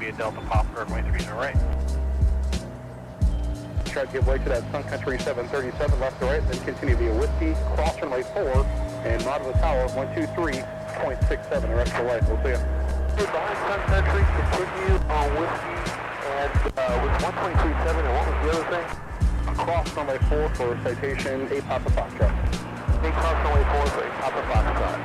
via Delta Pop, runway 30 right. Try to give way to that Sun Country 737 left to right, then continue via Whiskey, cross runway 4, and monitor the tower 123.67, the rest of the way. We'll see you. Behind Sun Country, continue on Whiskey, and with 123.7, and what was the other thing? Cross runway 4 for citation 8 Papa Foxtrot. 8 cross runway 4 for 8 Papa Foxtrot.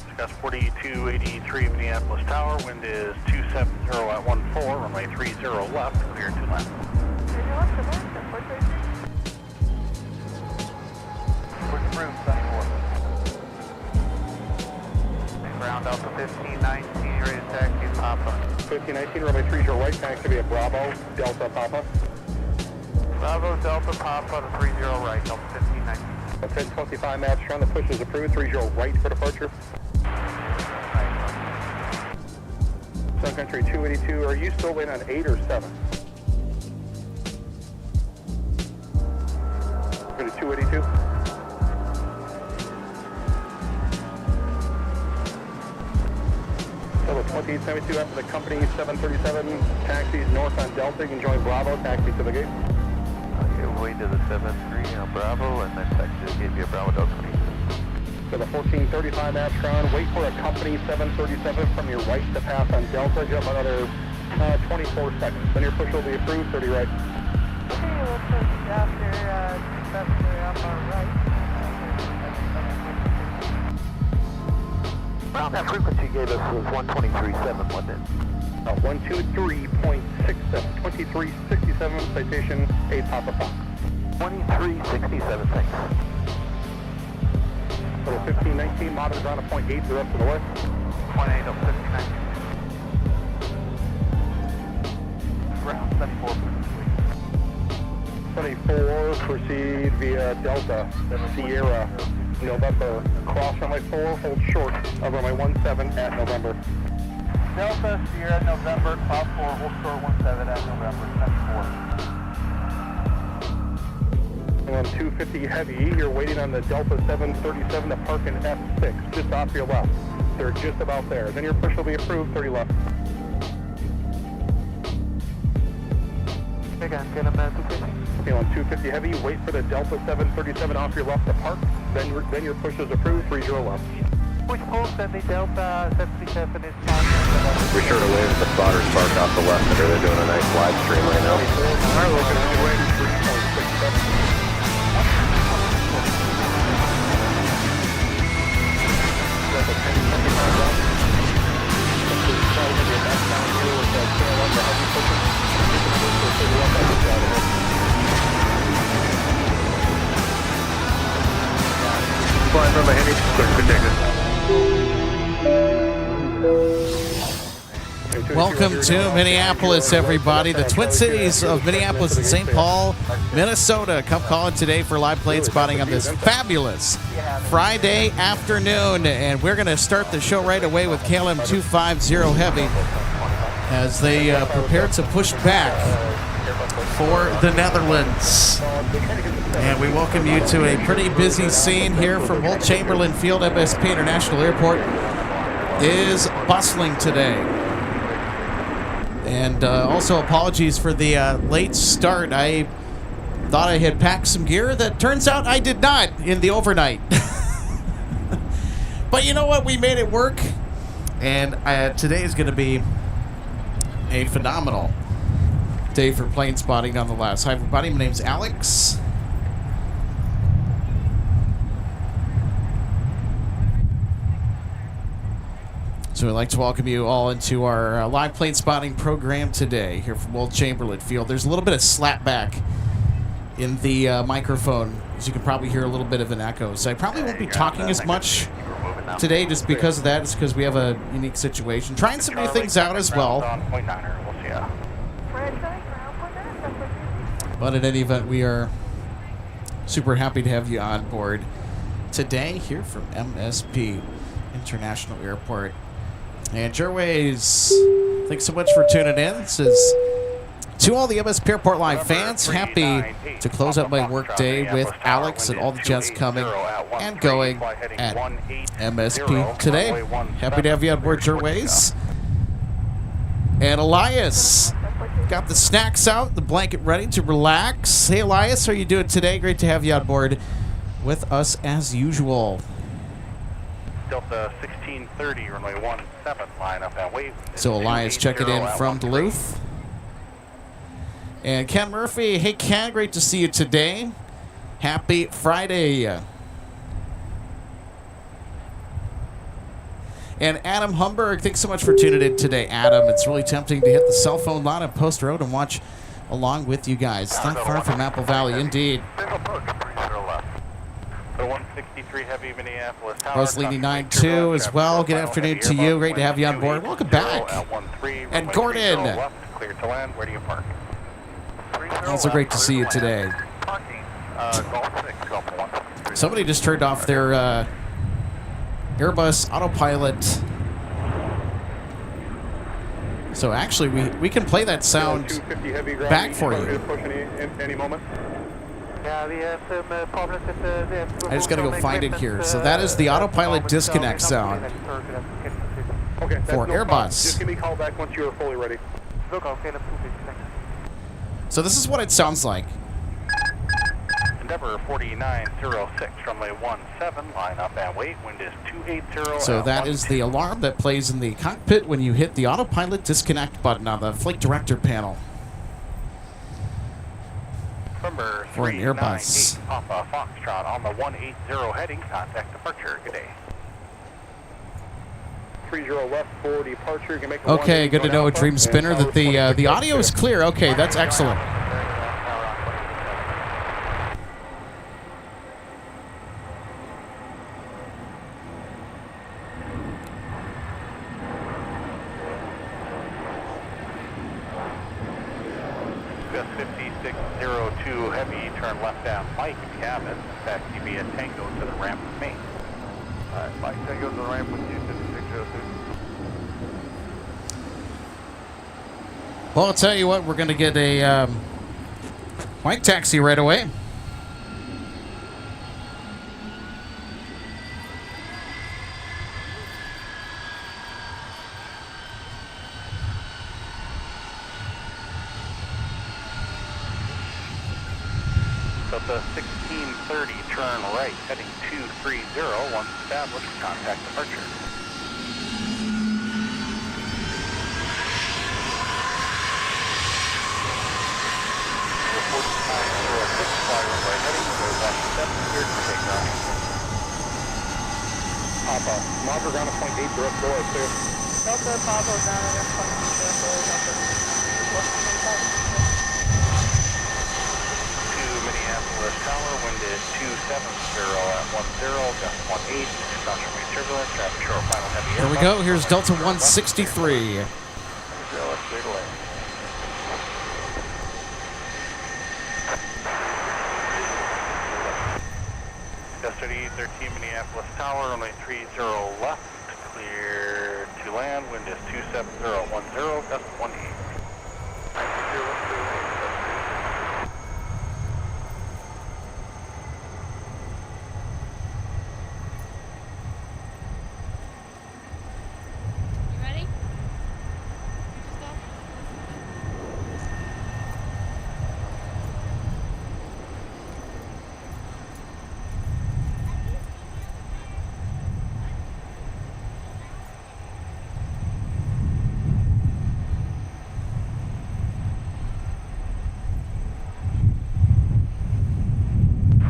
Discuss 4283 Minneapolis Tower, wind is 270 at 14, runway 30 left, clear to land. Push room, Sunny 4. Ground out to 1519, ready to taxi Papa. 1519, runway 30 right, taxi via Bravo, Delta Papa. Bravo, Delta Papa to 30 right, Delta 1519. 1025 maps, trying the push is approved, 30 right for departure. Sun Country 282, are you still waiting on 8 or 7? Go to 282. Level 2872 after the company 737 taxis north on Delta. You can join Bravo, taxi to the gate. Okay, way to the 73 on Bravo, and then taxi to gate via Bravo Delta 26. So the 1435 Astron, wait for a company 737 from your right to pass on Delta, jump another 24 seconds. Then your push will be approved, 30 right. Okay, we'll push after up our right. Well, that frequency you gave us was 123.7, wasn't it? 123.67, 2367, citation 8 Papa Fox. 2367, thanks. Little 1519, monitors on a 0.8 the rest of the way. 0.8 of 1519. Ground 74. 74, proceed via Delta, Sierra, November. Cross runway 4, hold short of runway 17 at November. Delta, Sierra, November, Cloud 4, hold short 17 at November, 74. On 250 heavy, you're waiting on the Delta 737 to park in F6, just off your left. They're just about there. Then your push will be approved, 30 left. Again, get him at 250. Okay, on 250 heavy, wait for the Delta 737 off your left to park. Then your push is approved, 30 left. Which pole send the Delta 737 is parked? Be sure to wave at the spotters parked off the left there. They're doing a nice live stream right now. All right, we're looking at the way to 3.67. Flying from a Henry, Welcome to Minneapolis, everybody. The Twin Cities of Minneapolis and St. Paul, Minnesota. Come calling today for live plane spotting on this fabulous Friday afternoon. And we're going to start the show right away with KLM 250 Heavy as they prepare to push back for the Netherlands. And we welcome you to a pretty busy scene here from Old Chamberlain Field. MSP International Airport is bustling today. And also apologies for the late start. I thought I had packed some gear. That turns out I did not in the overnight. But you know what? We made it work. And today is going to be a phenomenal day for plane spotting nonetheless. Hi, everybody. My name's Alex. So we'd like to welcome you all into our live plane spotting program today here from Old Chamberlain Field. There's a little bit of slapback in the microphone, as you can probably hear a little bit of an echo. So I probably won't be talking as much today just because of that. It's because we have a unique situation. Trying some new things out as well. But in any event, we are super happy to have you on board today here from MSP International Airport. And Jerways, thanks so much for tuning in. This is To all the MSP Airport Live fans, happy to close out my work day with Alex and all the jets coming and going at MSP today. Happy to have you on board your ways. And Elias got the snacks out, the blanket ready to relax. Hey, Elias, how are you doing today? Great to have you on board with us as usual. Delta 1630, runway 17, line up and wait. So Elias checking in from Duluth. And Ken Murphy, hey Ken, great to see you today. Happy Friday. And Adam Humberg, thanks so much for tuning in today, Adam. It's really tempting to hit the cell phone line at Post Road and watch along with you guys. Not far from Apple Valley, indeed. The 163 Heavy Minneapolis Tower. Rose Leading 9-2 as well. Good afternoon to you. Great to have you on board. Welcome back. And Gordon. Clear to land. Where do you park? Also great to see you today. Somebody just turned off their Airbus autopilot. So actually, we can play that sound back for you. Any moment. I just got to go find it here. So that is the autopilot disconnect sound for Airbus. Just give me a call back once you are fully ready. So this is what it sounds like. Endeavor 4906, runway 17, line up and wait. Wind is 280. So that is the alarm that plays in the cockpit when you hit the autopilot disconnect button on the flight director panel. Number For an Airbus. Papa Foxtrot on the 180 heading. Contact departure. Good day. 30 left for departure. You can make Okay, good to know, Dream Spinner, that the audio is clear. Okay, that's excellent. Just 5602 heavy. Turn left down Mike in the cabin. Taxi via Tango to the ramp with me. Alright, Mike, Tango to the ramp with you. 5602. Well, I'll tell you what, we're going to get a white taxi right away. Delta 1630, turn right, heading 230, once established, contact departure. Report time 06, fly runway heading, runway 17, cleared for takeoff. Papa, Madra ground at point 8, direct door, clear. Delta Papa down at point 8, Minneapolis Tower, wind is 270 at 10, gust 18, cross-runway turbulence, traffic short final heavy. Here we go. Here's Delta 163. Destiny 13 Minneapolis Tower, runway 30 left, clear to land, wind is 270 at 10, gust 18.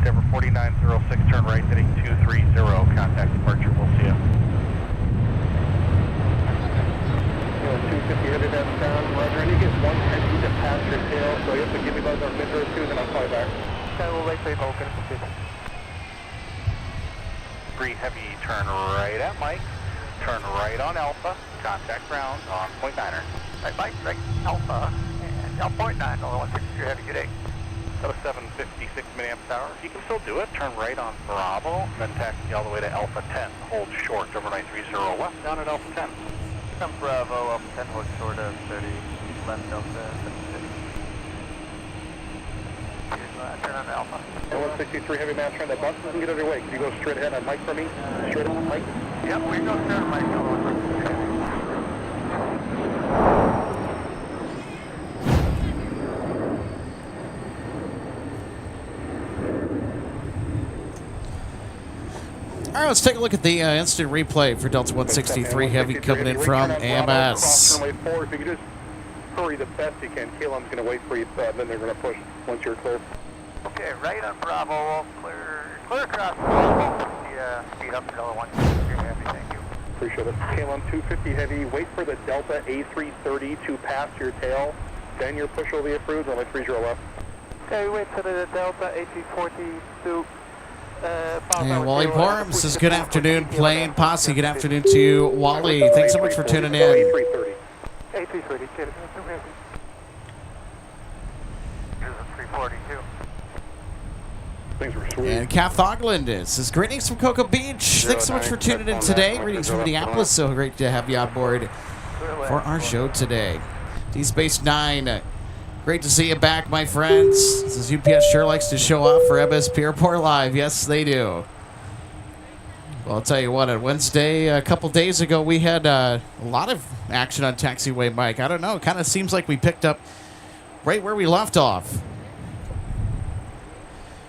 Endeavor 4906, turn right, heading 230, contact departure, we'll see you. 250 headed down, Roger. I need to get 110 to pass your tail, so you have to give me those on mid-road 2, then I'll fly back. Okay, we'll wait for you, Vulcan. 3 heavy, turn right at Mike, turn right on Alpha, contact ground on point 9er. Right, Mike, right, Alpha, and down point 9, only 163 heavy, good day. 756 Minneapolis Tower. If you can still do it, turn right on Bravo, then taxi all the way to Alpha 10. Hold short, over 930 left, down at Alpha 10. Come Bravo, Alpha 10, hold short of 30, left Delta 76. Turn on Alpha. 163 heavy mass trying to bust and get underway. Can you go straight ahead on Mike for me? Straight on Mike. Yep, we go straight on Mike. All right, let's take a look at the instant replay for Delta 163 Heavy coming in from AMS. If you could just hurry the best you can. Caleb's going to wait for you, then they're going to push once you're clear. Okay, right on Bravo, clear across Bravo. Speed up to Delta 163 Heavy, thank you. Appreciate it. KLM 250 Heavy, wait for the Delta A330 to pass your tail. Then your push will be approved, only 30 left. Okay, wait for the Delta A340 to... And Wally Borm says, good afternoon, Plane Posse. Good afternoon to you, Wally. Thanks so much for tuning in. A330. A330, okay, here's a 342. Things were sweet. And Kath Ogland says, greetings from Cocoa Beach. Thanks so much for tuning in today. Greetings from Minneapolis. So great to have you on board for our show today. D-Space 9. Great to see you back, my friends. This is UPS sure likes to show off for MSP Airport Live. Yes, they do. Well, I'll tell you what, on Wednesday, a couple days ago, we had a lot of action on Taxiway Mike. I don't know, it kind of seems like we picked up right where we left off.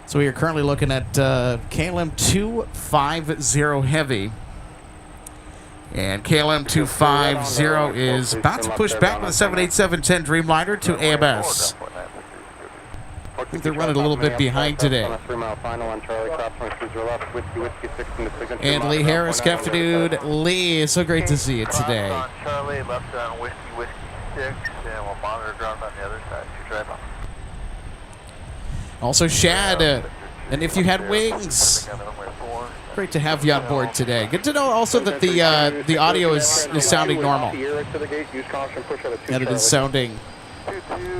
So we are currently looking at KLM 250 Heavy. And KLM 250 is about to push back with a 787-10 Dreamliner to AMS. I think they're running a little bit behind today. And Lee Harris, good afternoon. Lee, so great to see you today. On Charlie, left on Whiskey 6, and we'll monitor ground on the other side. You drive on. Also Shad, and if you had wings, great to have you on board today. Good to know also that the audio is sounding normal. And it is sounding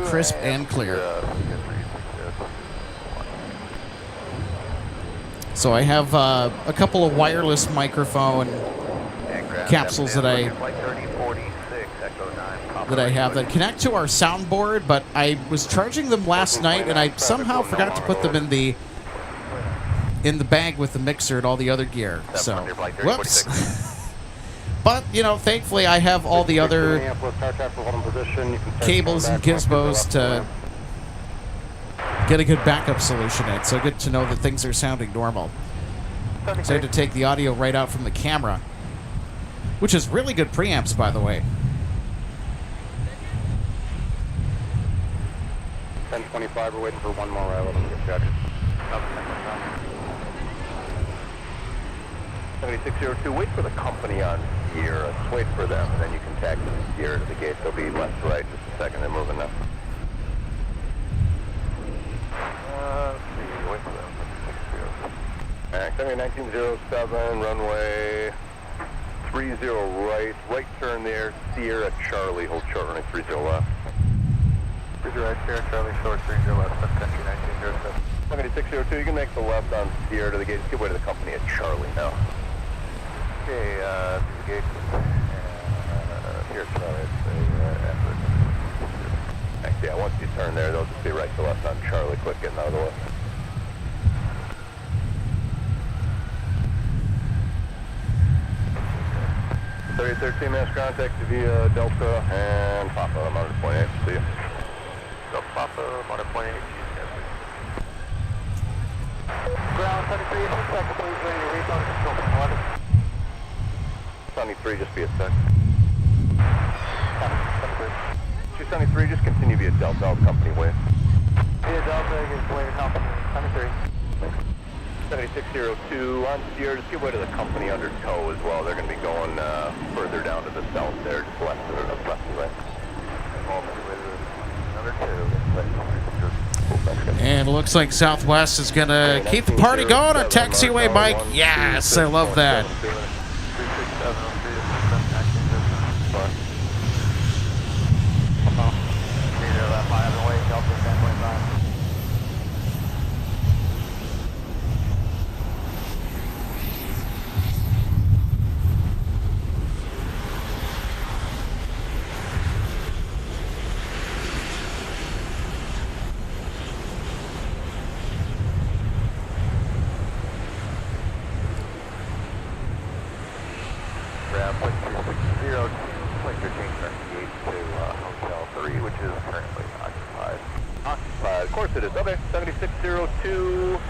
crisp and clear. So I have a couple of wireless microphone capsules that I have that connect to our soundboard, but I was charging them last night and I somehow forgot to put them in the bag with the mixer and all the other gear. So, whoops. But, you know, thankfully I have all the other cables and gizmos to get a good backup solution in. So good to know that things are sounding normal. So I had to take the audio right out from the camera, which is really good preamps, by the way. 1025, we're waiting for one more ride. Let me get checked. 7602, wait for the company on gear. Let's wait for them, and then you can taxi the gear to the gate. They'll be left to right just a second. They're moving now. Wait for them. 1907, runway 30 right. Right turn there. Sierra Charlie. Hold short running 30 left. 30 right, Sierra Charlie, short 30 left, Sun Country 1907. 7602, you can make the left on Sierra to the gate. Just give way to the company at Charlie now. Okay, to the gate. Here, Charlie, Thanks. Yeah, once you turn there, they'll just be right to left on Charlie. Quick getting out of the way. .3013 mass contact via Delta and Papa. I'm on point 8. See you. Delta Papa, on point 8. Ground 73, second, please, ready to reach on control from 11. 73, just be a sec. 273, just continue via Delta, out company way. Via Delta, give way to company, 73. 7602, on Sierra, just give way to the company under tow as well. They're going to be going further down to the south there, just left to the left and right. Number 2. And it looks like Southwest is going to keep the party going on Taxiway Mike. Yes, I love that. course it is. Okay, 7602.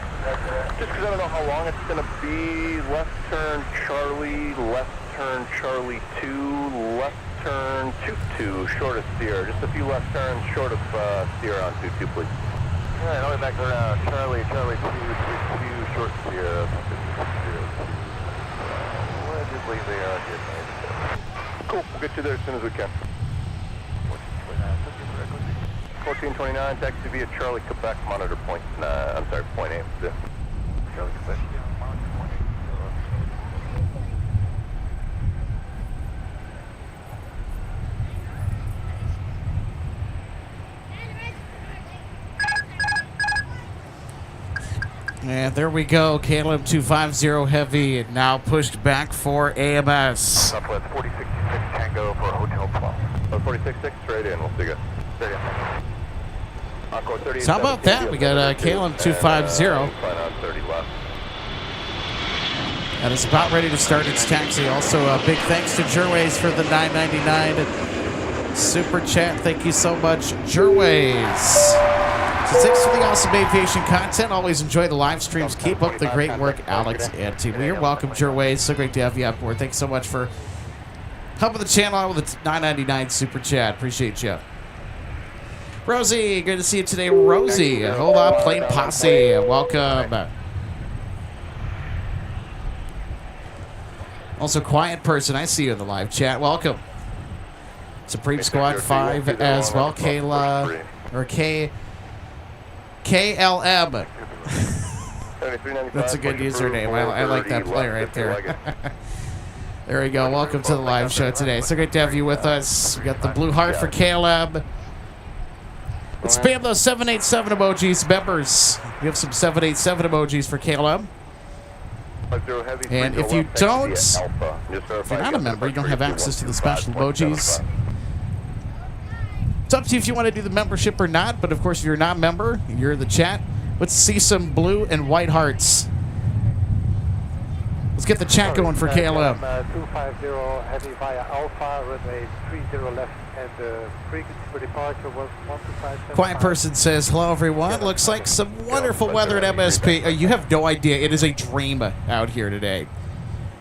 Just because I don't know how long it's going to be. Left turn Charlie, left turn Charlie 2, left turn 22, short of Sierra. Just a few left turns short of Sierra on 22, please. All right, I'll be back around Charlie 2, 22, short Sierra. Allegedly they are good. Cool, we'll get you there as soon as we can. 1429, taxi via Charlie, Quebec, monitor point 9, I'm sorry, point 8. Charlie, Quebec, monitor point 8. And there we go. KLM 250 Heavy now pushed back for AMS. Southwest 4066 Tango for Hotel 12. 4066, straight in, we'll see you. Straight in. So how about that? We got KLM 250. And it's about ready to start its taxi. Also, a big thanks to Jerways for the $9.99 super chat. Thank you so much, Jerways. So thanks for the awesome aviation content. Always enjoy the live streams. Keep up the great work, Alex and team. Well, you're welcome, Jerways. So great to have you on board. Thanks so much for helping the channel out with the $9.99 super chat. Appreciate you. Rosie, good to see you today, Rosie. Hold on, Plane Posse. Welcome. Also, Quiet Person, I see you in the live chat. Welcome. Supreme Squad 5 as well. Kayla, or KLM. That's a good username. I like that play right there. There we go. Welcome to the live show today. So great to have you with us. We got the blue heart for KLM. Let's spam those 787 emojis, members. We have some 787 emojis for KLM. And if you don't, if you're not a member, you don't have access to the special emojis. It's up to you if you want to do the membership or not, but of course, if you're not a member, you're in the chat. Let's see some blue and white hearts. Let's get the chat going for KLM. 250 heavy via Alpha, runway 30 left, and the frequency for departure was 125. Quiet Person says, hello everyone. Looks like some wonderful weather at MSP. You have no idea. It is a dream out here today.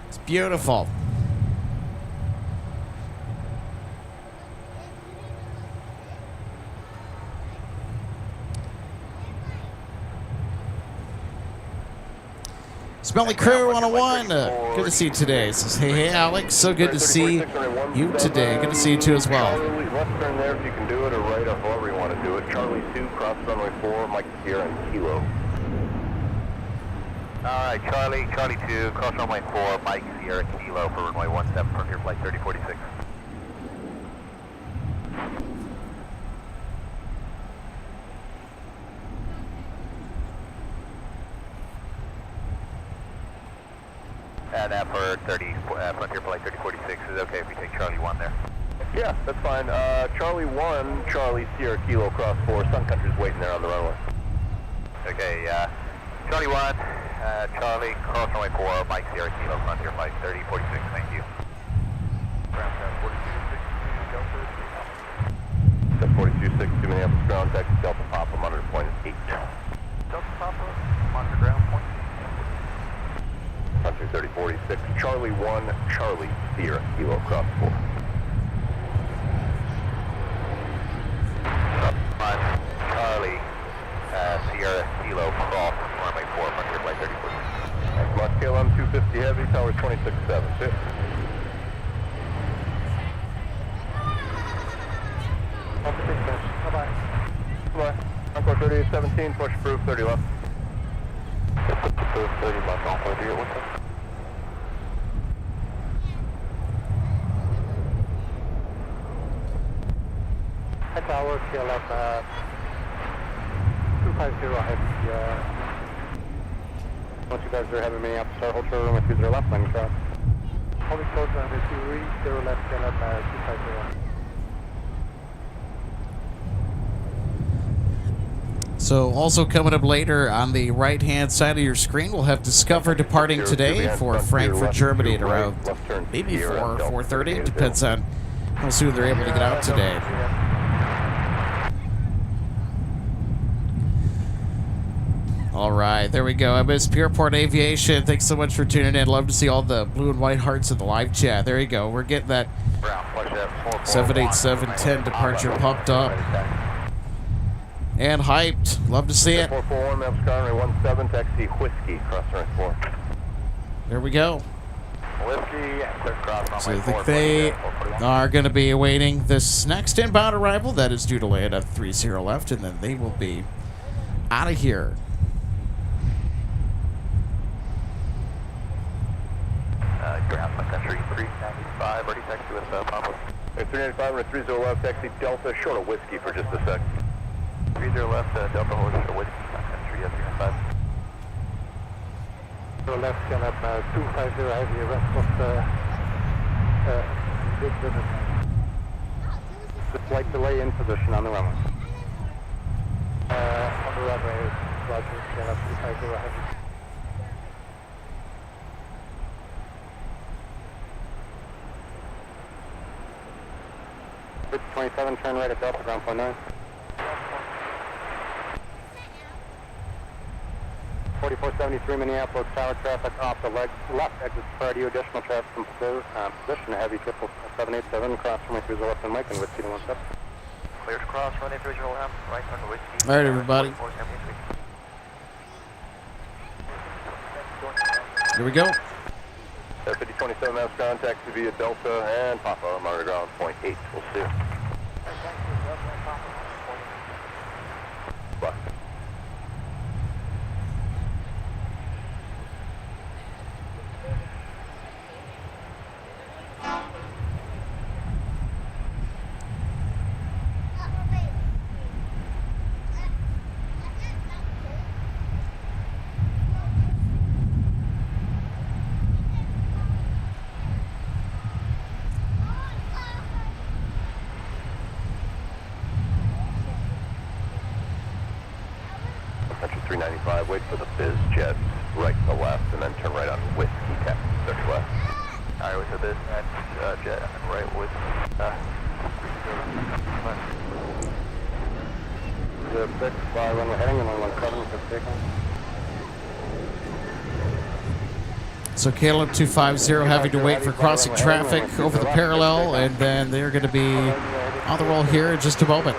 It's beautiful. Smelly Crew 101, good to see you today. Says, hey, Alex, so good to see you today. Good to see you too as well. Left turn there if you can do it, or right, or however you want to do it. Charlie 2, cross runway 4, Mike Sierra and Kilo. All right, Charlie 2, cross runway 4, Mike Sierra Kilo for runway 17, Frontier Flight 3046. That for 30, Frontier Flight 3046 is okay if we take Charlie 1 there. Yeah, that's fine. Charlie 1, Charlie Sierra Kilo, cross 4, Sun Country's waiting there on the runway. Okay, Charlie 1, Charlie, cross runway 4, Mike Sierra Kilo, Frontier Flight 3046, thank you. Ground 4262 Minneapolis ground, taxi Delta Papa, monitor point 8. Delta Papa, monitor ground point. Country 3046, Charlie 1, Charlie Sierra Kilo, cross 4. Charlie Sierra Kilo, cross runway 4, Frontier Flight 3046. Thanks much, KLM 250 Heavy, tower 26.7. Bye-bye. Bye. Encore 3817, push approved, 30 left. Approved, 30 left, Encore 38, what's up? Hi tower, KLM 250 Heavy, Once you guys are having Minneapolis, start hold short runway 20 left, landing cross. holding short runway 20 left, KLM 250. So also coming up later on the right-hand side of your screen, we'll have Discover departing today for Frankfurt, Germany at around maybe 4:30. Depends on how soon they're able to get out today. All right, there we go. MSP Airport Aviation. Thanks so much for tuning in. Love to see all the blue and white hearts in the live chat. There you go. We're getting that 787-10 departure pumped up and hyped. Love to see it. 441, Maps Conway 17, taxi Whiskey, cross runway 4. There we go. Whiskey, clear cross So runway I think 4. they are going to be awaiting this next inbound arrival that is due to land at 30 left, and then they will be out of here. Ground Sun Country 395, ready taxi with Papa. 395 and 30 left, taxi Delta, short of Whiskey for just a sec. 30 left, Delta hold short of Whiskey, Sun Country 395. So left, can up 250, heavy rest of big business. The flight delay in position on the runway. On the runway, Roger, can up 250, heavy. 27, turn right at Delta, ground 49. 4473 Minneapolis, tower traffic off the left exit priority, additional traffic in position, heavy 787, cross runway 30 left and Mike and Whiskey to 17. Clear to cross runway 30 left, right on the Whiskey. All right, everybody. Here we go. 5027 Maps contact via Delta and Papa, I'm on the ground, 0.8, we'll see you. Bye. Country 395, wait for the biz jet right to left, and then turn right on Whiskey, taxi 30 left. Alright, with the biz jet, and then right with The 6 by runway heading and on 17, just taken. So Caleb 250 having to wait for crossing traffic over the parallel, and then they're going to be on the roll here in just a moment.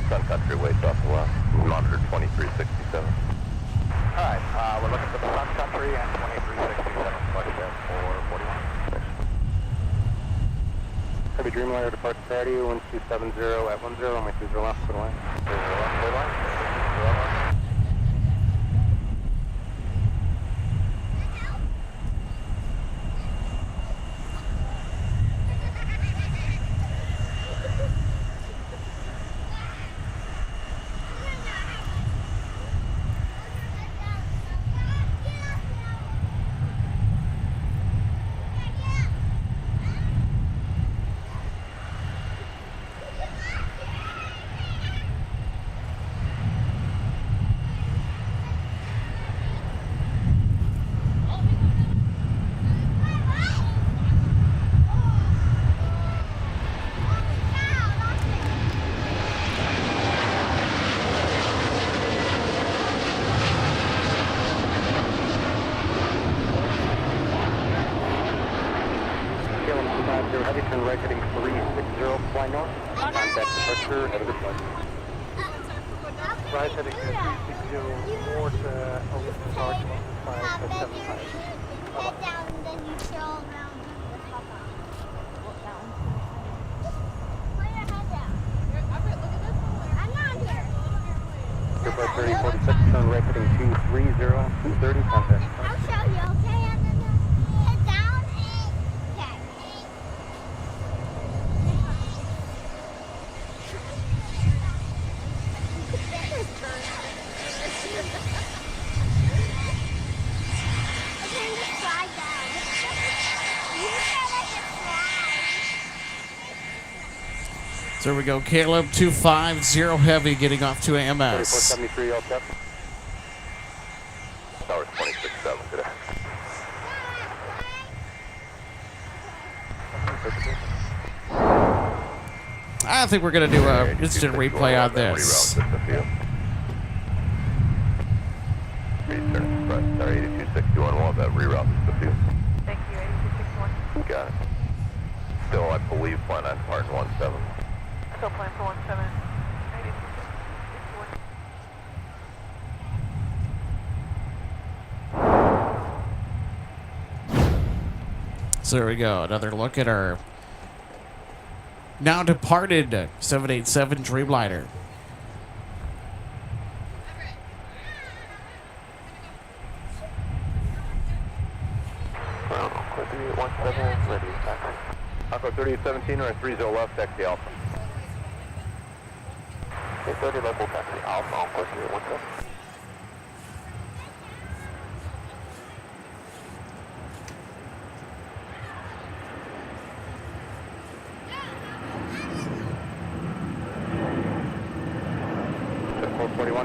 Sun Country, wait off the left, monitor 2367. Alright, we're looking for the Sun Country and 2367, flight jet 441. Heavy Dreamliner departs priority, 1270 at 10, runway 30 left, clear line. 30 left, clear line. Heavy turn right heading 360, fly north. Contact departure, have a good flight. Right heading 360 north, over the target, 575. Get down, then you chill around the top out. Look down. Put your head down. Look at this one. I'm not here. Goodbye 3046, turn right heading 230, 230, contact. I'll show you, okay? And then head down. Okay. So there we go. Caleb 250 heavy getting off to AMS. 3473, all set. Tower 267, good afternoon. I think we're going to do an instant replay on this. Reroute just a few. Eastern Express, sorry, 8261, we'll have that reroute just a few. Thank you, 8261. Got it. Still, I believe, plan on departing 17. Still plan for 17. 8261. So there we go. Another look at our now departed 787 Dreamliner. Ready. Alpha 3817 or 30 left, taxi Alpha. 30 level taxi Alpha on course 3817.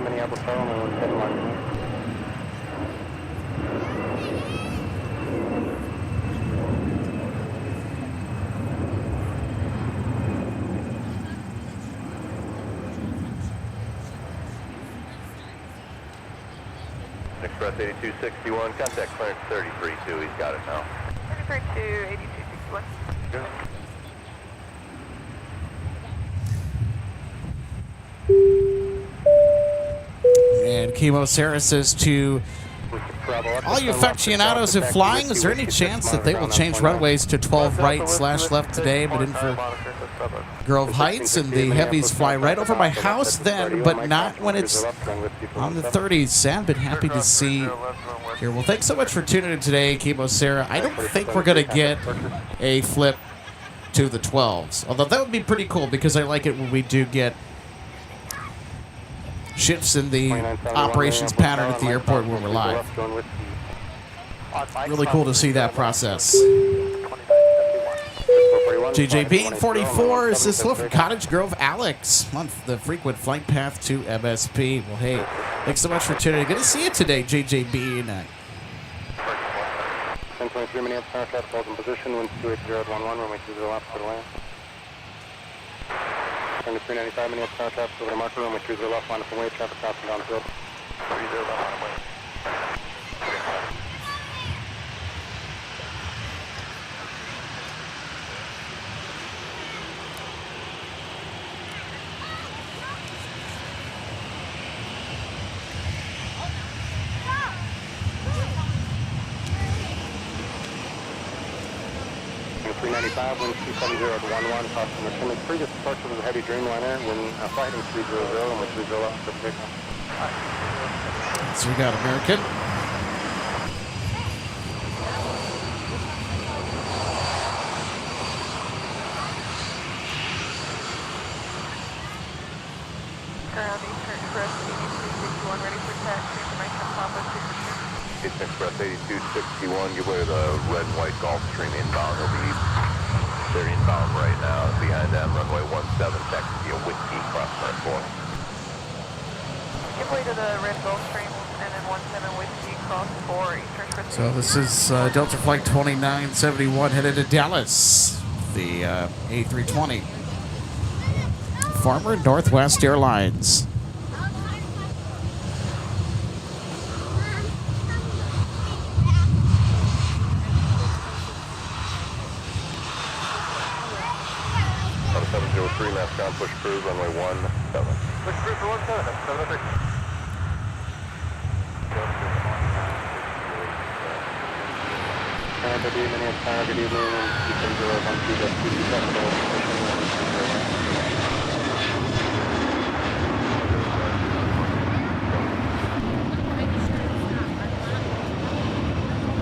Minneapolis, Airport, 171. Express 8261, contact clearance 33-2, he's got it now. 33-2, 8261. Good. And Kmsp says to all you aficionados of flying, is there any chance that they will change runways to 12 right/left today, but in for Grove Heights, and the heavies fly right over my house then, but not when it's on the 30s? Sam, been happy to see here. Well, thanks so much for tuning in today, Kmsp. I don't think we're going to get a flip to the 12s, although that would be pretty cool because I like it when we do get shifts in the operations pattern at the airport when we're live. Really cool to see that process. JJ Bean 44 is this hello from Cottage Grove Alex on the frequent flight path to MSP. Well, hey, thanks so much for tuning in. Good to see you today, JJ Bean. 1023 Minneapolis, aircraft holds in position, wind 28011, runway 20 left for the land. Turn to 395 Minneapolis, aircraft over the marker, runway 20 left, line up and wait, traffic crossing down the field. 30 left, line up and wait. Wind 270-11, crossing the Simmons. Previous departure was a heavy Dreamliner, when flight 300 and with 30 left for takeoff. So we got American. Ground Eastern Express 8261, ready for taxi. Information Papa 2%. Eastern Express 8261, give way to the red and white Gulfstream inbound. They're inbound right now. Behind them, runway 17, taxi a Whiskey, cross turn 4. Give way to the red Gulfstream and then 17 Whiskey, cross 4, Eastern Express. So this is Delta Flight 2971 headed to Dallas, the A320. Former Northwest Airlines. On 703, mass ground, push crew, runway 17. Push crew for 17, that's 703. Good evening, good evening. Eastern 012.2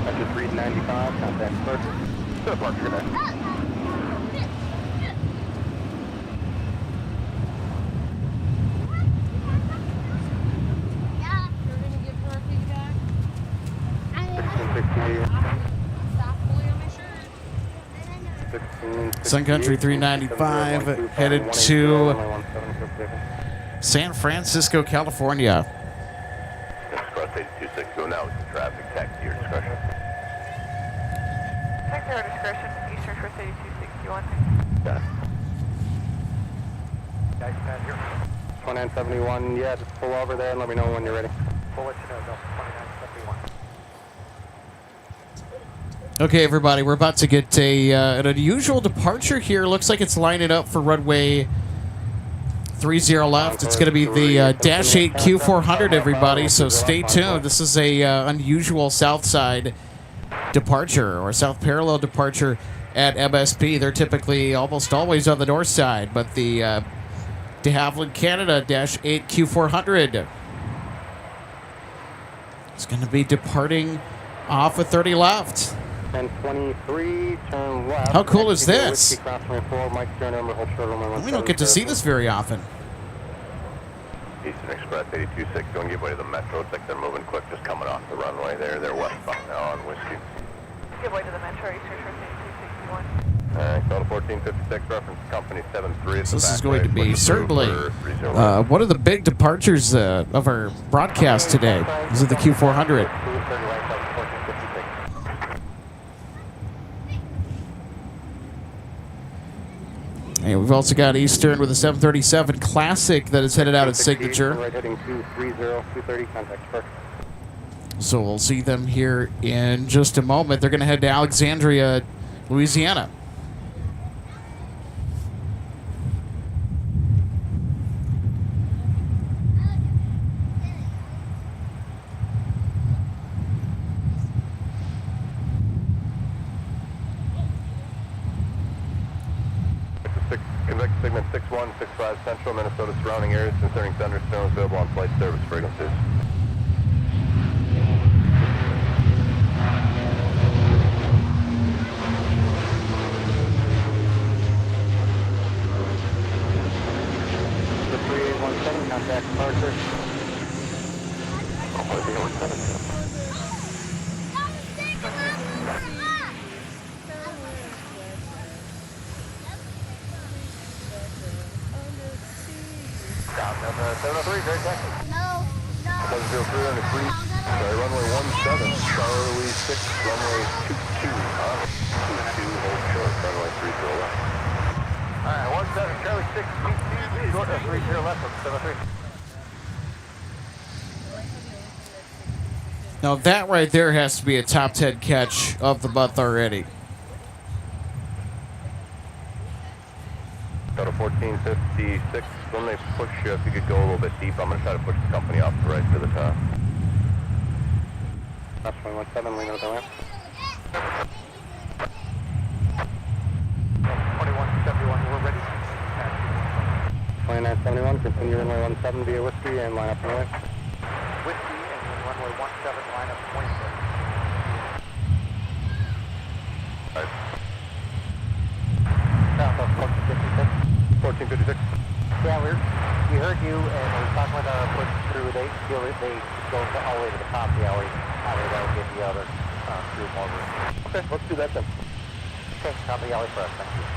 After 395, contact departure. Still departure today. Sun Country 395 headed to San Francisco, California. Express 8260, now it's in traffic, taxi your discretion. Taxi our discretion, Eastern Express 8261. Got it. Nice pad here. 2971, yeah, just pull over there and let me know when you're ready. We'll let you know, Delta 2971. Okay, everybody, we're about to get an unusual departure here. Looks like it's lining up for runway 30 left. It's going to be the Dash 8 Q400, everybody, so stay tuned. This is a unusual south side departure or south parallel departure at MSP. They're typically almost always on the north side, but the de Havilland, Canada Dash 8 Q400 is going to be departing off of 30 left. 1023, turn left. How cool is this? We don't get to see this very often. Eastern Express 826, don't give way to the Metro. Looks like they're moving quick, just coming off the runway there. They're westbound now on Whiskey. Give way to the Metro, Eastern Express 8261. Alright, call to 1456, reference company 73. So this is going to be certainly one of the big departures of our broadcast today. This is the Q400. And we've also got Eastern with a 737 Classic that is headed out at Signature. Right heading 230, 230, contact first. So we'll see them here in just a moment. They're going to head to Alexandria, Louisiana. Convective segment 6165 Central Minnesota surrounding areas concerning thunderstorms available on flight service frequencies. The 3817, contact departure. Down 703, very technical. No, no. 703 on the free. Sorry, runway 17, Charlie 6, runway 22, 22, hold short, runway 30 left. Alright, 17, Charlie 6, short, 30 left, 73. Now that right there has to be a top 10 catch of the month already. Go to 1456. When they push you, if you could go a little bit deep, I'm going to try to push the company off the right to the top. That's 117, lean over the ramp. 2171, we're ready. 2971, continue runway 17 via Whiskey and line up runway. Whiskey and then runway 17, line up 26. Alright. South of 1456. 1456. Yeah, we heard you, and we were talking with our push through. They go all the way to the top of the alley. That would give the other crew more room. Okay, let's do that then. Okay, top of the alley for us. Thank you.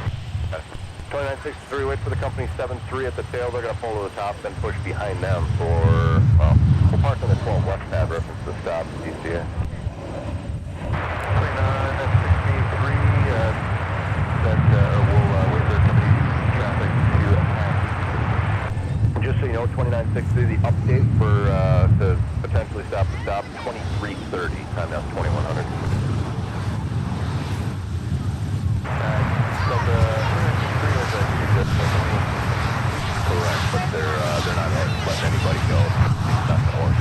2963, wait for the company 73 at the tail. They're going to pull to the top, then push behind them for, well, we'll park on the 12 west tab, reference the stop, DCA. 2963, we'll wait for company traffic to pass. Just so you know, 2963, the update for to potentially stop the stop, 2330, time now 2100. So the 3 is correct, but they're not letting anybody go. It's not gonna work.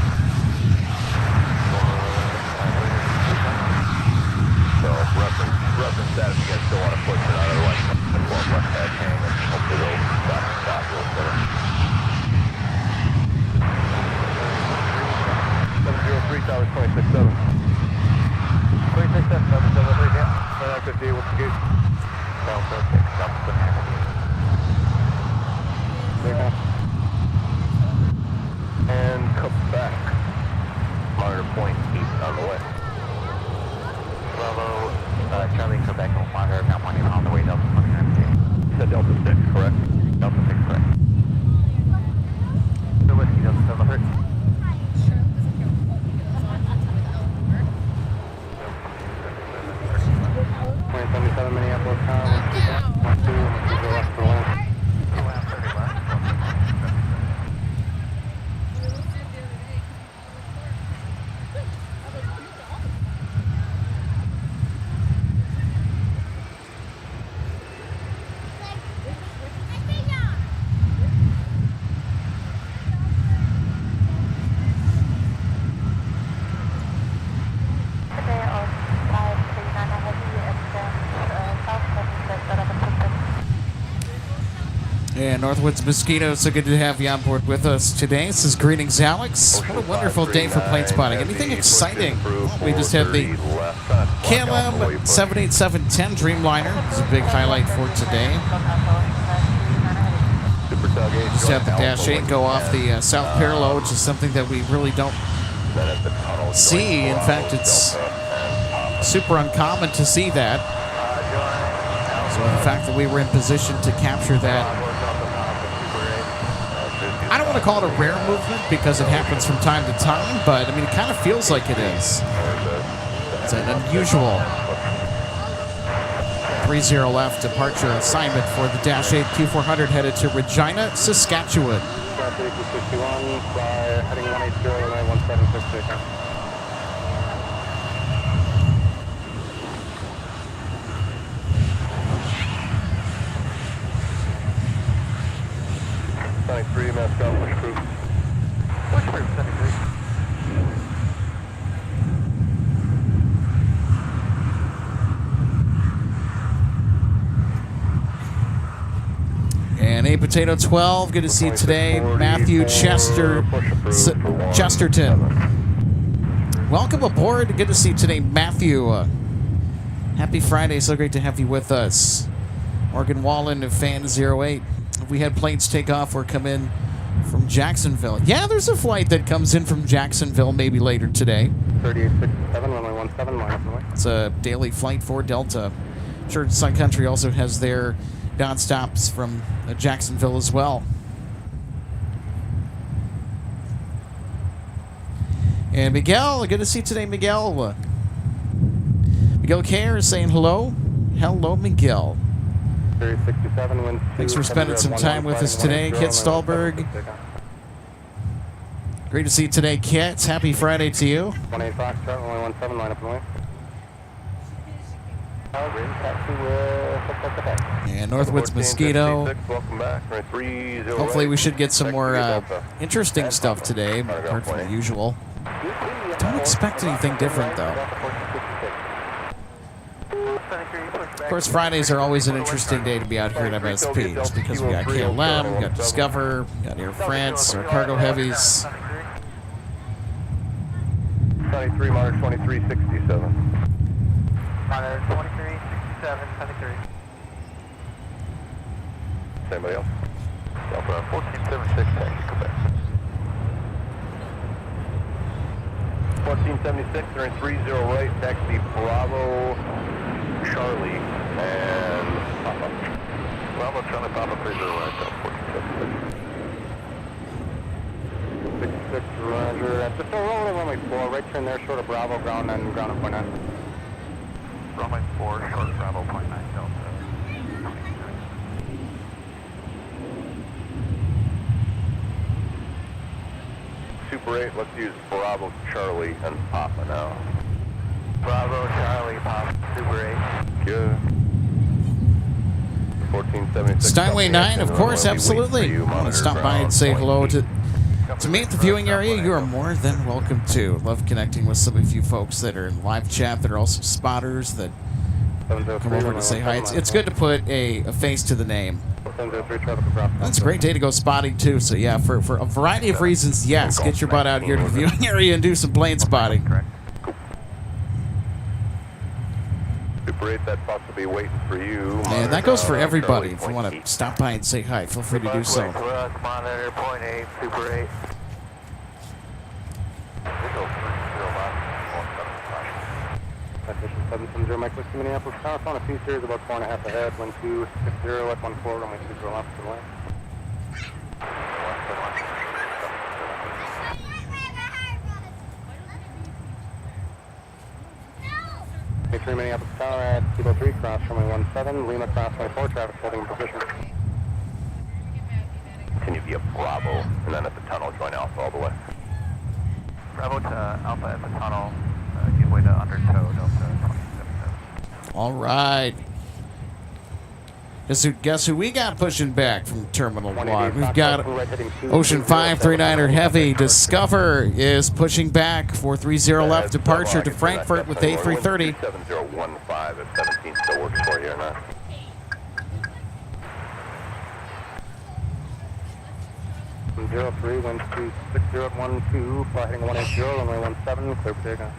So reference that if you guys still want to push it out, otherwise the 12 left head hang and hopefully they'll stop a little better. 703 Towers 267. 267, 773, yeah. 950, what's the gauge? Down 6, stop the There you go. And Northwoods Mosquito, so good to have you on board with us today. This is Greetings, Alex. What a wonderful day for plane spotting. Anything exciting? We just have the KLM 787-10 Dreamliner. It's a big highlight for today. Just have the Dash 8 go off the south parallel, which is something that we really don't see. In fact, it's super uncommon to see that. So the fact that we were in position to capture that, I don't want to call it a rare movement because it happens from time to time, but I mean, it kind of feels like it is. It's an unusual 30 left departure assignment for the Dash 8 Q400 headed to Regina, Saskatchewan. Heading 180, 1766. 93, Mascot, push crew. Push crew, 73. And A Potato 12, good to see you today. Matthew Chesterton. Welcome aboard. Good to see you today, Matthew. Happy Friday. So great to have you with us. Morgan Wallen of Fan 08. We had planes take off or come in from Jacksonville. Yeah, there's a flight that comes in from Jacksonville maybe later today. 3867, runway 17, line up the way. It's a daily flight for Delta. I'm sure Sun Country also has their non-stops from Jacksonville as well. And Miguel, good to see you today, Miguel. Miguel Kerr is saying hello. Hello, Miguel. 37, wind Thanks for spending some time with us today, Kit Stolberg. Great to see you today, Kit. Happy Friday to you. 18 Fox, runway 17, line up the way. And Northwoods Mosquito. Welcome back. Hopefully we should get some more interesting stuff today, apart from the usual. Don't expect anything different, though. Of course, Fridays are always an interesting day to be out here at MSP, just because we got KLM, we got Discover, we got Air France, our cargo heavies. 23, monitor 2367. Monitor 2367, 73. Anybody else? Delta 1476, taxi Quebec. 1476, they're in 30 right, taxi Bravo, Charlie, and Papa. Bravo, Charlie, Papa, 30 right, 1476. 66, roger. Just a roll to runway 4, right turn there, short of Bravo, ground and ground at point 9. Runway 4, short of Bravo, point 9, Delta. Super 8, let's use Bravo, Charlie, and Papa now. Bravo, Charlie, Papa, Super 8. Good. 1476. Steinway 9, of course, absolutely. Want to stop by and say hello to me at the viewing area? You are more than welcome to. Love connecting with some of you folks that are in live chat that are also spotters that come over to say hi. It's good to put a face to the name. That's a great day to go spotting too. So yeah, for a variety of reasons, yes, get your butt out here to the viewing area and do some plane spotting. Super 8, that bus will be waiting for you. And that goes for everybody. If you want to stop by and say hi, feel free to do so. Monitor point 8, Super 8. Station 770, Mike Whiskey, Minneapolis, Tower, on a P series about 4.5 ahead, wind 260, left 14, runway 20 left to the way. Victory, Minneapolis Tower at Kilo 3, cross runway 17, Lima cross runway 4, traffic holding in position. Continue via Bravo, and then at the tunnel, join Alpha all the way. Bravo to Alpha at the tunnel, give way to undertow, Delta 2077. All right. Guess who we got pushing back from Terminal 1? We've got Ocean 539er Heavy. Discover is pushing back for 30 left departure to Frankfurt with A330. 7015 if 17 still works for you or not. 03, wind 260 at 12, fly heading 180, runway 17, clear for takeoff.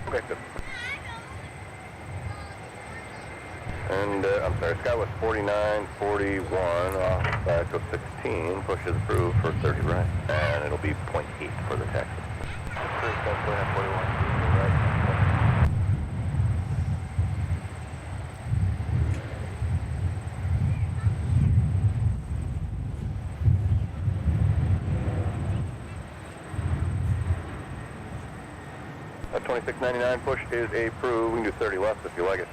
Okay, good. And I'm sorry, Sky was 49, 41, off go 16, pushes approved for 30 right, and it'll be 0.8 for the taxi. That 2699 push is approved. We can do 30 left if you like it.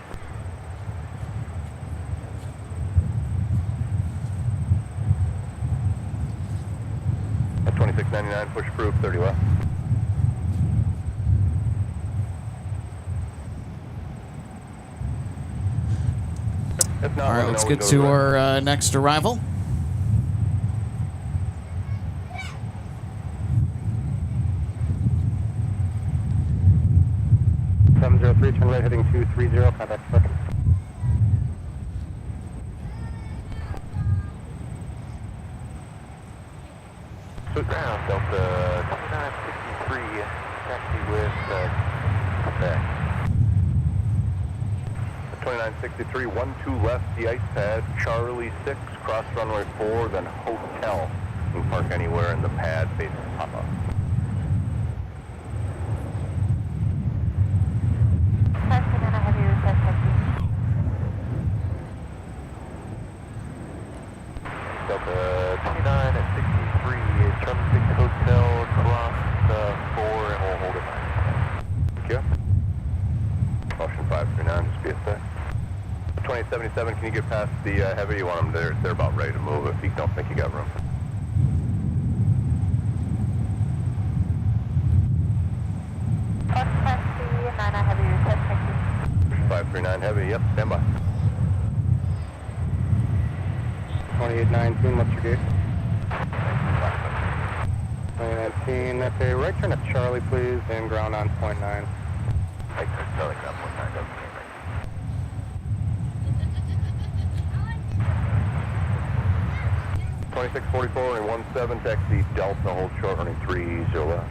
At 2699 push approved, 30 left. If not, All right, let's get to our next arrival. Turn right heading 230, contact second. So ground, Delta 2963, taxi with back. 2963, 12 left, the ice pad, Charlie 6, cross runway 4, then hotel. You can park anywhere in the pad facing Papa. Delta 29 at 63 is Charlie 6 Hotel, cross 4, and we'll hold it 9. Thank you. Motion 539, just be a sec. 2077, can you get past the heavy? You want them, they're about ready to move if you don't think you got room. Taxi, 99 heavy, test taxi. 539 heavy, yep, stand by. 2819, what's your gate? 2019, that's a right turn at Charlie, please, and ground on 0.9. Right turn, Charlie, ground 0.9, doesn't mean right. 2644, running 17, taxi Delta, hold short, running 30 left.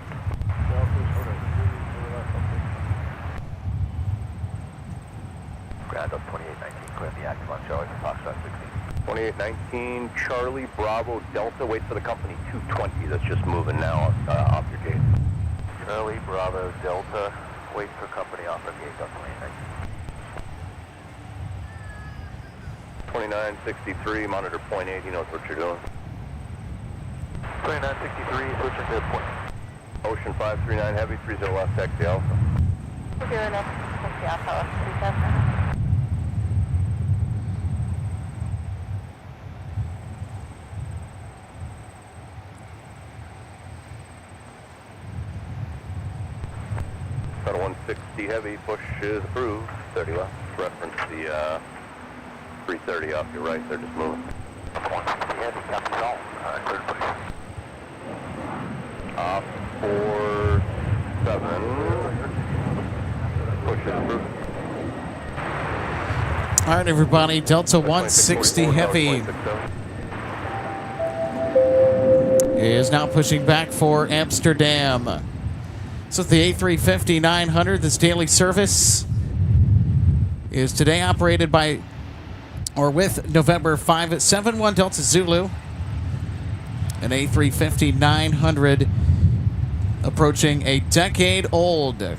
Ground up 2819, clear the active on Charlie for Foxtrot 16. 2819, Charlie, Bravo, Delta, wait for the company 220 that's just moving now off your gate. Charlie, Bravo, Delta, wait for company off our gate, up 2919. 2963, monitor 0.8, he knows what you're doing. 2963, switching to point. Ocean 539 heavy, 30 left, taxi Alpha. 0 left, taxi Alpha, 37. About a 160 heavy, push is approved, 30 left. Reference the 330 off your right, they're just moving. 160 heavy, copy all. Third push. 47. Push is approved. All right, everybody, Delta 160 heavy is now pushing back for Amsterdam. So the A350-900, this daily service, is today operated by, or with November 571 Delta Zulu, an A350-900 approaching a decade old. Ocean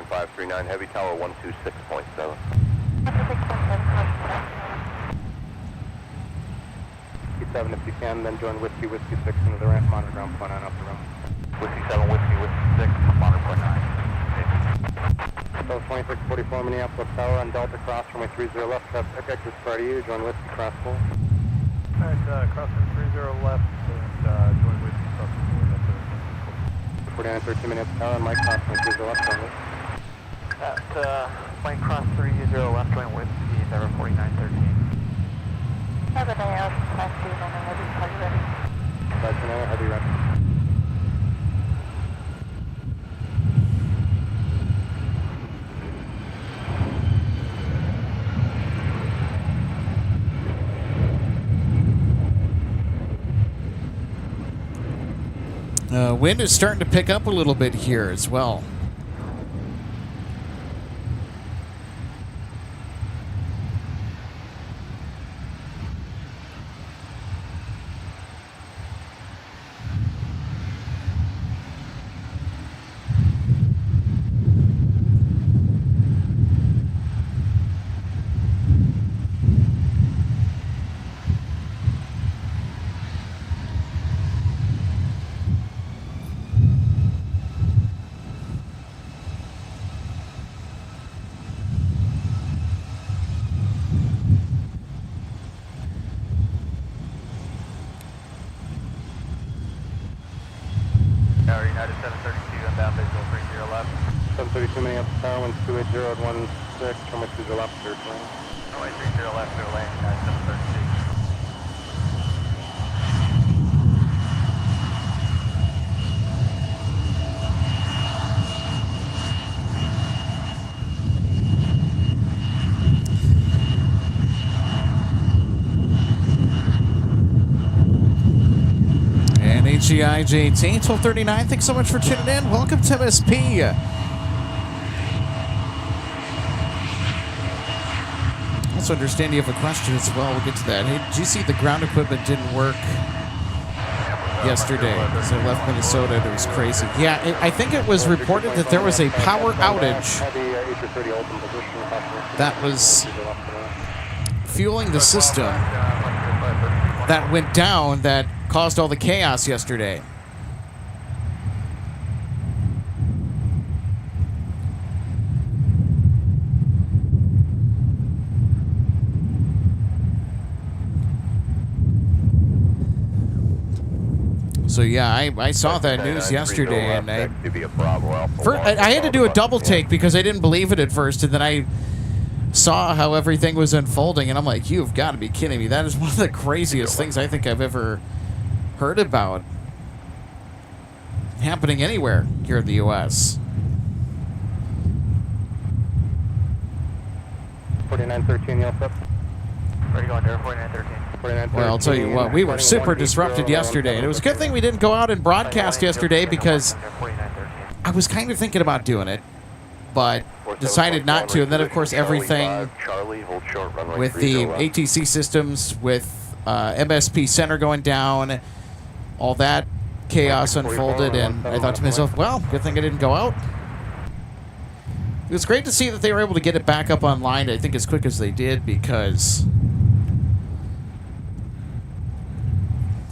539 heavy, tower 126.7. 7 if you can, then join Whiskey 6 into the ramp, monitor ground 0.9 off the runway. Whiskey 7, Whiskey 6, monitor 0.9. So 2644 Minneapolis Tower on Delta cross runway 30 left, exit prior to you, join Whiskey cross full. Alright, cross 30 left and join Whiskey cross full. 49 13 minutes tower on Mike cross runway 30 left, runway. At Mike cross 30 left, join Whiskey, Tower 4913. Have a day out. Class 2, and I'm ready. Are you ready? Class 2, heavy ready. Wind is starting to pick up a little bit here as well. Tower United 732, inbound visual 30 left. 732 Minneapolis Tower, winds 280 at 16, runway 30 left, clear to land. Runway 30 left, clear lane, United 732. HEIJT 1239, thanks so much for tuning in. Welcome to MSP. Also understand you have a question as well. We'll get to that. Hey, did you see the ground equipment didn't work yesterday? So I left Minnesota and it was crazy. Yeah, I think it was reported that there was a power outage that was fueling the system that went down that caused all the chaos yesterday. So yeah, I saw that news yesterday, and I had to do a double take because I didn't believe it at first, and then I saw how everything was unfolding, and I'm like, you've got to be kidding me. That is one of the craziest things I think I've ever heard about happening anywhere here in the U.S. 4913, yelp up. Where are you going there? 4913. Well, I'll tell you what, we were super disrupted yesterday, and it was a good thing we didn't go out and broadcast yesterday because I was kind of thinking about doing it, but decided not to. And then, of course, everything with the ATC systems, with MSP Center going down, all that chaos unfolded, and I thought to myself, well, good thing I didn't go out. It was great to see that they were able to get it back up online, I think, as quick as they did, because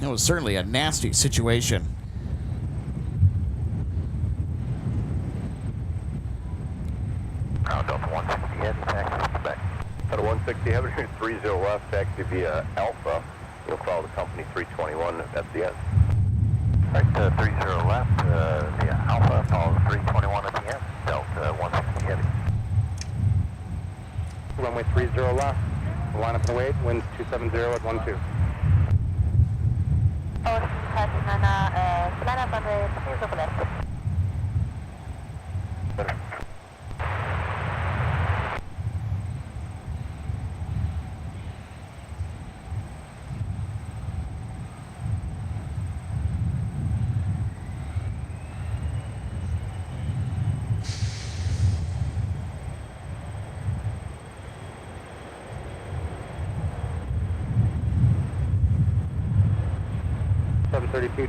it was certainly a nasty situation. Delta 160 heavy, taxi back. Delta 160 heavy, 30 left, taxi via Alpha. You'll follow the company 321 at the end. Right, 30 left, via Alpha, follow 321 at the end. Delta 160 heavy. Runway 30 left, line up and wait, winds 270 at 12. Oh, line up on the left. Better.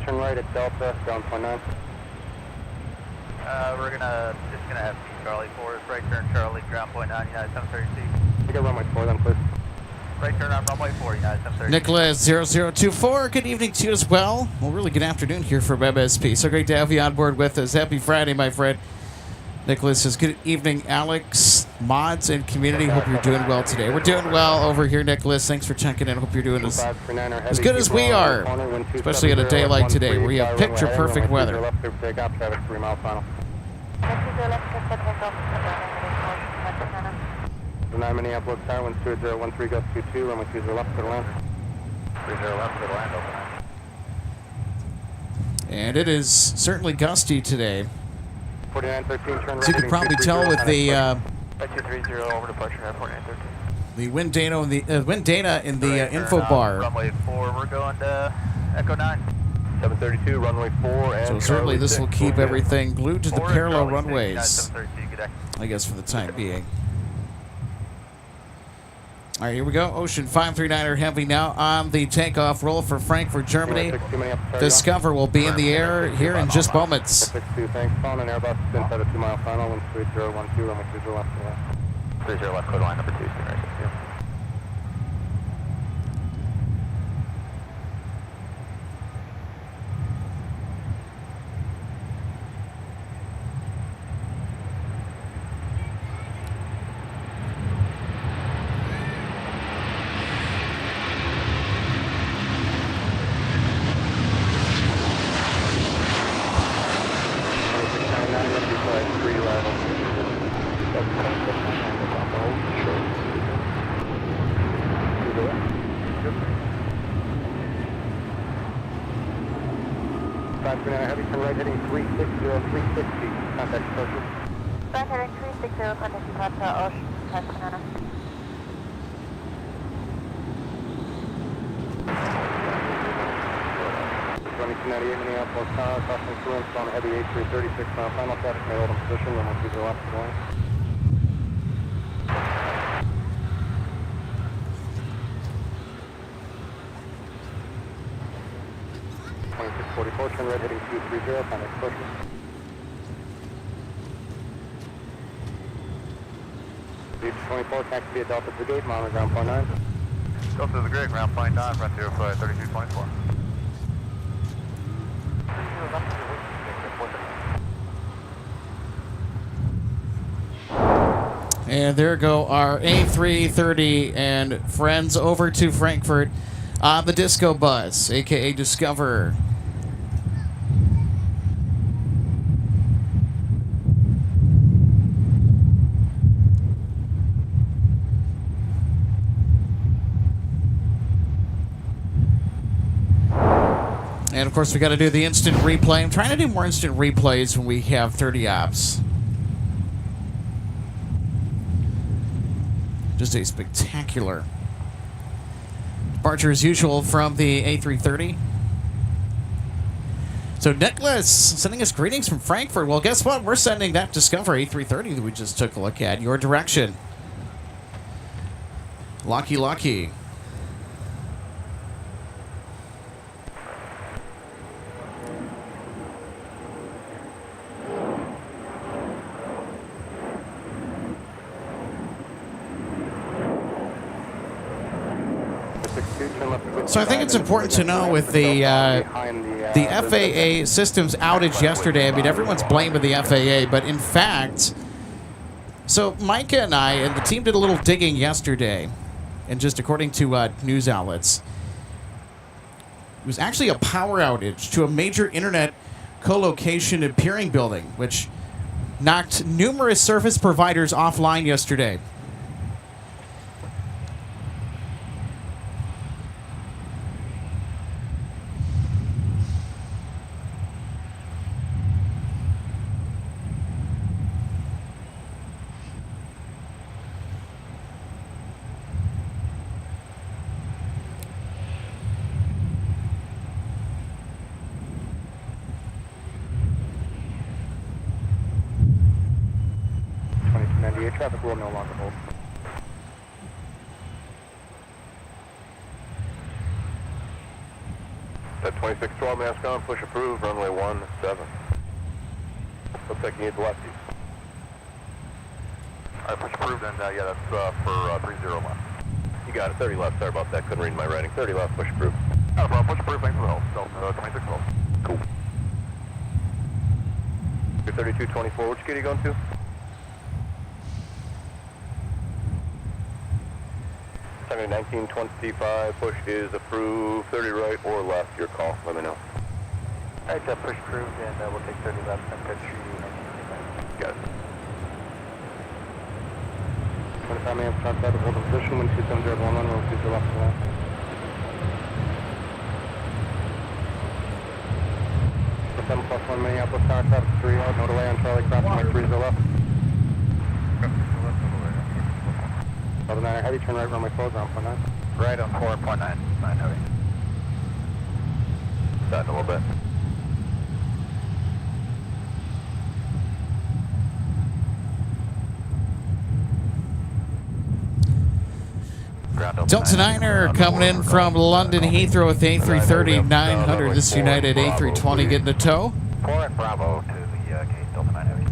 Turn right at Delta, ground point 9. We're just gonna have Charlie 4, right turn Charlie, ground point 9, United 730. We got runway 4 then, please. Right turn on runway 4, United 730. Nicholas 0024, good evening to you as well. Well, really good afternoon here from MSP. So great to have you on board with us. Happy Friday, my friend. Nicholas says, good evening, Alex, mods, and community. Hope you're doing well today. We're doing well over here, Nicholas. Thanks for checking in. Hope you're doing as good as we are, especially on a day like today where you have picture-perfect weather. 9 Minneapolis Tower, winds 2013, gust 22, runway 20 left, clear to land. 30 left, clear to land, open. And it is certainly gusty today. 4913, turn right. So you can probably tell with the 230 over departure airport 913. wind data in the info bar. Runway 4, we're going to Echo 9. 732, runway 4, and So certainly this will keep everything glued to the parallel runways, 732, good day. I guess, for the time being. All right, here we go. Ocean 539er Heavy now on the takeoff roll for Frankfurt, Germany. Discover will be in the air here in just moments. 62, thanks. Phone and Airbus inside a 2-mile final. Wind speed 012, runway 30 left. 30 left, clear to line number 2, stand right. Heavy, turn right heading 360, 360. Contact departure. Right heading 360, contact departure, Ocean 539er. 2298 Minneapolis, crossing fluence on heavy 8336, final traffic may hold in position, runway 30 left, going. 44, turn right heading 230, contact departure. Beach 24, taxi via Delta to the gate, mile ground point 9. Delta to the grid, ground point 9, frontier flight 3224. And there go our A330 and friends over to Frankfurt on the Disco Bus, aka Discover. And of course, we got to do the instant replay. I'm trying to do more instant replays when we have 30 ops. Just a spectacular departure as usual from the A330. So Nicholas sending us greetings from Frankfurt. Well, guess what? We're sending that Discover A330 that we just took a look at your direction. Lucky, lucky. So I think it's important to know with the FAA systems outage yesterday, I mean, everyone's blaming the FAA, but in fact, so Micah and I and the team did a little digging yesterday, and just according to news outlets, it was actually a power outage to a major internet co-location and peering building, which knocked numerous service providers offline yesterday. Traffic will no longer hold. At 2612, mask on, push approved, runway 17. Looks like you need the lefties. Alright, push approved, and yeah, that's for 30 left. You got it, 30 left, sorry about that, couldn't read my writing. 30 left, push approved. No problem, push approved, thanks for the help. Delta 2612. Cool. You're 3224, which gate are you going to? Sunday 1925, push is approved, 30 right or left, your call, let me know. Alright, push approved, and we'll take 30 left and pitch you 1925. Got it. 25 minutes outside of hold position, wind 270 1 we'll keep the left and left. South 1 Minneapolis, tower traffic 3 out, no delay on Charlie, crossing my 30 left. Southern 9 heavy, turn right, runway close on 0.9. Right on 4.9, 9 heavy. Side a little bit. Delta Niner coming in from London Heathrow with A330-900. This United A320 getting a tow. 4 and Bravo to the gate, Delta 9 heavy.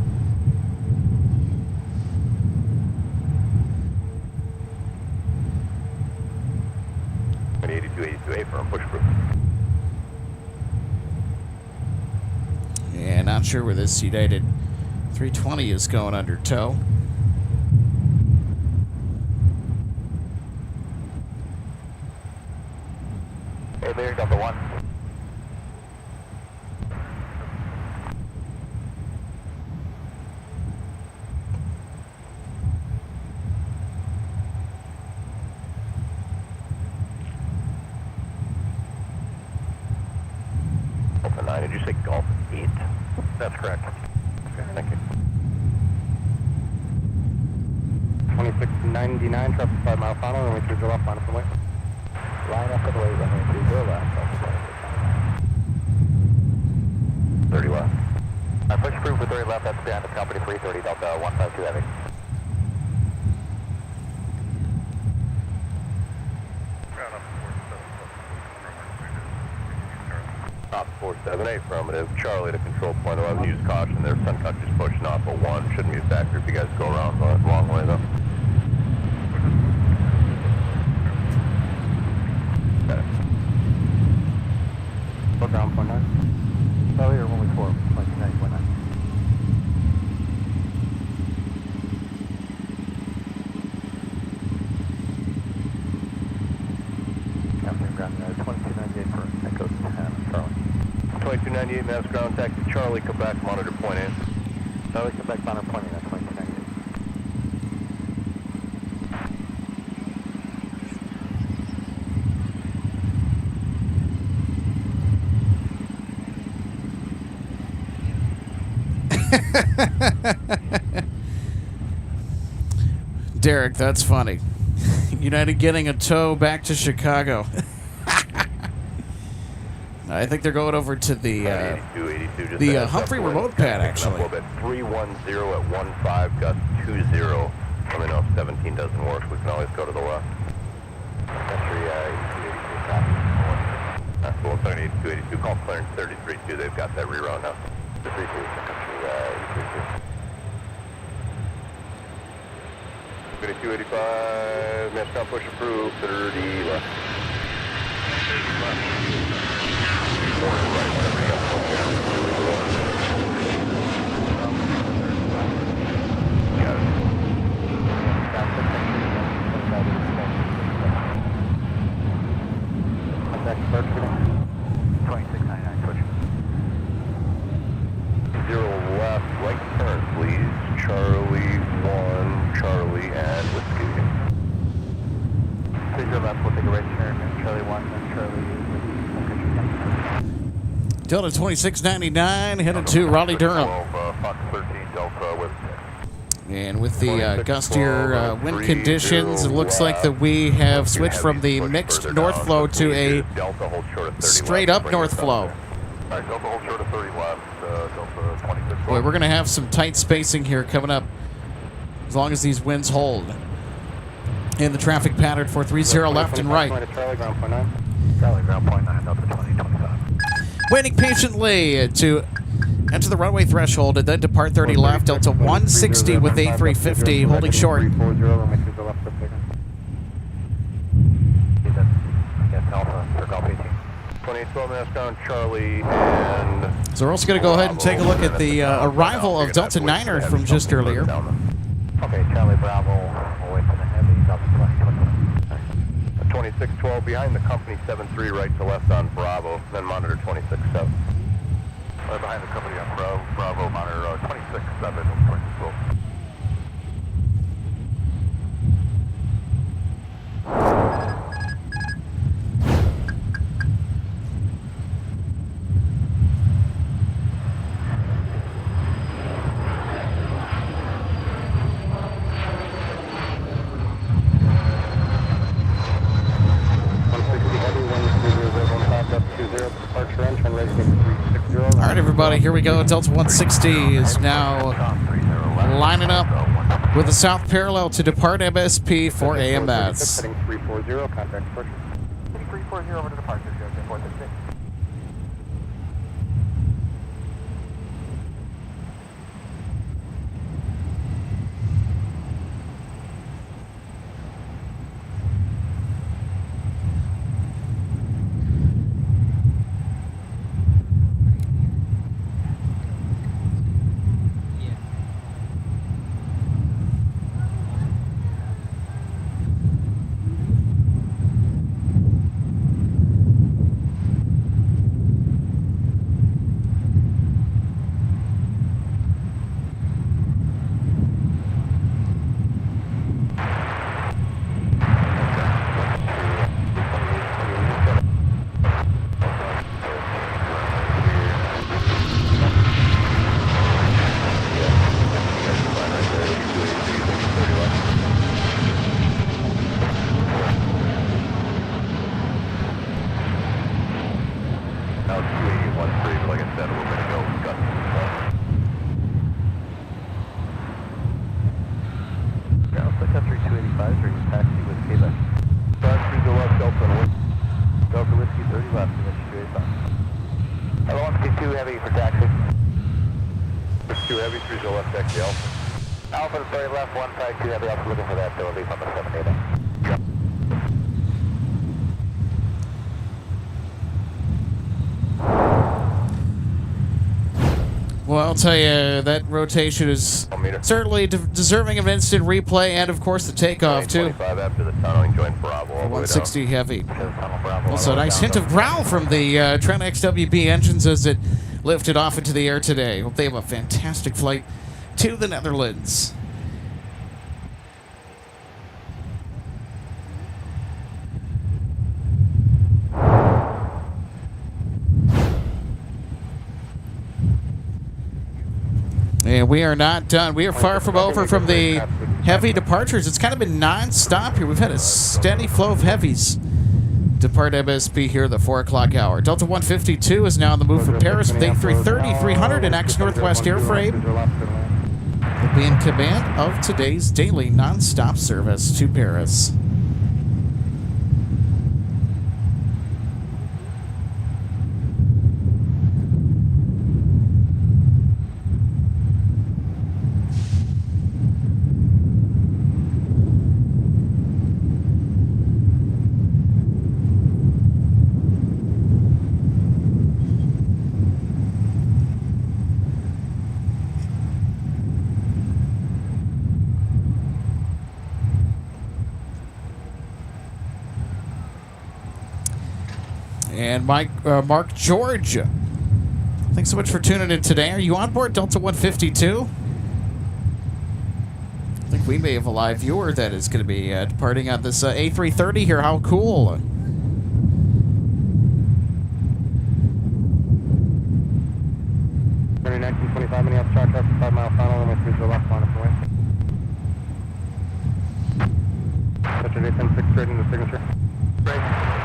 An 8282A firm, push proof. Yeah, not sure where this United 320 is going under tow. Hey, Lear, Delta 1. Delta 9, did you say Golf 8? That's correct. Okay, thank you. 2699, traffic 5 mile final, runway 30 left, line up and wait. Line up and wait, runway 30 left. 30 left. Push proof for 30 left, that's behind the company 330, Delta 152 heavy. Top 478, affirmative. Charlie to control point 11, use caution there. Sun Country's pushing off at 1. Shouldn't be a factor if you guys go around the wrong way though. Okay. Slow down 0.9. Charlie or 114, 29.9. Captain ground 2298 for Echo 10, Charlie. 2298 mass ground taxi. Charlie, Quebec, monitor point in. Charlie, Quebec, monitor point in at 2298. Derek, that's funny. United getting a tow back to Chicago. I think they're going over to the 82, Humphrey remote pad, actually. 310 at 15, gust 20. Let me know if 17 doesn't work. We can always go to the left. That's cool. 8282. Call clearance 33-2. They've got that reroute now. 32, country 8285. Mass ground push approved. 30 left. 30 left. Zero left, right turn, please. Charlie 1, Charlie, and whiskey. Please go left, we'll take a right turn, Charlie 1, and Charlie. Delta 2699 headed to Raleigh, Durham. 12, Fox 13, Delta with. And with the gustier wind conditions, it looks like that we have switched from the mixed north flow to a straight up north flow. Alright, Delta hold short of 30 left, Delta 26. Boy, we're going to have some tight spacing here coming up as long as these winds hold. And the traffic pattern for 30 left and right. Charlie, ground 0.9. Charlie, ground point 9, Delta 2025. Waiting patiently to enter the runway threshold and then depart 30 left. Delta 160 with A350 holding short. 340, runway 30 left, up there. Yes, Alpha for Golf 18. 2812 mass ground, Charlie, and. So we're also going to go ahead and take a look at the arrival of Delta Niner from just earlier. Okay, Charlie Bravo, we'll wait for the heavy, Delta 2025. 2612 behind the company 73 right to left on Bravo, then monitor 267. Behind the company on Bravo, monitor 267, 2612. departure end, turn right heading 360. All right, everybody, here we go. Delta 160 is now lining up with the south parallel to depart MSP for AMS. Heading 340, contact departure. 340 over to departure, 436. Sun Country 285, bringing taxi with Kmsp. Sun go left, Delta North. Delta Whiskey 30 left, and then 285. Hello, 152 Heavy for taxi. 2 Heavy, 30 left, taxi Alpha. Alpha to 30 left, 152 Heavy, Alpha looking for that, they'll leave on the 7 data. Yep. Well, I'll tell you, that rotation is certainly deserving of instant replay and, of course, the takeoff, too. 25 after the tunneling, join Bravo. 160 Heavy. Also, a nice hint of growl from the Trent XWB engines as it lifted off into the air today. Hope they have a fantastic flight to the Netherlands. And we are not done. We are far from over from the heavy departures. It's kind of been non-stop here. We've had a steady flow of heavies depart MSP here at the 4 o'clock hour. Delta 152 is now on the move from Paris with A330, 300 and X Northwest airframe. Will be in command of today's daily non-stop service to Paris. And Mark George, thanks so much for tuning in today. Are you on board Delta 152? I think we may have a live viewer that is going to be departing on this A330 here. How cool. Turning 1925, any else chart traffic, 5 mile final, and with the left line of the way. Saturday 10-6 straight into signature. Right.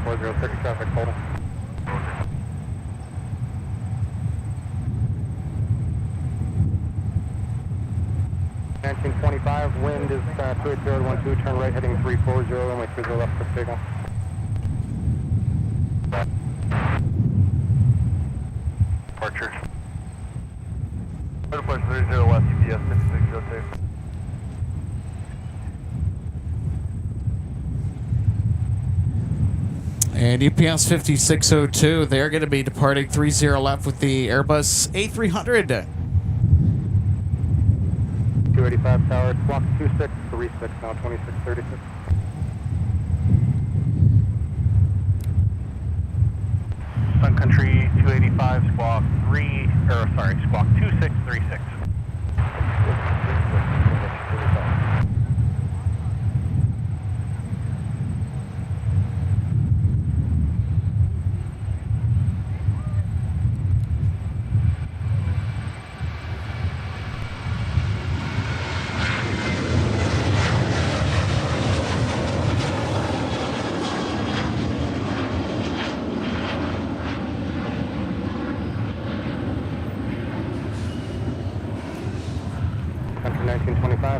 406 traffic, hold on. $19.25, wind is 28012, turn right heading 340, runway 30 left for signal. Departure. Departure 30 left, UPS 5602. And UPS 5602, they're going to be departing 30 left with the Airbus A300. 285 tower, squawk 2636, now 2636. Sun Country 285, squawk 2636.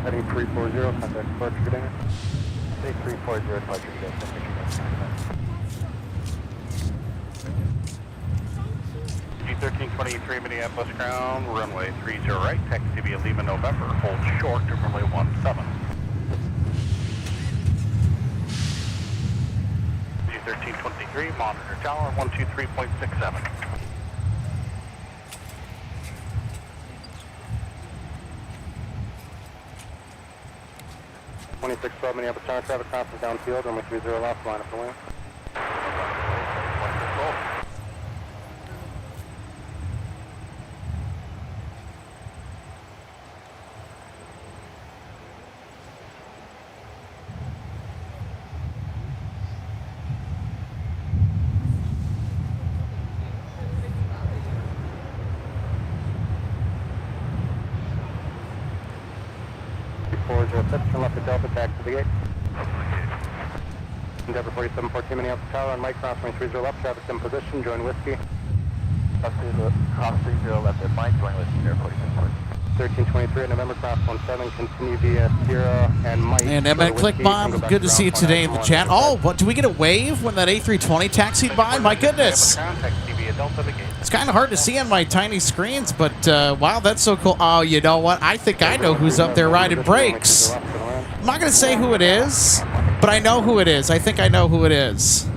heading 340, contact departure, good day. Say 340, departure, good day. G1323 Minneapolis ground, runway 30 right, taxi via Lima November, hold short to runway 17. G1323, monitor tower 123.67. 2612 Minneapolis Tower, traffic crossing downfield, runway 30 left, line up the wing. Turn left at Delta, taxi to the gate. Endeavor 4714 Minneapolis Tower on Mike, cross runway 30 left, traffic in position, join Whiskey. Cross 30 left at Mike, join Whiskey, Airport 1323 at November, cross 17, continue via Sierra and Mike. And Emmett Click Bomb, good to see you today in the chat. Oh, what, do we get a wave when that A320 taxied by? My goodness. It's kind of hard to see on my tiny screens, but wow, that's so cool. Oh, you know what? I think I know who's up there riding brakes. I'm not going to say who it is, but I know who it is. I think I know who it is.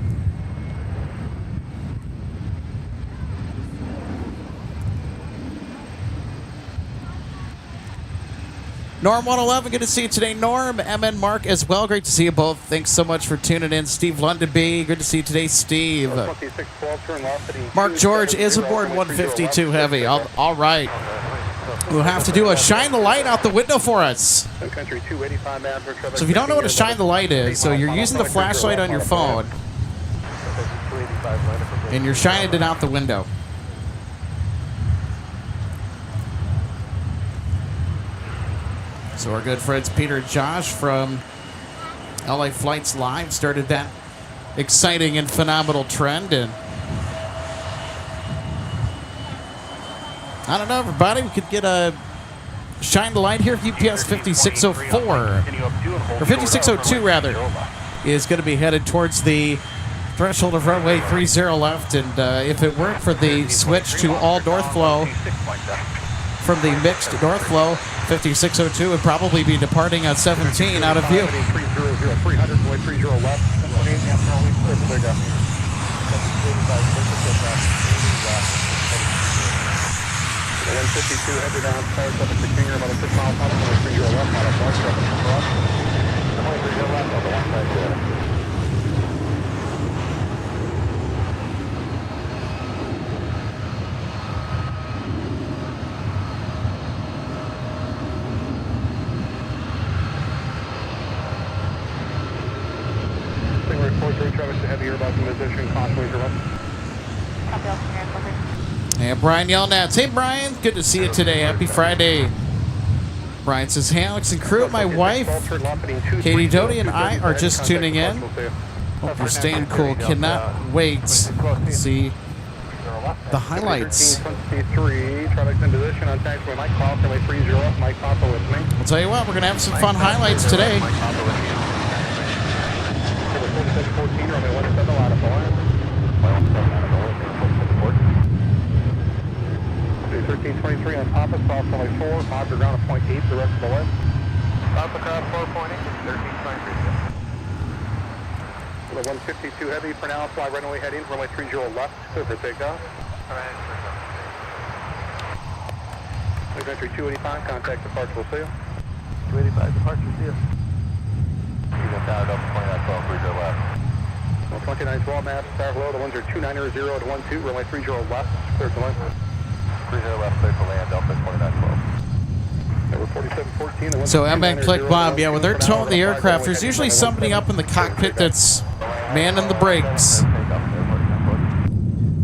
Norm 111, good to see you today. Norm, MN Mark as well. Great to see you both. Thanks so much for tuning in. Steve Lundenby, good to see you today, Steve. Mark George is aboard 152 Heavy. All right. We'll have to do a shine the light out the window for us. So if you don't know what a shine the light is, so you're using the flashlight on your phone and you're shining it out the window. So our good friends Peter and Josh from LA Flights Live started that exciting and phenomenal trend, and I don't know, everybody, we could get a shine the light here. UPS 5604 or 5602 rather is going to be headed towards the threshold of runway 30 left, and if it weren't for the switch to all north flow from the mixed north flow, 5602 would probably be departing at 17 out of view. 300 left. 152 headed down, fire traffic to Kinger, about a 6 mile tunnel, 30 left, out of north traffic across. 30 left on the one side there. Traffic to heavy about the position, caution, And Brian Yelnats. Hey, Brian. Good to see you today. Happy Friday. Brian says, hey, Alex and crew, my wife, Katie Doty, and I are just tuning in. Hope you're staying cool. Cannot wait to see the highlights. I'll tell you what, we're going to have some fun highlights today. 1323 on Papa, south runway 4, odds are ground at 0.8, the rest of the way. Papa cross 4.8, 1323. The 152 heavy for now, fly runway heading, runway 30 left, clear for takeoff. Leave entry 285, contact departure, we'll see you. 285, departure, see you. You got powered up 2912, 30 left. 2912, mass, tower below, the ones are 290 to 12, runway 30 left, clear to land. 30 left, clear to land, Delta 2912. So MN Click Bomb, yeah, when they're towing the aircraft, there's usually somebody up in the cockpit that's manning the brakes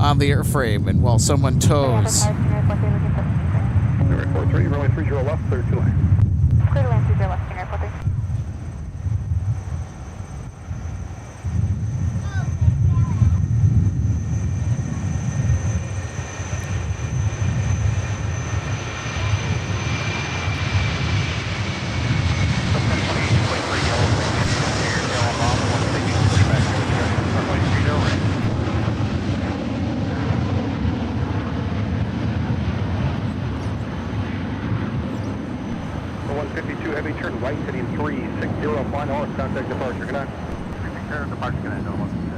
on the airframe, and while someone tows. Runway 43, runway 30 left, clear to land. Clear to land 30 left, King Airport 3. clear departure connect, 126.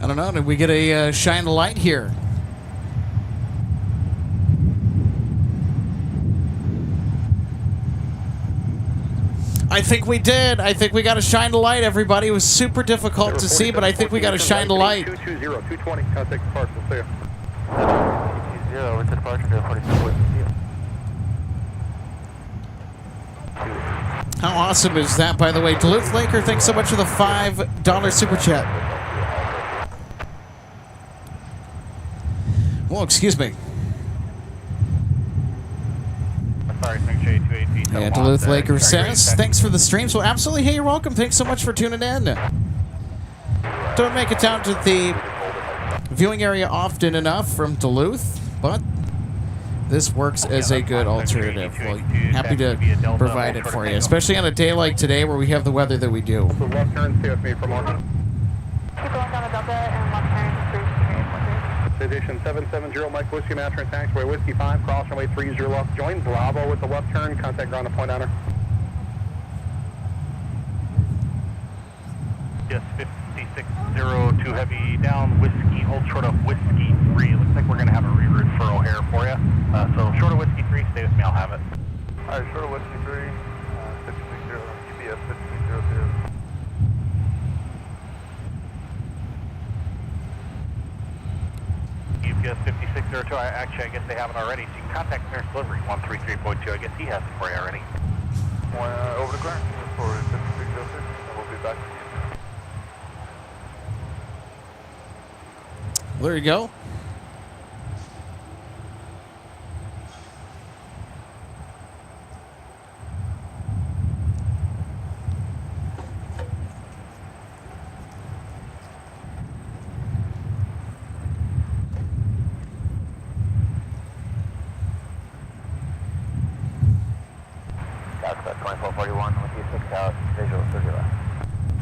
I don't know. Did we get a shine of light here? I think we did. I think we got a shine of light, everybody. It was super difficult to see, but I think we got a shine of light. 220, 220, contact departure, see ya. 220, over to departure, 47. How awesome is that, by the way? Duluth Laker, thanks so much for the $5 super chat. Well, excuse me. Sorry, J28 Yeah, Duluth Laker says, thanks for the streams. Well, absolutely. Hey, you're welcome. Thanks so much for tuning in. Don't make it down to the viewing area often enough from Duluth, but this works as a good alternative. Well, happy to provide it for you, especially on a day like today where we have the weather that we do. So left turn, stay with me for more. Keep going down the Delta and left turn, 3 Aviation 770, Mike Whiskey, Master and Taxiway Whiskey 5, cross runway 30 left, join Bravo with the left turn, contact ground to point honor. Yes, 5602 heavy down, Whiskey, hold short of Whiskey 3. Looks like we're going to have a reroute for O'Hare for you. So short of Whiskey 3, stay with me, I'll have it. Alright, short of Whiskey 3, 5600, UPS 5602. UPS 5602, actually I guess they have it already, so you can contact clearance delivery 133.2. I guess he has it for you already. Over to clearance for 5606, and we'll be back with you. There you go. That's 2441 with you 6 out, visual 30 left.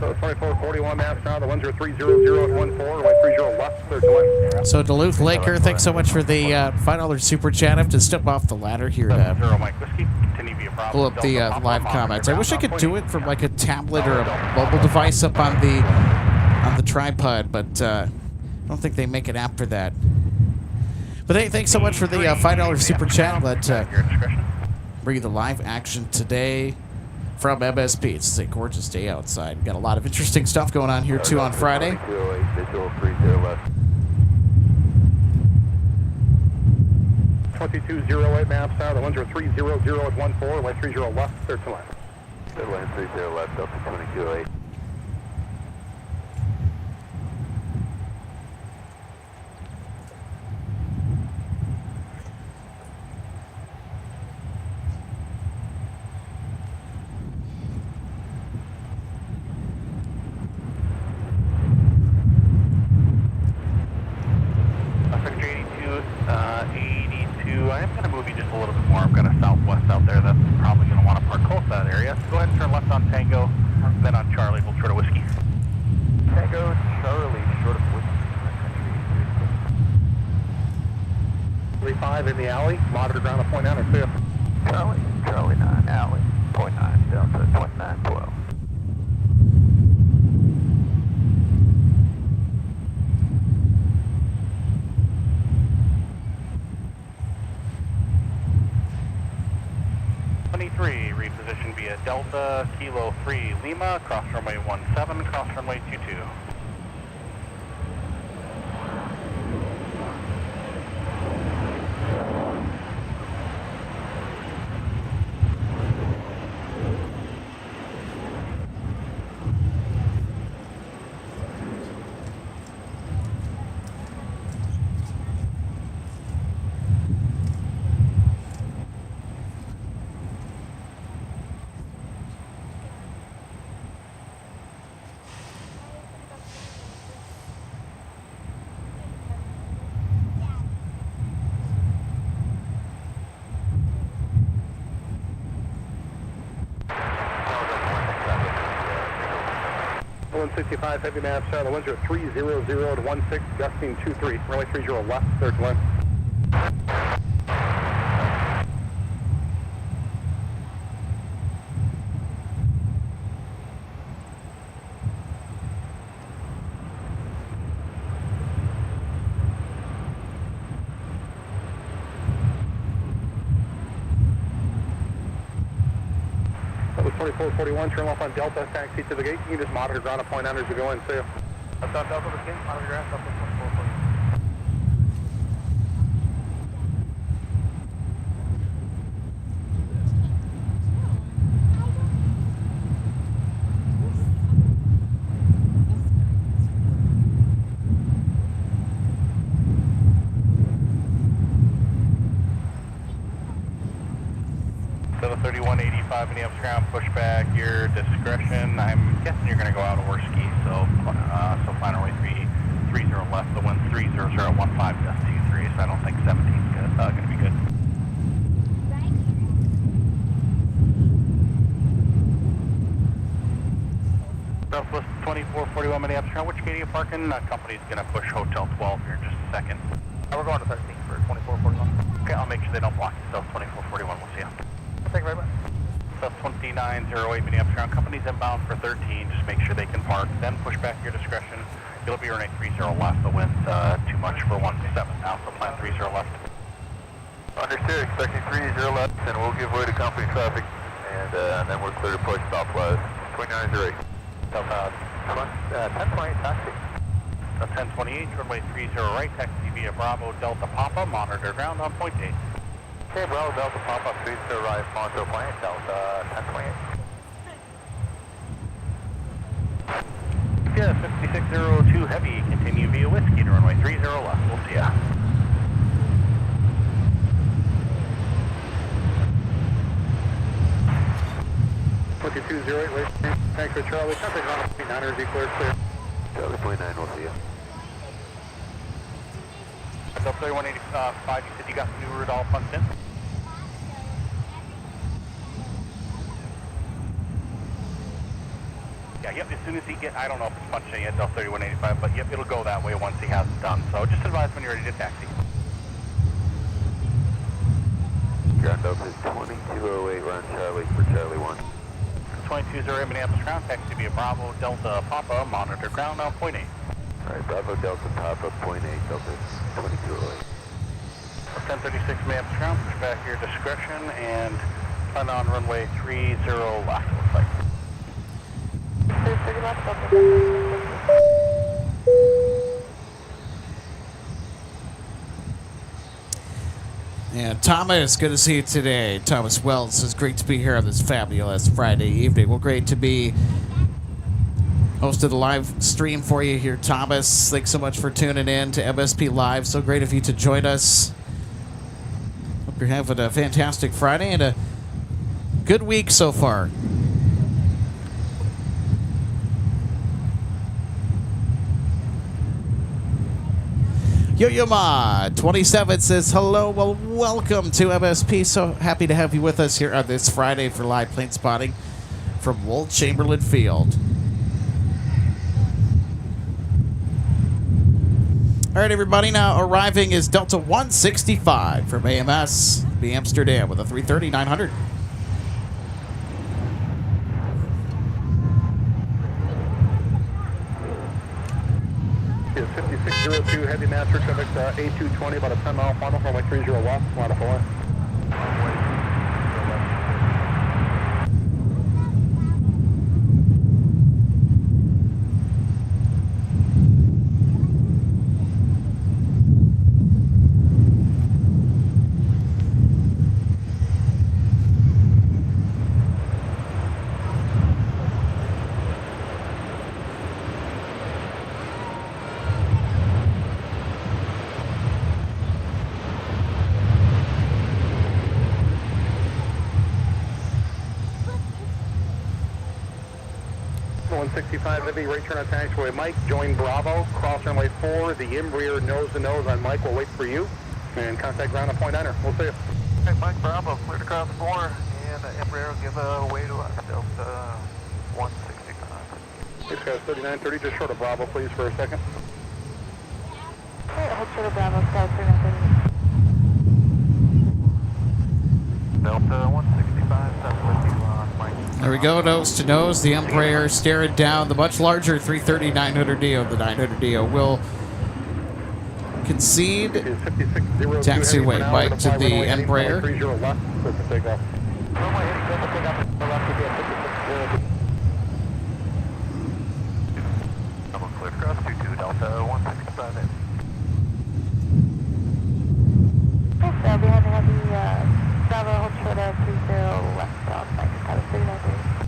So 2441 maps now, the 10300 and 14, runway 30 left, clear to land. So Duluth Laker, thanks so much for the $5 super chat. I have to step off the ladder here to 0 Mike Whiskey, continue to be a problem. pull up the live comments. I wish I could do it from like a tablet or a mobile device up on the tripod, but I don't think they make an app for that. But hey, thanks so much for the $5 super chat. Let's bring you the live action today from MSP. It's a gorgeous day outside. We've got a lot of interesting stuff going on here too on Friday. Visual 30 left. 2208 maps now, the 10300 and 14, runway 30 left, clear to land. Deadline 30 left, Delta 228. I am going to move you just a little bit more. I've got a southwest out there that's probably going to want to park close to that area. So go ahead and turn left on Tango, then on Charlie, hold short of Whiskey. Tango, Charlie, short of Whiskey. 35 in the alley, monitor ground to point honor, see ya. Charlie 9, alley, point 9, Delta 2912. Reposition via Delta, Kilo 3 Lima, cross runway 17, cross runway 22. 165 heavy mass, the winds are 300 to 16, gusting 23. Runway 30 left, third to left. That was 2441, turn off on Delta, taxi to the gate. You can just monitor ground at point 9 as we go in, see you. That's on Delta, the gate, monitor ground, Delta 2441. Delta 3185 Minneapolis ground, push back your discretion. I'm guessing you're going to go out over ski, so flying runway 330 left, the wind's 300 at 15, gust 23, so I don't think 17's going to be good. Southwest 2441 Minneapolis ground, which gate are you parking? Company's going to push Hotel 12 here in just a second. We're going to 13 for 2441. Okay, I'll make sure they don't block you. South 2441, we'll see you. Thank you very much. South 2908 Minneapolis ground, company's inbound for 13, just make sure they can park, then push back your discretion. You'll be running 30 left, the wind's too much for 17 now, so plan 30 left. Understood, expecting 30 left, and we'll give way to company traffic, and then we're clear to push southwest, 2908. South 1028 taxi. 1028, runway 30 right, taxi via Bravo Delta Papa, monitor ground on point 8. Okay, Bravo Delta Papa, 30 right, Monto plane, Delta 1028. Yeah, 5602 heavy, continue via Whiskey to runway 30 left, we'll see ya. Looking 208, wait, thanks for Charlie. Contact ground point 9 be clear. Charlie point 9, we'll see you. Delta 3185, you said you got the new route all punched in? Yeah, yep, as soon as he I don't know if it's punched in yet, Delta 3185, but yep, it'll go that way once he has it done. So just advise when you're ready to taxi. Ground Delta is 2208, run Charlie for Charlie 1. 2208 Minneapolis ground, taxi via Bravo Delta Papa, monitor ground on point 8. Alright, Bravo Delta Papa, point 8, Delta 2208. 1036 Minneapolis ground, push back your discretion and plan on runway 30 left, looks like. 30 left, Delta. And Thomas, good to see you today. Thomas Wells says, great to be here on this fabulous Friday evening. Well, great to be hosted a live stream for you here, Thomas. Thanks so much for tuning in to MSP Live. So great of you to join us. Hope you're having a fantastic Friday and a good week so far. Yo-Yo Ma 27 says, hello, well, welcome to MSP. So happy to have you with us here on this Friday for live plane spotting from Wold Chamberlain Field. All right, everybody, now arriving is Delta 165 from AMS, the Amsterdam with a 330-900. Is 5602 heavy master traffic A220, about a 10-mile final, runway 30 left, line up away. Heavy right turn on taxiway Mike, join Bravo, cross runway 4, the Embraer nose to nose on Mike, we'll wait for you, and contact ground at point 9er, we'll see you. Hey, Mike Bravo, clear to cross 4, and Embraer will give way to us, Delta 165. This guy's 3930, just short of Bravo, please, for a second. Hold short of Bravo, Sky 3930. Delta 165, Southwest Mike. There we go, nose to nose. The Embraer staring down the much larger 330-900neo. The 900neo will concede taxiway bike to the Embraer. 30 left, clear for takeoff. Double clear cross 22 Delta 165 in. Okay, so behind the heavy Bravo, hold short of 30 left, South Mike, Sky 3930.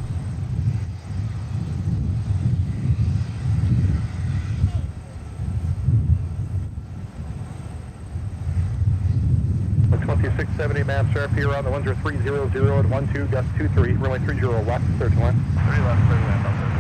The 2670 maps are up here on the ones are 300 at 12, gust 23, runway 30 left, clear to land. 30 left, clear to land, Delta.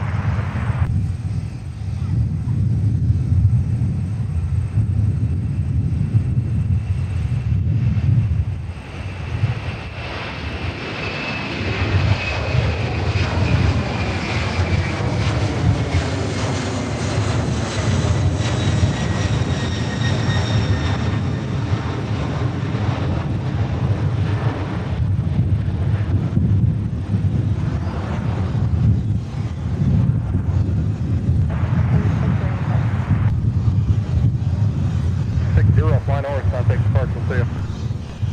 Flying north, contact Park, we'll see you.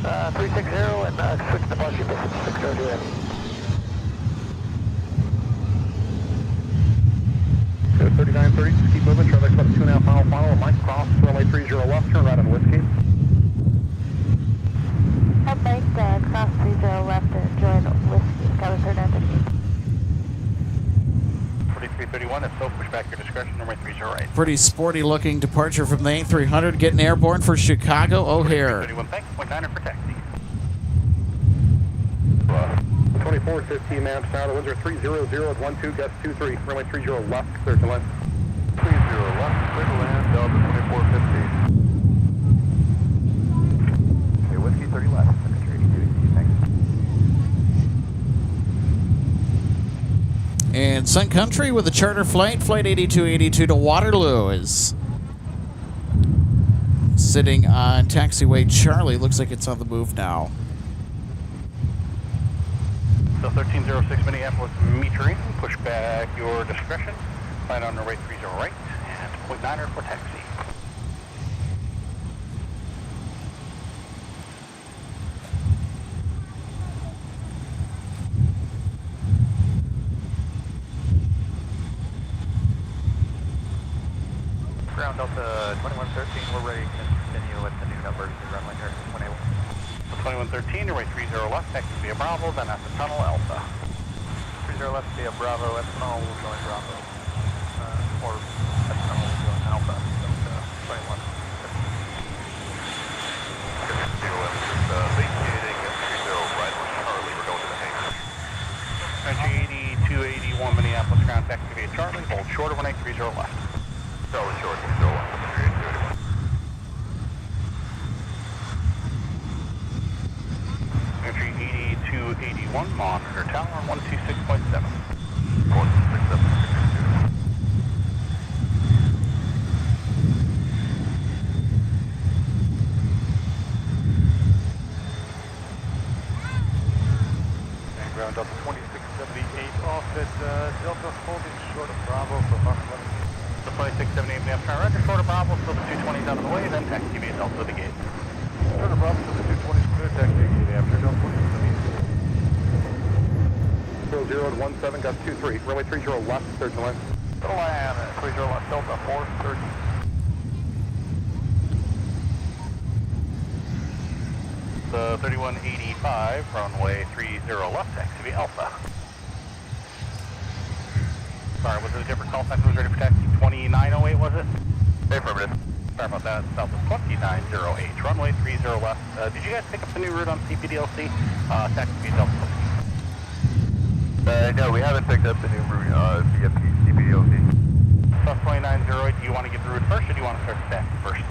360 and switch departure distance 602 in. 3930, just keep moving, traffic's about a 2.5 mile final, Mike cross, runway 30 left, turn right on Whiskey. Up Mike, cross 30 left and join Whiskey, Sky 3930. 4331, if so, push back your discretion, runway 30 right. Pretty sporty looking departure from the A300, getting airborne for Chicago O'Hare. 31, thanks, 0.9 for taxi. 2415 maps now, the winds are 300 at 12, gust 23, runway 30 left, clear to land. 30 left, clear to land, Delta 2450. Okay, Whiskey 30 left, temperature 82, thanks. And Sun Country with a charter flight, flight 8282 to Waterloo is sitting on taxiway Charlie. Looks like it's on the move now. So 1306 Minneapolis metering, push back your discretion, plan on runway 30 right, and 0.9 for taxi. Ground Delta 2113, we're ready to continue with the new numbers and runway here, 181. 2113, runway 30 left, taxi via Bravo, then at the tunnel Alpha. 30 left via Bravo, at tunnel, we'll join Bravo. Or at tunnel, we'll join Alpha, Delta 21. Vacating at 30 right on Charlie, we're going to the hangar. Country 8281 Minneapolis, ground taxi via Charlie, hold short of runway 30 left. Charlie short, 30 left, country 8281. Country 8281, monitor tower 126.7. 167. Ground Delta 2678 off at Delta holding short of Bravo for Mach 11. So 2678 Minneapolis, ground roger, short of Bravo, so the 220's out of the way, then taxi via Delta to the gate. Short of Bravo to the 220 is clear, taxi after Delta 20. 00 at 17, gust 23, runway 30 left, clear to land. To land at 30 left, Delta 430. The 3185, runway 30 left, taxi via Alpha. Sorry, was it a different call sign? Was ready for taxi 2908, was it? Affirmative. Sorry about that. South of 2908, runway 30 left. Did you guys pick up the new route on CPDLC? Taxi via Delta. No, we haven't picked up the new route via CPDLC. South 2908, do you want to get the route first or do you want to start the taxi first?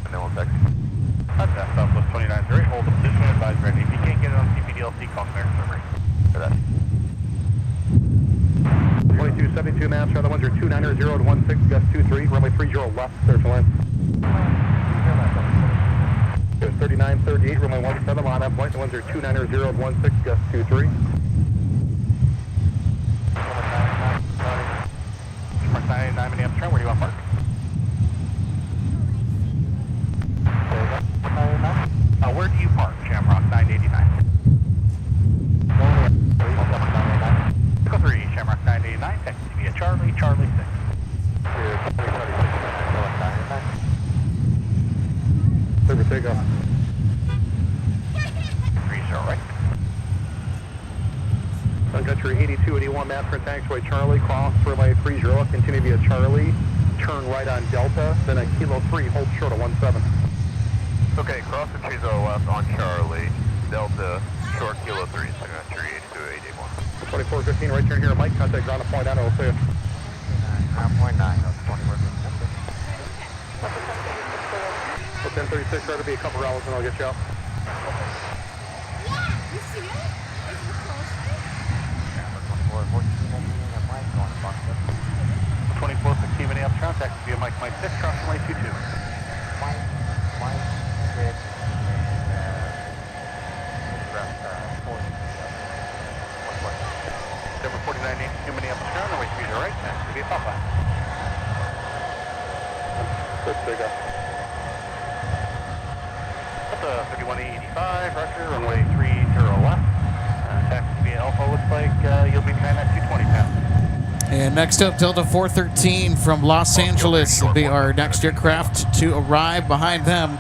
And then we'll taxi. That's Southwest 2908, hold the position, advise ready. If you can't get it on CPDLC, call Clearance Delivery. For that. 2272 maps, other ones are 290 to 16, gust 23, runway 30 left, clear to land. There's 3938, runway 17 line up, white, the ones are 290 to 16, gust 23. Mark 989 Minneapolis, where do you want park? Where do you park, Shamrock 989? Echo 3, Shamrock 989, taxi via Charlie, Charlie 6. Clear for takeoff. 30 right. Sun Country 8281 maps for taxiway Charlie, cross runway 30, continue via Charlie, turn right on Delta, then a Kilo 3, hold short of 17. Okay, cross the 30 left on Charlie, Delta, short Kilo 3, Sun Country 82881. 2415, right turn here, Mike, contact ground at point 9, I'll see you. Ground point 9, that's 2415. 1036, try to be a couple hours and I'll get you out. Yeah, you see it? Is it closer? 2415 Minneapolis, taxi via Mike 6, cross runway 22. Number 4982 Minneapolis ground, runway 30 right, taxi via Papa. Good, takeoff. Delta 3185, roger, runway 30 left. Taxi via Alpha, looks like you'll be behind that 220 pass. And next up, Delta 413 from Los Angeles will be our next aircraft to arrive. Behind them,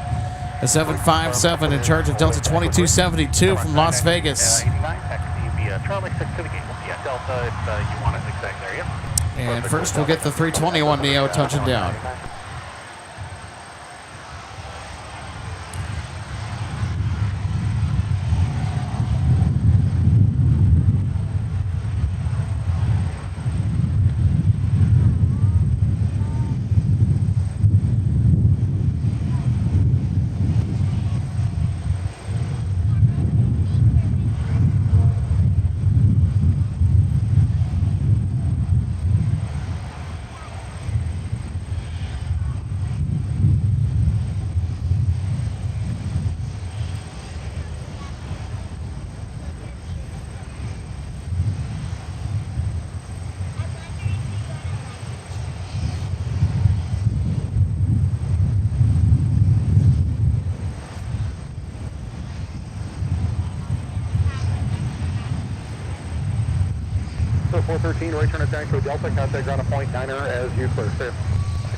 a 757 in charge of Delta 2272 from Las Vegas. 89, taxi via Charlie 6 to the gate. Yeah, Delta, if you want to zigzag there, yeah. And first, we'll get the 321 Neo touching down. So 413, right turn attack to Delta, contact ground at point 9er as you clear. See you.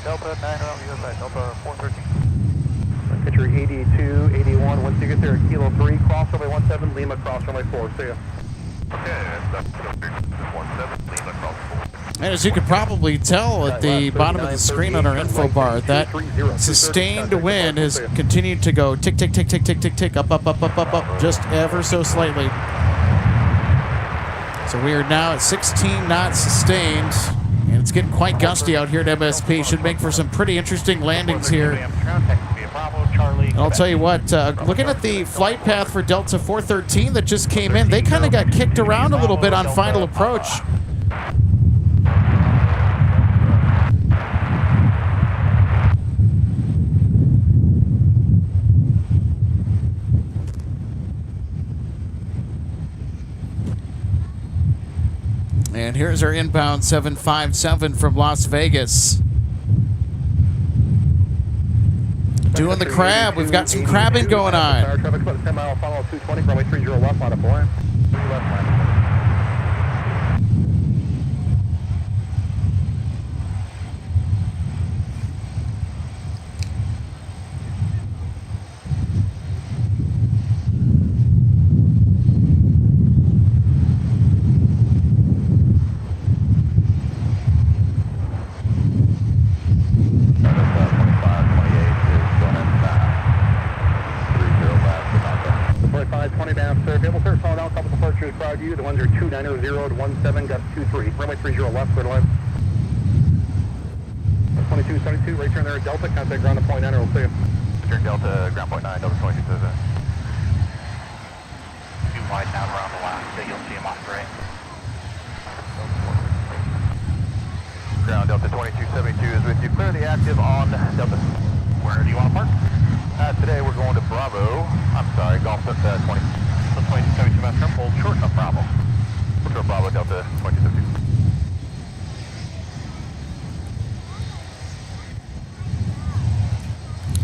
Delta 9er on the other side, Delta 413. Picture 8281, once you get there, Kilo 3, cross runway 17, Lima, cross runway 4. See ya. Okay, that's 17, Lima, cross 4. And as you could probably tell at the bottom of the screen on our info bar, that sustained wind has continued to go tick, tick, tick, tick, tick, tick, tick, up, up, up, up, up, up, just ever so slightly. So we are now at 16 knots sustained, and it's getting quite gusty out here at MSP. Should make for some pretty interesting landings here. And I'll tell you what, looking at the flight path for Delta 413 that just came in, they kind of got kicked around a little bit on final approach. And here's our inbound 757 from Las Vegas. Doing the crab. We've got some crabbing going on. Traffic about 10 mile follow 220, runway 30 left on a point. 3 left line. The ones are 290 to 17, gust 23. Runway 30 left, clear to land. 2272, right turn there at Delta, contact ground at point 9, we'll see you. Turn Delta, ground point 9, Delta 22. 21 slide down around the last, so you'll see him off the right. Ground Delta 2272 is with you. Clearly active on Delta. Where do you want to park? Today we're going to Bravo. I'm sorry, Golf 20. So 2272 Master, hold short of Bravo. Short Bravo Delta 2272.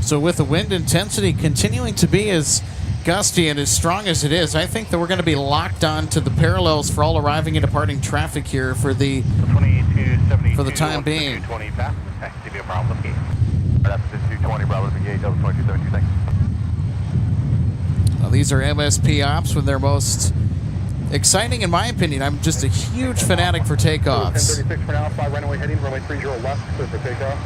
So with the wind intensity continuing to be as gusty and as strong as it is, I think that we're going to be locked on to the parallels for all arriving and departing traffic here for the 2272 for the time being. 220 fast, activate Bravo gate. That's the 220 Bravo to gate Delta 2272. Thanks. Well, these are MSP ops when they're most exciting, in my opinion. I'm just a huge fanatic for takeoffs. 1036 for now, fly runway heading, runway 30 left, clear for takeoff.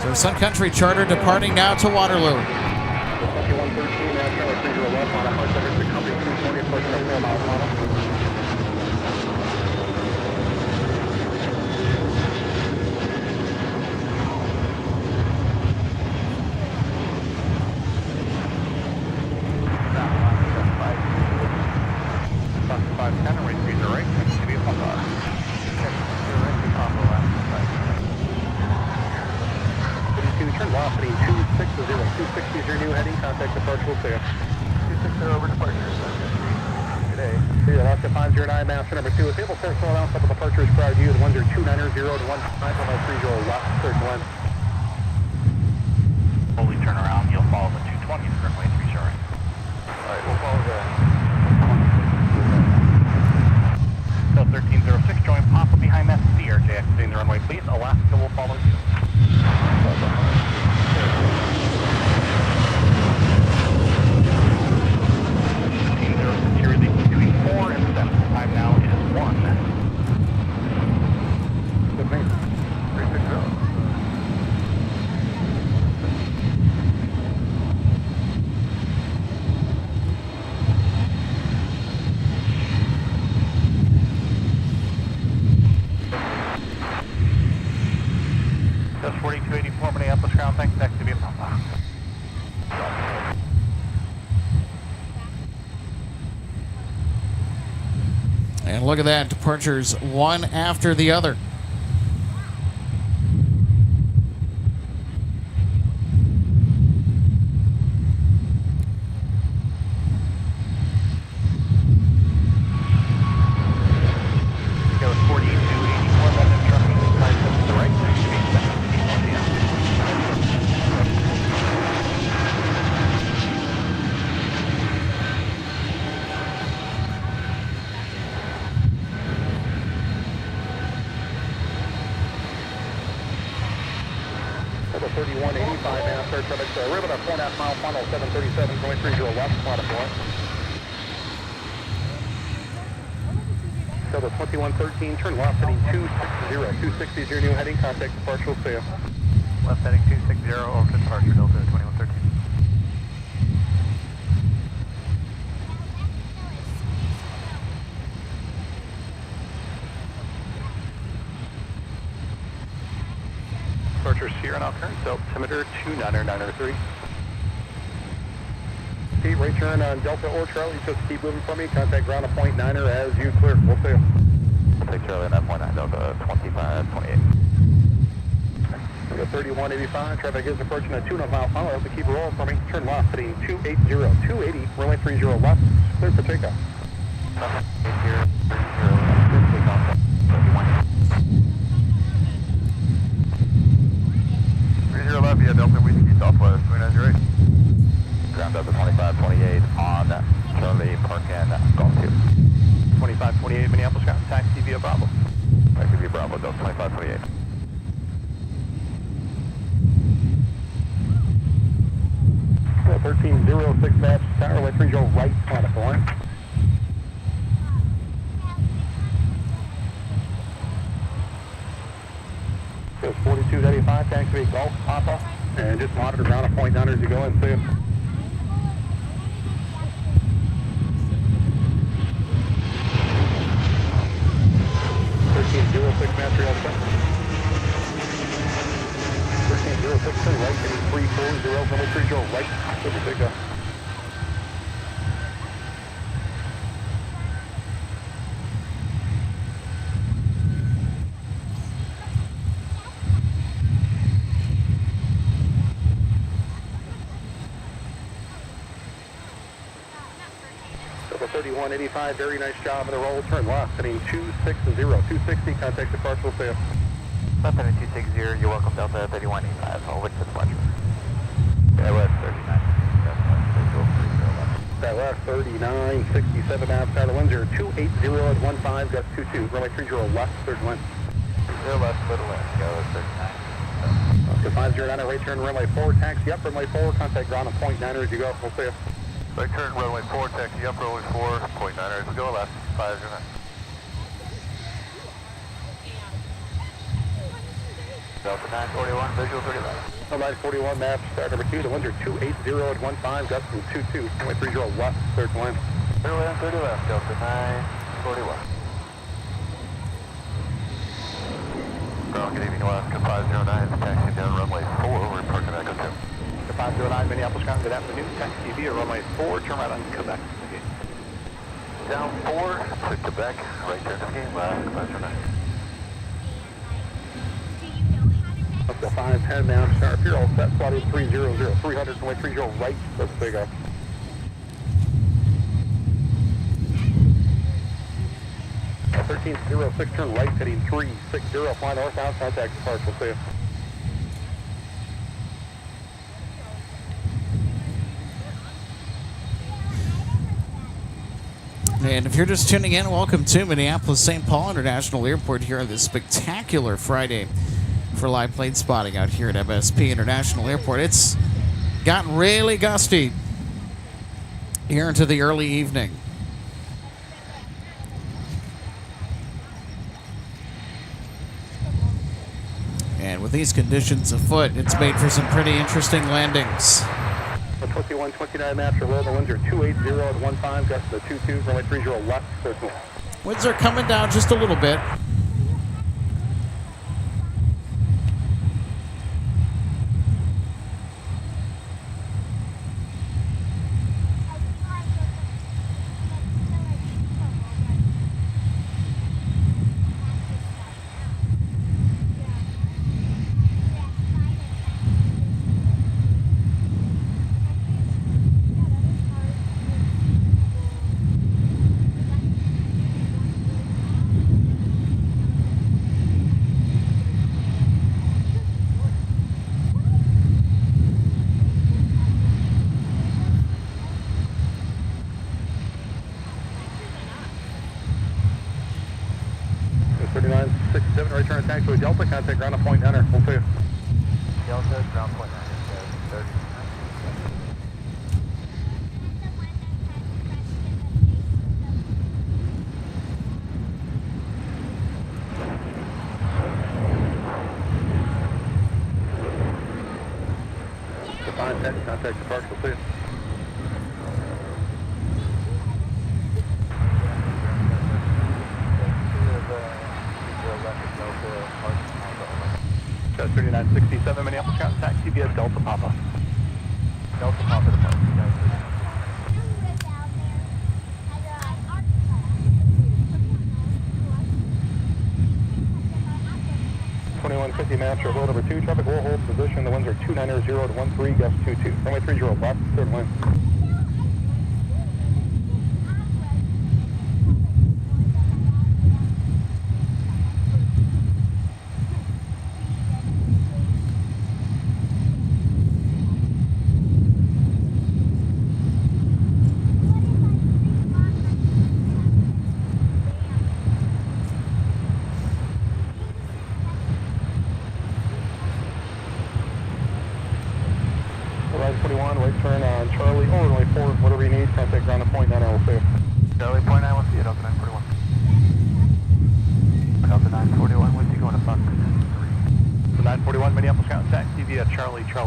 So Sun Country charter departing now to Waterloo. 2113, now runway 30 left, on a hard center, the company 220, approaching a 4 mile tunnel. Turn left, heading 260, 260 is your new heading, contact departure, will clear. 260 over departure. Today. Clear, Alaska 509, master number 2. If able, clear slow down, couple departures prior to you, the ones are 2990 to 15, 30 left, clear to land. Fully turn around, you'll follow the 220 to runway 30 right. Alright, we'll follow that. So 1306, join Papa behind that CRJ, exiting the runway, please. Alaska will follow you. 1506, you're between 4 and 7. Time now is 1. Good thing. 360. That's 4284 Minneapolis ground, thanks, activate Papa. And look at that, departures one after the other. Go 4284, London trucking, 57 to the right, activate 7 p.m. Over 3185, now start traffic, ribbon at 4.5 mile funnel, 737, going 30 left, spot of 4. Delta 2113, turn left, heading 260. 260 is your new heading, contact departure, will see you. Left heading 260 over to departure Delta 2113. Departure Sierra now current, altimeter 29903. Pete, right turn on Delta or Charlie, just keep moving for me, contact ground at point 9er as you clear, we'll see you. We'll take Charlie on that point 9 Delta 2528. Delta 3185, traffic is approaching a 2.5 mile funnel, have to keep rolling for me, turn left, heading 280, 280, runway 30 left, clear for takeoff. 80, 30, takeoff 31. 30 left via Delta Whiskey Southwest, 29 right. Ground Delta 2528 on Charlie Parkin Golf 2. 2528 Minneapolis ground, taxi via Bravo. Taxi via Bravo, Delta 2528. Well, 1306 match, tower, runway 30 right, on the line. So 4285, taxi Golf Papa, and just monitor ground at point 9 as you go and see you. 1306 master Alpha. 1306 turn right, heading 340, runway 30 right, good to take off. 3185, very nice job of the roll. Turn left, heading 260, 260, contact departure, will sail. Left heading 260, you're welcome, Delta 3185, I'll wait for the departure. Skywest 39. Skywest 39, 67 knots, out of wind 280 at 15, gust 22, runway 30 left, third wind. 0 left, clear to wind, Skywest 39. Oscar 509, right turn runway 4, taxi up runway 4, contact ground on point 9 as you go, we'll see you. Right turn runway 4, taxi up runway 4, point 9 as we go left, 509. Delta 941, visual 30 left. 941 maps, start number 2, the winds are 280 at 15, gust from 22, runway 30 left, third wind. 30 left, Delta 941. Good evening, Alaska 509, taxi down runway 4, reporting Echo 2. 509 Minneapolis ground, good afternoon, taxi via runway 4, turn right on Quebec. Down 4 to Quebec, right turn to game, 509. Up to 510 now, start here, all set, slotted 300, 300, runway 30 right, let's take off. Uh, 1306, turn right, heading 360, fly northbound, contact departure, we'll see you. And if you're just tuning in, welcome to Minneapolis St. Paul International Airport here on this spectacular Friday for live plane spotting out here at MSP International Airport. It's gotten really gusty here into the early evening. And with these conditions afoot, it's made for some pretty interesting landings. 2129 maps are low, the winds are 280 at 15, gust to 22, runway 30 left, first wind. Winds are coming down just a little bit. Right turn attack to a Delta, contact ground on point 9, we'll see you. Delta, ground point 9, 30. Define text, contact departure, we'll see you. Jet 3967 Minneapolis ground, taxi via Delta Papa. Delta Papa departure. 2150 maps are low number 2, traffic will hold position, the winds are 290 at 13, gust 22, runway 30 left, third wind. Right 41, right turn on Charlie, or runway 4, whatever you need, contact ground on point 9, I will see you. Charlie, point 9, we'll see you, Delta 941. Delta 941, what's he going to Fox? So 941 Minneapolis ground, taxi via Charlie 5.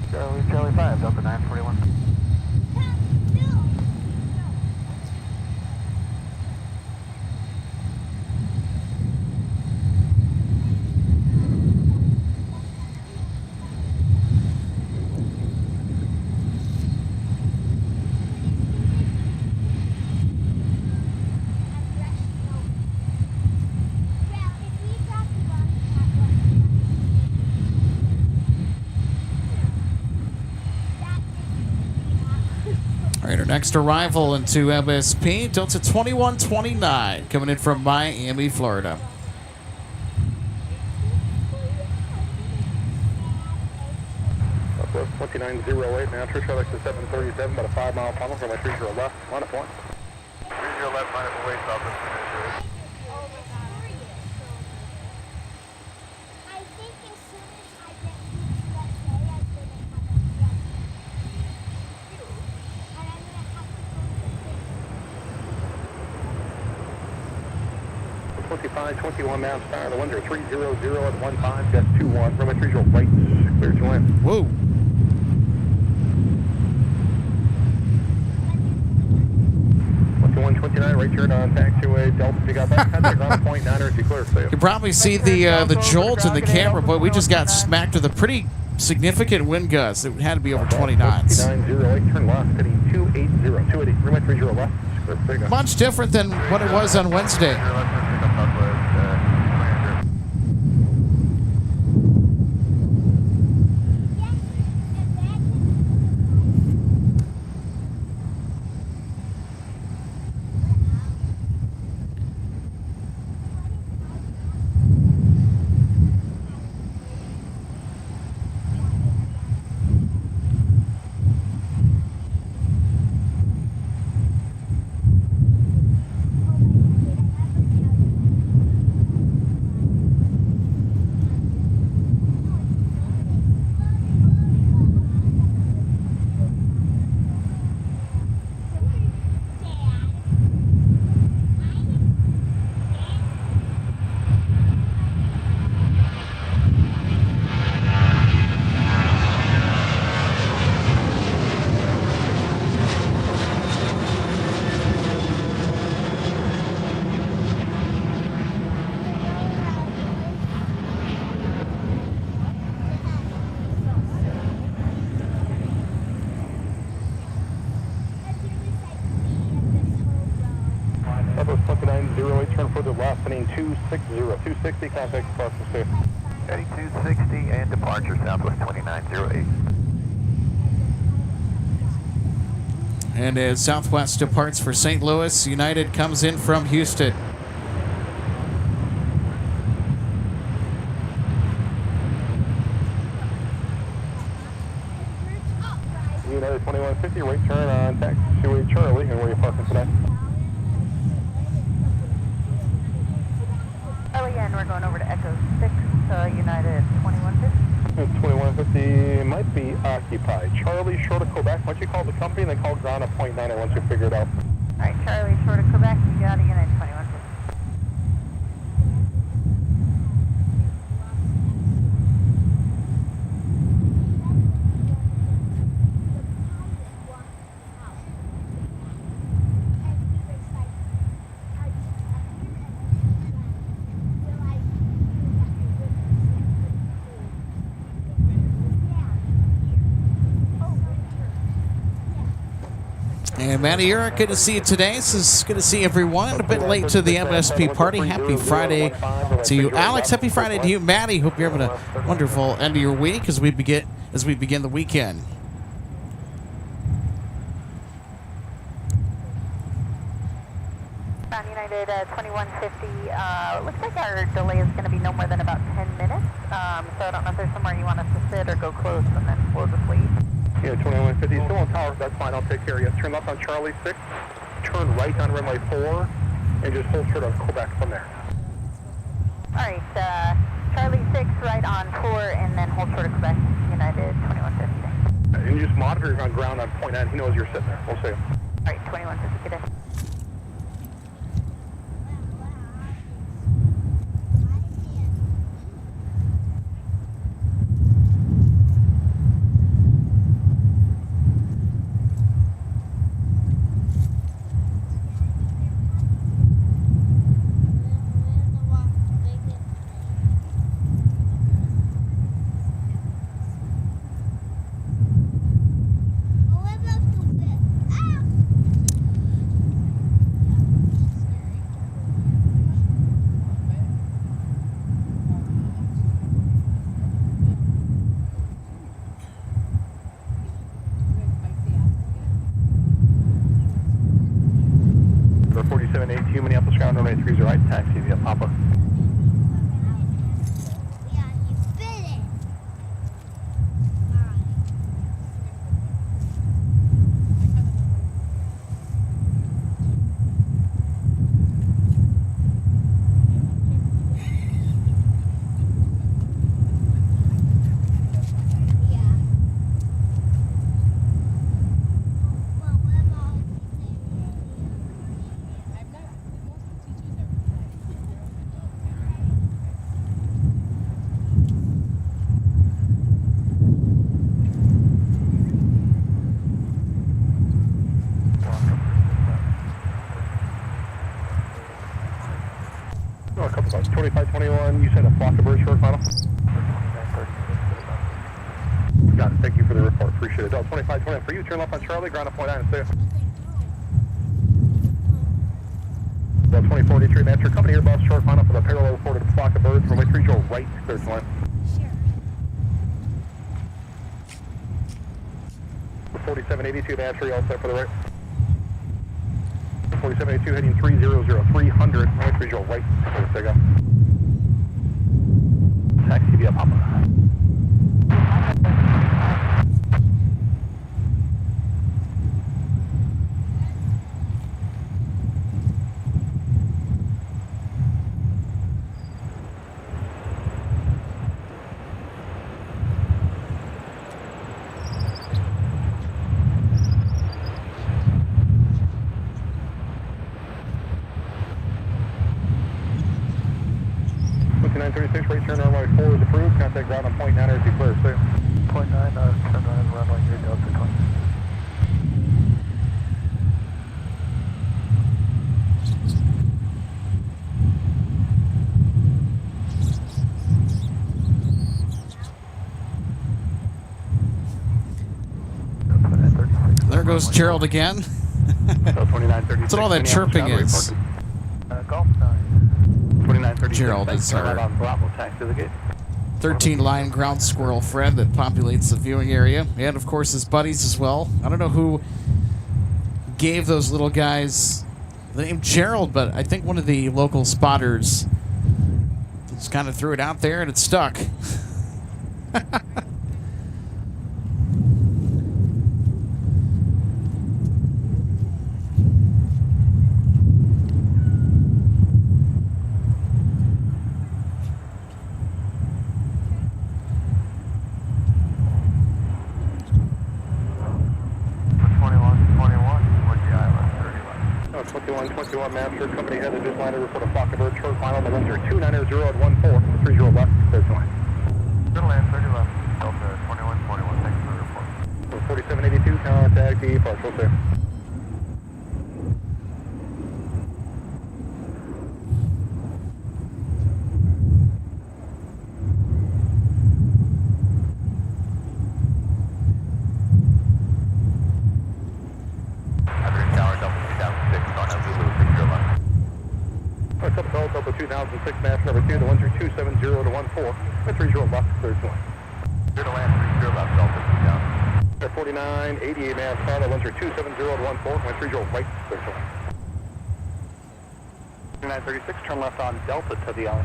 Charlie 5, Delta 941. Your next arrival into MSP, Delta 2129, coming in from Miami, Florida. Southwest 2908, now Trish Alexa 737, about a 5-mile tunnel from my 30 left, line of point. 30 left, line up away, Southwest 2908. I think as soon as I get to USA, I'm going to have a flight. And I'm going to have to go to the 25, 21 miles per hour, the winds are 300 at 15, gust 21, from my 30 right, clear to land. Whoa. 2129, right turn on taxiway, Delta, if you got that, contact ground point 9 you clear for you. You can probably see the jolt in the camera, but we just got smacked with a pretty significant wind gust. It had to be over 20 knots. 2908, turn left, heading 280, 280, pretty much 30 left, clear for you. Much different than what it was on Wednesday. Southwest 2908, turn further left, heading 260, contact departure safe. Heading 260 and departure Southwest 2908. And as Southwest departs for St. Louis, United comes in from Houston. United 2150, right turn on taxiway Charlie, and where are you parking today? Charlie, and we're going over to Echo 6, United 2150. 2150 might be occupied. Charlie, short of Quebec, why don't you call the company and then call ground at point 9 once you figure it out. All right, Charlie, short of Quebec, you got it, United 2150. And Matty, you're good to see you today. This is good to see everyone. A bit late to the MSP party. Happy Friday to you, Alex. Happy Friday to you, Matty. Hope you're having a wonderful end of your week as we begin the weekend. United 2150. Looks like our delay is going to be no more than about 10 minutes. So I don't know if there's somewhere you want us to sit or go close, and then we'll just leave. Yeah, 2150, still on tower, that's fine, I'll take care of you. Turn left on Charlie 6, turn right on runway 4, and just hold short of Quebec from there. All right, Charlie 6, right on 4, and then hold short of Quebec, United 2150. And you just monitor on ground on point 9, he knows you're sitting there, we'll see you. All right, 2150, good day. 4782 Minneapolis ground, runway 30 right, taxi via Papa. Yeah, you bit it. A couple of 2521, you said a flock of birds short final? Got it, thank you for the report, appreciate it. Delta 2521 for you, turn left on Charlie, ground up point 9 and stay. Delta 2483, Master Company Airbus short final for the parallel reported flock of birds from 30 right, clear to line. Sure. 4782, Master, all set for the right. 4782 heading 300, 300, 30 right, clear to take off. Taxi via Papa. Right turn runway 4 is approved. Contact ground on point 9 as you clear. Stay. Point 9, turn right runway here, Delta 20. There goes Gerald again. That's what all that chirping is. Golf 9. 2936. Gerald is our 13-line ground squirrel friend that populates the viewing area, and of course his buddies as well. I don't know who gave those little guys the name Gerald, but I think one of the local spotters just kind of threw it out there and it stuck. Master Company headed this line to report a flock of birds short final. The winds are 290 at 14, 30 left, clear to line. Good land, 30 left, Delta 2121, thanks for the report. 4782, contact the partial safe. Delta 2006, Master number 2, the winds are 270 to 14, 30 left, clear to line. Clear to land, 30 left, Delta 2 down. 4988, Master, the winds are 270 to 14, 30 right, clear to line. 2936, turn left on Delta to the alley.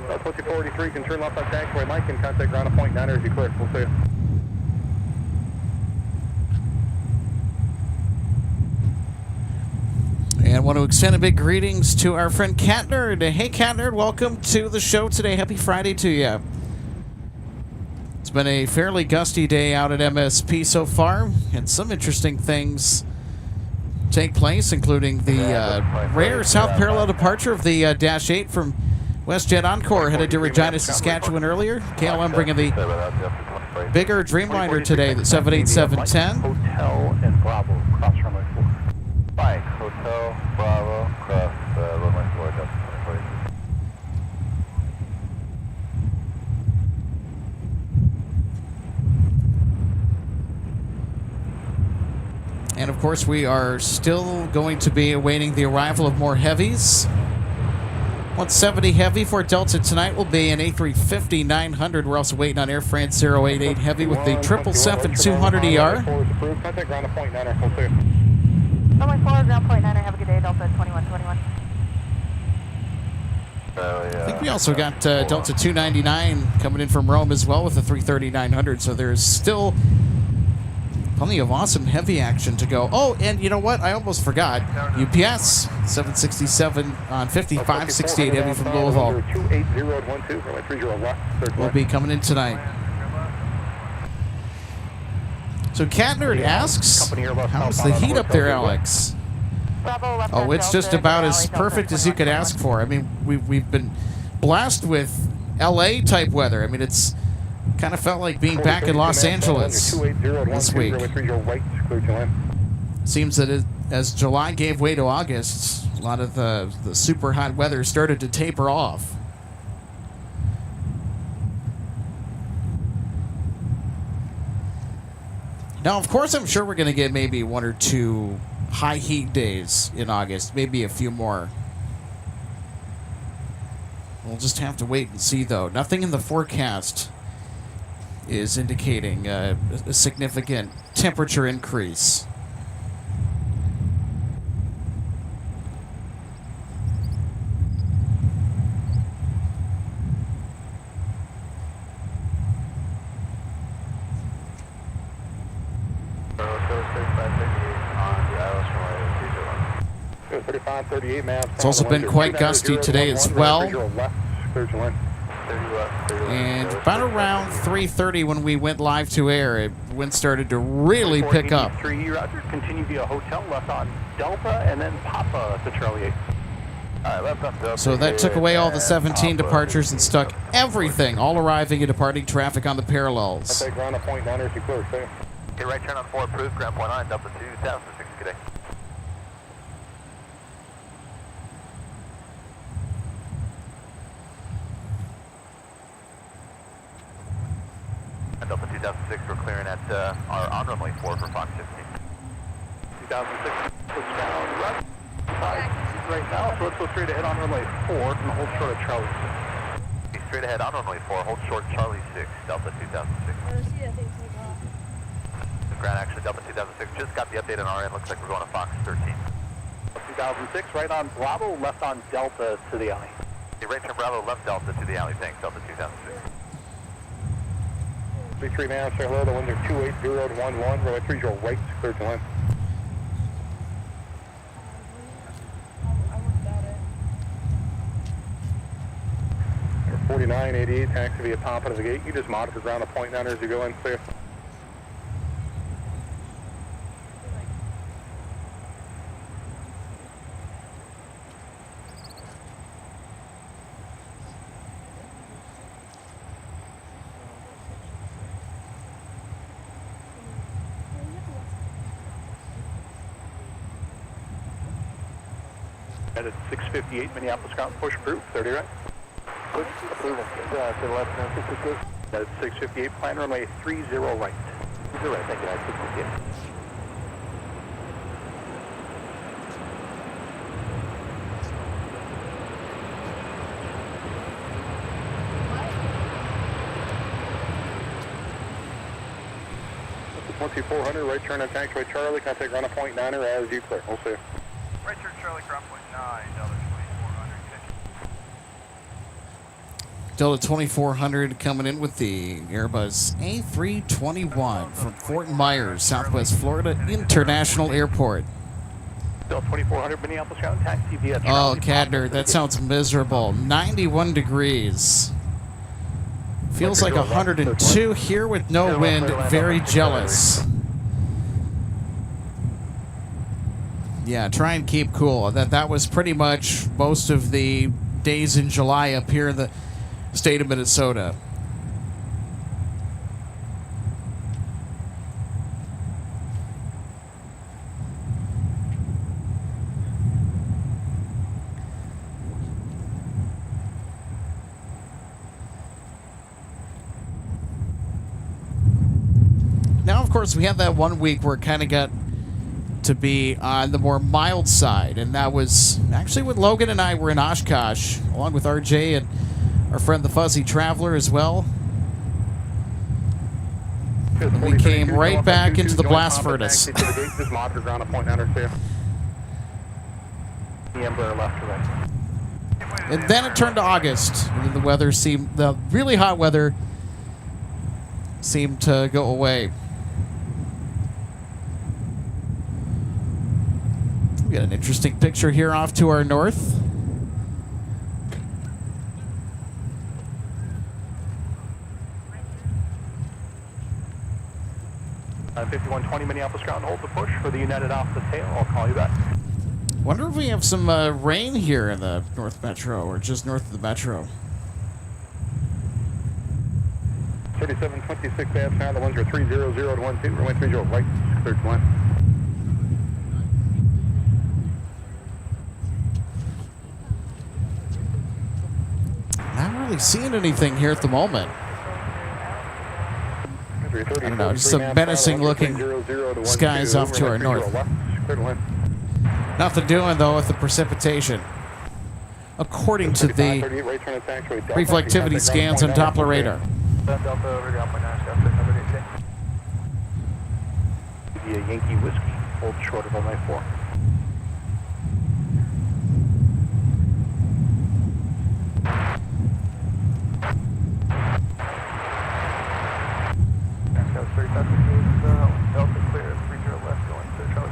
Delta 2483 can turn left on taxiway Mike and contact ground at point 9 as you clear. We'll see you. And want to extend a big greetings to our friend Cat Nerd. Hey, Cat Nerd, welcome to the show today. Happy Friday to you. It's been a fairly gusty day out at MSP so far, and some interesting things take place, including the rare south parallel departure of the Dash 8 from WestJet Encore, headed to Regina, Saskatchewan earlier. KLM bringing the bigger Dreamliner today, the 787-10. Hotel and Bravo, cross runway 4. Mike, Hotel, Bravo, cross runway 4, Delta 24. And of course, we are still going to be awaiting the arrival of more heavies. 170 heavy for Delta tonight will be an A350-900. We're also waiting on Air France 088 heavy with the 777-200ER. Contact ground point 9 full clear. Runway 4, ground point 9, have a good day, Delta 2121. I think we also got Delta 299 coming in from Rome as well with the 330-900, so there's still plenty of awesome heavy action to go. Oh, and you know what? I almost forgot. UPS 767 on 5568 heavy from Louisville will be coming in tonight. So Cat Nerd asks, how's the heat up there, Alex? Oh, it's just about as perfect as you could ask for. I mean, we've been blasted with LA type weather. I mean, it's kind of felt like being back in Los Angeles this week. Seems that as July gave way to August, a lot of the super hot weather started to taper off. Now, of course, I'm sure we're going to get maybe one or two high heat days in August, maybe a few more. We'll just have to wait and see, though. Nothing in the forecast is indicating a significant temperature increase. It's also been quite gusty today as well. And about around 3:30 when we went live to air, wind started to really pick up. Roger, continue via hotel left on Delta and then Papa to Charlie 8. So that took away all the 17 departures and stuck everything, all arriving and departing traffic on the parallels. Okay, ground point 9 is clear, stay. Okay, right turn on 4 approved, ground point 9, Delta 2006, good day. 2006, we're clearing at our on runway 4 for Fox 15. 2006, push down left, 5 right now, so let's go straight ahead on runway 4 and hold short of Charlie 6. Okay, straight ahead on runway 4, hold short Charlie 6, Delta 2006. The ground action Delta 2006, just got the update on our end, looks like we're going to Fox 13. 2006, right on Bravo, left on Delta to the alley. Okay, right turn Bravo, left Delta to the alley, thanks, Delta 2006. 33 now, say hello, the winds are 280 to 11, runway 30 right, clear to land. 4988, taxi via top of the gate. You just monitor ground to point 9 as you go in, clear. At 658 Minneapolis ground, push approved, 30 right. Push approved, to the left now, 658. At 658, plan runway 30 right. 30 right, thank you, at 658. What? 2400, right turn on taxiway Charlie, contact ground to point 9 as you clear, we'll see you. Right turn Charlie, ground point 9, Delta 2400 coming in with the Airbus A321 from Fort Myers, Southwest Florida International Airport. Delta 2400 Minneapolis ground, taxi via Oh, Charlie Cadner, Papa. that sounds miserable. 91 degrees. Feels like 102 here with no wind. Very jealous. Yeah, try and keep cool. That was pretty much most of the days in July up here in the state of Minnesota. Now, of course, we had that 1 week where it kind of got to be on the more mild side, and that was actually when Logan and I were in Oshkosh, along with RJ and our friend the Fuzzy Traveler as well. And we came right back into the blast furnace. Just monitor ground at point 9 clear. The Embraer left to right. And then it turned to August, and the weather seemed, the really hot weather seemed to go away. We got an interesting picture here off to our north. On 5120 Minneapolis ground, hold the push for the United off the tail. I'll call you back. Wonder if we have some rain here in the North Metro, or just north of the Metro. 3726 now, the ones are 300 to 12, runway 30 right, cleared to land. Not really seeing anything here at the moment. I don't know, just some menacing looking skies off to our north. Nothing doing though with the precipitation. According to the reflectivity scans on Doppler radar. Via Yankee Whiskey, hold short of runway 4. Delta clear, 30 left going to Charlie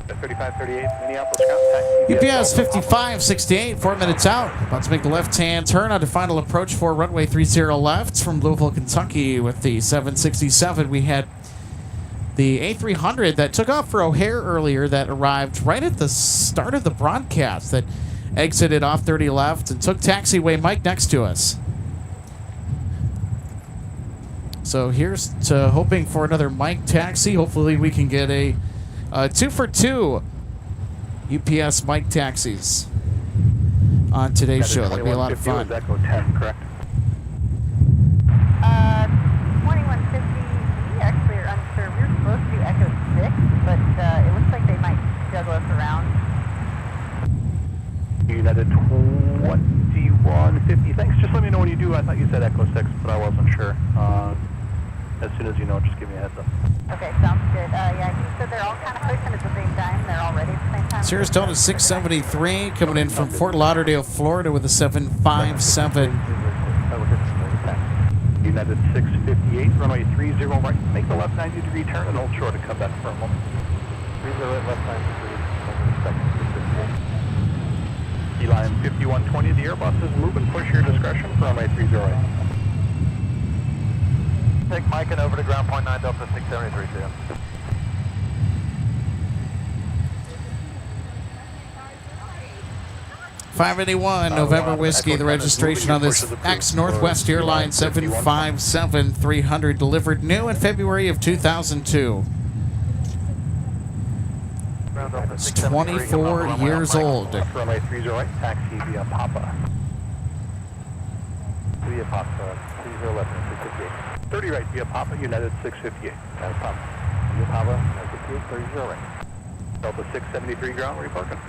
3538 Minneapolis ground, taxi. UPS 5568, 4 minutes out. About to make the left-hand turn onto final approach for runway 30 left from Louisville, Kentucky with the 767. We had the A300 that took off for O'Hare earlier that arrived right at the start of the broadcast that exited off 30 left and took taxiway Mike next to us. So here's to hoping for another Mike taxi. Hopefully we can get a 2 for 2 UPS Mike taxis on today's show. That'll be a lot of fun. Echo 10, correct? 2150, we actually are unsure. We were supposed to be Echo 6, but it looks like they might juggle us around. United 2150, thanks. Just let me know when you do. I thought you said Echo 6, but I wasn't sure. As soon as you know, just give me a heads up. Okay, sounds good. Yeah, he said they're all kind of pushing at the same time. They're all ready at the same time. Cirrus Delta 673 coming in from Fort Lauderdale, Florida with a 757. United 658, runway 30 right. Make the left 90-degree turn and hold short and come back for a moment. 30 right, left 90 degrees. Eli 5120, the Airbus is moving. Push your discretion for runway 30 right. Take Mike and over to ground point 9 Delta 673, see ya. .581 November Whiskey, the registration on this ex-Northwest Airlines 757-300, delivered new in February of 2002. It's 24 years old. Runway 30 right, taxi via Papa. Via Papa, 30 left, 658. 30 right via Papa, United 658. That's Papa. Via Papa, 658, 30 right. Delta 673 ground, where are you parking?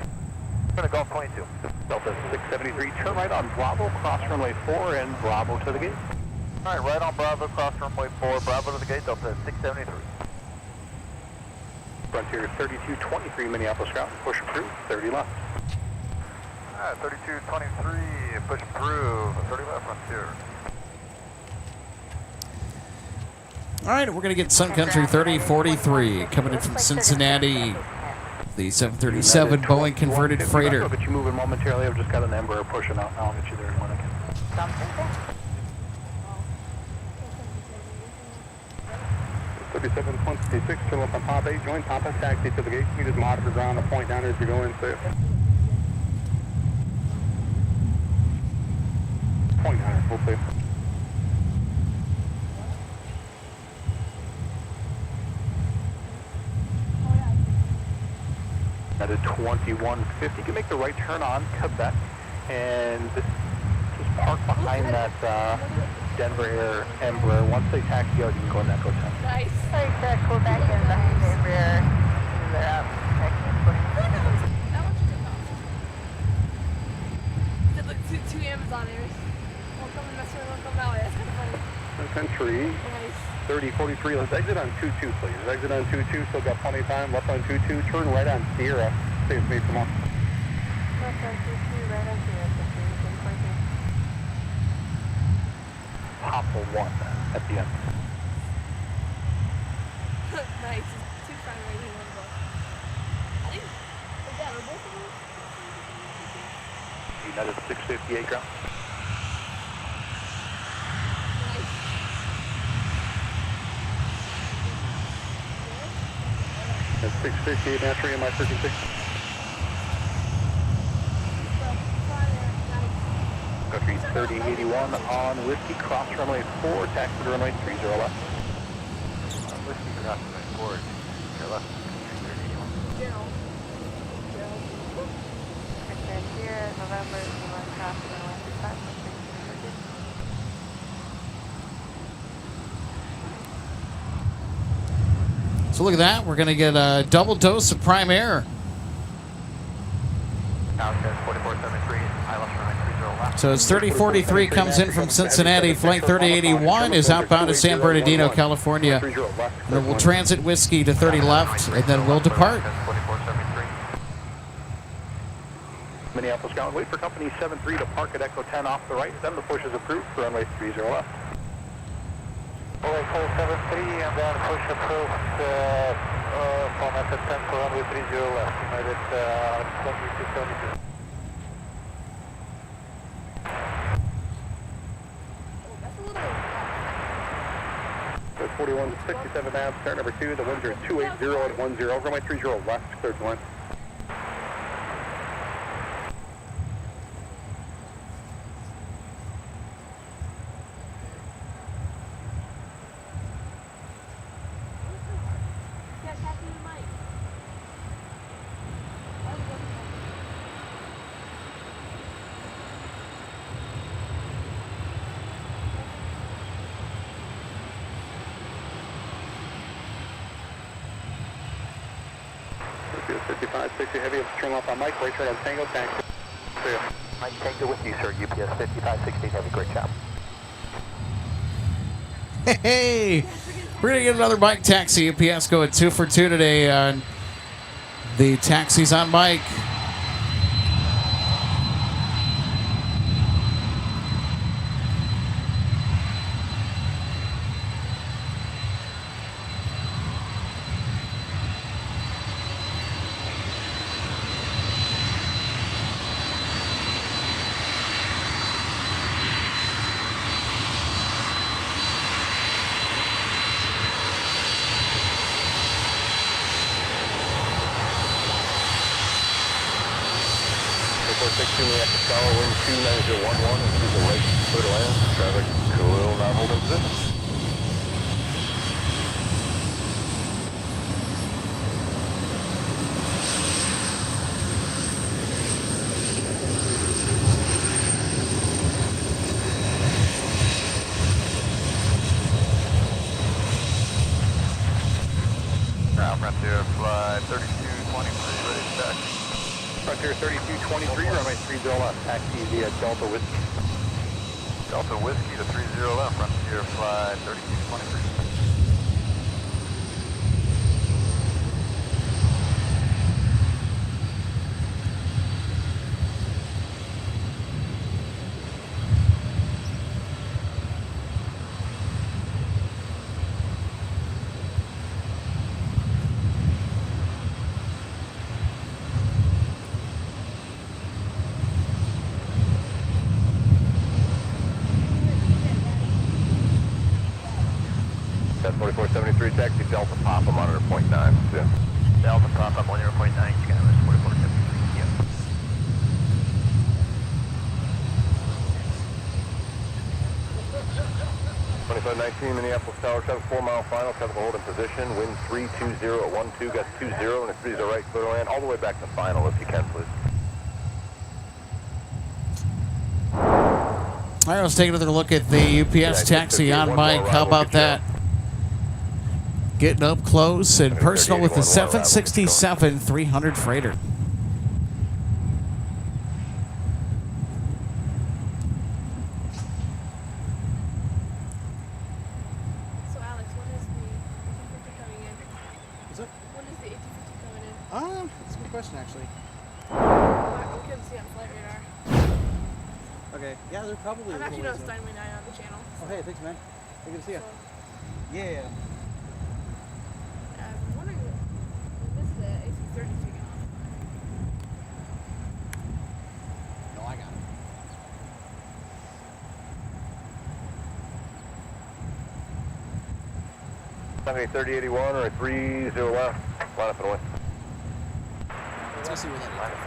Going to Golf 22. Delta 673, turn right on Bravo, cross runway 4, and Bravo to the gate. All right, right on Bravo, cross runway 4, Bravo to the gate, Delta 673. Frontier 3223, Minneapolis ground, push approved, 30 left. All right, 3223, push approved, 30 left, Frontier. All right, we're going to get Sun Country 3043 coming in from Cincinnati. the 737 Boeing converted freighter. I'll get you moving momentarily. I've just got an Embraer pushing out now. I'll get you there in one second. Something there. 3726, turn left on Pop 8, join Pop 8, taxi to the gate. You just monitor ground, the point down as you go in, safe. Point down, full safe. At a 2150, you can make the right turn on Quebec and just park behind that Denver Air Embraer. Once they taxi out, you can go in that Echo 10. Nice. Like that Quebec and the rear. They're up. Two Amazoners. One coming this way, one coming that way. That's kind of funny. Sun Country, Nice. 3043, let's exit on 22, please. Exit on 22, still got plenty of time. Left on 22, turn right on Sierra. Safe me from off. Left on 22, right on Sierra. Hopple 1 at the end. Nice. Two front right here, one above. I think, yeah, we're both of them. United 658 ground. Nice. That's 658, now three in my 36. Country 3081 on Whiskey, cross runway 4, taxi to runway 30 left. Whiskey, cross runway 4, your left, 3081. Gerald. And here, November, one half an hour. So look at that. We're going to get a double dose of Prime Air. Now it's 4473, I left runway 30 left. So it's 3043 comes in from Cincinnati. Flight 3081 is outbound to San Bernardino, California. And then we'll transit Whiskey to 30 left, and then we'll depart. 4473. Minneapolis ground, wait for company 73 to park at Echo 10 off the right, then the push is approved for runway 30 left. Alright, 473, and then push approved from Echo 10 for runway 30 left. United 2272. 41 to 67 now, start number 2, the winds are 280 at 10, runway 30 left, cleared to one. Yeah, taxi to Mike. Let's 55, 60 heavy, turn off on Mike, right turn on Tango, tank. See ya. Mike, take it with you, sir. UPS 5560 heavy, great job. Hey, we're going to get another Mike taxi. UPS going 2 for 2 today on the taxis on Mike. We have to follow wind 29011 and to the right clear to land. Traffic will not hold in position. Ground Frontier flight 3223, ready to taxi. Frontier 3223, runway 30 left, taxi via Delta Whiskey. Delta Whiskey to 30 left, Frontier flight 3223. taxi Delta Papa, monitor 0.9. Yeah. Delta Papa, monitor 0.9, Kmsp 4473. Yep. 2519 Minneapolis Tower, 74 mile final, 7 hold in position, wind 320 at 12, got 20, and it's 30 right, clear to land, all the way back to final if you can, please. All right, let's take another look at the UPS taxi on Mike. How about that? Getting up close and personal with the 767-300 freighter. So Alex, when is the 1850 coming in? Is it? When is the 1850 coming in? That's a good question, actually. We couldn't see on flight radar. Okay, yeah, they're probably. I've actually noticed Steinway 9 on the channel. Oh, hey, thanks, man. Good to see you. So, Yeah. I'm wondering when is the AC-30 taking off? No, I got it. Okay, 3081 or a 30 left, line up and away. Let's go see where that is.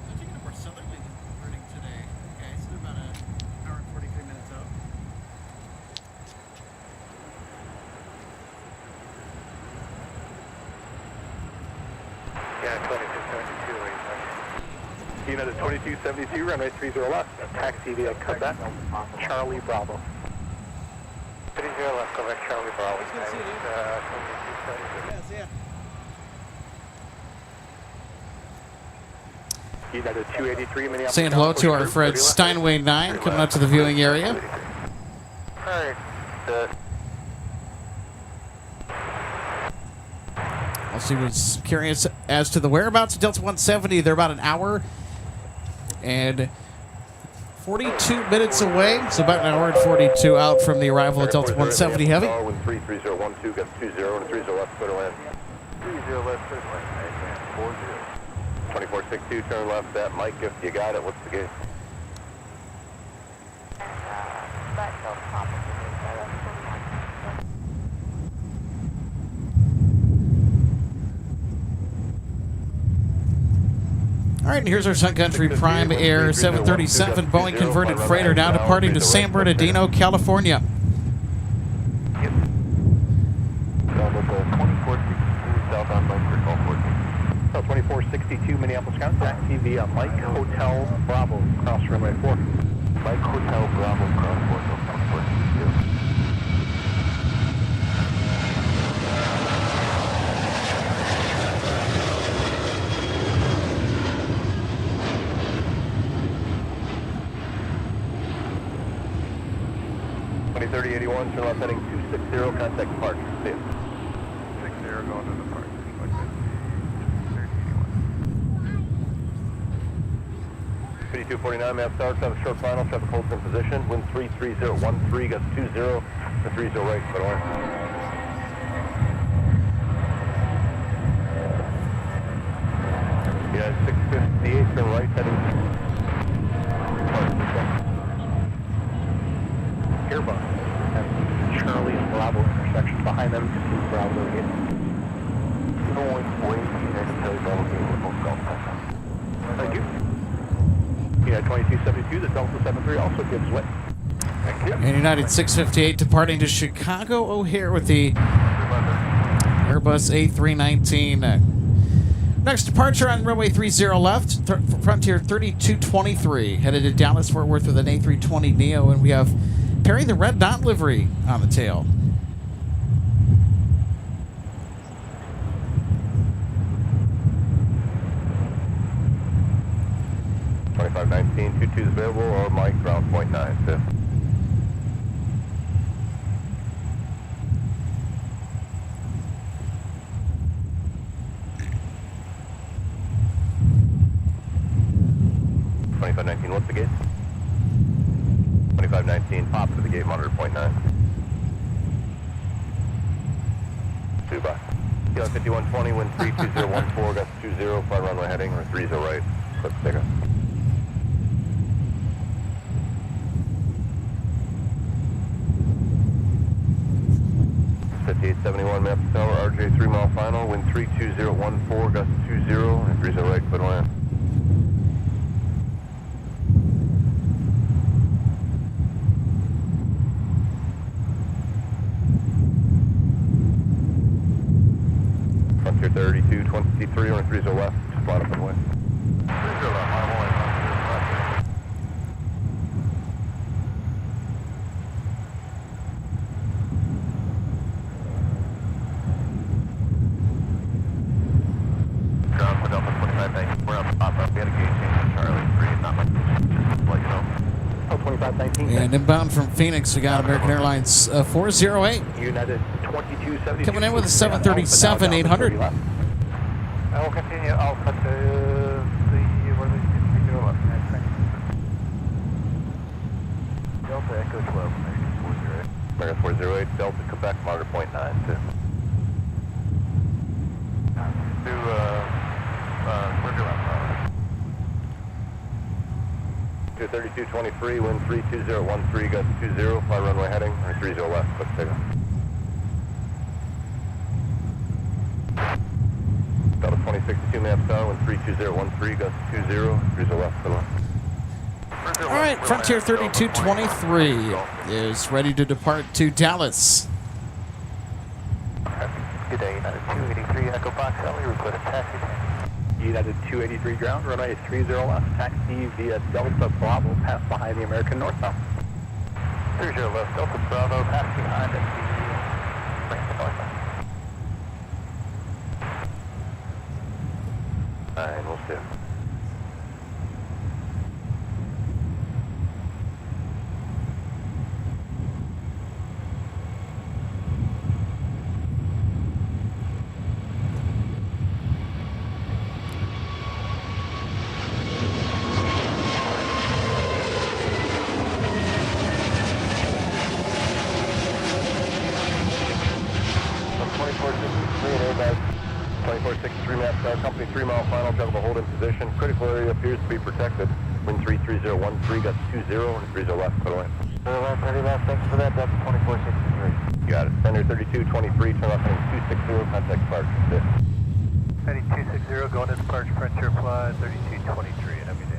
I'm taking a more southerly routing today. Okay, so they're about an hour and 43 minutes out. Yeah, 2272 right. United 2272, runway 30 left. Taxi via Quebec, Charlie Bravo. 30 left, Quebec, Charlie Bravo. It's good to see you, dude. 2272. Yeah, see ya. United 283 Minneapolis. Saying hello to our friend Steinway 9 coming out to the viewing area. Alright, Also, was curious as to the whereabouts of Delta 170. They're about an hour and 42 minutes away. So about an hour and 42 out from the arrival of Delta 170 Heavy. Wind 33012, got 20 and 30 left, clear to land. 30 left, clear to land. 40. 2462, turn left at Mike, if you got it, what's the gate? All right, and here's our Sun Country Prime Air 737 Boeing converted freighter now departing to San Bernardino, California. Yep. Down with 2462, southbound Mike for 1214. 2462 Minneapolis County, taxi via Mike Hotel Bravo, cross runway 4. Mike Hotel Bravo, cross 2462. turn left heading 260, contact departure. See ya. 60 going to departure. 5249, map tower, have a short final, traffic holds in position, wind 33013, got 20, and 30 right, but on. Yeah, 658, turn right, heading. Airbus and Charlie and Bravo intersection behind them, Bravo again. Going way, thank you. Yeah, 2272, the Delta 73 also gives way. Thank you. And United 658 departing to Chicago O'Hare with the Airbus A319. Next departure on runway 30 left, Frontier 3223, headed to Dallas Fort Worth with an A320 Neo, and we have Perry the red dot livery on the tail. $25.19, 22 is available, or Mike, ground point 9, fifth. $25.19, what's the gate? 2519, pop to the gate, monitor 0.9. 2 by. Kilo 5120, wind 32014, gust 20, fly runway heading, or 30 right, click takeoff. 5871 Minneapolis Tower, RJ 3 mile final, wind 32014, gust 20, and 30 right, clear to land. Frontier 3223, on 30 left, spot up and away. 30 left, mile away, left. Ground for Delta 25, thanks. We're up, pop up. We had a gauge change on Charlie 3, not much, just to let you know. Oh, 2519. And inbound from Phoenix, we got American Airlines 408. United 2272. Coming in with a 737-800. I will continue Alpha to the, what is it, 0 left, next thing. Delta Echo 12, American 408. American 408, Delta Quebec, Margaret point 9, to Merger left. 23223, wind 32013, gust 20, fly runway heading, or 30 left, click takeoff. Delta 2062, Minneapolis Tower, wind 32013, gust 20, 30 left, good luck. All right, Frontier 3223 is ready to depart to Dallas. Good day, United 283, Echo Box, Ellie, request a taxi. United 283 ground, runway 30 left, taxi via Delta Bravo, pass behind the American northbound. 30 left, Delta Bravo, pass behind at the American northbound. 9, we'll see. Company 3 mile final, juggle the hold in position. Critical area appears to be protected. Wind 33013, gust 20, and 30 left, put away. 30 left, thanks for that, Delta 2463. Got it. Thunder 3223, turn left heading 260, contact departure. Heading 260, going to departure, Frontier flight 3223, have a good day.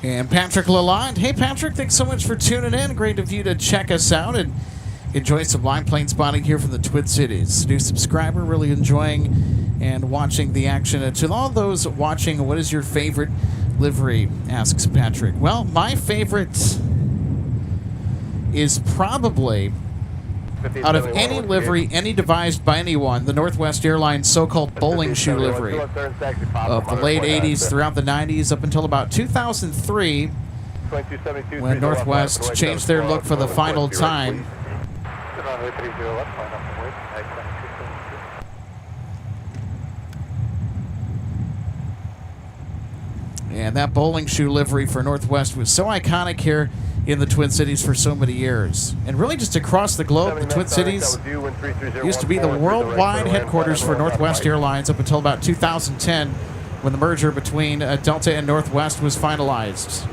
And Patrick Lalonde. Hey, Patrick, thanks so much for tuning in. Great of you to check us out and enjoy some line plane spotting here from the Twin Cities. New subscriber, really enjoying and watching the action. And to all those watching, what is your favorite livery, asks Patrick. Well, my favorite is probably, out of any livery, any devised by anyone, the Northwest Airlines so-called bowling shoe livery of the late 80s throughout the 90s up until about 2003 when Northwest changed their look for the final time. And that bowling shoe livery for Northwest was so iconic here in the Twin Cities for so many years. And really just across the globe, the Twin Cities used to be the worldwide headquarters for Northwest Airlines up until about 2010 when the merger between Delta and Northwest was finalized.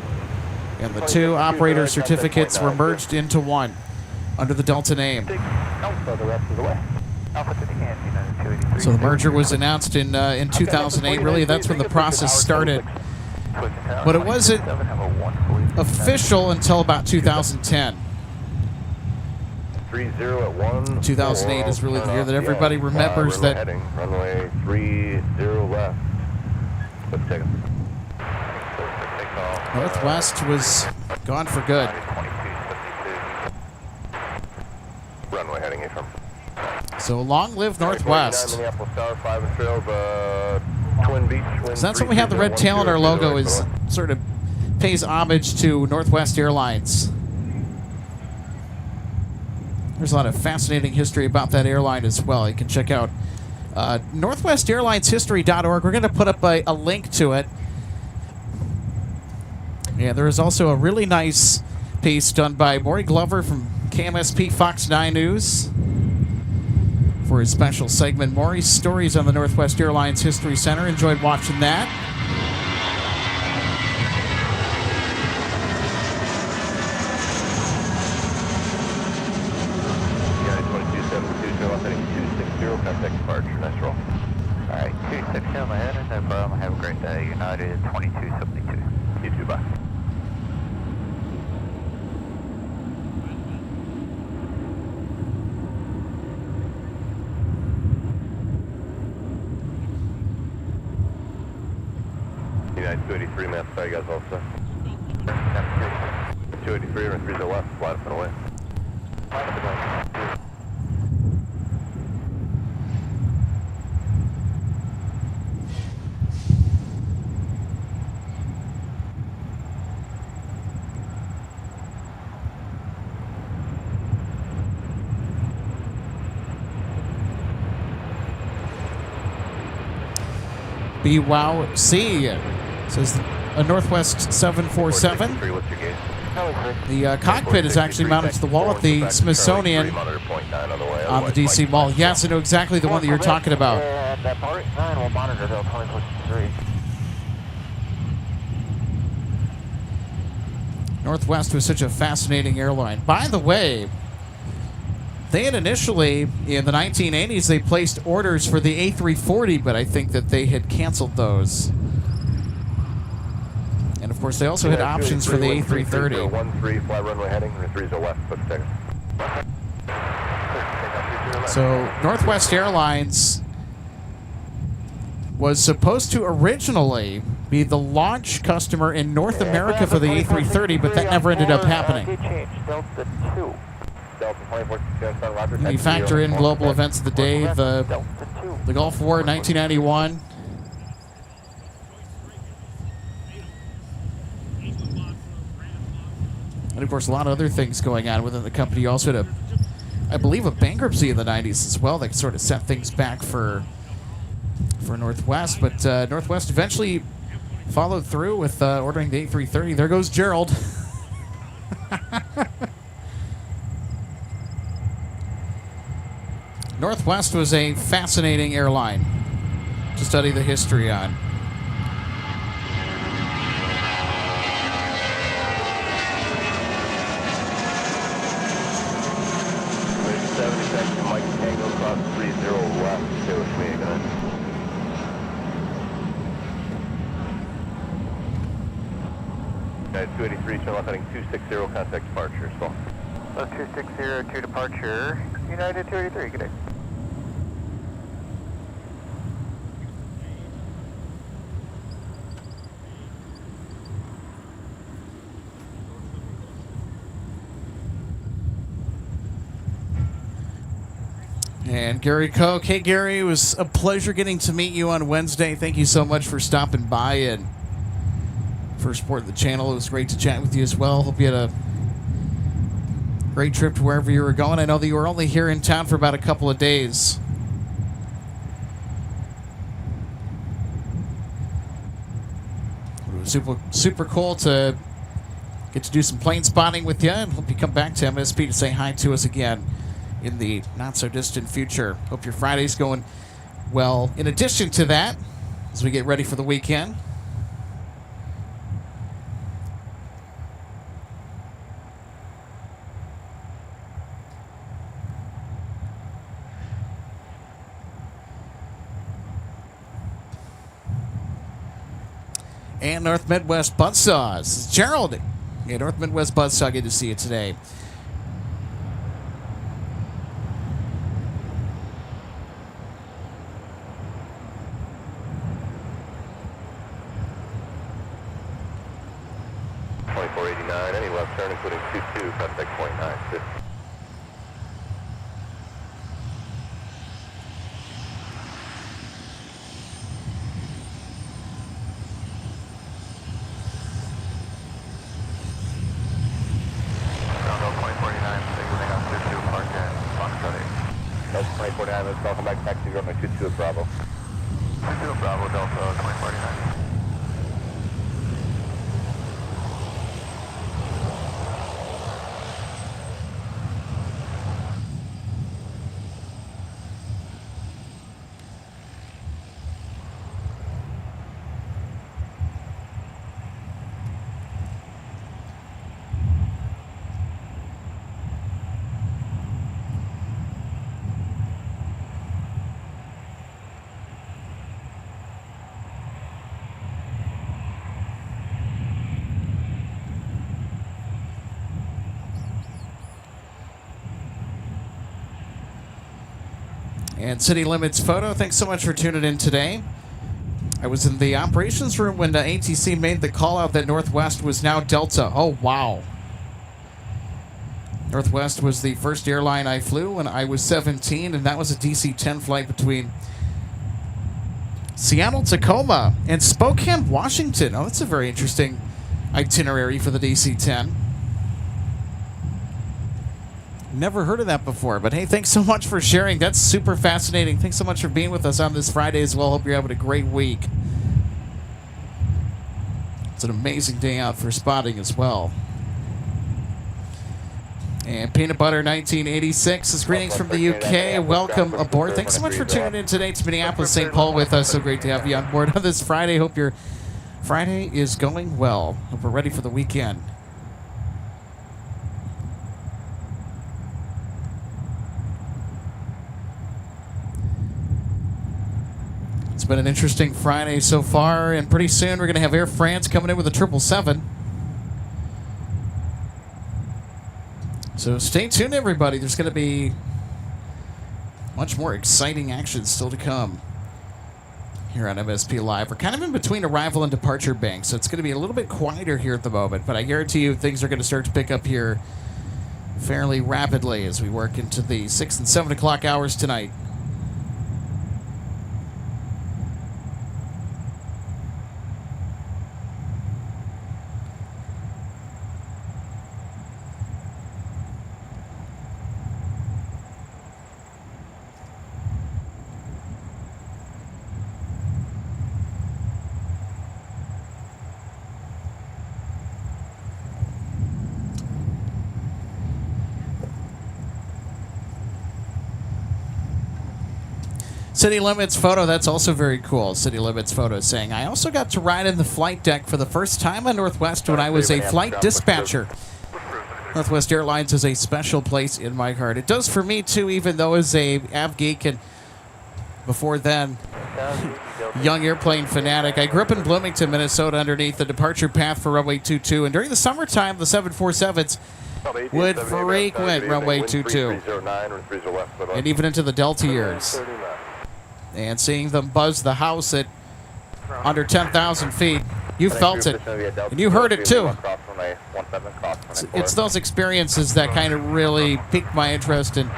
And the two operator certificates were merged into one under the Delta name. So the merger was announced in 2008. Really, that's when the process started. But it wasn't official until about 2010. 30 at 1. 2008 is really the year that everybody remembers that. Heading, runway 30 left. Let's take it. Northwest was gone for good. 2272. Runway heading A from. So long live Northwest. Minneapolis Tower, 5 and trails, Twin Beach. So that's when we have the red tail on our logo, is sort of pays homage to Northwest Airlines. There's a lot of fascinating history about that airline as well. You can check out northwestairlineshistory.org. We're going to put up a link to it. Yeah, there is also a really nice piece done by Maury Glover from KMSP Fox 9 News for his special segment, Maury's Stories on the Northwest Airlines History Center. Enjoyed watching that. Yeah, 2272, show up heading 260, contact departure. Nice roll. Alright, 260 on my head, no problem. Have a great day. United 2272. You too, bye. United 283, map, sorry, you guys all set. 283, and 3 to the left, flight up and away. BWOW-C says a Northwest 747. What's your gauge? The cockpit is actually mounted to the wall at the Smithsonian on the DC Mall. Yes, I know exactly the one that you're talking about. That part 9 will monitor till 2043. Northwest was such a fascinating airline. By the way, they had initially, in the 1980s, they placed orders for the A340, but I think that they had canceled those. And of course, they also had options for the A330. 13, fly runway heading, 30 left, let's take it. So Northwest Airlines was supposed to originally be the launch customer in North America for the A330, but that never ended up happening. Delta 2. When you factor in global events of the day, the Gulf War, 1991. And of course, a lot of other things going on within the company. You also had I believe, a bankruptcy in the 90s as well that sort of set things back for Northwest. But Northwest eventually followed through with ordering the A330. There goes Gerald. Northwest was a fascinating airline to study the history on. Mike Tango cross 30 left, stay with me again. United 283, turn left heading 260, contact departure, stall. 260 to departure, United 283, good day. And Gary Koch. Hey, Gary, it was a pleasure getting to meet you on Wednesday. Thank you so much for stopping by and for supporting the channel. It was great to chat with you as well. Hope you had a great trip to wherever you were going. I know that you were only here in town for about a couple of days. It was super cool to get to do some plane spotting with you, and hope you come back to MSP to say hi to us again in the not-so-distant future. Hope your Friday's going well. In addition to that, as we get ready for the weekend, and North Midwest Buzzsaws. This is Gerald. Yeah, North Midwest Buzzsaw. Good to see you today. 29, any left turn including 22, contact point 950. Delta 2049, let's welcome back taxi runway 22 at Bravo. 22 at Bravo, Delta 2049. And City Limits Photo, thanks so much for tuning in today. I was in the operations room when the ATC made the call out that Northwest was now Delta. Oh, wow. Northwest was the first airline I flew when I was 17, and that was a DC-10 flight between Seattle, Tacoma, and Spokane, Washington. Oh, that's a very interesting itinerary for the DC-10. Never heard of that before, but hey, thanks so much for sharing. That's super fascinating. Thanks so much for being with us on this Friday as well. Hope you're having a great week. It's an amazing day out for spotting as well. And Peanut Butter 1986 is greetings from the UK. Welcome aboard. Thanks so much for tuning in today to Minneapolis, St. Paul with us. So great to have you on board on this Friday. Hope your Friday is going well. Hope we're ready for the weekend. It's been an interesting Friday so far, and pretty soon we're going to have Air France coming in with a 777. So stay tuned, everybody. There's going to be much more exciting action still to come here on MSP Live. We're kind of in between arrival and departure banks, so it's going to be a little bit quieter here at the moment, but I guarantee you things are going to start to pick up here fairly rapidly as we work into the 6 and 7 o'clock hours tonight. City Limits Photo, that's also very cool. City Limits Photo saying, I also got to ride in the flight deck for the first time on Northwest when I was a flight dispatcher. Northwest Airlines is a special place in my heart. It does for me, too, even though as a av geek and before then, young airplane fanatic. I grew up in Bloomington, Minnesota, underneath the departure path for runway 22, and during the summertime, the 747s would frequent runway 22, and even into the Delta years. And seeing them buzz the house at under 10,000 feet, you felt it, and you heard it too. It's those experiences that kind of really piqued my interest and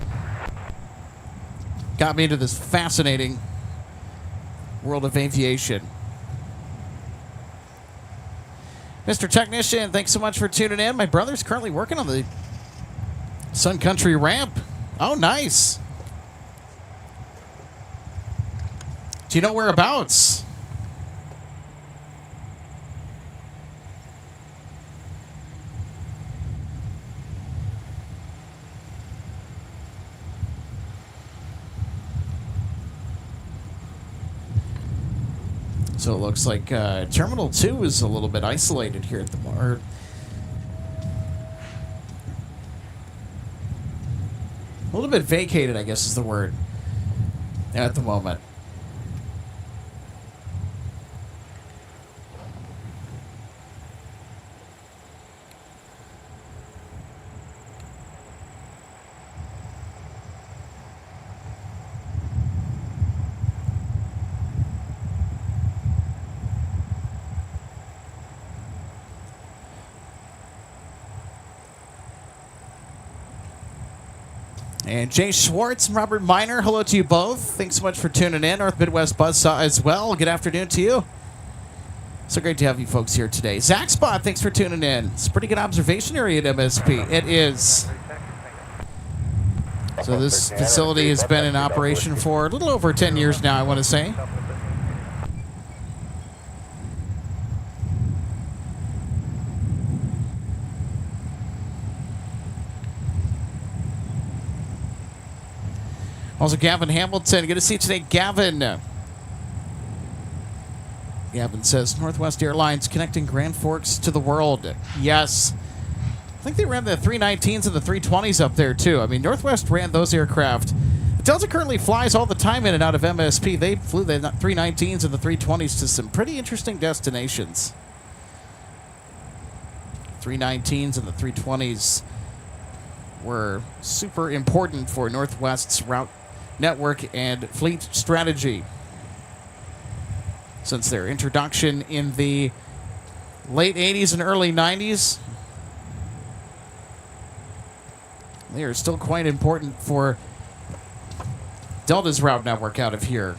got me into this fascinating world of aviation. Mr. Technician, thanks so much for tuning in. My brother's currently working on the Sun Country ramp. Oh, nice. Do you know whereabouts? So it looks like Terminal 2 is a little bit isolated here at the moment. A little bit vacated, I guess is the word, at the moment. And Jay Schwartz and Robert Miner, hello to you both. Thanks so much for tuning in. North Midwest Buzzsaw as well. Good afternoon to you. So great to have you folks here today. Zach Spot, thanks for tuning in. It's a pretty good observation area at MSP. It is. So this facility has been in operation for a little over 10 years now, I want to say. Also, Gavin Hamilton. Good to see you today, Gavin. Gavin says, Northwest Airlines connecting Grand Forks to the world. Yes. I think they ran the 319s and the 320s up there, too. I mean, Northwest ran those aircraft. Delta currently flies all the time in and out of MSP. They flew the 319s and the 320s to some pretty interesting destinations. 319s and the 320s were super important for Northwest's route network and fleet strategy since their introduction in the late 80s and early 90s. They are still quite important for Delta's route network out of here.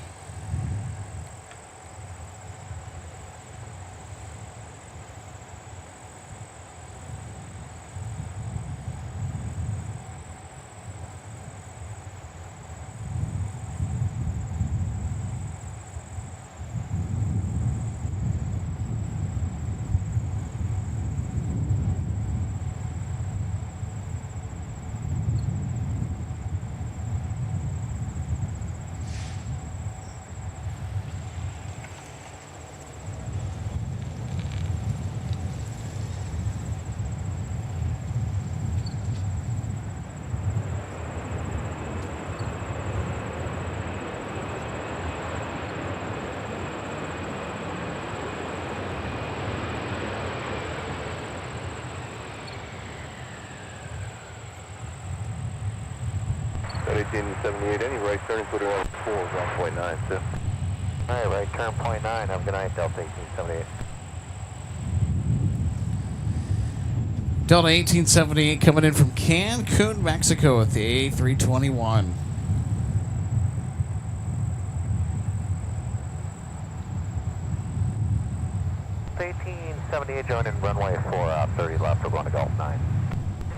At 1878, any right turn including on 4 is 1.9, too. Alright, right turn .9. Have a good night, Delta 1878. Delta 1878 coming in from Cancun, Mexico with the A321. Delta 1878 joining runway 30 left. We're going to Gulf 9.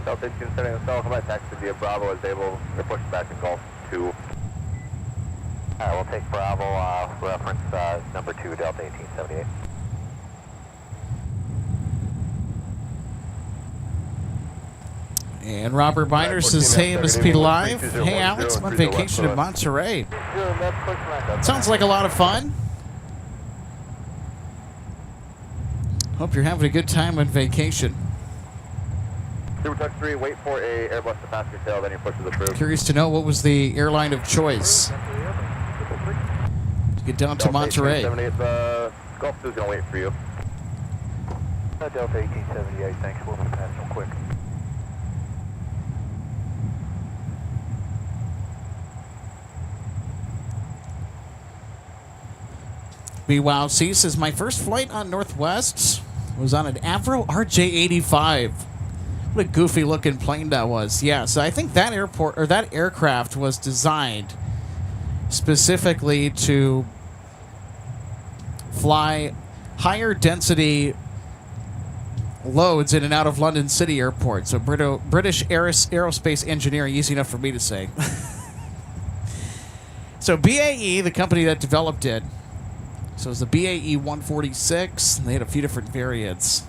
Delta 1878, welcome by taxi via Bravo is able to push back to Gulf 2. Alright, we'll take Bravo, reference number 2, Delta 1878. And Robert Miner says, hey, MSP Live. Hey, Alex, I'm on vacation in Monterey. Sounds like a lot of fun. Hope you're having a good time on vacation. Super Touch 3, wait for a Airbus to pass your tail, then your push is approved. Curious to know what was the airline of choice to get down to Monterey. Gulf 2 is going to wait for you. Delta 1878, thanks. We're going to pass real quick. BWowC says, my first flight on Northwest was on an Avro RJ-85. What a goofy looking plane that was. Yeah, so I think that aircraft was designed specifically to fly higher density loads in and out of London City Airport. So British aerospace engineering, easy enough for me to say. So BAE, the company that developed it, so it was the BAE 146, and they had a few different variants.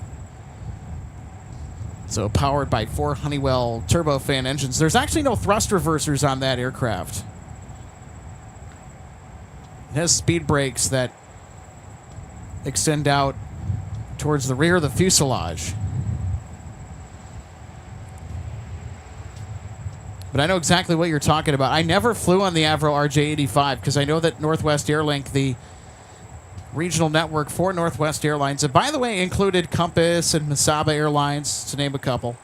So powered by 4 Honeywell turbofan engines. There's actually no thrust reversers on that aircraft. It has speed brakes that extend out towards the rear of the fuselage. But I know exactly what you're talking about. I never flew on the Avro RJ-85 because I know that Northwest Airlink, the regional network for Northwest Airlines, and by the way, included Compass and Mesaba Airlines, to name a couple.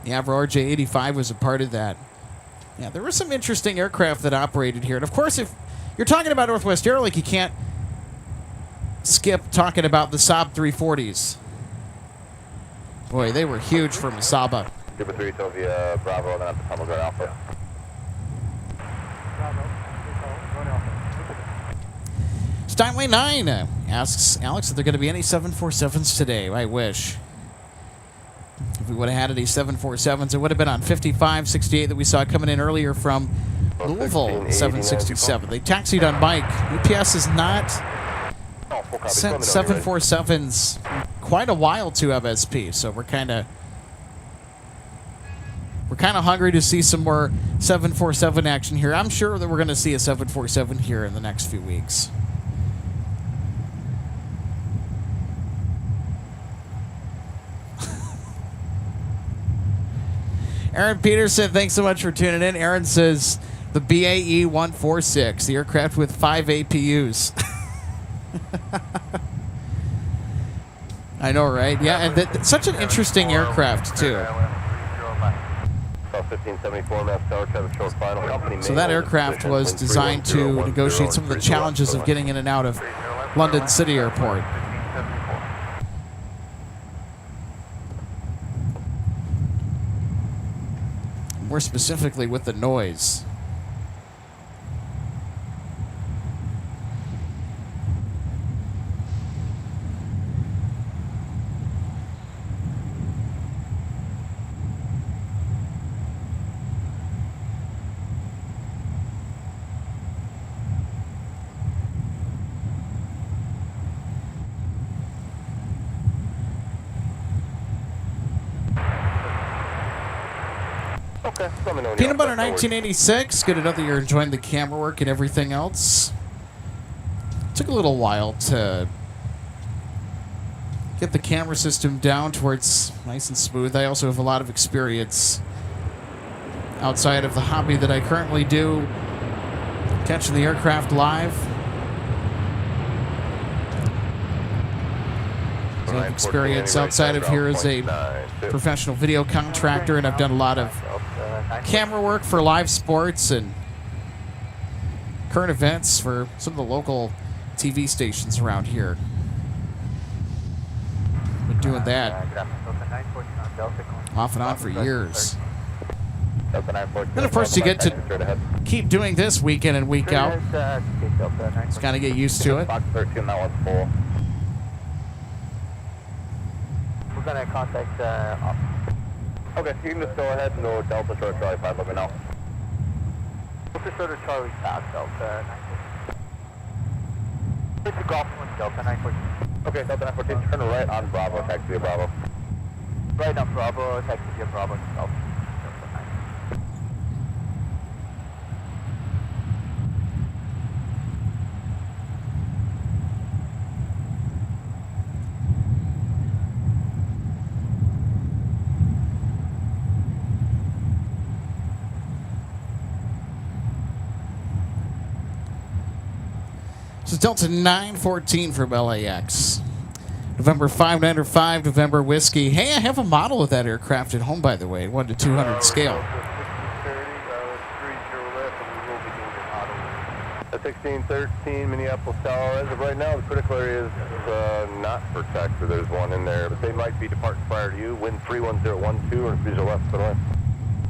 The Avro RJ-85 was a part of that. Yeah, there were some interesting aircraft that operated here. And of course, if you're talking about Northwest Airlink, you can't skip talking about the Saab 340s. Boy, they were huge for Mesaba. Super 3, Sylvia, Bravo, then at the tunnel guard Alpha. Steinway 9 asks Alex if there are going to be any 747s today. I wish. If we would have had any 747s, it would have been on 5568 that we saw coming in earlier from Louisville, 767. They taxied on Mike. UPS has not sent 747s in quite a while to MSP, so we're kind of hungry to see some more 747 action here. I'm sure that we're going to see a 747 here in the next few weeks. Aaron Peterson, thanks so much for tuning in. Aaron says the BAE 146, the aircraft with 5 APUs. I know, right? Yeah, and such an interesting aircraft, too. So that aircraft was designed to negotiate some of the challenges of getting in and out of London City Airport. More specifically with the noise. Peanut Butter 1986. Good to know that you're enjoying the camera work and everything else. Took a little while to get the camera system down to where it's nice and smooth. I also have a lot of experience outside of the hobby that I currently do, catching the aircraft live. I have experience outside of here as a professional video contractor, and I've done a lot of camera work for live sports and current events for some of the local TV stations around here. Been doing that off and on for years. And of course you get to keep doing this week in and week out. Just kind of get used to it. Box 13, that one's full. We're going to contact Okay, you can just go ahead and go Delta short Charlie 5, let me know. Delta short Charlie pass, Delta 914. It's a Golf 1, Delta 914. Okay, Delta 914, turn right on Bravo, taxi to Bravo. Right on Bravo, taxi to Bravo, Delta 9. So Delta 914 from LAX. November 595, November Whiskey. Hey, I have a model of that aircraft at home, by the way, 1 to 200 scale. At 1613 Minneapolis Tower. As of right now, the critical area is not for taxi. There's one in there, but they might be departing prior to you. Wind 31012 or visual left, by the way.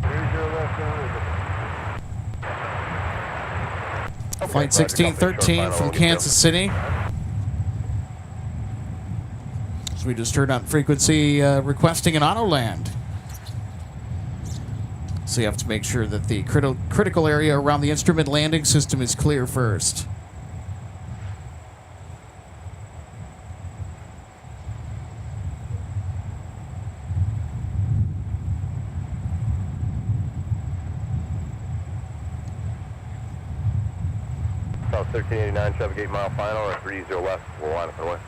Visual left. Flight 1613 from Kansas City. So we just heard on frequency requesting an auto land. So you have to make sure that the critical area around the instrument landing system is clear first. South 1389, traffic 8 mile final, or 30 left, we'll line up and away.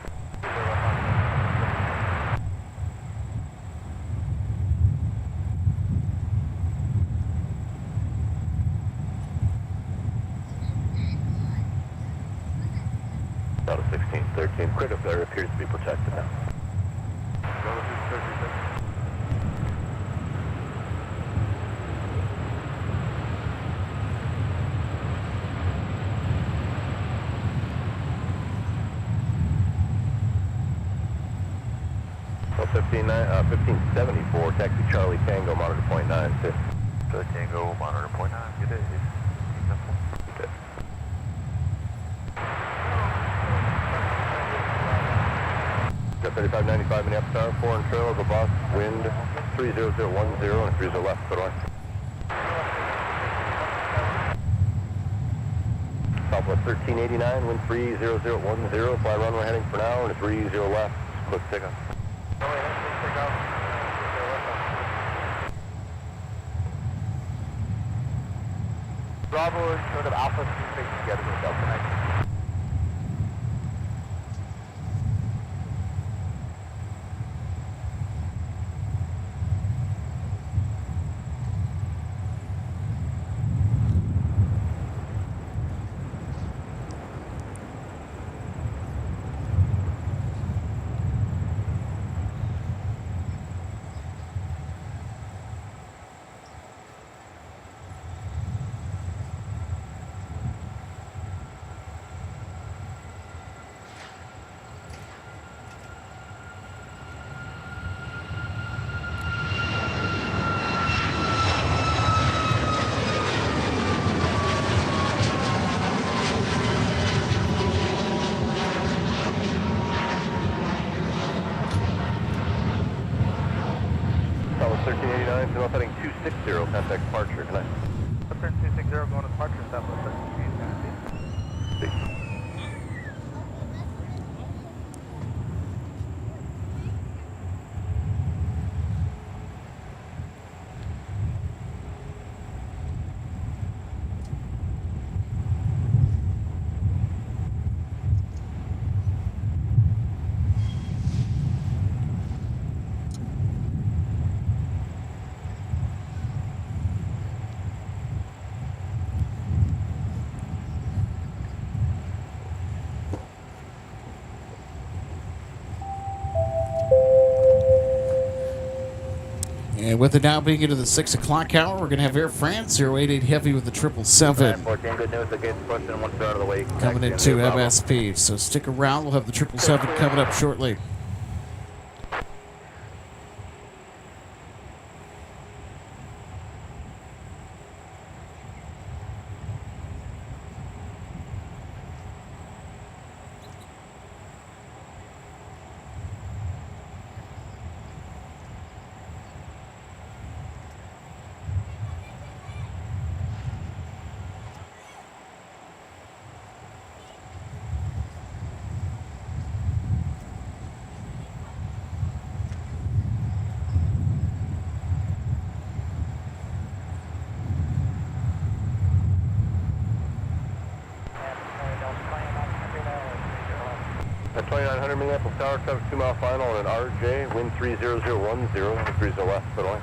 Out of 1613, critical area appears to be protected now. 1574, taxi Charlie Tango, monitor point 9. Charlie Tango, monitor point 9. Good day. Okay. Got 3595 Minneapolis Tower, 4 and trail of the bus, wind 30010 and cruiser left, put on. Southwest 1389, wind 30010, fly runway heading for now, and 30 left, quick takeoff. Bravo, sort of Alpha 2 together with Delta 19. Southwest 1389, South heading 260, contact departure, good night. 260 going to departure, Southwest 1389. And with it now being into the 6 o'clock hour, we're going to have Air France 088 Heavy with the 777 14, good news, the gate's pushing, one out of the way. coming into MSP. So stick around. We'll have the 777 coming up shortly. At 2900 Minneapolis Tower, traffic 2 mile final on an RJ, wind 30010, 30 left, put on.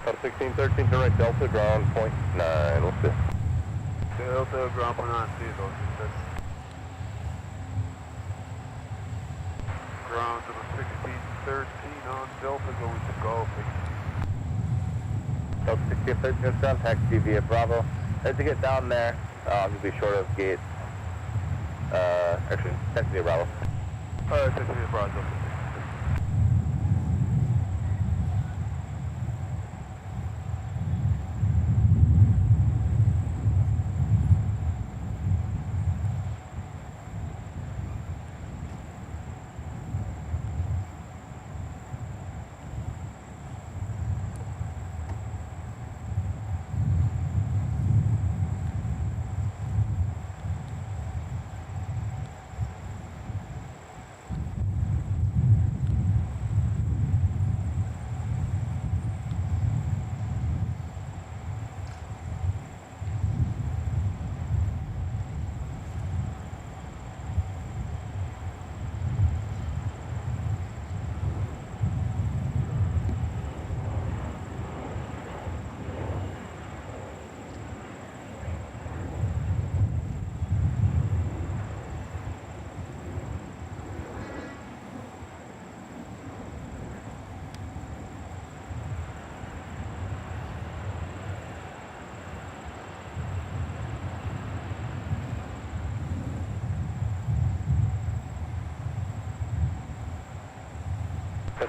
About 1613 to right, Delta, ground point 9, what's this? Delta, ground point 9, see those. Ground to the 1613 on Delta, going to go, Delta 1613 is down, taxi via Bravo. As you get down there, you'll be short of gate. Actually, taxi via Bravo. Taxi via Bravo.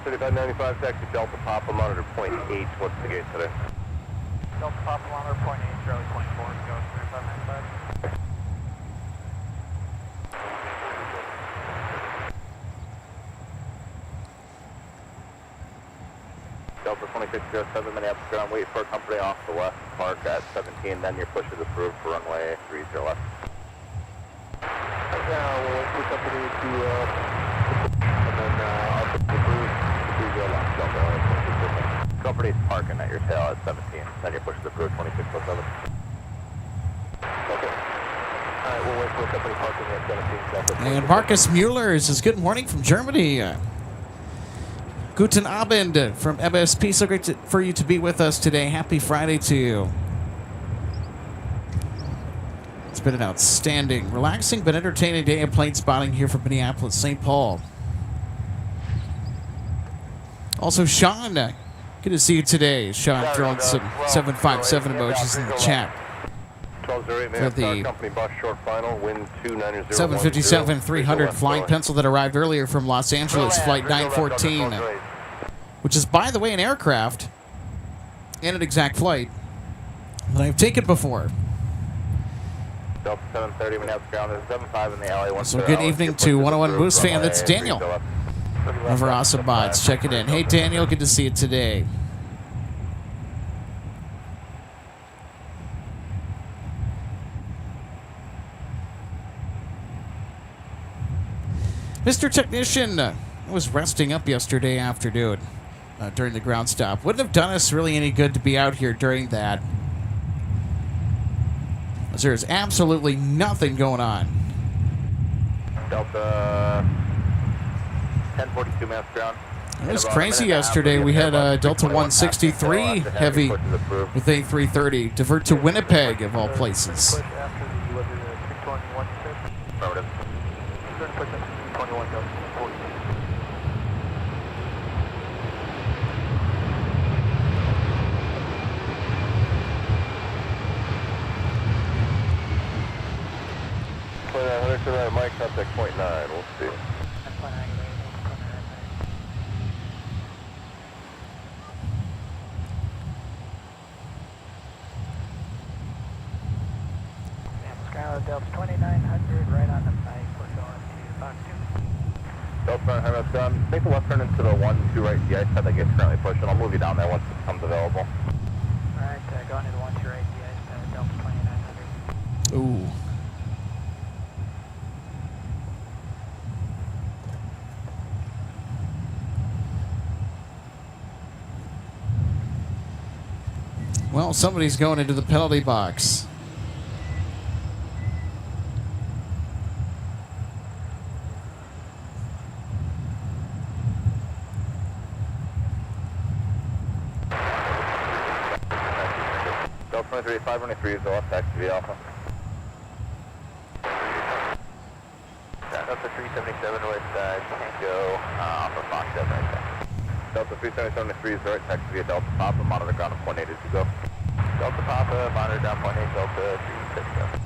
3595, taxi Delta Papa, monitor 0.8, what's the gate today? Delta Papa monitor 0.8, Charlie 0.4, go 3595. Delta 2607, Minneapolis ground, wait for a company off the left, park at 17, then your push is approved for runway 30 left. Now, we'll wait for the company to, and then I'll push the approved to 30 left, Delta 2607. Company's parking at your tail at 17, then your push is approved 2607. Okay. Alright, we'll wait for the company parking at 17, Delta 2607. And Marcus Mueller says, good morning from Germany. Guten Abend from MSP. So great for you to be with us today. Happy Friday to you. It's been an outstanding, relaxing, but entertaining day of plane spotting here from Minneapolis, St. Paul. Also, Sean, good to see you today. Sean throwing some 757 emojis in the chat. 1208, For the company bus short final, wind 290. 757-300 flying pencil that arrived earlier from Los Angeles, flight 914, which is, by the way, an aircraft and an exact flight that I've taken before. Delta 730, Minneapolis ground, there's 75 in the alley. So good evening to 101 Moose fan. That's Daniel over Awesome Bots. Check it in. Hey, Daniel, good to see you today. Mr. Technician was resting up yesterday afternoon during the ground stop. Wouldn't have done us really any good to be out here during that, as there's absolutely nothing going on. Delta 1042, Mass ground. It was crazy yesterday. We had Delta 163 heavy with A330 divert to Winnipeg, of all places. Push after the delivery of 321 Affirmative. Turn push up to 321, go 40. Mike, contact 0.9, we'll see. Delta 2900, right on the pike, we're going to Box 2. Delta 900, done. Make the left turn into the 1-2 right DI side that gets currently pushing. I'll move you down there once it becomes available. Alright, going to the 1-2 right DI, Delta 2900. Ooh. Well, somebody's going into the penalty box. Delta 23, 523 is the left taxi to the Alpha. Delta 377 west side, can't go off of Fox 7 right there. Delta 373 is the right taxi via Delta Papa, monitor ground of 0.8 as you go. Delta Papa, monitor down 0.8, Delta 367.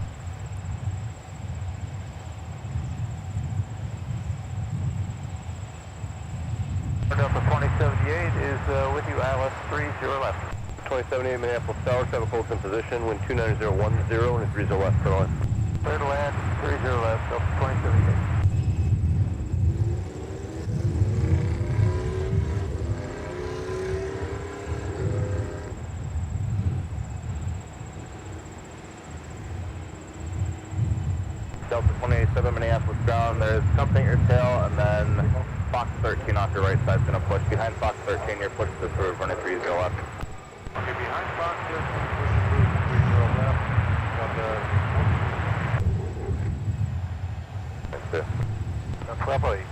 Delta 2078 is with you, ILS 30 left. 2078 Minneapolis Tower, 7 close in position, wind 29010 and 30 left, clear line. Clear to land, 30 left, Delta 2078. Delta 187 Minneapolis ground, there's something at your tail, and then Fox 13 off your right side is going to push. Behind Fox 13, your push is approved, running 30 left. Okay, behind Fox 13, push approved, 30 left. That's it. That's level 8.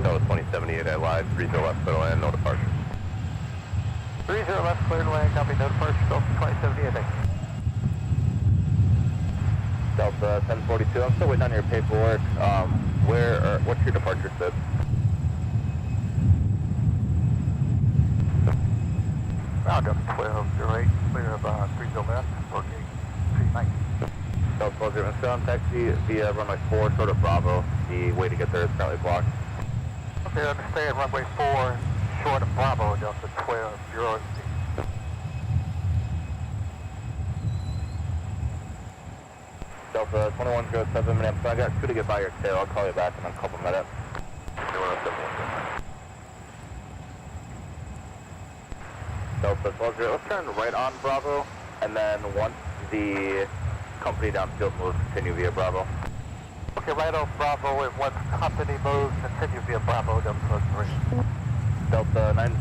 Delta 2078 at live, 30 left, clear to land, no departure. 30 left, clear to land, copy, no departure, Delta 2078, thank you. Delta 1042, I'm still waiting on your paperwork. What's your departure SID? Now Delta 1208, clear of 30 left, 48, 390. Delta 1207, taxi via runway 4, sort of Bravo. The way to get there is currently blocked. Okay, understand runway 4, short of Bravo, Delta 12, 0. Delta 2107 Minneapolis. I got 2 to get by your tail. I'll call you back in a couple minutes. Delta 12, let's turn right on Bravo, and then once the company downfield moves, continue via Bravo. Okay, right on Bravo, and once company moves, continue via Bravo, Delta 3. Delta 9,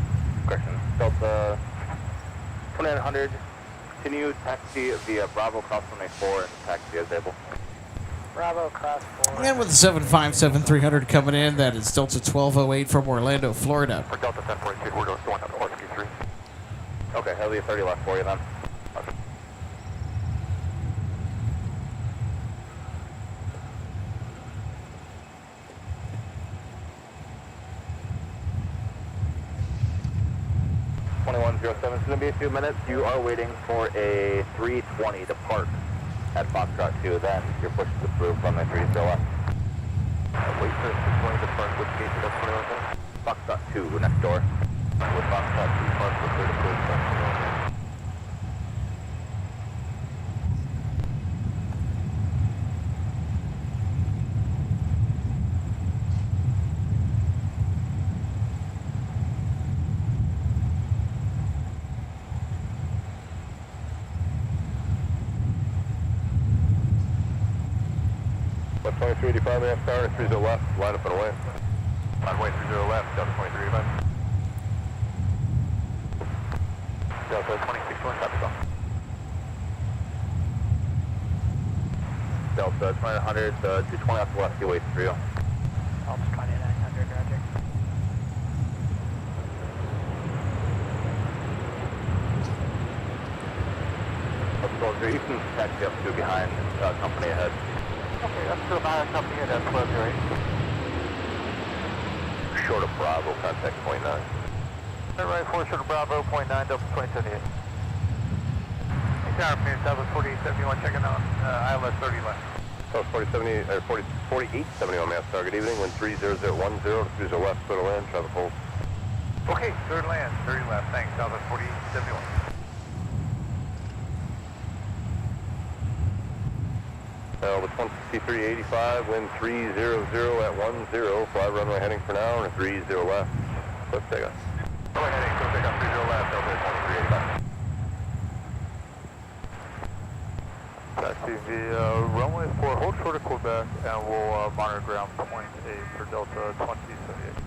correction, Delta 2900, continue taxi via Bravo, cross 184, and taxi as able. Bravo, cross 4. And with the 757-300 coming in, that is Delta 1208 from Orlando, Florida. For Delta 1042, we're going up to Orski 3. Okay, he'll be 30 left for you then. Okay. It's going to be a few minutes. You are waiting for a 320 to park at Foxtrot 2. Then your push is approved from the 30 left. Wait for 320 to park with gate to 21. Foxtrot 2 next door. With Foxtrot 2 park with 30 approved from the 21. Left 2385, man, star, 30 left, line up and away. Runway 30 left, Delta 2385. Delta 2621, copy call. Delta 2900, 220 off the left, you wait for you. Almost 2900, roger. You can taxi up to behind company ahead. Okay, up to the Maya company at 1208. Short of Bravo, contact point 9. Right, 4 short of Bravo, point 9, Delta 2078. Tower Phoenix, Southwest 4871, checking out ILS 30 left. South 4871, mass target, evening, wind 30010, 30 left, clear to land, traffic hold. Okay, third land, 30 left, thanks, Southwest 4871. With 153.85, wind 300 at 10, fly runway heading for now, and a 30 left. Cliff takeoff. Runway heading, cliff takeoff, 30 left, Delta 2385. Taxi via runway 4, hold short of Quebec, and we'll monitor ground point 8 for Delta 2078.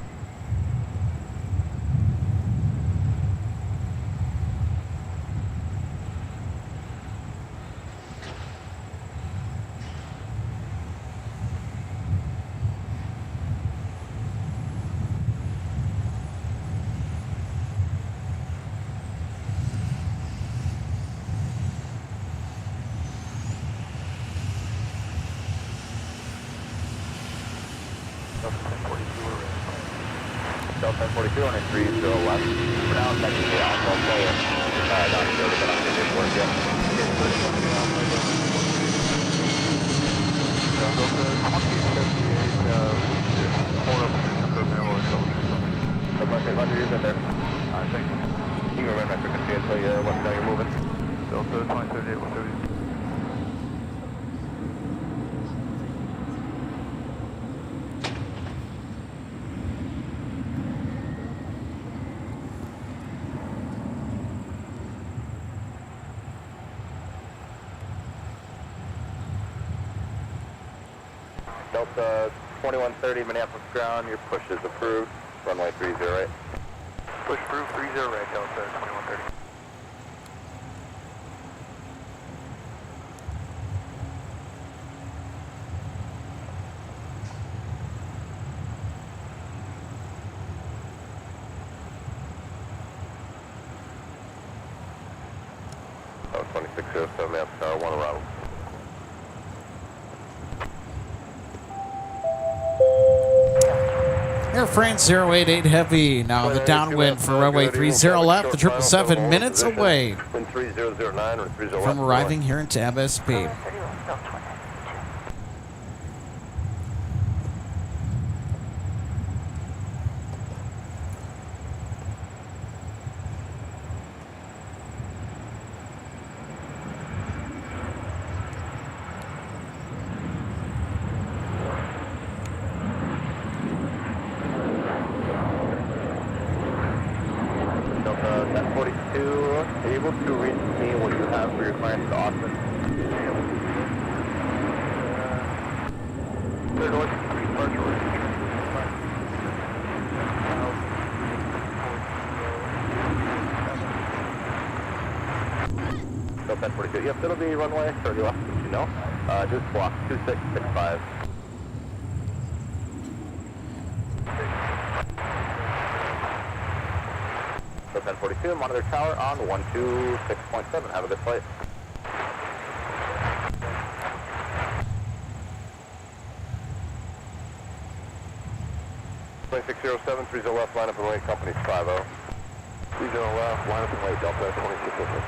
Delta 1042 on a 30 left. For now, technically, I'll play it. Not sure, but I'm going to work yet. Delta 2078, hold up position for mail or So much as under you're there. Alright, thank you. You can remember my frequency until you let me know you're moving. Delta 2078, 130. Delta 2130, Minneapolis ground, your push is approved. Runway 30 right. Push through 30 right, Delta 2130. Oh, 2607, mass star, 1 arrival. Air France 088 Heavy, now the downwind for runway 30 left, the 777 minutes away Wind 3009 or 30 left. from arriving here into MSP. for your clearance to Austin. Third North departure. So 1042. Yep, it'll be runway 30 left, you know. Just block 2665. So 1042, monitor tower on 126.7. Have a good flight. left, line up and wait, company's 50. 30 left, line up and wait, Delta 2650.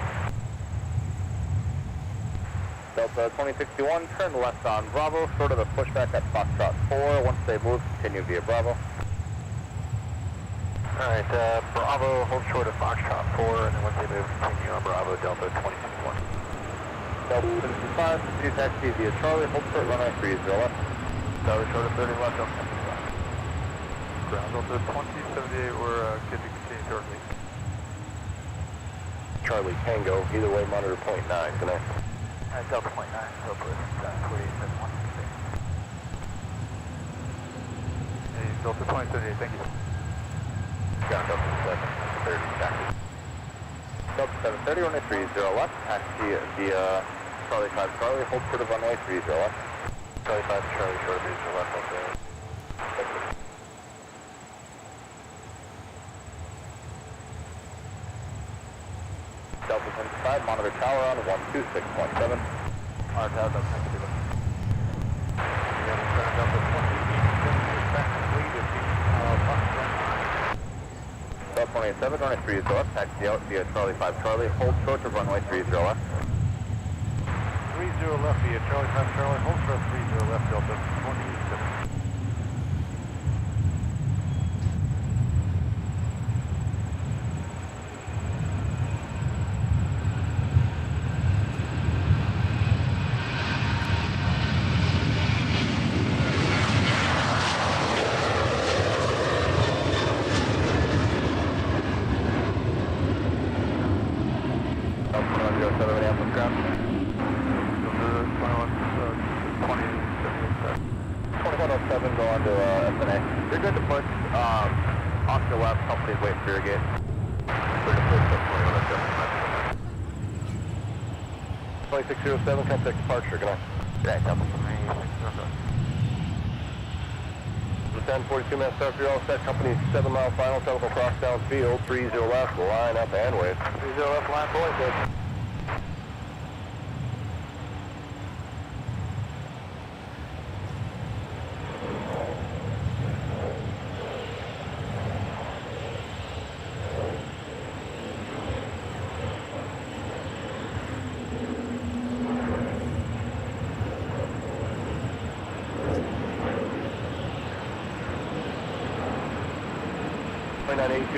Delta 2061, turn left on Bravo, short of the pushback at Foxtrot 4. Once they move, continue via Bravo. Alright, Bravo, hold short of Foxtrot 4, and then once they move, continue on Bravo, Delta 2061. Delta 75, continue taxi via Charlie, hold short runway 30 left. Delta short of 30 left, Delta 75. Ground Delta 2078, we're good to continue shortly. Charlie Tango, either way, monitor 0.9, connect. Delta 0.9, Delta 2871. Hey, Delta 2078, thank you. Ground Delta 730, taxi. Delta 730, runway 30 left, taxi via Charlie 5 Charlie, hold short of runway 30 left. Charlie 5 Charlie, short of 30 left, okay. Delta 75, monitor tower on 126.7. Our tower, Delta 75. Delta 27, runway 30 left, taxi out via Charlie 5 Charlie, hold short of runway 30 left. 30 left via Charlie 5 Charlie, hold short 30 left, Delta 27. Off the left, company's waiting for your gate. 2607, contact departure, good night. Right, Delta 1042 man start, you're all set, company's 7 mile final, technical cross down field, 30 left, line up and wait. 30 left, line point, good.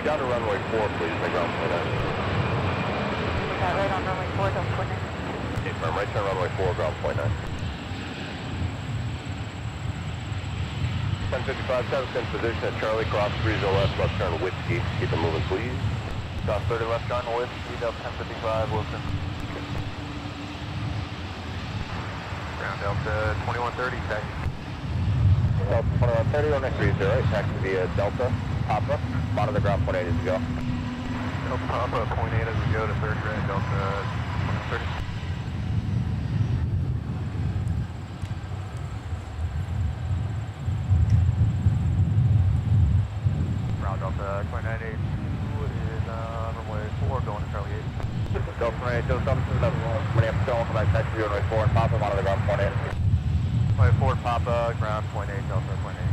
Down to runway 4, please, make ground point 9. Got right on runway 4, don't point 9. Okay, firm, right turn runway 4, ground point 9. 1055, South in position at Charlie, cross 30 left, left turn Whiskey. Keep it moving, please. Cross 30 left turn Whiskey, Delta 1055, Wilson. Ground Delta 2130, taxi. Delta 2130, runway 30 right, taxi via Delta, Papa. Bottom of the ground, point 8 as we go. Delta Papa, point 8 as we go to 30 right, Delta 30. Ground Delta 2982 is runway 4 going to Charlie 8. Delta 2827, Minneapolis, welcome back, taxi via runway 4 and Papa, bottom of the ground, point 8. Runway 4 Papa, ground point 8, Delta point 8.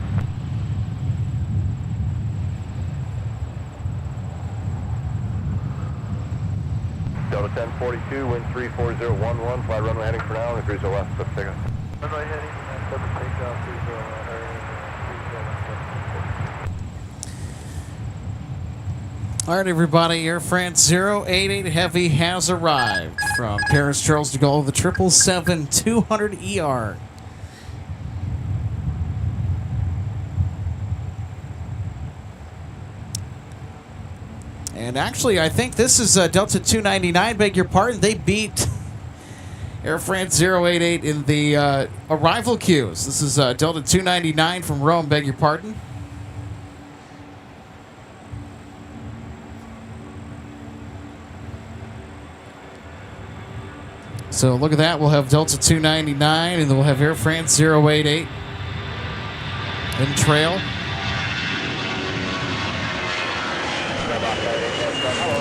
Delta 1042, wind 34011, fly runway heading for now, and 30 left, let's take it. Runway heading, and 7 takeoff, 30 left. All right, everybody, Air France 088 Heavy has arrived from Paris Charles de Gaulle, the 777-200ER. And actually, I think this is Delta 299, beg your pardon. They beat Air France 088 in the arrival queues. This is Delta 299 from Rome, beg your pardon. So look at that. We'll have Delta 299 and then we'll have Air France 088 in trail.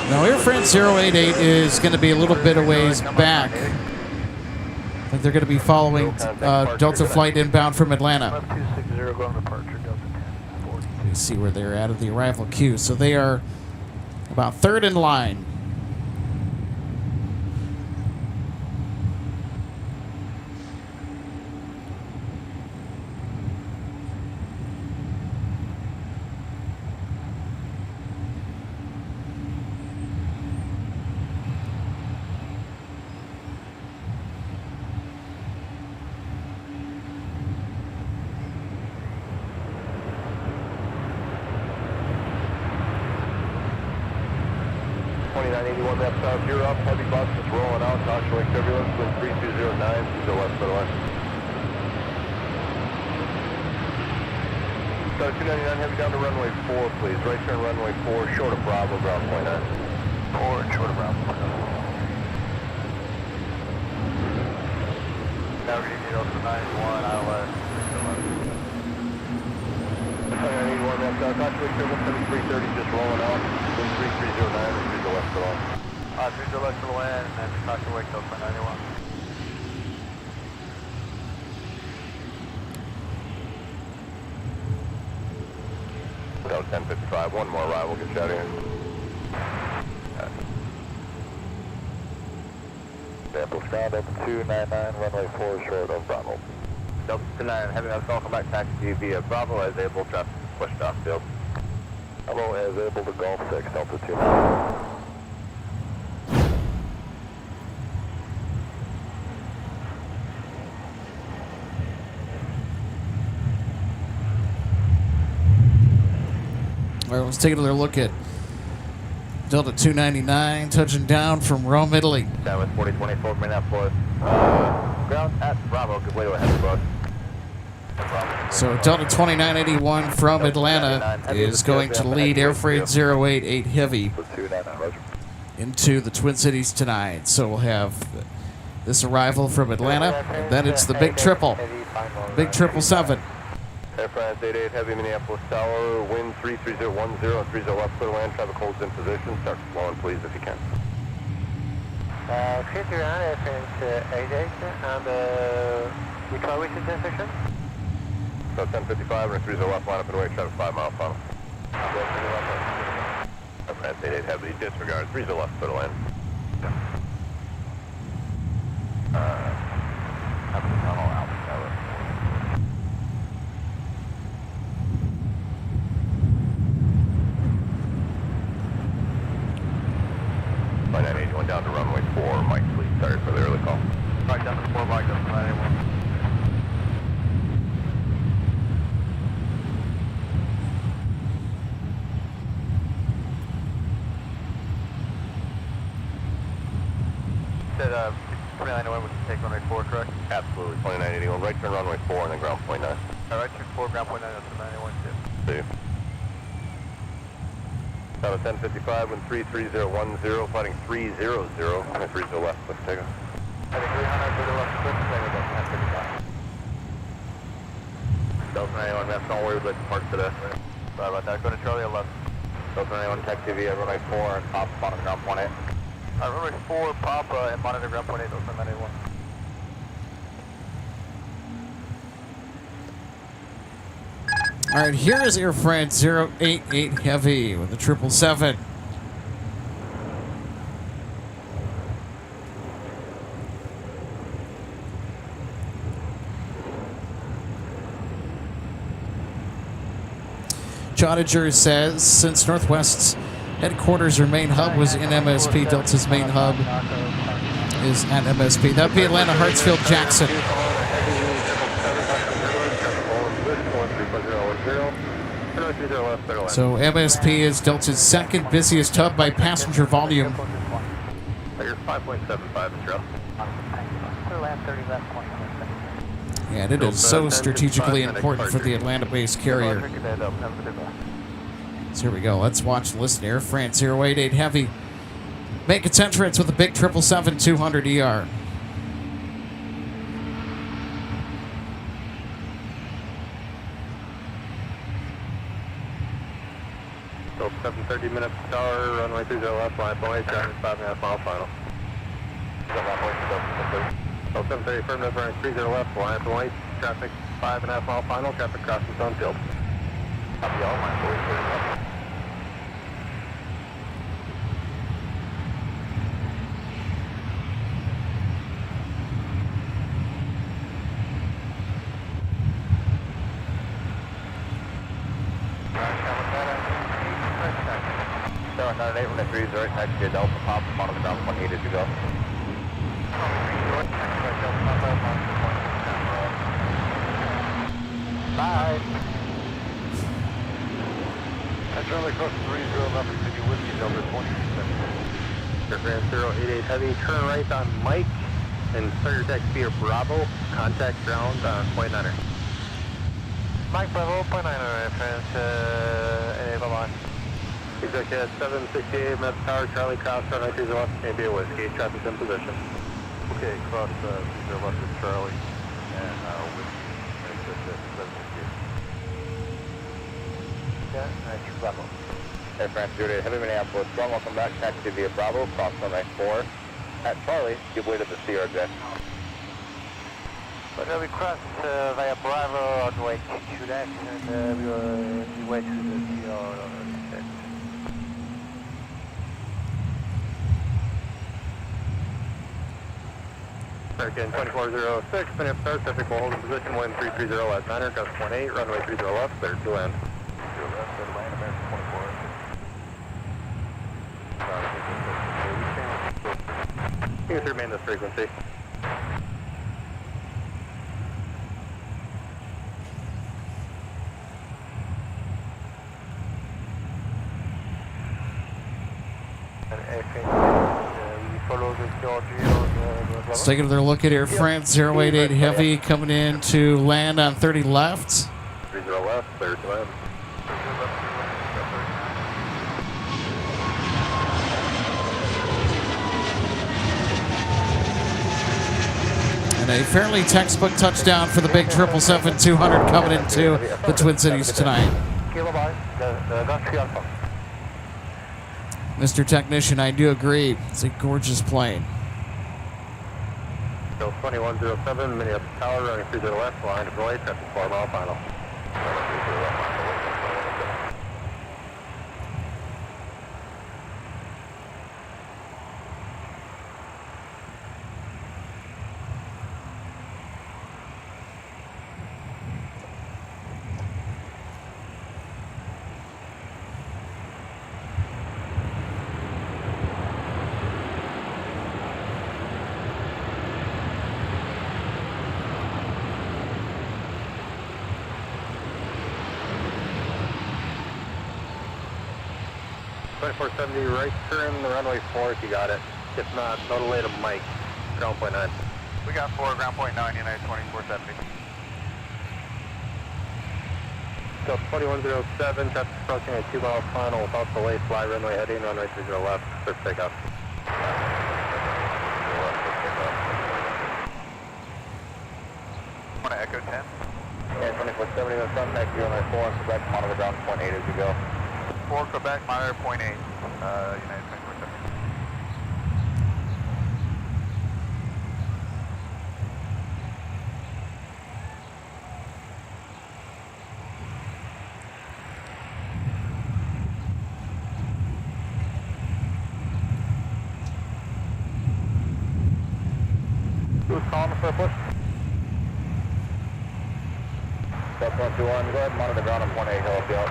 Now Air France 088 is going to be a little bit of ways back. I think they're going to be following Delta flight inbound from Atlanta. 260 going to departure, Delta 1040. You see where they're at the arrival queue. So they are about third in line. You're up, heavy bus is rolling out, Joshua turbulence, wind 3209, to the west, by the way. Delta 299, heavy down to runway 4, please. Right turn runway 4, short of Bravo, ground point 9. 4 and short of Bravo. Now we're going to get over to 91, ILS. 281, that's Joshua turbulence, heavy 330, just rolling out, wind 3309, to the west, by the way. 3 to the left of the land, and then talk to Wakefield for 91. Delta 1055, one more arrival, get you out of here. Minneapolis ground, Delta 299, runway 4 short of Bravo. Delta 299, heavy up, welcome back, taxi via Bravo, as able, traffic pushed off field. Hello, as able to Golf 6, Delta 299. All right, let's take another look at Delta 299 touching down from Rome, Italy. Down with 4024 Minneapolis. Ground at Bravo, good way to ahead of us. So Delta 2981 from Atlanta is going to lead Air Freight 088 Heavy into the Twin Cities tonight. So we'll have this arrival from Atlanta, and then it's the big triple, big 777. Air France 88 Heavy, Minneapolis Tower, wind 33010 and 30 left, clear land, traffic holds in position, start flowing please if you can. Clear to ground, Air France 88, and which one is the intersection? So 1055 and 30 left, line up and away, traffic 5 mile final. Air France 88 Heavy, disregard, 30 left, clear land. Flight 981 down to runway 4, Mike, please, sorry for the early call. Right down to 4, Mike, up to 91. Said 2991 would take runway 4, correct? Absolutely, 2981, right turn runway 4 and then ground point 9. Right turn 4, ground point 9 up to 91, See you. Down to 1055 and 33010, fighting 300, and 30 left, let's take off. Heading 300 to the left, switch, later about 1055. Delta 91, that's not where we'd like to park today. Sorry about that, go to Charlie 11. Delta 91, taxi via runway 4 and pop on the ground point 8. Runway 4, pop and monitor ground point 8, Delta 91. All right, here is Air France 088 Heavy with the 777. Chodiger says, since Northwest's headquarters or main hub was in MSP, Delta's main hub is at MSP. That'd be Atlanta, Hartsfield, Jackson. So MSP is Delta's second busiest hub by passenger volume. You're 5.75, Mr. land 30 left, 20 And it is so strategically important for the Atlanta-based carrier. So here we go. Let's watch and listen. Air France 088 Heavy make its entrance with a big 777-200ER. So 7:30 minutes per hour, runway 30 left, line point, traffic 5.5 mile final. So 7:30 firmness, runway 30 left, line point, traffic 5.5 mile final, traffic crossing zone field. Copy all, line point 30 left. Right next to Delta Pop, bottom of the ground, 1 needed to go. Bye. That's runway cross 30 left, City Whiskey, Delta 20. Air France 088 Heavy, turn right on Mike, and start your taxi via Bravo, contact ground on point 9er. Mike Bravo, point 9er, Air France, bye-bye. Executive 768 minutes per hour, Charlie cross, runway 30 left, maybe a whiskey, traffic in position. Okay, cross 30 left is Charlie, and whiskey, exit 768. Yeah, nice, Bravo. Air France 08 Heavy Minneapolis, strong welcome back, taxi via Bravo, cross runway 4 at Charlie, give way to the CRJ. But we crossed via Bravo on the way to that, and we were way to the CRJ. Again, 2406, minute start, traffic will hold in position, wind 330 left 9er, gust 18, runway 30 left, clear to land. 30 left, clear to land, American 24. You can remain this frequency. Let's take another look at Air France 088 Heavy coming in to land on 30 left. 30 left, clear to land. And a fairly textbook touchdown for the big 777-200 coming into the Twin Cities tonight. Mr. Technician, I do agree. It's a gorgeous plane. 2107, Minneapolis Tower, running 30 left, line deployed, traffic 4 mile final. 2470, right turn the runway 4 if you got it. If not, no delay to Mike, ground point 9. We got 4, ground point 9, United 2470. So 2107, traffic approaching a 2 mile final without delay, fly runway heading, runway 30 left, clear for takeoff. Want to echo 10? Yeah, 2470, the front, next to runway 4, and Quebec, monitor ground point 8 as we go. 4 Quebec, monitor point 8, United 2470. Who's calling for a push? Step 121, go ahead and monitor ground on point 8, he'll help you out.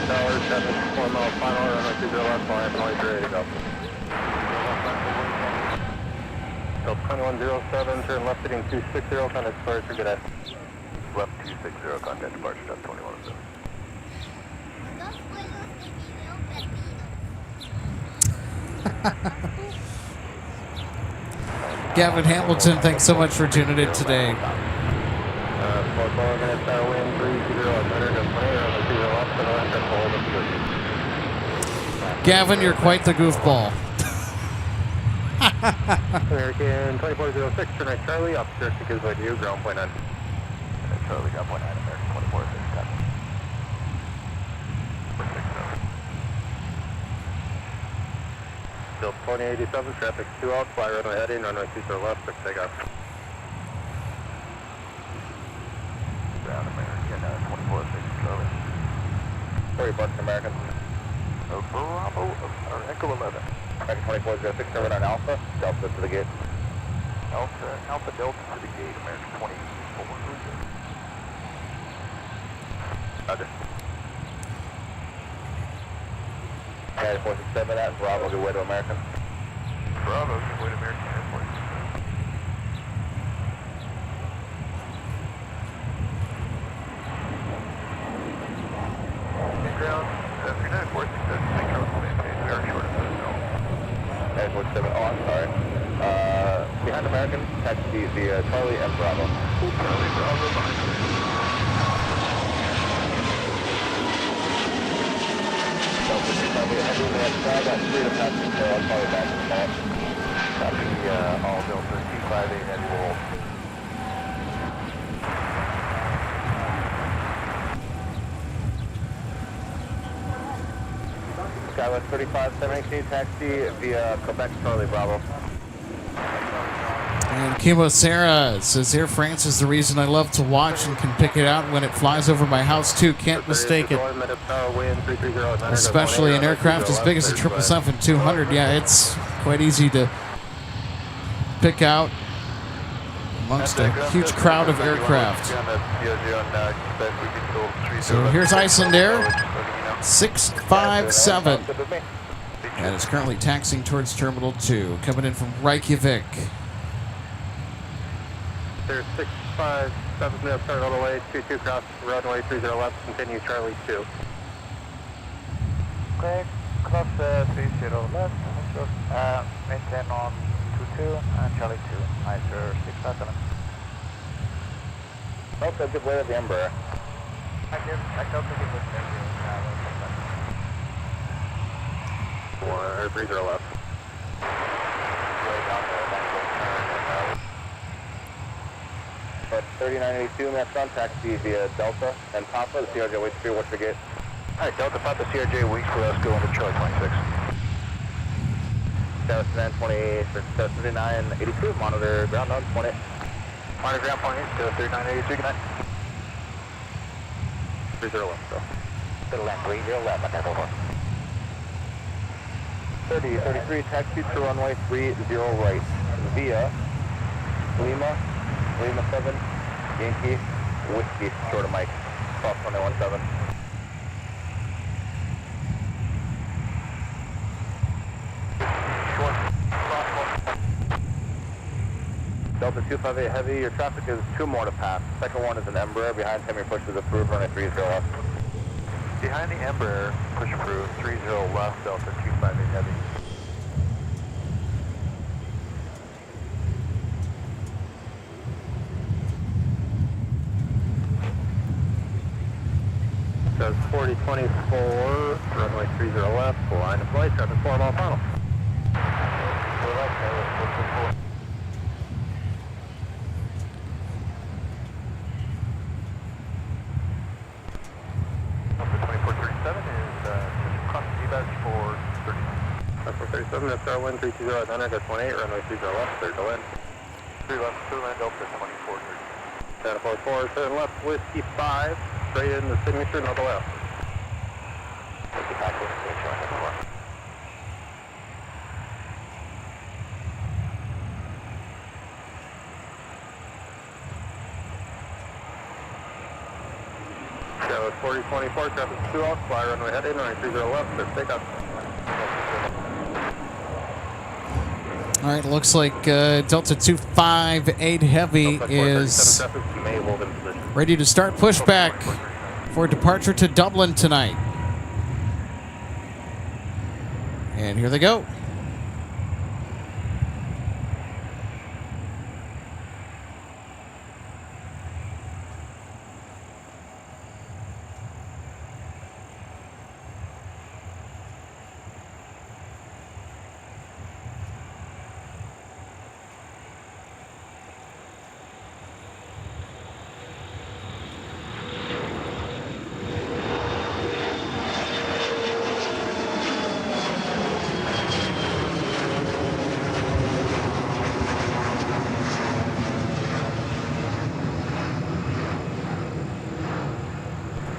Tower, 7, 4 mile final, runway 30 left, line, noise ready to go. Delta 2107, turn left heading 260, contact departure, good day. Left 260, contact departure, Delta 2107. Dos vuelos de video perdidos. Gavin Hamilton, thanks so much for tuning in today. 4 minutes, wind 30, Gavin, you're quite the goofball. American 2406, turn right Charlie, officer seekers by you, ground point 9. Charlie, ground point 9, American 2406, copy. 460. Still 2087, traffic 2 out, fly runway heading, runway 20 left, 6 takeoff. Ground American 2406, Charlie. Sorry, Boston American. Bravo, or Echo 11. American 2406, turn on Alpha, Delta to the gate. Alpha Delta to the gate, American 2406. Roger. 467 at Bravo, good way to American. Bravo, good way to American Airport. Ground, after 9467, take control of the maintain. We are short of the zone. 467, oh, I'm sorry. Behind American, taxi via Charlie and Bravo. Charlie, Bravo, behind us. Delta 2 heavy on the outside, that's 3 to pass, so I'll call you back in a minute. Copy, all Delta 258 heavy roll. Skywest 35, taxi via Quebec, Charlie, Bravo. And Kmsp says Air France is the reason I love to watch and can pick it out when it flies over my house too. Can't mistake it. Especially an aircraft as big as the 777-200. Yeah, it's quite easy to pick out amongst a huge crowd of aircraft. So here's Iceland Air 657. And it's currently taxiing towards Terminal 2, coming in from Reykjavik. There's 657, no, start all the way, 22 cross runway 30 left, continue Charlie 2. Okay, cross 30 left, maintain on 22 and Charlie 2, ISR 657. Also, good way of the Embraer. I don't think it was there. 30 left. But 3982, that's on taxi via Delta and Papa, the CRJ waits for you, what's your gate? Alright, Delta Papa, CRJ waits for us, go into Charlie 26. Dallas 3982, monitor ground on 20. Monitor ground point 8, 3983, good night. 30 left, so. To the left, 30 left, that's over. 33, taxi to runway 30 right, via Lima 7, Yankee, Whiskey, short of Mike, cross 2117. Delta 258 heavy, your traffic is 2 more to pass. Second one is an Embraer, behind him your push is approved, runway 30 left. Behind the Embraer, push approved, 30 left, Delta 258 heavy. Says 4024, runway 30 left, line of flight, traffic 4 mile final. Delta 2437 is cross D-badge for 30. That's for 37, that's our wind, 320 at 100, that's 18, runway 30 left, third to land. 3 left, to land, Delta 2430. Santa 44, turn left, Whiskey 5, straight in the signature, and on the left. Whiskey 5, Whiskey 6, on the left. That was 4024, traffic 2 out, fly runway heading, runway 30 left, clear takeoff. All right, looks like Delta 258 Heavy is ready to start pushback for departure to Dublin tonight. And here they go.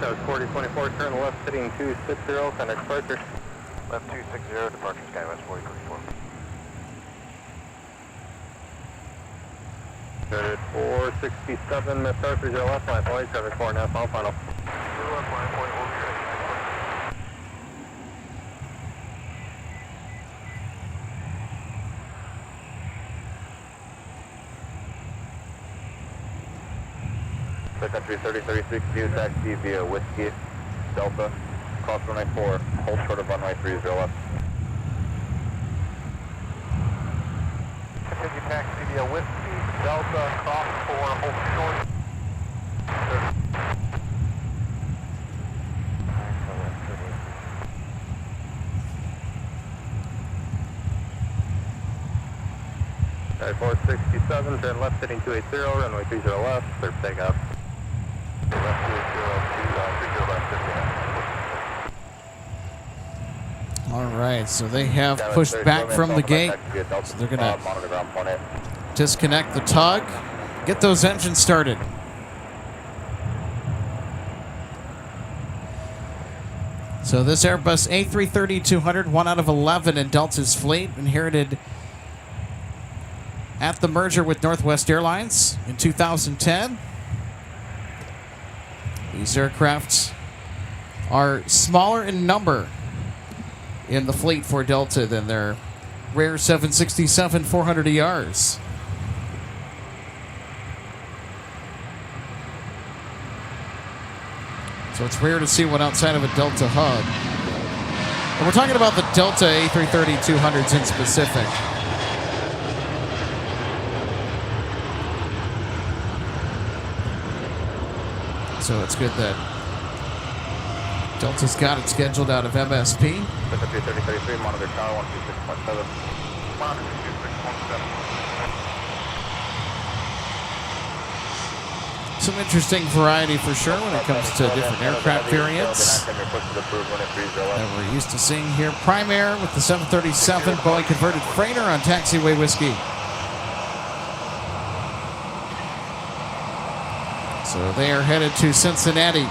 That was 4024, turn left, heading 260, contact departure. Left 260, departure Skywest 4024. Started 467, Miss Star 30 left line, point, traffic 4.5 mile final. 2 left line point, we'll be ready. Sun Country 3036, view taxi via Whiskey, Delta, cross 194, hold short of runway 30 left. Continue taxi via Whiskey, Delta, cross 4, hold short. Alright, 467, turn left, heading 280, runway 30 left, clear for takeoff. Left 202, 30 left, 50. All right, so they have pushed back from the gate. So they're going to disconnect the tug, get those engines started. So this Airbus A330-200, 1 out of 11 in Delta's fleet, inherited at the merger with Northwest Airlines in 2010. These aircrafts are smaller in number in the fleet for Delta than their rare 767 400ERs. So it's rare to see one outside of a Delta hub. And we're talking about the Delta A330-200s in specific. So it's good that Delta's got it scheduled out of MSP. Sun Country 3033, monitor tower 126.7. Monitor 26.7. Some interesting variety for sure when it comes to different aircraft variants that we're used to seeing here. Prime Air with the 737 Boeing converted freighter on taxiway Whiskey. So they are headed to Cincinnati.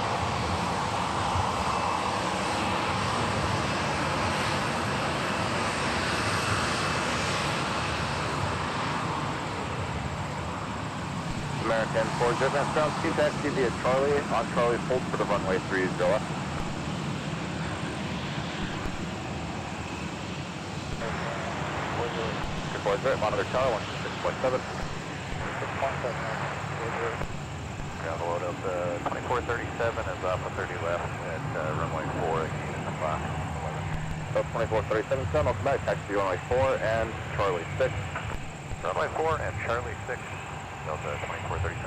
American 4 Japan ground 2 taxi via Charlie, on Charlie, hold for the runway 30 left. Good boys, right, monitor tower 126.7. 6.7. Ground load up 2437 is off of 30 left at runway 4, unit number 11. So 2437, sound, welcome back, taxi runway 4 and Charlie 6. Runway 4 and Charlie 6, Delta 2437.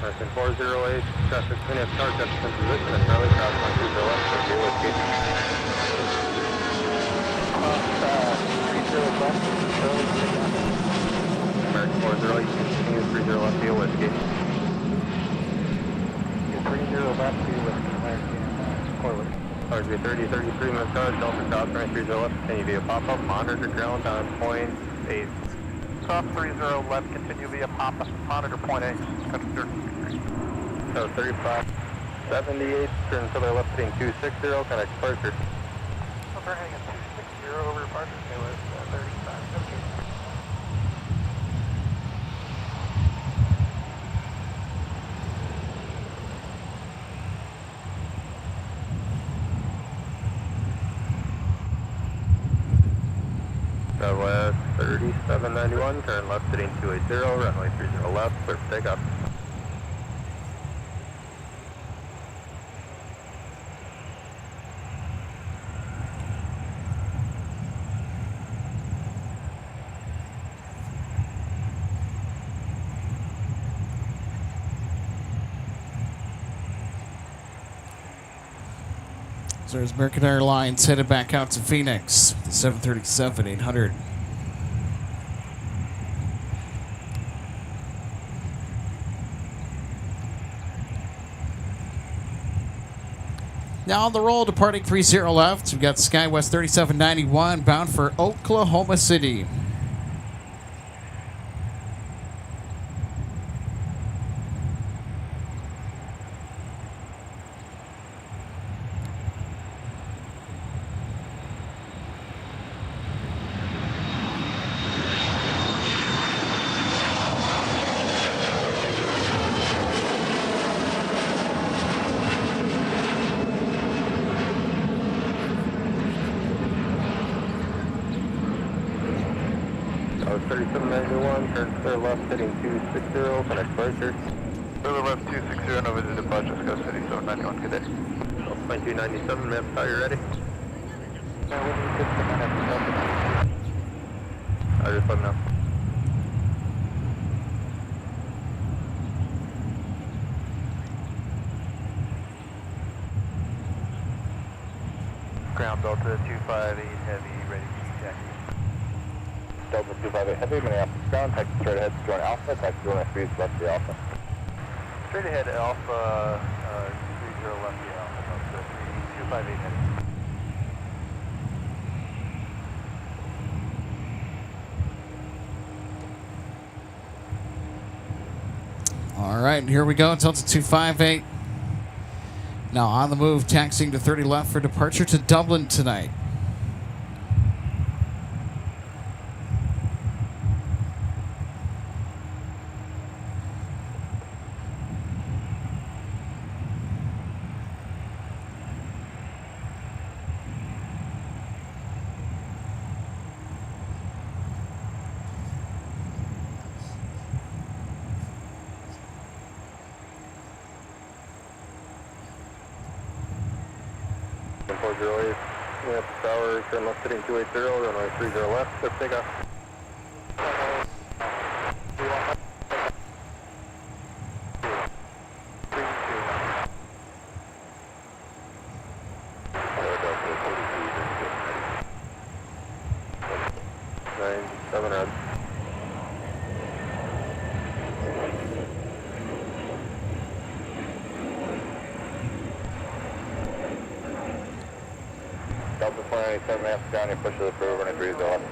American 408, traffic Minneapolis, car Jefferson position, and Charlie, cross 120 left, so view Whiskey. 30 left, Charlie, American 408, continue 30 left, view Whiskey. 30 left, view Whiskey, Corley. RG 3033, Minnesota, Delta Cross, 30 left, continue via pop-up, monitor ground on point 8. Soft 30 left, continue via Papa, monitor point A, country 33. So 3578, turn to the left heading 260, connect departure. Over heading at 260, over departure, stay with 35, okay. Southwest 3791, turn left heading 280, runway 30 left, clear for takeoff. So there's American Airlines headed back out to Phoenix, the 737-800. Now on the roll, departing 30 left, we've got SkyWest 3791 bound for Oklahoma City. South 3791, turn clear left heading 260, connect departure. Further left 260, no visit departure, Scott City, 791, good day. 2297, map, how you ready? Just let me know. Ground Delta 258 Heavy, ready to taxi. Delta 258 Heavy, Minneapolis ground, taxi straight ahead to join Alpha, taxi 193 is left the Alpha. Straight ahead, Alpha 30 left the Alpha, Delta 258 Heavy. All right, here we go. Delta 258. Now on the move, taxiing to 30 left for departure to Dublin tonight. Tower, turn left heading 280, runway 30 left, clear for takeoff. Delta 497, after down, you push to the through, running 30 left.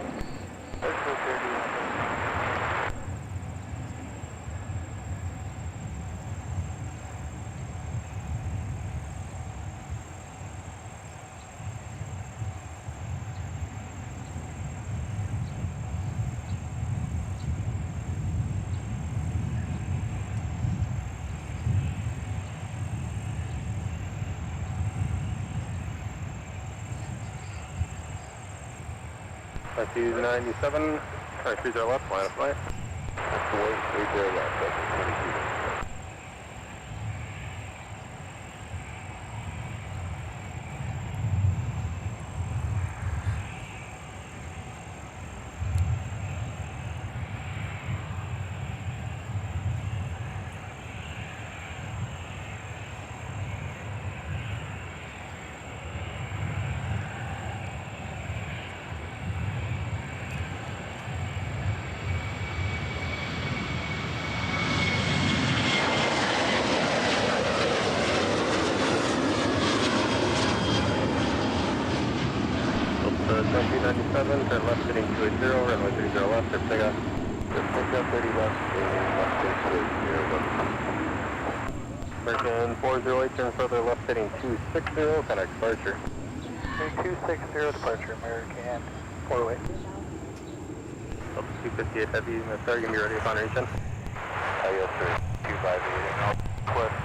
That's 97, try 30 left, line of flight. That's the way, 30 left, that's 22. 2297, turn left heading 280, runway 30 left, or take off. Take up 30 left, left 280. American 408, turn further left heading 260, connect departure. 260 departure, American 408. 258 heavy, Minnesota, give me ready upon reaching. Yes, sir. 258. I'll request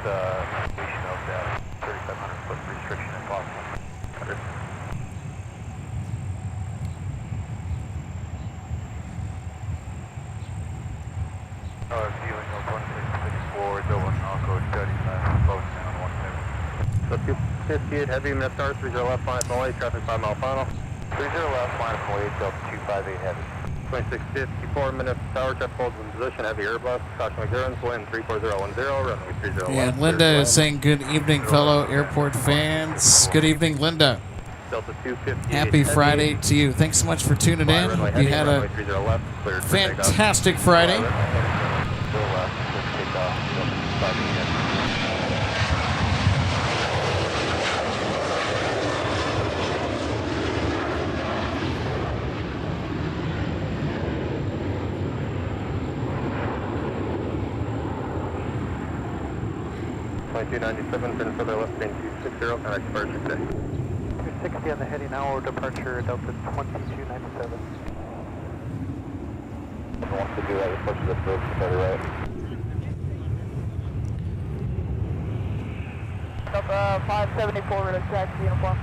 completion of that 3,500 foot restriction if possible. Viewing of 1664 is over now, code 35, closing down 170. So 258 heavy, Minnesota, 30 left, line from way, traffic 5 mile final. 30 left, line from way, Delta 258 heavy. 2654 minutes, tower check holds in position, heavy Airbus, caution endurance, wind 34010, runway 30 Yeah, left. Linda is saying good evening, fellow airport fans. Good evening, Linda. Delta 258 Happy Friday to you. Thanks so much for tuning in. You had a fantastic Friday. .297, turn further left, heading 260, connect departure today. 260 on the heading now, departure Delta 2297. Once we do that, we push the approach to the right. Delta 574, ready to taxi uniform.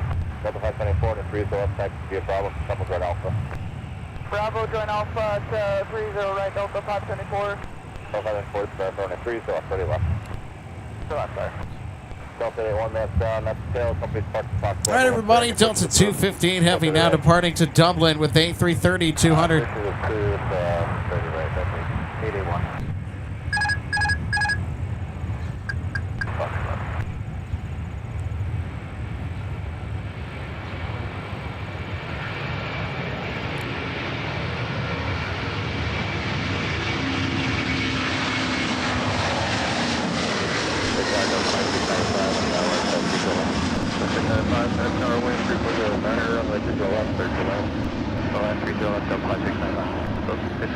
Delta 574 to 30 left, taxi via Bravo, Double Red Alpha. Bravo, join Alpha to 30 right, Delta 574. Delta 574 to Bravo, and 30 left, 30 left. Sorry. Delta 81 minutes down, that's tail, company's parked the box. All right, everybody, Delta 215 Heavy now departing to Dublin with A330-200. This is a cruise, 30 right, that's 881.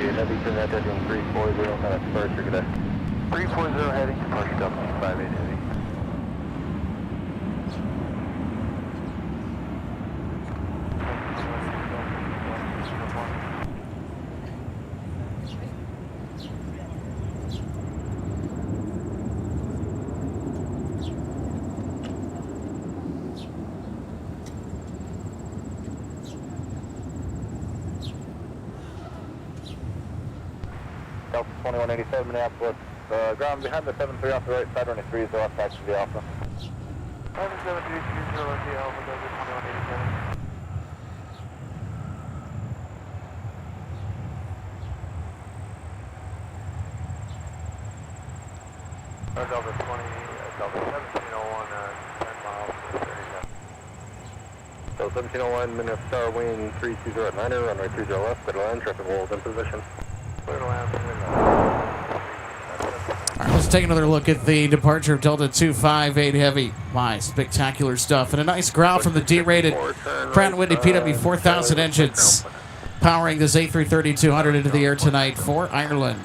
Heavy, turn that heading 340, connect departure today. 340 heading, departure Delta 258 heavy. Delta 2187 Minneapolis, ground behind the 73 off the right side, running 30 left, taxi to the Alpha. 7330 left the Alpha, Delta 2187. Delta 1701, 10 miles, 30 left. So 1701, Minnesota, wind 320 at 9er, runway 30 left, clear line, traffic holds in position. Clear land, All right, let's take another look at the departure of Delta 258 Heavy. My spectacular stuff. And a nice growl from the D-rated Pratt & Whitney PW 4000 engines, powering this A330-200 into the air tonight for Ireland.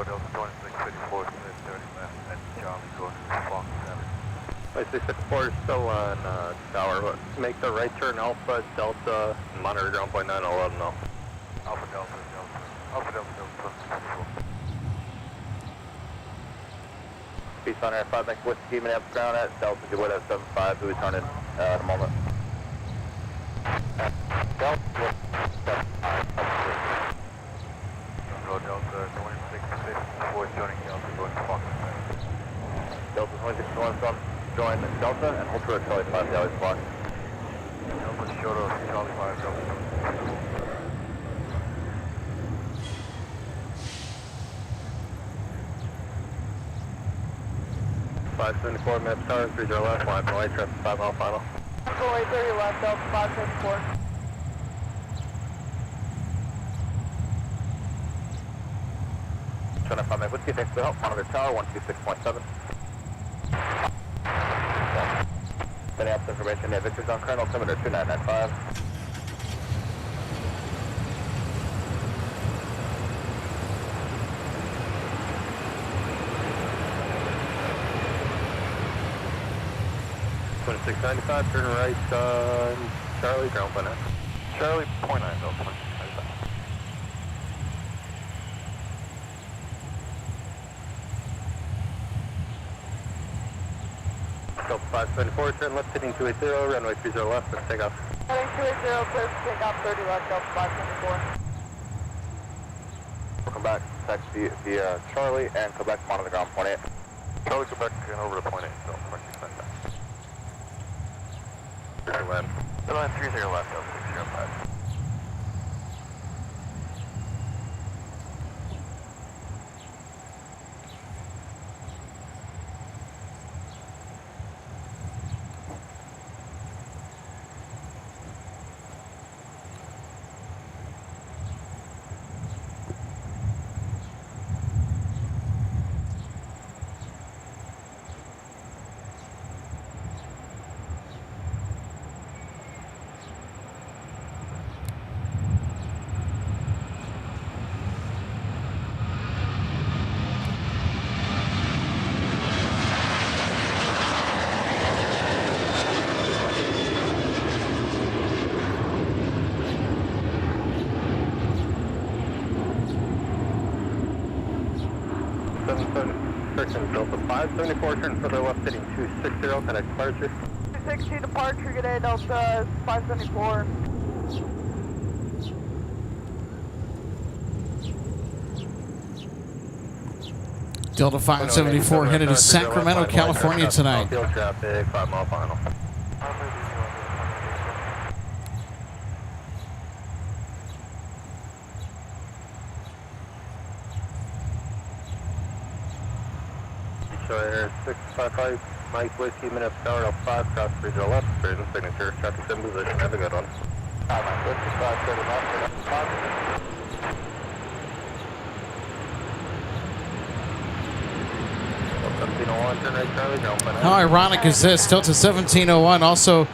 Delta 2654, 30 left, and Charlie going to Fox 7. 2664 is still on tower, but make the right turn Alpha Delta, monitor ground point 9, I'll let them know. Alpha Delta, Alpha Delta, Delta 24. Peace on Air 5, next Whiskey, Minneapolis ground at Delta, do what at 75, we'll return in at a moment. Delta 2654, joining Delta, going to Fox 7. Delta 2661 from join Delta and hold for Charlie 5 Dallas block. Delta short of Charlie 5, Delta 574 minutes tower, 30 left, line from right, traffic 5 mile final. Runway 30 left, Delta 574. Turn up on my whiskey, thanks for the help. Monitor tower, 126.7. Minneapolis information, yeah, Victor's on Colonel, altimeter 2995. .695, turn right on Charlie, ground point 9. Charlie, point 9, Delta 2695. Delta 574, turn left heading 280, runway 30 left, let's take off. Heading 280, clear for takeoff 30 left, Delta 574. Welcome back, taxi via Charlie and Quebec, monitor ground point 8. Charlie, Quebec, and over to point 8, Delta 2695. Land. Land 30 left, Delta 605. Delta 574, turn further left heading 260, connect departure. 260 departure, good day, Delta 574. Delta 574 headed to Sacramento, California tonight. Field traffic, 5 mile final. Air 655, Mike Whiskey, Minneapolis Tower, L5, cross 30 left, straight in signature, traffic in position, have a good one. Mike Whiskey, 530 left, 1701, turn right, Charlie, ground point 9. How ironic is this? Delta 1701 also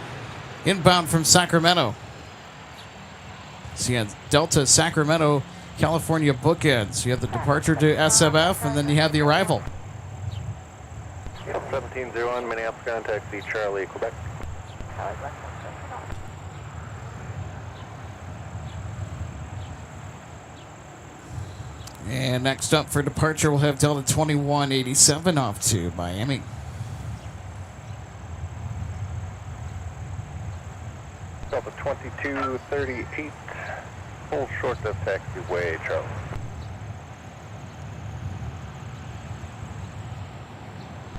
inbound from Sacramento. So you have Delta, Sacramento, California bookends. You have the departure to SFF, and then you have the arrival. 1701, Minneapolis ground taxi, Charlie, Quebec. And next up for departure, we'll have Delta 2187 off to Miami. Delta 2238, full short of taxiway, Charlie.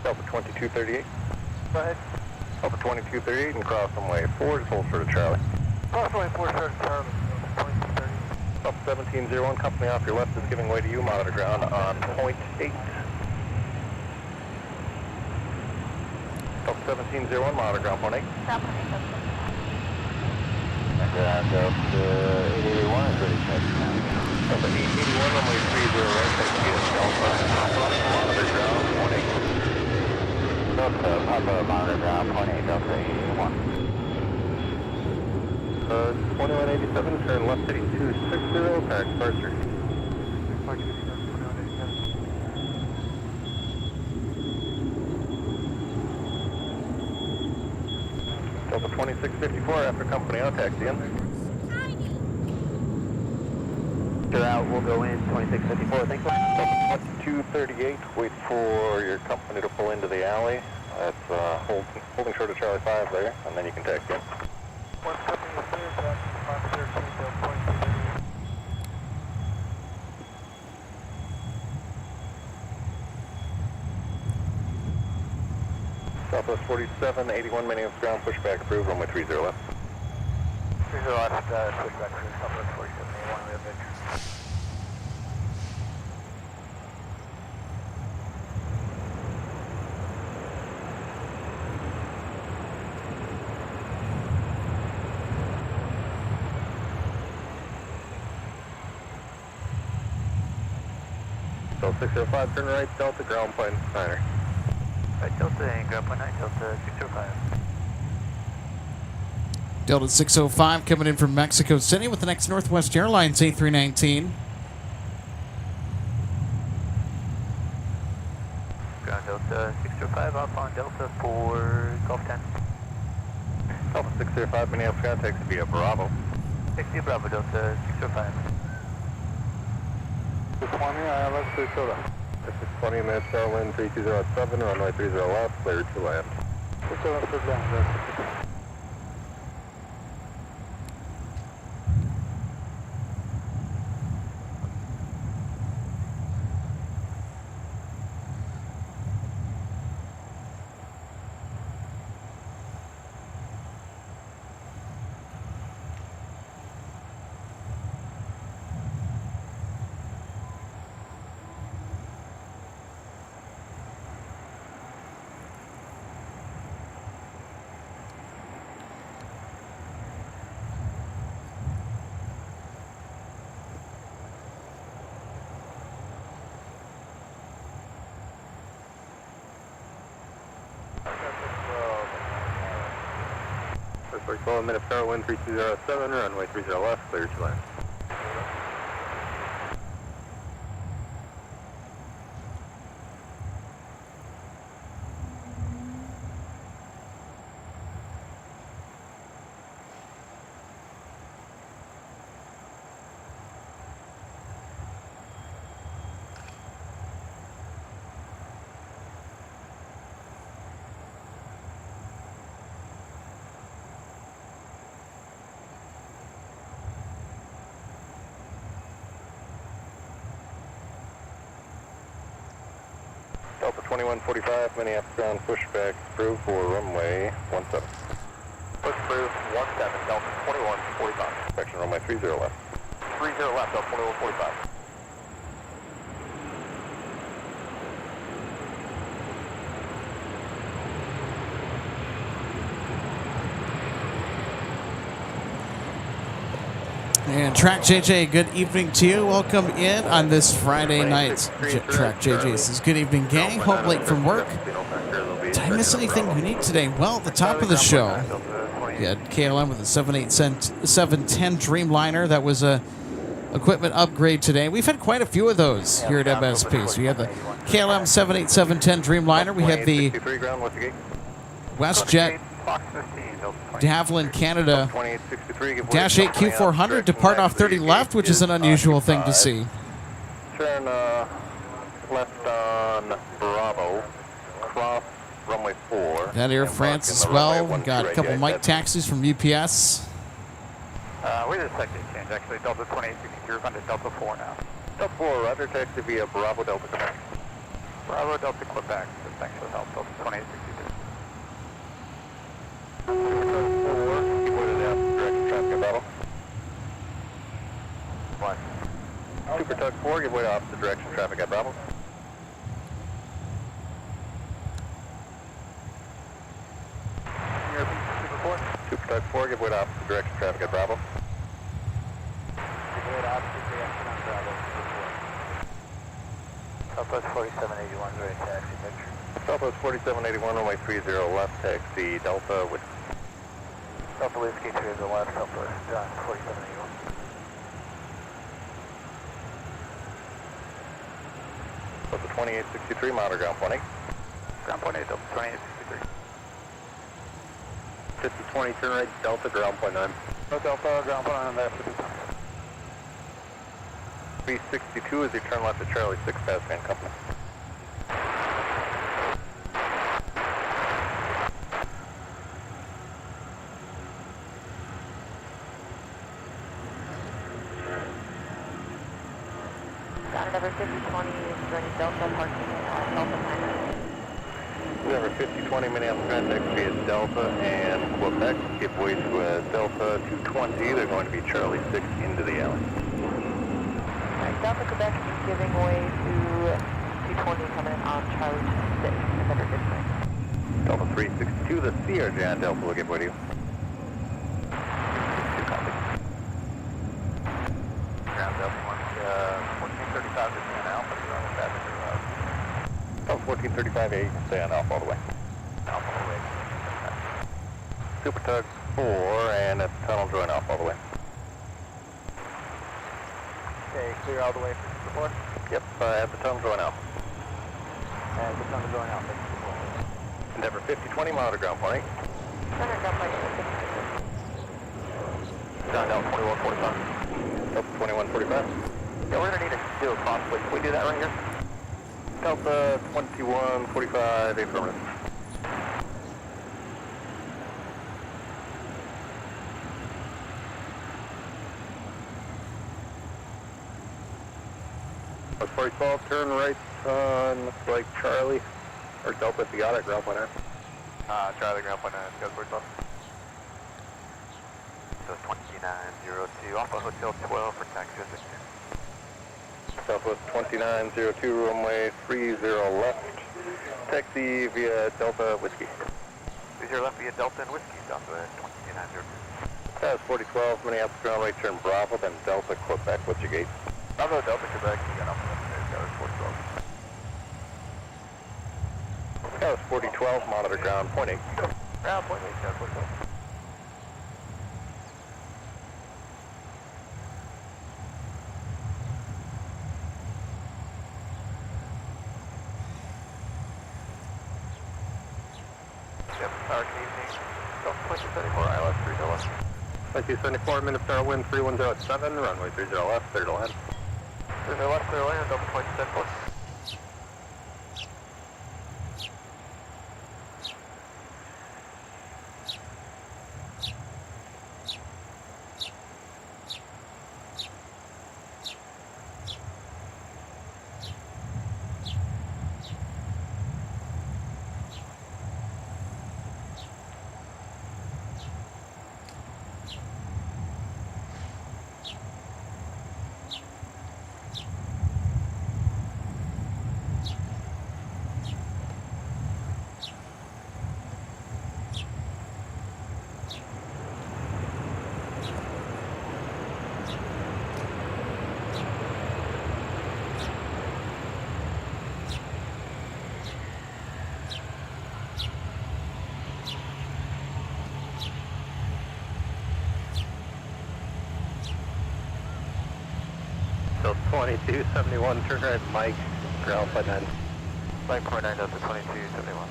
Delta 2238. Go ahead. Delta 2238 and cross runway 4, just hold short of Charlie. Cross runway 4, short of Charlie. 2238. Delta 1701, company off your left is giving way to you, monitor ground on point 8. Delta 1701, monitor ground point 8. And Delta 881 is ready to check. Delta 881, runway 30 right, thank you. Alpha, monitor ground point 8. Delta Papa, monitor ground point 8, Delta 881. 2187, turn left heading 260, tax departure. Delta 2654, after company out, taxi in. They're out, we'll go in 2654, thanks. Delta 2238, wait for your company to pull into the alley. That's holding short of Charlie 5 there, and then you can taxi in. One company is clear, back 513, Southwest 47, 81 Minneapolis ground, pushback approved, runway 30 left. 30 left, pushback to Southwest 47, 81, we have Victor. Delta 605, turn right, Delta, ground point 9er. Right, Delta and ground point 9, Delta 605. Delta 605 coming in from Mexico City with the next Northwest Airlines A319. Ground Delta 605, up on Delta for Golf 10. Delta 605, Minneapolis ground, taxi via Bravo. Taxi Bravo, Delta 605. 620, ILS Minnesota. 620, Minnesota, wind 3207, runway 30 left, clear to land. 607 for ground, Minnesota, wind 3207, runway 30 left, clear to land. Delta 2145, Minneapolis ground, pushback through for runway 17. Push through 17, Delta 2145. Section runway 30 left. 30 left, Delta 2145. And Track JJ, good evening to you. Welcome in on this Friday night. Track JJ says, good evening, gang. Home late from work. Did I miss anything unique today? Well, at the top of the show, we had KLM with a 710 Dreamliner. That was a equipment upgrade today. We've had quite a few of those here at MSP. So we have the KLM 787-10 Dreamliner. We have the WestJet Davlin Canada Dash 8 Q400 depart off 30 left, which is an unusual thing to see. Turn left on Bravo, cross runway 4. That Air France as well. We got a couple Mike taxis from UPS. We just checked the change, actually. Delta 2863, on to Delta 4 now. Delta 4, roger, taxi via Bravo, Delta Quebec. Bravo, Delta Quebec. Thanks for the help, Delta 2863. What? Super Tug 4, give way to opposite direction, traffic at Bravo. Super Tug 4, give way to opposite direction, traffic at Bravo. Give way to opposite direction on Bravo. Southwest 4781, ready taxi, picture. Southwest 4781, runway 30 left, taxi Delta with Delta Whiskey 3 to the left, Southwest 4781. Delta 2863, monitor ground point 8. Ground point 8, Delta 2863. 5020, turn right, Delta, ground point 9. No Delta, ground point 9, that's 362 as you turn left at Charlie 6, pass van company. Number 5020 is ready Delta parking Delta 9. Number 5020 Minneapolis Grand taxi via Delta and Quebec. Give way to Delta 220. They're going to be Charlie 6 into the alley. Alright, Delta Quebec is giving way to 220 coming in on Charlie 6. Another good thing. Delta 362, the CRJ on Delta will give way to you. 2 copy. Ground Delta 1435 to 10 Alpha, running 35A, stay on Alpha all the way. Alpha all the way. Super Tug 4, and at the tunnel join Alpha all the way. Okay, clear all the way for Super 4. Yep, at the tunnel join Alpha. And the tunnel going out. Endeavor 5020, monitor ground point 8. Ground out 2145. Delta 2145. Yeah, we're going to need to do a cross split. Can we do that right here? Delta 2145, affirmative. That's 412, turn right on, looks like Charlie, or Delta if you got it, ground point 9. Charlie, ground point 9, go 412. So 2902, Alpha Hotel 12 for taxi at Southwest 2902, runway 30 left, taxi via Delta Whiskey. 30 left via Delta and Whiskey, Southwest 2902. That's 4012, Minneapolis ground right turn Bravo, then Delta, Quebec, what's your gate? Bravo, Delta, Quebec, you got Alpha Hotel 412. That was 4012, monitor ground point 8. Ground point 8, South 412. Yep, Tower, good evening. Delta 2274, ILS 30 left. 2274, Minnesota wind 3107, runway 30 left, 30 land. 30 left, 30 land, Delta 2274. So 2271, turn right, Mike, ground point 9. Mike point 9, Delta 2271.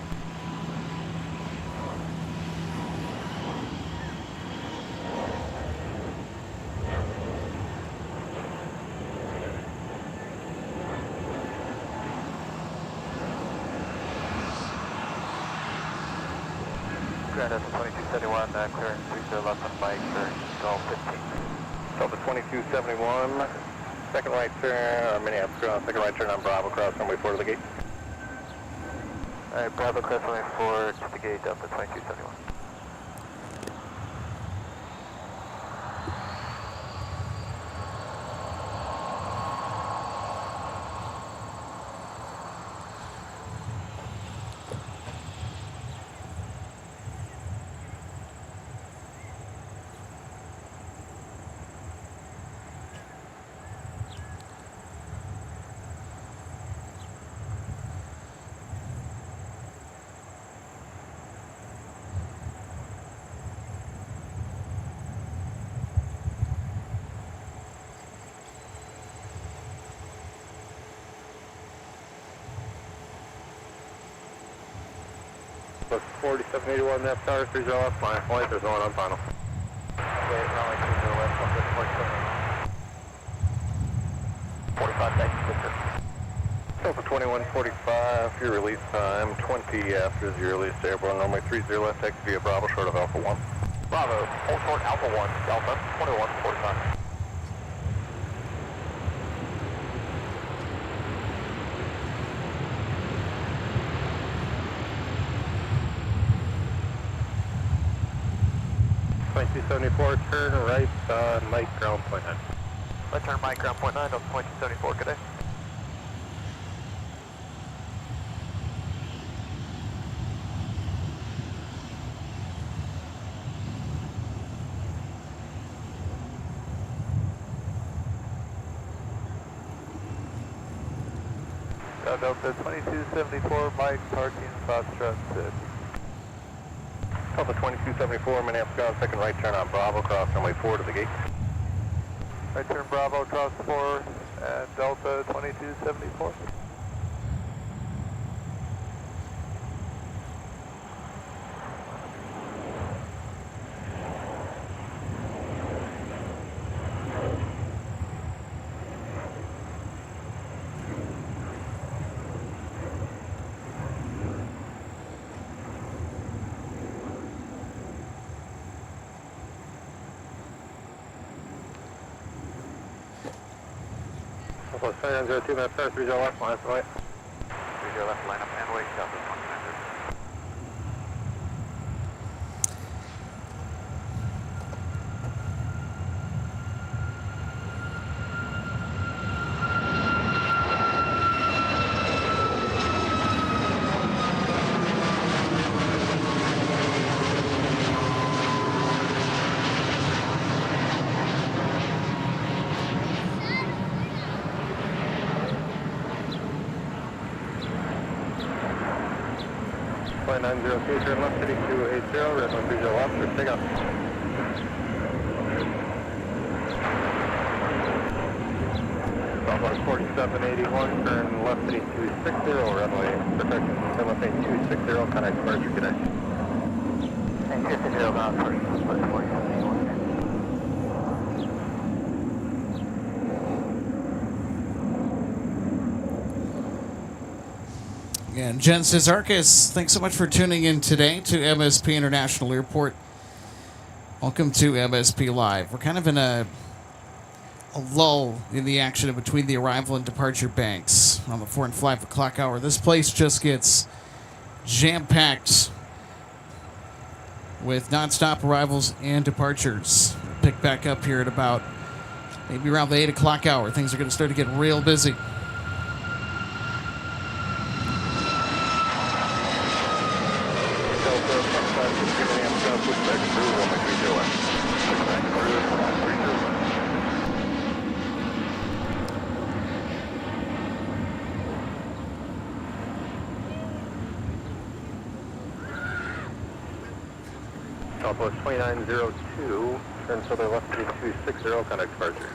Grand Delta 2271, clearing 30 left on Mike for stall 15. Delta 2271, second right turn, Minneapolis ground, second right turn on Bravo, cross runway 4 to the gate. Alright, Bravo cross runway 4 to the gate, Delta 2271. Plus 4781, left tower, 30 left, line flight, there's no one on final. Okay, runway 30 left, on 47. 45 back to Victor. Delta 2145, your release time 20 after your release to airborne, runway 30 left, taxi via Bravo, short of Alpha 1. Bravo, hold short Alpha 1, Delta 2145. .274, turn right, Mike, ground point 9. Right turn Mike, ground point 9, Delta 2274, good day. Delta 2274, Mike, parking Foxtrot 6. Delta 2274, Minneapolis ground, second right turn on Bravo, cross runway 4 to the gate. Right turn Bravo, cross 4, and Delta 2274. Plus 2902, Map 30 left, line up and wait. 30 left, line up and wait, Delta 2902. Flight 902, turn left, heading 280, red one 30 left, or take off. Southwest 4781, turn left, heading 260, runway protection, turn left, heading 260, contact departure, good night. And 260 bound for Southwest 4781. And Jen Cesarkis, thanks so much for tuning in today to MSP International Airport. Welcome to MSP Live. We're kind of in a lull in the action in between the arrival and departure banks on the 4 and 5 o'clock hour. This place just gets jam-packed with nonstop arrivals and departures. We'll pick back up here at about maybe around the 8 o'clock hour. Things are going to start to get real busy. Southwest 2902, turn southern left, heading 260, contact departure.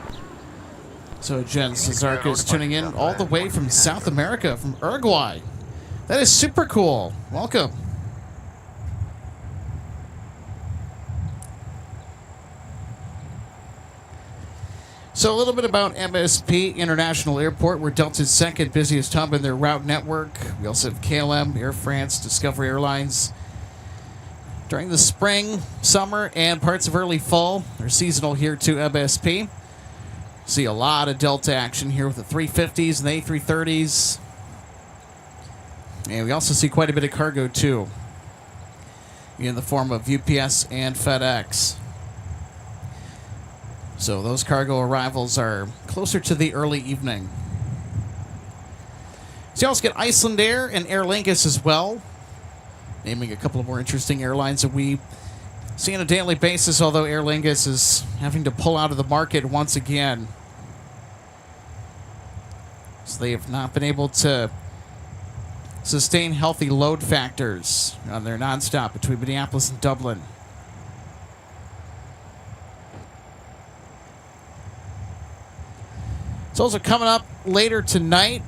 So Jen Cesarkis tuning in all the way from South America, from Uruguay. That is super cool. Welcome. So a little bit about MSP International Airport. We're Delta's second busiest hub in their route network. We also have KLM, Air France, Discovery Airlines. During the spring, summer, and parts of early fall, they're seasonal here to MSP. See a lot of Delta action here with the 350s and the A330s. And we also see quite a bit of cargo, too, in the form of UPS and FedEx. So those cargo arrivals are closer to the early evening. So you also get Iceland Air and Aer Lingus as well, naming a couple of more interesting airlines that we see on a daily basis, although Aer Lingus is having to pull out of the market once again. So they have not been able to sustain healthy load factors on their nonstop between Minneapolis and Dublin. It's also coming up later tonight.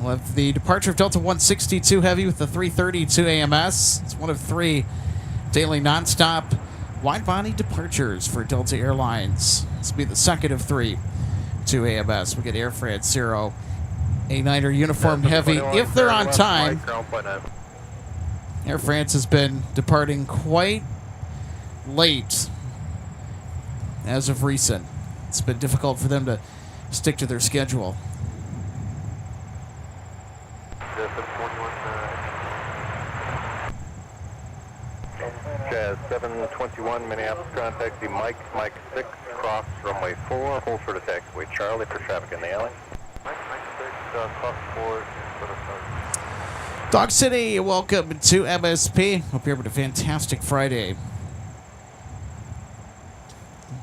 We'll have the departure of Delta 162 Heavy with the 332 AMS. It's one of 3 daily nonstop wide-body departures for Delta Airlines. This will be the second of 3 to AMS. We get Air France 0, a Niner uniformed Heavy if they're on time. Air France has been departing quite late as of recent. It's been difficult for them to stick to their schedule. Jazz 721, Minneapolis, contact the Mike 6, cross runway 4, hold short of taxiway Charlie for traffic in the alley. Mike 6, cross 4, Dog City, welcome to MSP. Hope you're having a fantastic Friday.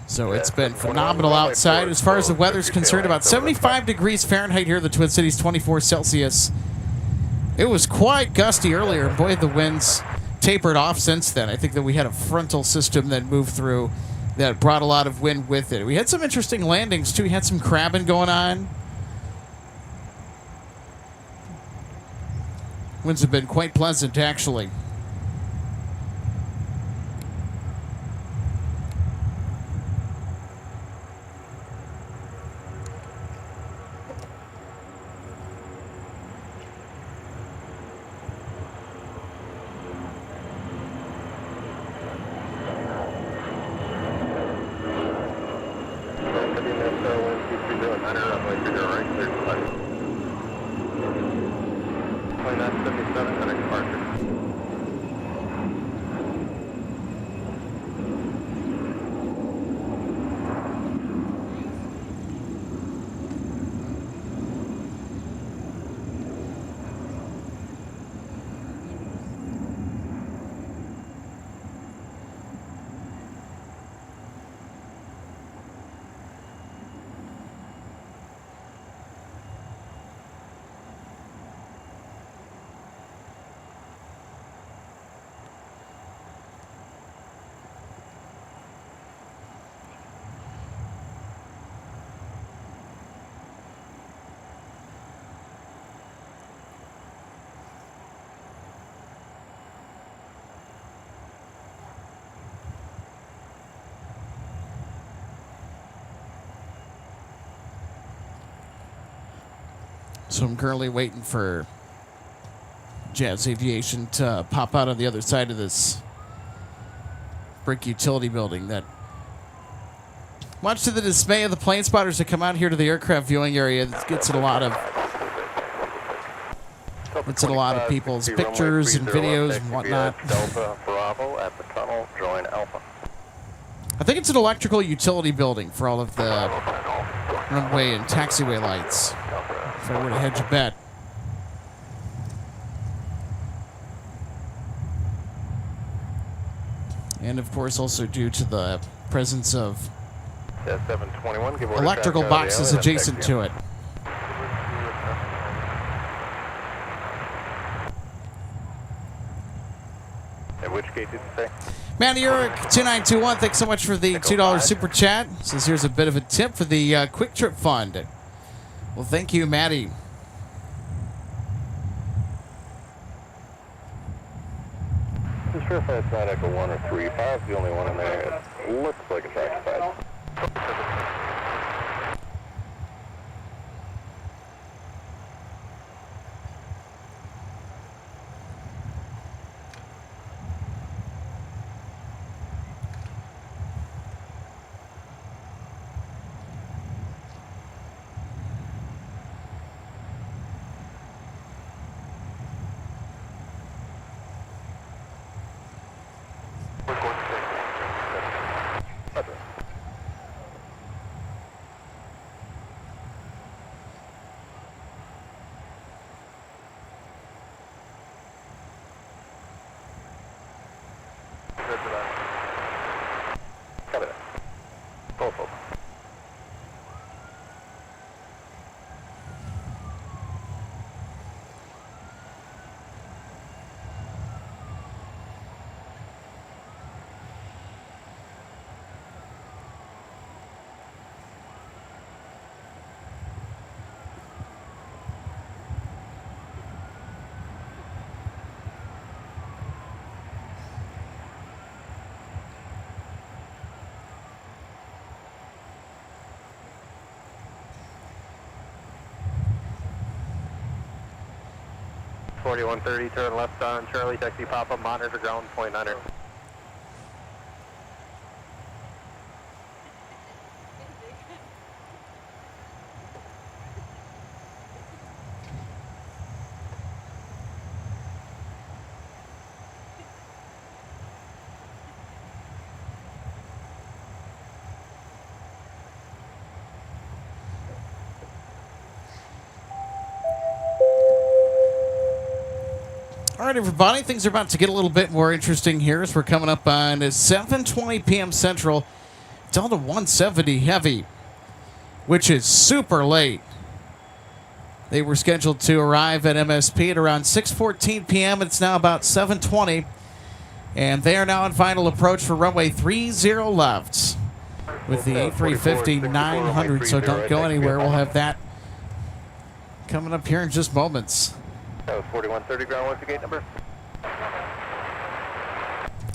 So it's been phenomenal outside. As far as the weather's concerned, about 75 degrees Fahrenheit here in the Twin Cities, 24 Celsius. It was quite gusty earlier. Boy, the winds tapered off since then. I think that we had a frontal system that moved through that brought a lot of wind with it. We had some interesting landings, too. We had some crabbing going on. Winds have been quite pleasant, actually. So I'm currently waiting for Jazz Aviation to pop out on the other side of this brick utility building. That, much to the dismay of the plane spotters that come out here to the aircraft viewing area, it gets in a lot of people's pictures and videos and whatnot. Delta Bravo at the tunnel, join Alpha. I think it's an electrical utility building for all of the runway and taxiway lights. If I were to hedge a bet. And of course, also due to the presence of 721, give electrical boxes adjacent to it. In which case did you say? Manny Uric, 2921, thanks so much for the $2 super chat. Says here's a bit of a tip for the Quick Trip Fund. Well, thank you, Maddie. Just sure if it's not Echo 1 or 3. 5's the only one in there. It looks like it's occupied. .4130, turn left on Charlie, taxi pop-up, monitor ground, point 9. All right, everybody, things are about to get a little bit more interesting here as we're coming up on 7:20 p.m. Central. Delta 170 Heavy, which is super late. They were scheduled to arrive at MSP at around 6:14 p.m. It's now about 7:20, and they are now in final approach for runway 30 left with the A350-900, so don't go anywhere. We'll have that coming up here in just moments. That was 4130 ground, what's the gate number?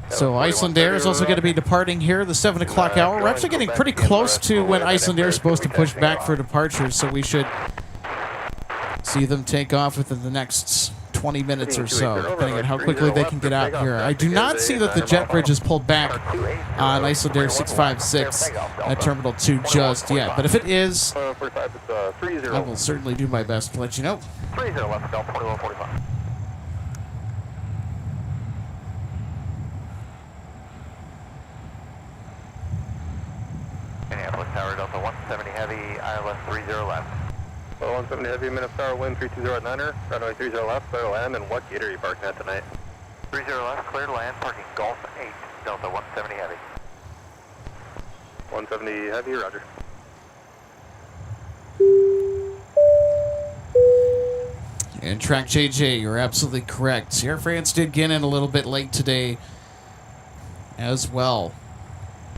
So Iceland Air is also going to be departing here the 7 o'clock hour. We're actually getting pretty close to when Iceland Air is supposed to push back for departure, so we should see them take off within the next 20 minutes or so, depending on how quickly they can get out here. I do not see that the jet bridge is pulled back on Iceland Air 656 at Terminal 2 just yet, but if it is, I will certainly do my best to let you know. 30 left, Delta 2145. Minneapolis Tower, Delta 170 Heavy, ILS 30 left. 170 Heavy, Minneapolis Tower, wind 320 at Niner, runway 30 left, clear to land, and what gate are you parking at tonight? 30 left, clear to land, parking Golf 8, Delta 170 Heavy. 170 Heavy, roger. And track JJ, you're absolutely correct. Air France did get in a little bit late today as well.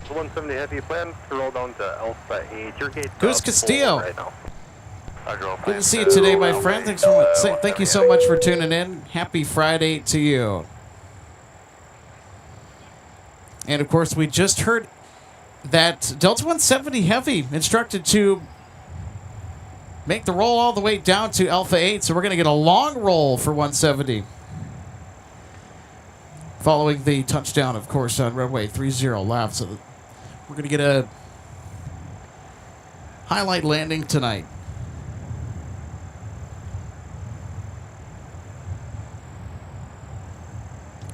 170 Heavy, plan to roll down to Alpha 8. Your gate's Goose Castillo. right now. Good to see you today, my friend. Thank you so much for tuning in. Happy Friday to you. And of course, we just heard that Delta 170 Heavy instructed to make the roll all the way down to Alpha 8, so we're going to get a long roll for 170. Following the touchdown, of course, on runway 30 left. So we're going to get a highlight landing tonight.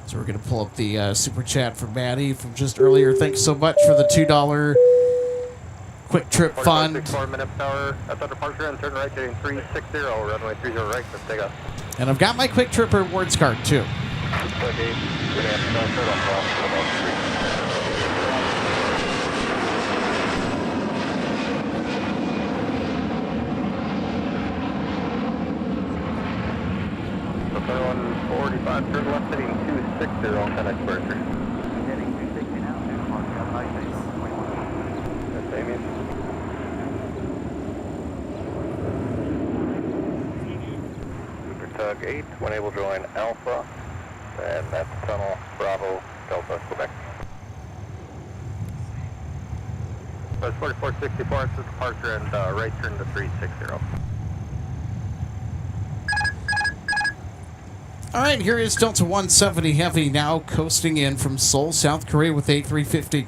So we're going to pull up the super chat from Maddie from just earlier. Thanks so much for the $2 quick trip fund. 4 minutes hour, that's our departure, and turn right, getting 360, runway 30 right, let's take off. And I've got my quick trip rewards card too. Okay, so 145, turn left, heading 260 on 10 departure. Heading 260 now, 2 o'clock, high station 21. That's Damien. Super Tug 8, when able join Alpha, and that's Tunnel Bravo Delta Quebec. So it's 4464, it's the departure, and right turn to 360. All right, here is Delta 170 Heavy now coasting in from Seoul, South Korea with A350.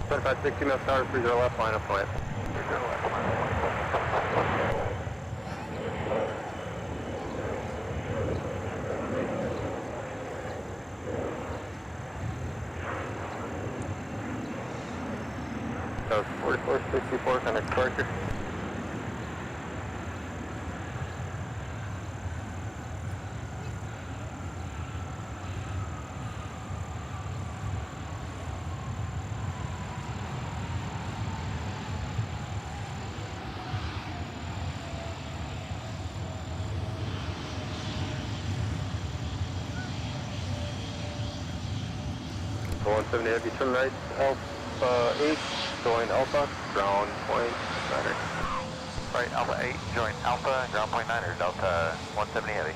Certified 60 minutes hour, 30 left, line of flight. That was 4464, connect departure. So 170 heavy, turn right, Alpha 8, going Alpha, ground point, center. Right, Alpha 8, join Alpha, ground point 9 or Delta 170 heavy.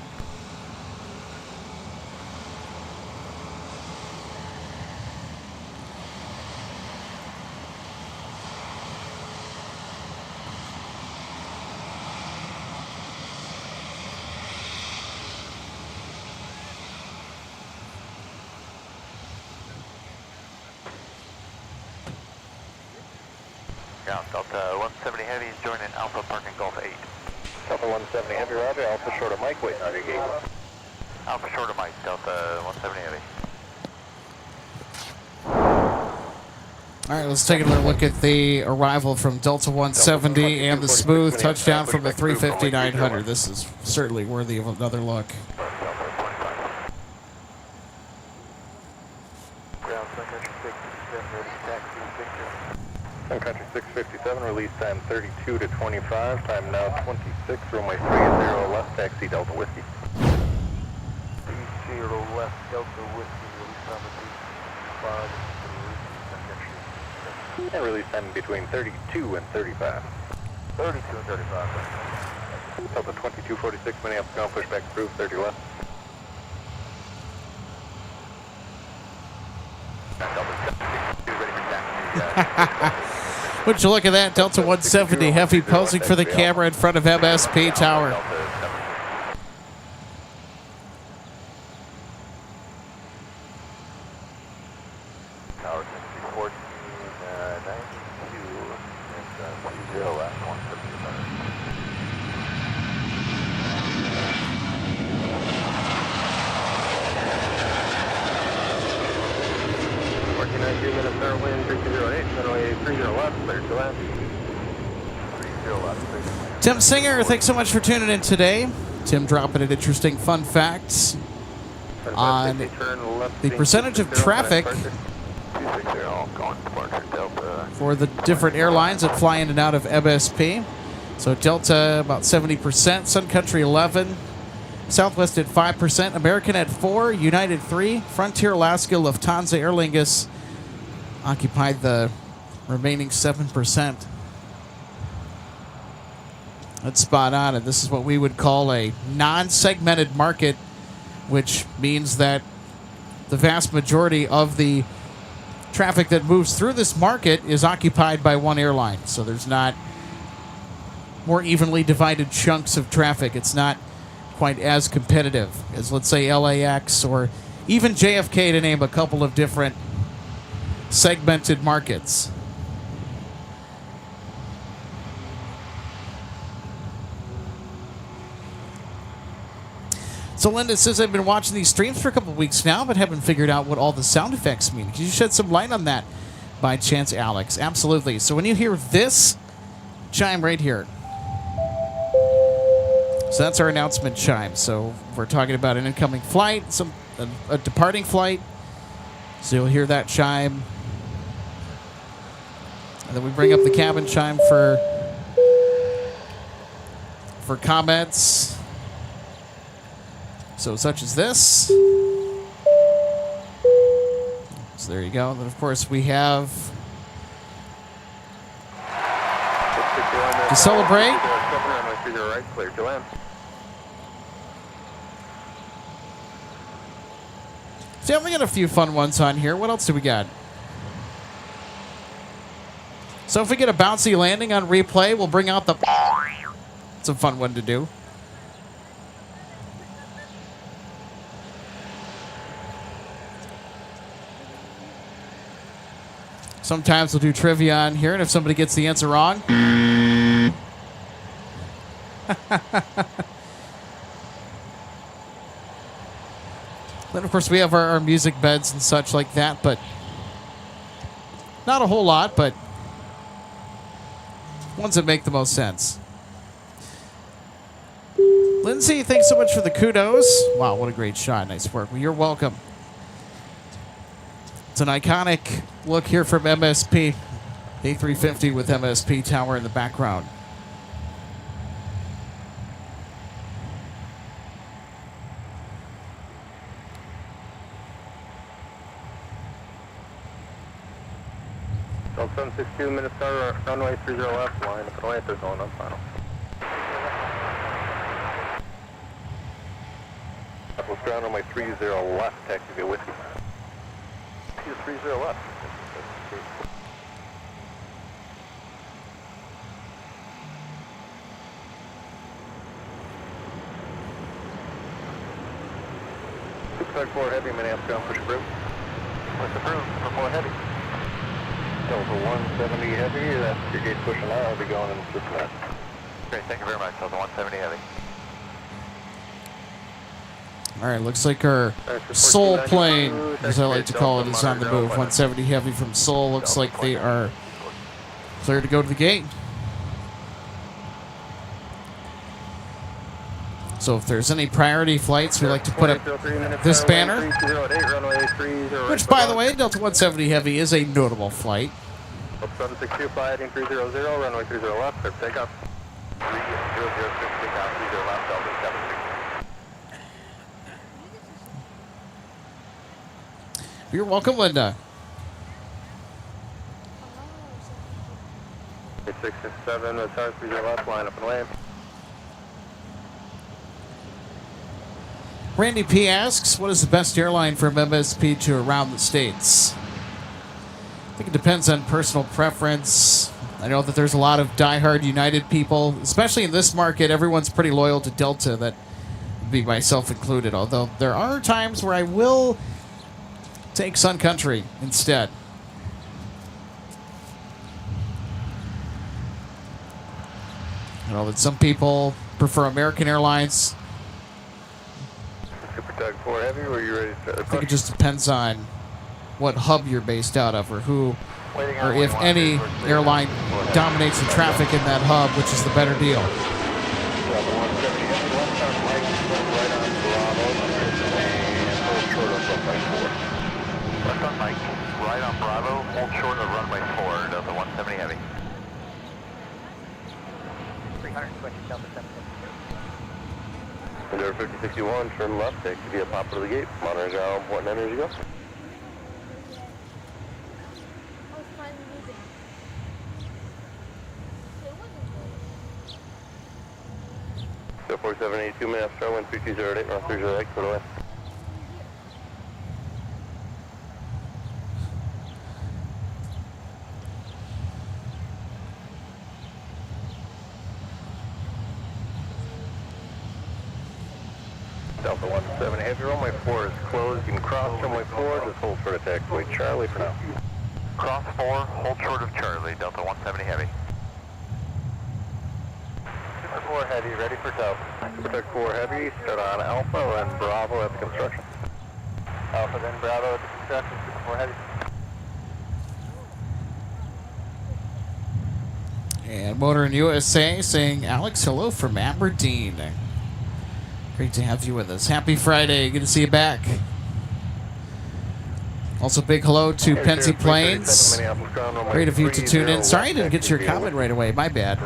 Ground, Delta 170 heavy is joining Alpha parking Golf 8. Delta 170 heavy, roger. Alpha short of Mike, waiting on your gate. Alpha short of Mike, Delta 170 heavy. All right, let's take another look at the arrival from Delta 170 and the smooth touchdown from the 350-900. This is certainly worthy of another look. Ground, Sun Country 657, ready to taxi, Victor. Sun Country 657, release time 32 to 25, time now 26, runway 30 left, taxi Delta Whiskey. 30 left, Delta Whiskey, release time 35, And release time between 32 and 35. 32 and 35. Delta 2246, Minneapolis ground, pushback approved, 30 left. Would you look at that? Delta 170 heavy posing for the camera in front of MSP Tower. Tower 1492 and 30 left, 1492 minutes, start wind 3208, runway 30 left, clear to land. 30 left, 30 left. Tim Singer, thanks so much for tuning in today. Tim dropping an interesting fun facts on the percentage of traffic for the different airlines that fly in and out of MSP. So Delta about 70%, Sun Country 11%, Southwest at 5%, American at 4%, United 3%, Frontier, Alaska, Lufthansa, Aer Lingus occupied the remaining 7%. That's spot on, and this is what we would call a non-segmented market, which means that the vast majority of the traffic that moves through this market is occupied by one airline. So there's not more evenly divided chunks of traffic. It's not quite as competitive as, let's say, LAX or even JFK, to name a couple of different segmented markets. So Linda says, I've been watching these streams for a couple of weeks now, but haven't figured out what all the sound effects mean. Could you shed some light on that by chance, Alex? Absolutely. So when you hear this chime right here, so that's our announcement chime. So we're talking about an incoming flight, a departing flight. So you'll hear that chime. And then we bring up the cabin chime for comments. So such as this. So there you go. And then of course we have to celebrate. See, we got a few fun ones on here. What else do we got? So if we get a bouncy landing on replay, we'll bring out the... It's a fun one to do. Sometimes we'll do trivia on here, and if somebody gets the answer wrong... Then, of course, we have our music beds and such like that, but not a whole lot, but ones that make the most sense. Lindsay, thanks so much for the kudos. Wow, what a great shot. Nice work. Well, you're welcome. It's an iconic look here from MSP. A350 with MSP Tower in the background. Delta 762, minutes start, runway 30 left, line of Atlanta, going on final. ground runway 30 left, taxi via Whiskey. 30 left. Super 4 heavy, Minneapolis ground, push approved. Push approved, Super 4 heavy. Delta 170 heavy, that's your gate pushing out, I'll be going in just a minute. Great, thank you very much, Delta 170 heavy. All right, looks like our Seoul plane, as I like to call it, is on the move. 170 heavy from Seoul. Looks like they are clear to go to the gate. So if there's any priority flights, we like to put up this banner. Which, by the way, Delta 170 Heavy is a notable flight. 7625, heading 300, runway 30 left, clear for takeoff. 3006, takeoff, 30 left, Delta 76. You're welcome, Linda. 8667, the tar 30 left, line up and away. Randy P. asks, what is the best airline from MSP to around the States? I think it depends on personal preference. I know that there's a lot of diehard United people, especially in this market. Everyone's pretty loyal to Delta, that would be myself included. Although there are times where I will take Sun Country instead. I know that some people prefer American Airlines. Super Tug 4 heavy, were you ready to start the I think it push? just depends on what hub you're based out of, or who, or if any airline dominates the traffic in that hub, which is the better deal. Delta 170 heavy, left on Mike, right on Bravo, and hold short of runway 4. Left on Mike, right on Bravo, hold short of runway 4, Delta 170 heavy. 320, Delta 7. Endeavor 5061, turn left, take via pop to the gate, monitor ground, what enters you go. I was finally moving. It wasn't good. So 4782 minutes, start wind 3208, north 308, clear away. Delta 170 heavy, runway 4 is closed. You can cross runway 4, just hold short of taxiway Charlie for now. Cross 4, hold short of Charlie, Delta 170 heavy. Super 4 heavy, ready for tow. Super 4 heavy, start on Alpha and Bravo at the construction. Alpha then Bravo at the construction, Super 4 heavy. And Motor in USA saying, Alex, hello from Aberdeen. Great to have you with us. Happy Friday. Good to see you back. Also, big hello to Pensy Plains. Great of you to tune in. Sorry I didn't get to your comment right away. My bad.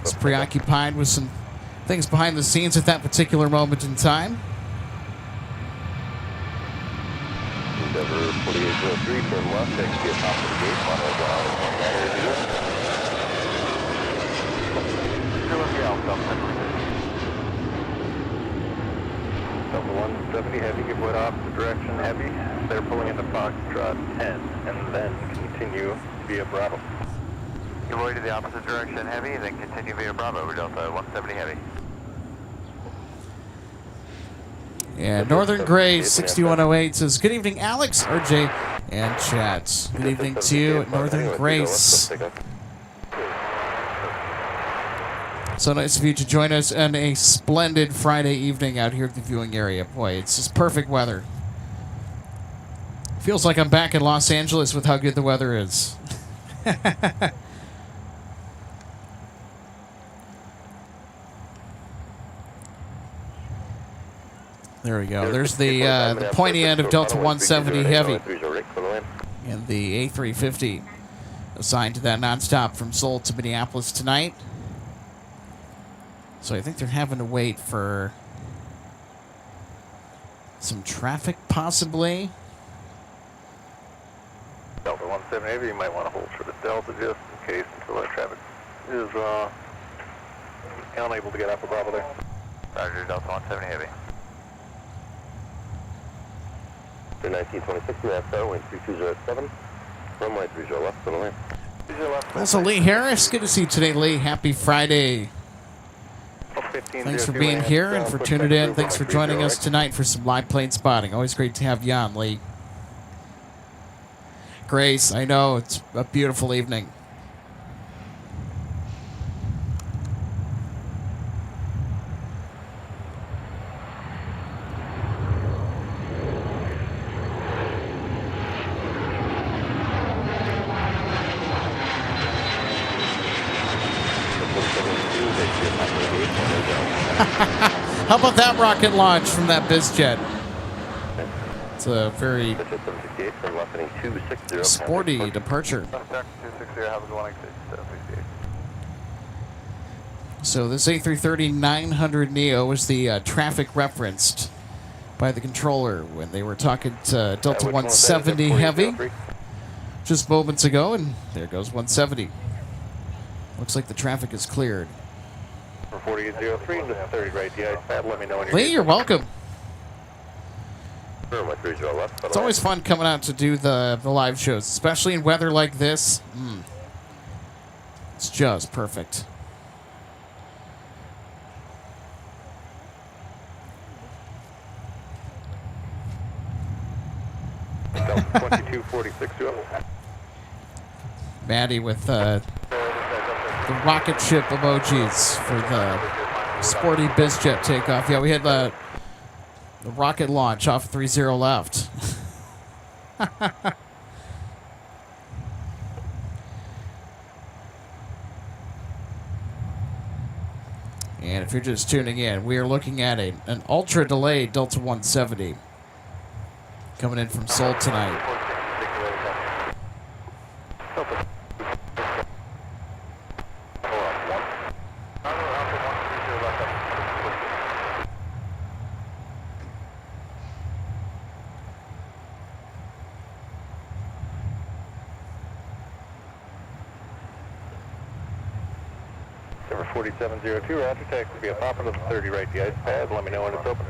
Was preoccupied with some things behind the scenes at that particular moment in time. Endeavor 4803, turn left, take via top of the gate, monitor ground, what enters you go. Delta 170 heavy, give way to opposite direction heavy. They're pulling into Foxtrot 10 and then continue via Bravo. Give way to the opposite direction heavy, then continue via Bravo over Delta 170 heavy. And Northern Gray 6108 says, good evening, Alex, RJ, and Chad. Good evening to you at Northern Grace. So nice of you to join us on a splendid Friday evening out here at the viewing area. Boy, it's just perfect weather. Feels like I'm back in Los Angeles with how good the weather is. There we go. There's the pointy end of Delta 170 Heavy and the A350 assigned to that nonstop from Seoul to Minneapolis tonight. So I think they're having to wait for some traffic, possibly. Delta 170 Heavy, you might want to hold for the Delta just in case until that traffic is unable to get up a Bravo there. Roger, Delta 170 heavy. 1926, we have star, wind 3207, runway 30 left, on the lane. 30 left. Also, Lee Harris, good to see you today, Lee. Happy Friday. 15, Thanks for 02 being and, here and for push tuning back in. through Thanks for runway joining 30 us right. tonight for some live plane spotting. Always great to have you on, Lee. Grace, I know, it's a beautiful evening. How about that rocket launch from that BizJet? It's a very sporty departure. Sunshine 260, have a good one, exit 768. So this A330-900 Neo was the traffic referenced by the controller when they were talking to Delta 170 Heavy just moments ago, and there goes 170. Looks like the traffic is cleared. 4803 to 30 right, yeah, let me know when you're Lee, you're welcome. Runway 30 left, It's always fun coming out to do the live shows, especially in weather like this. It's just perfect. Delta 2246 to up. Maddie with the rocket ship emojis for the sporty BizJet takeoff. Yeah, we had the rocket launch off 30 left. And if you're just tuning in, we are looking at an ultra delayed Delta 170 coming in from Seoul tonight. Number 4702, roger, taxi be a pop into the 30 right, the ice pad, let me know when it's open.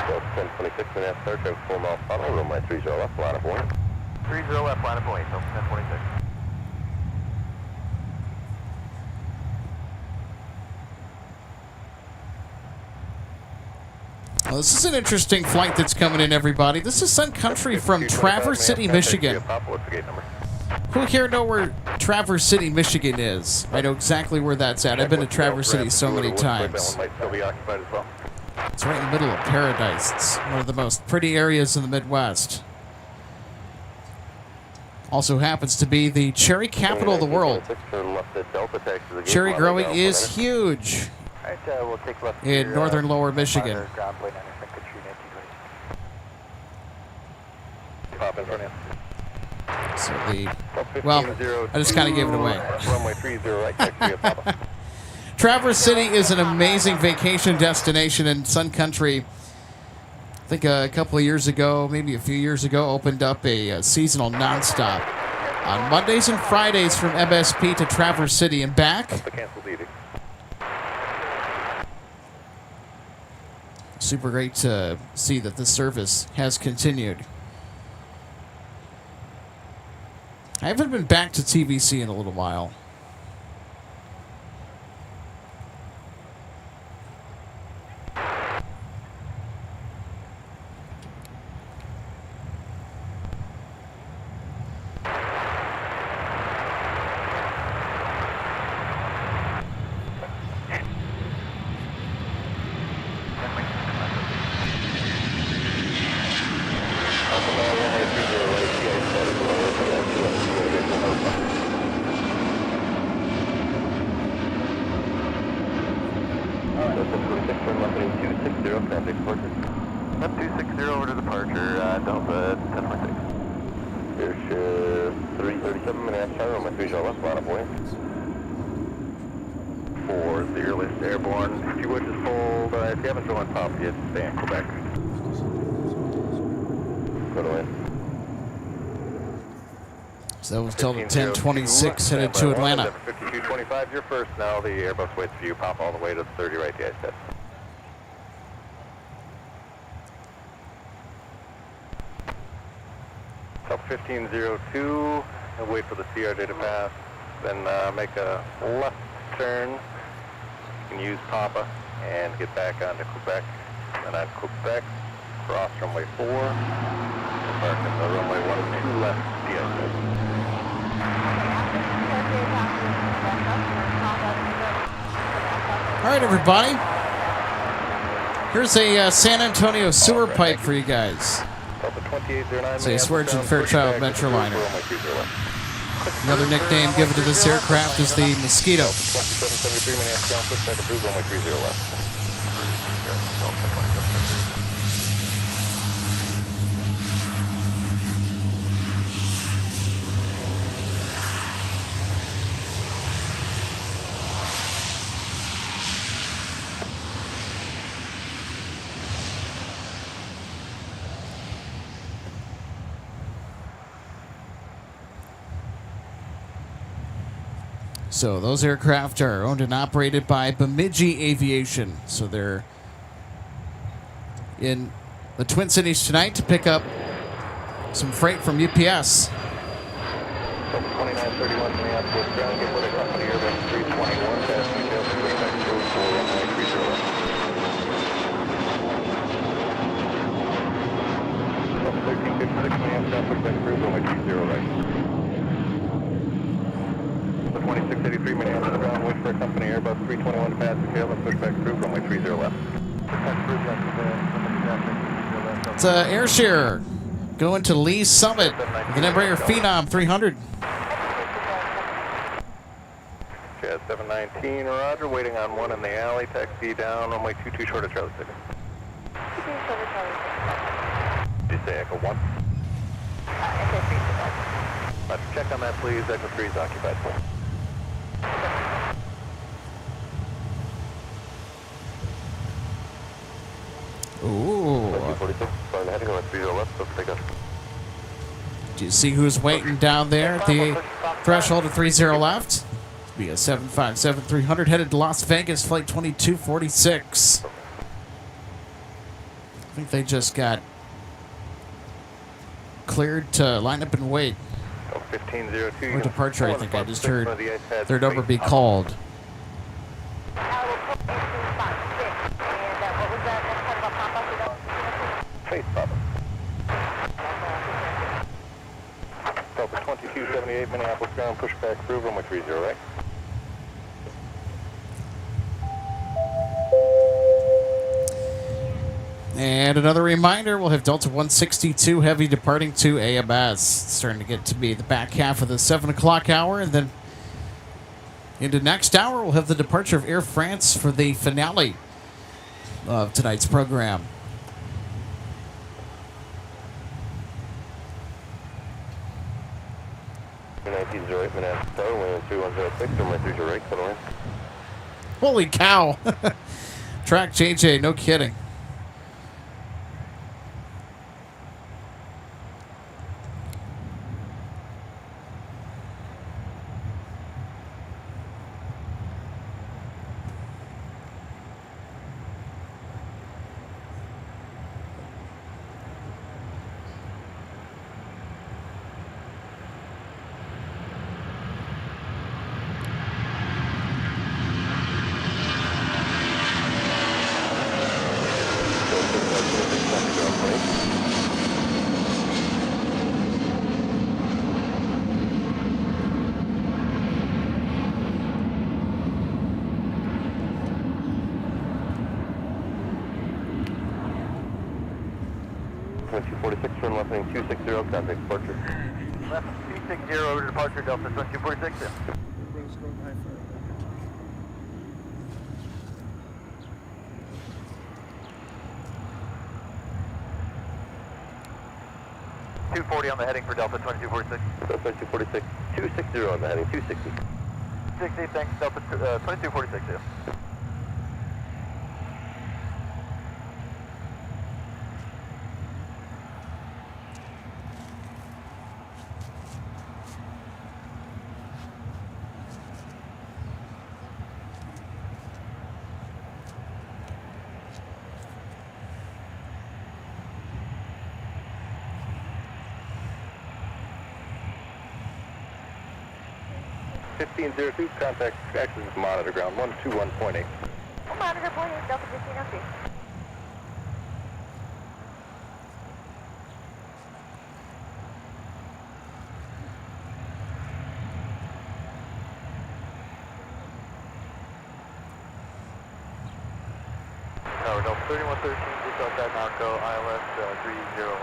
Delta 1026, and half star, traffic 4 mile funnel, runway 30 left, line of point. 30 left, line of point, Delta 1026. Well, this is an interesting flight that's coming in, everybody. This is Sun Country from Traverse City, Michigan. Who here know where Traverse City, Michigan is? I know exactly where that's at. I've been to Traverse City so many times. It's right in the middle of paradise. It's one of the most pretty areas in the Midwest. Also happens to be the cherry capital of the world. Cherry growing is huge We'll take left in northern lower Michigan. ground plane under Sun Country Pop in front of you. So well, I just kind of gave it away. Runway 30 right, taxi be a pop. Traverse City is an amazing vacation destination in Sun Country. I think a couple of years ago, maybe a few years ago, opened up a seasonal Nonstop on Mondays and Fridays from MSP to Traverse City and back. The canceled edict. Super great to see that this service has continued. I haven't been back to TVC in a little while. Up 260 over to departure, Delta 1026. Here's 337, and half star, runway 30 left, line of point. the earliest airborne. If you would just hold, if you haven't joined top yet, stay in Quebec. Go to in. So that was Delta 1026 headed to Atlanta. 5225, you're first now. The Airbus waits for you. Pop all the way to the 30 right, the ice test. Top 1502, and wait for the CRJ to pass. Then make a left turn. You can use Papa and get back onto Quebec. And on Quebec, cross runway 4. Park at the runway 12 left, the ice test. All right, everybody. Here's a San Antonio sewer pipe for you guys. It's a Swearingen Fairchild Metroliner. Another nickname given to this aircraft is the Mosquito. So those aircraft are owned and operated by Bemidji Aviation. So they're in the Twin Cities tonight to pick up some freight from UPS. 2931 Minneapolis ground, get with a company Airbus 321, pass details 394 runway 30 left. 1356 Minneapolis ground, push back through, runway 30 right. 2683 Minneapolis ground, wait for a company Airbus 321 to pass the tail and push back through, runway 30 left. It's Air Share going to Lee Summit with an Embraer Phenom 300. Jazz 719, roger, waiting on one in the alley, taxi down, runway 22 short of Charlie 6. Did you say Echo 1? Let's check on that, please. Echo 3 is occupied. Ooh. 46, flying heading on 30 left, so take us. Do you see who's waiting down there at the threshold of 30 left? Be a 757-300 headed to Las Vegas, flight 2246. I think they just got cleared to line up and wait. 1502. Or departure, I think I just heard their number be called. Face Papa. Delta 2278 Minneapolis ground, push back through, runway 30 right. And another reminder, we'll have Delta 162 Heavy departing to AMS. It's starting to get to be the back half of the 7 o'clock hour. And then into next hour, we'll have the departure of Air France for the finale of tonight's program. Holy cow. Track JJ, no kidding. Turn left heading 260, contact departure. Left 260, over departure, Delta 2246. $240 on the heading for Delta 2246. Delta 2246, 260 on the heading, 260. 268, thanks, Delta 2246, yeah. Contact actually is monitor ground 121.8. Monitor point 8, Delta 1503. Tower Delta 3113, just outside Narco, ILS 301.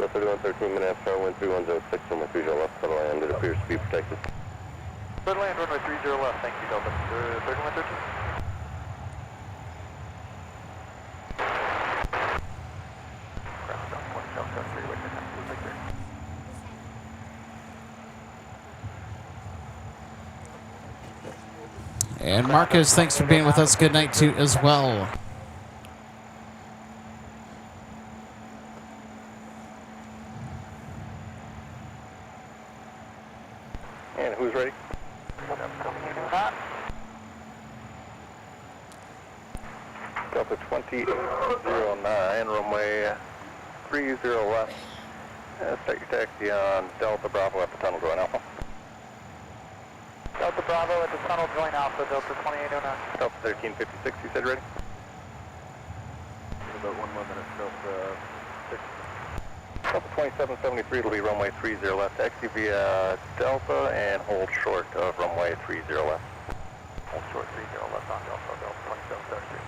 Delta 3113, Minneapolis, wind 3106, runway 30 left, settle land, it appears to be protected. Settle land, runway 30 left, thank you, Delta 3113. Ground down, 1 South South Freeway, right there. And Marcus, thanks for being with us. Good night to you as well. And who's ready? Delta 2809, runway 30 left. Start your taxi on Delta Bravo at the tunnel going Alpha. Delta Bravo at the tunnel, join Alpha, Delta 2809. Delta 1356, you said ready? About 1 more minute, Delta 6. Delta 2773, it'll be runway 30 left. Taxi via Delta and hold short of runway 30 left. Hold short 30 left on Delta, Delta 2773.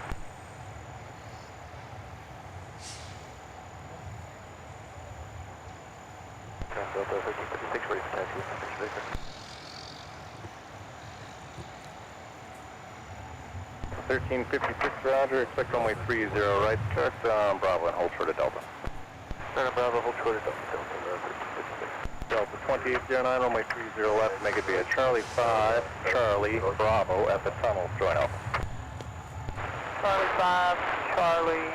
Delta 1356, ready for taxi. 1356, roger. Expect runway 30 right. Start on Bravo and hold short of Delta. Start on Bravo, hold short of Delta, Delta 1356. Delta 2809, runway 30 left. Make it via Charlie 5, Charlie Bravo at the tunnel. Join Alpha. Charlie 5, Charlie,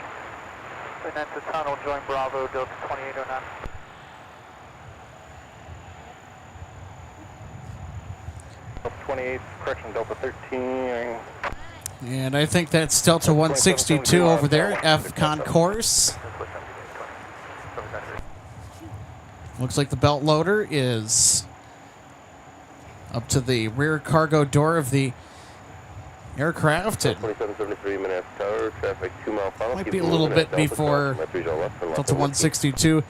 and at the tunnel, join Bravo, Delta 2809. Delta 28, correction, Delta 13. And I think that's Delta 162 over there, F concourse. Looks like the belt loader is up to the rear cargo door of the aircraft. It 2773 minutes tower, traffic 2 mile final. might be a little bit before Delta 162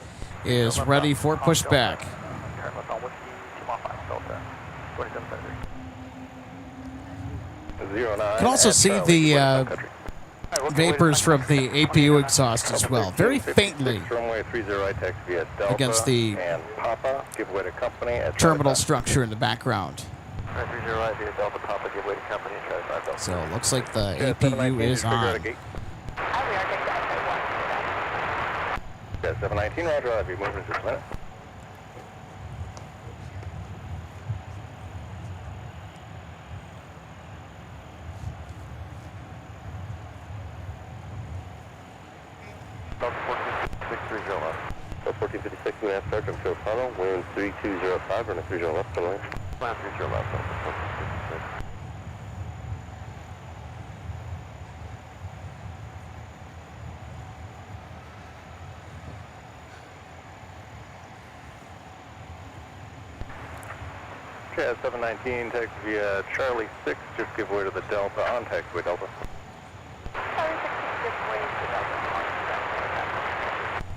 is ready for pushback. Turn left on Whiskey, 2 mile final, Delta 2773. You can also see the vapors from the APU exhaust as well, very faintly against the terminal structure in the background. So it looks like the APU is on. 719, roger, I'll be moving in just a minute. Delta 1456, 1456, minutes start, jump to a funnel, wind 3205, running 30 left, to line. Line 30 left, Delta 1456. Okay, 719, taxi via Charlie 6, just give way to the Delta on taxiway Delta.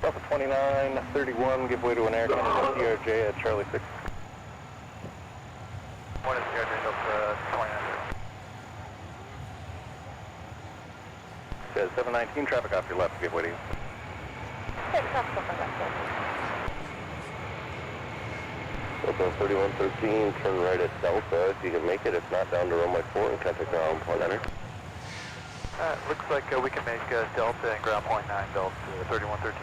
Delta 2931, give way to an Air Canada CRJ at Charlie 6. Morning, CRJ, Delta 29. Okay, 719, traffic off your left, give way to you. Delta 3113, turn right at Delta if you can make it. If not, down to runway 4 and contact ground point enter. Looks like we can make Delta and ground point 9, Delta 3113.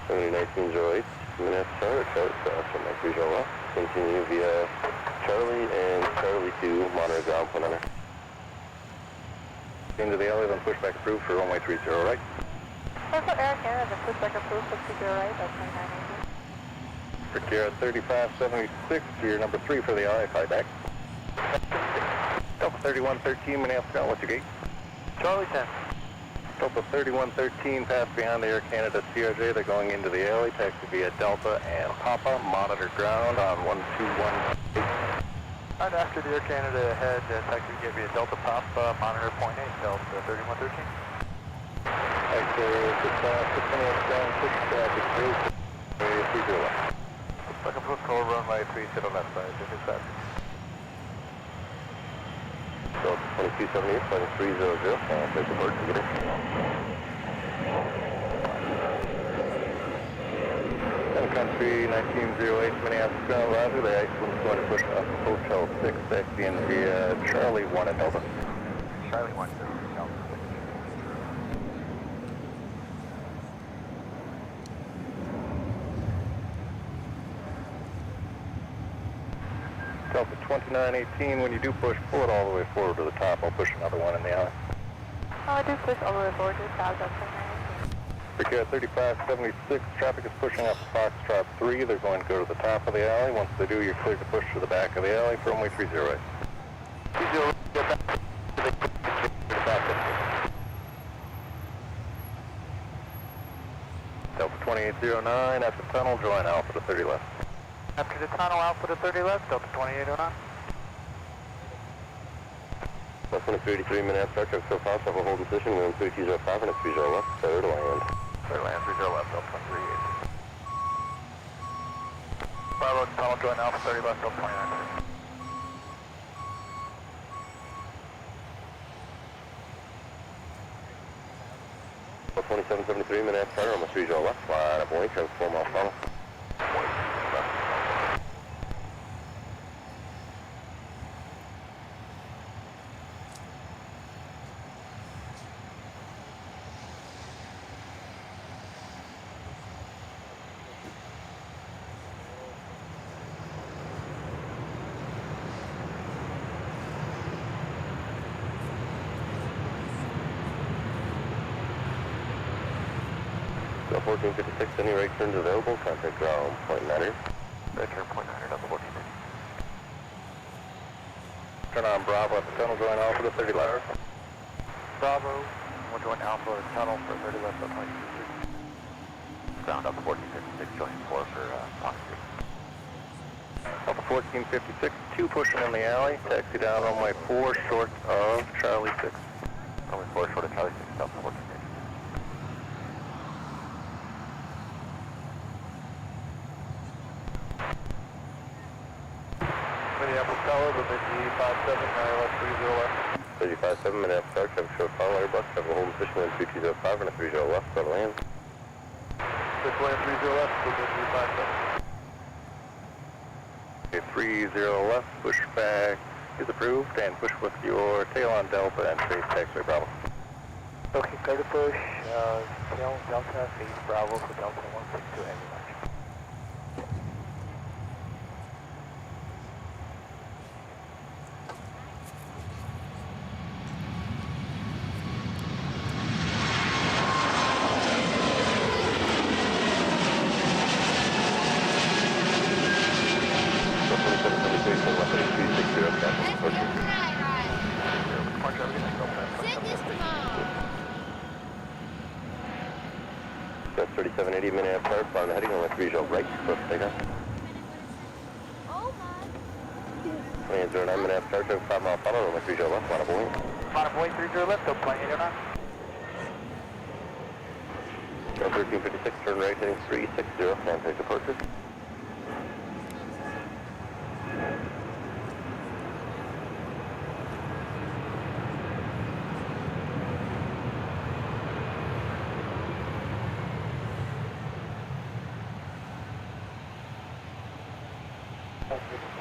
701908, minutes, Charlie cross from Mike visual left. Continue via Charlie and Charlie 2, monitor ground point under. Into the alley, then pushback approved for runway 30 right. Also, Air Canada, pushback approved for 30 right, that's 2918. For Kira 3576, you're number 3 for the alley, fly back. Delta 3113, Minneapolis ground, what's your gate? Charlie 10. Delta 3113, pass behind the Air Canada CRJ, they're going into the alley, taxi via Delta and Papa, monitor ground on 1218. Right after the Air Canada ahead, taxi get via Delta Papa, monitor .8, Delta 3113. Exit 6 minutes down, push traffic through, area 30 left. Second foot call, runway 30 left side, this is that. Delta 2278, flight 300, and there's a bird to get it. Sun Country 1908, Minneapolis ground, roger, the Iceland's going to push up Hotel 6, taxiing via Charlie 1 at Delta. Charlie 1, Delta 6. Delta 2918, when you do push, pull it all the way forward to the top. I'll push another one in the alley. Oh, I do push all the way forward to the south, that's 2918. For Kira 3576, traffic is pushing up Foxtrot 3. They're going to go to the top of the alley. Once they do, you're cleared to push to the back of the alley for runway 30 right. 30, get back to the back. Delta 2809, at the tunnel, join Alpha to 30 left. After the tunnel, Alpha to 30 left, Delta 2809. That's 2383 minutes, start check so fast, have a holding position, wind 3205 and it's 30 left, third land. Third land, 30 left, Delta 238. Bravo, tunnel, join Alpha 30 left, Delta 29. Delta 2773 minutes, start on the 30 left, line up away, transform off tunnel. So 1456, any right turns available, contact ground, point 9er. Right turn, point 9er, Delta 1450. Turn on Bravo at the tunnel, join Alpha to 30 left. Bravo, we'll join Alpha at the tunnel for 30 left, Delta 22. Ground Delta 1456, join 4 for Fox 3. Alpha 1456, 2 pushing in the alley, taxi down runway 4 short of Charlie 6. Runway 4 short of Charlie 6, Delta 1450. Minneapolis Tower, limit G57, left 30 left. 35-7 minute start, have a short final Airbus, have a holding position in 2205 and a 30 left, start land. 6 land 30 left, limit G57. Okay, 30 left, push back is approved, and push with your tail on Delta and face taxiway Bravo. Okay, clear to push, tail Delta, face Bravo for Delta 162, heavy launch. That's 3780 minute start, on heading on the 30 right, close to takeoff. Oh my. 2809 minute start, 5 mile funnel on the 30 left, line of Boeing. Line of Boeing 30 left, Delta 2809. 1356, turn right, heading 360, contact departure.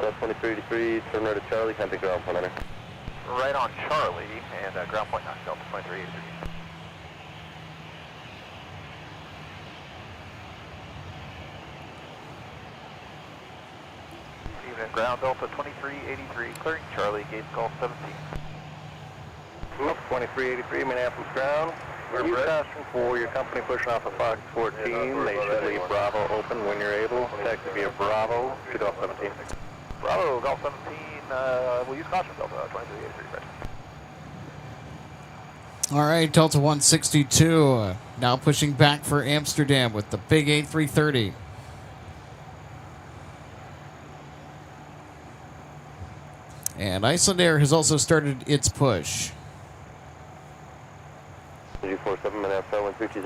That's 2383, turn right at Charlie, contact ground point enter. Right on Charlie, and ground point 9, Delta 2383. unit, ground Delta 2383, clearing Charlie, gate call 17. 2383, Minneapolis ground. We're caution for your company pushing off of Fox 14. They should leave Bravo open when you're able. Taxi via Bravo to Golf 17. Bravo, Golf 17, we'll use caution Delta 2383, right? All right, Delta 162 now pushing back for Amsterdam with the big A330. And Icelandair has also started its push.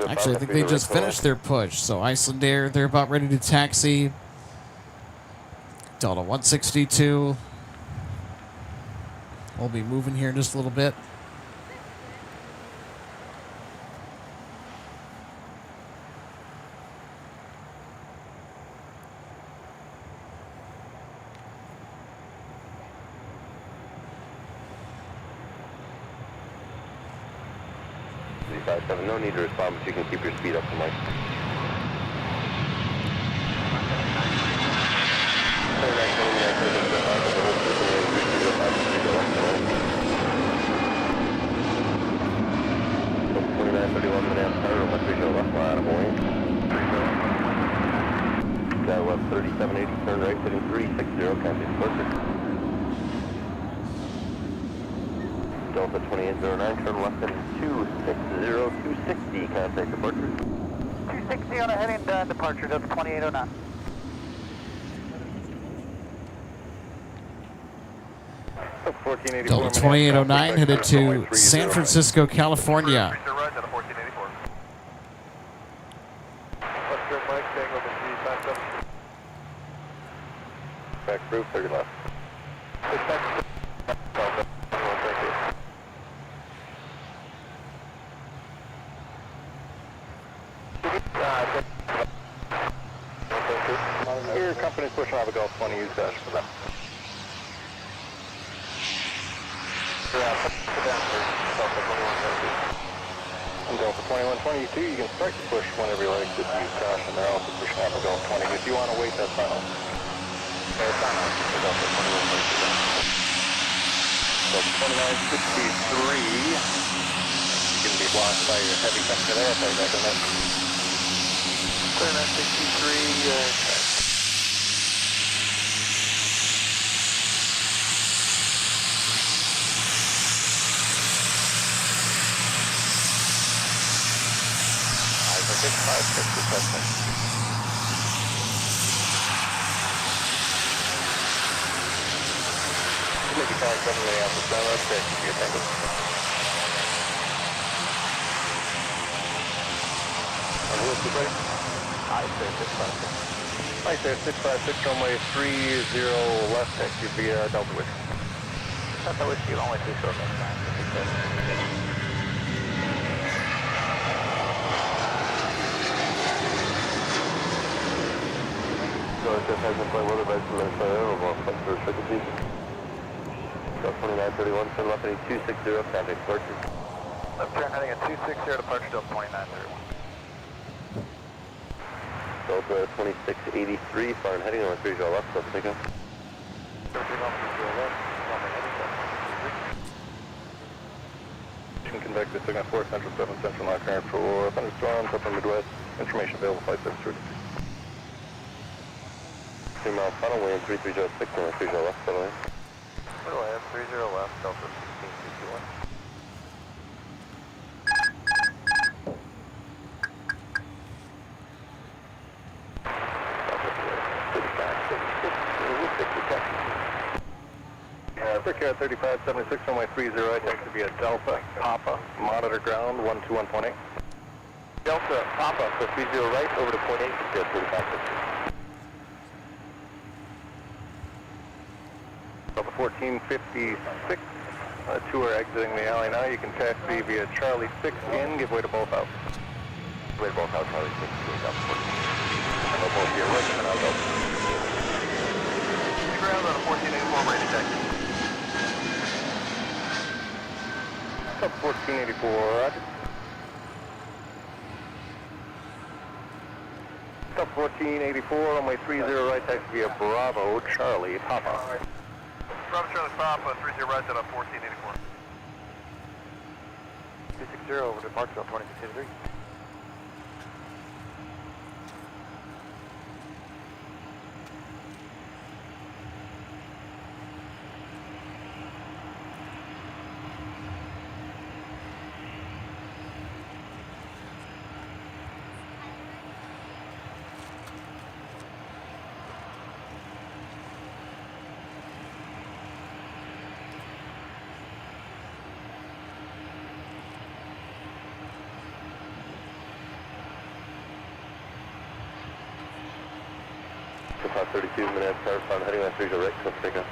Actually, I think they just finished their push. So Icelandair, they're about ready to taxi. Delta 162 will be moving here in just a little bit. No need to respond, but you can keep your speed up to Mike. Sky West 3780, turn right, heading 360, contact departure. Delta 2809, turn left heading 260, contact departure. 260 on a heading done, departure Delta 2809. Delta 2809 headed to San Francisco, California. Back group, 30 left. Your company's pushing off a Gulf 20, use dash for them. And Delta 2122, you can start to push whenever you like, just use caution. They're also pushing off a Gulf 20. If you want to wait, that's fine. Delta 2963 going to be blocked by your heavy company there. I'll tell you that in a minute. 2963, Maybe 5-7 Minneapolis, that's great. Good, thank you. On wheels, you ready? I say 656. Hi there, 656, runway 30 left, taxi via Delta Whiskey. Delta Whiskey, only 2 short left time. So it's just hasn't quite weather by Minnesota, we'll go up to frequency. Delta 2931, turn left heading 260, contact departure. Left turn heading at 260, departure Delta 2931. Delta 2683, far and heading on 30 left, so take off. 30 left, Convective signal 4 Central 7 Central Lock current for thunderstorms upper Midwest. Information available flight 730. 3 mile funnel, wind 3306 and 30 left, by the way. Middle air, 30 left, Delta 1661. Circuit 3576, runway 30, I taxi via Delta, Papa, monitor ground 121.8. Delta, Papa, so 30 right, over to point 8, Yes, 3560. Delta 1456, 2 are exiting the alley now. You can taxi via Charlie 6 in, give way to both out. Give way to both out, Charlie 6 in, Delta 14. And they'll both be right and out Delta. Ground on a 1484, ready to taxi. Delta 1484, roger. Delta Delta 1484, runway 30 right, taxi via Bravo, Charlie, Papa. Bravo Charlie Papa, 30 right at 1484. 260 over departure on 2053. About 32 minutes, start from heading on 30 right, let's take a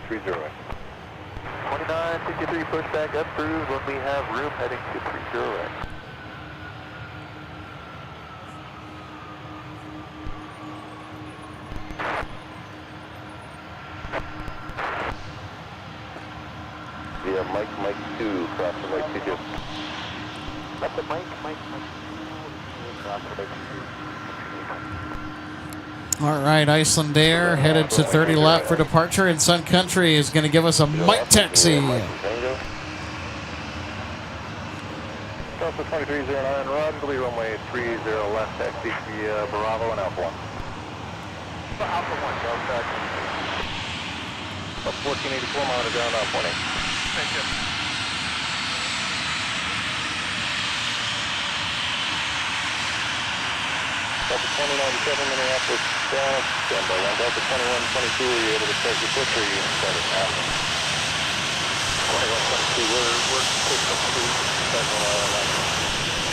30 right. 2953 pushback approved when we have room heading to 30 right. Via Mike 2, cross the Mike 22. That's the Mike 2, cross the Mike 22. All right, Iceland Air headed to 30 left for departure, and Sun Country is going to give us a Mike taxi. Delta 2309, Rodley, runway 30 left, taxi via Bravo and Alpha 1. Alpha 1, Delta 1484, monitor ground Alpha 1. Thank you. Delta 2097, Minneapolis, down, standby 1. Delta 2122, are you able to start your push or are you starting out? 2122, we're pushing up to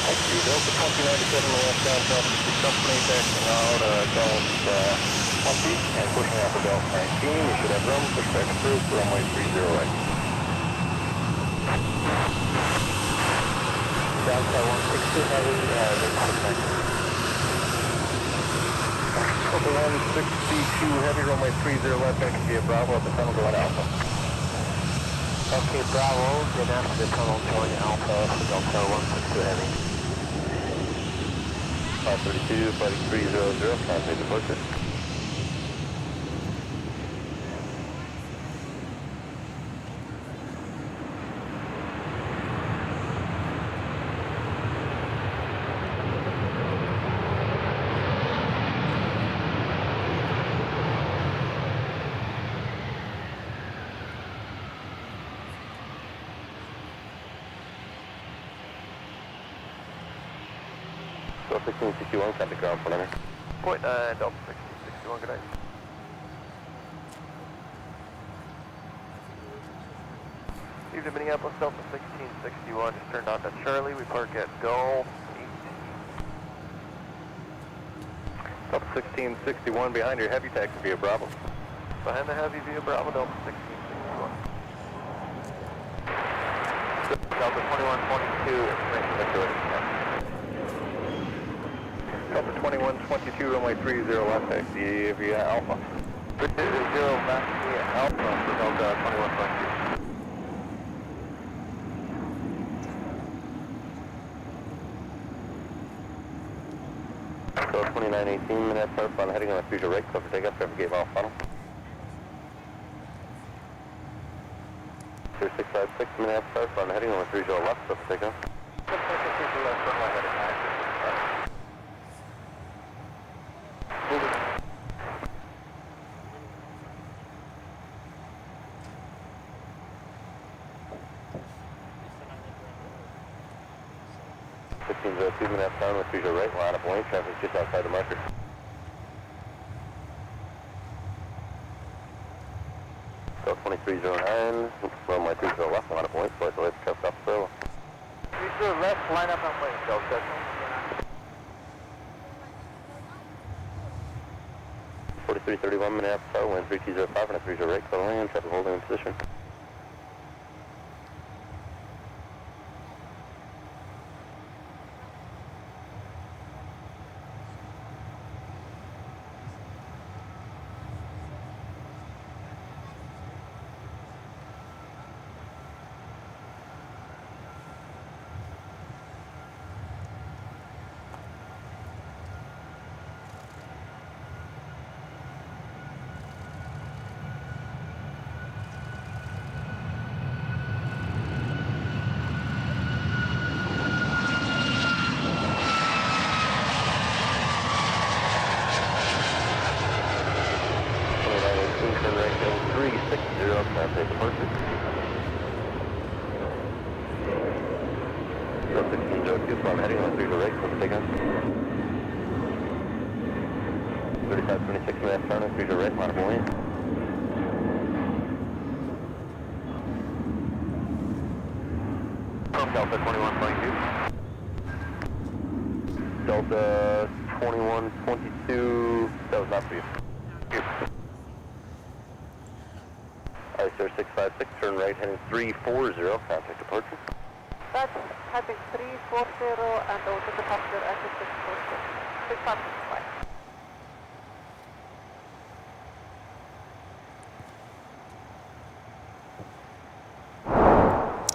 Thank you. Delta 2097, Minneapolis, down, Delta company, taxing out, Delta 20 and pushing out for Delta 19. You should have room, push back approved, runway 30 right. Delta 162, heavy, Delta 162 heavy, runway 30 left, taxi via Bravo at the tunnel going Alpha. Okay, Bravo, get after the tunnel going Alpha for Delta 162 heavy. 532, fighting 300, contact departure. Delta 1661, contact ground for Leonard. Point 9, Delta 1661, good night. Evening Minneapolis, Delta 1661, just turned on to Charlie, we park at Gulf 18. Delta 1661 behind your heavy taxi via Bravo. Behind the heavy via Bravo, Delta 1661. Delta 2122, information security. Delta 2122, runway 30 left, taxi via Alpha. 30 left via Alpha for Delta 2122. Code 2918, minutes southbound, heading on the future right, clear for takeoff, traffic gate off funnel. 0656, minutes southbound, heading on the 30 left, clear for takeoff. 656 left, runway heading high. Moving. Fifteen 2 minutes down with future right, line up lane traffic just outside the marker. Go 2309, runway 30 left, line up lane, flight delay for traffic off the rail. 30 left, line up on lane, Delta. 4331 minutes out, wind 3205 and a 30 right, clear lane, traffic holding in position. turn right, heading 360, contact departure. So 1502, climb heading on 30 right, let's take on. 3526, minutes turn, 30 right, line of buoyant. Delta 2122. Delta 2122, that was not for you. ISR 656, turn right, heading 340, contact departure. That's heading 340 and also departure at 640. 655.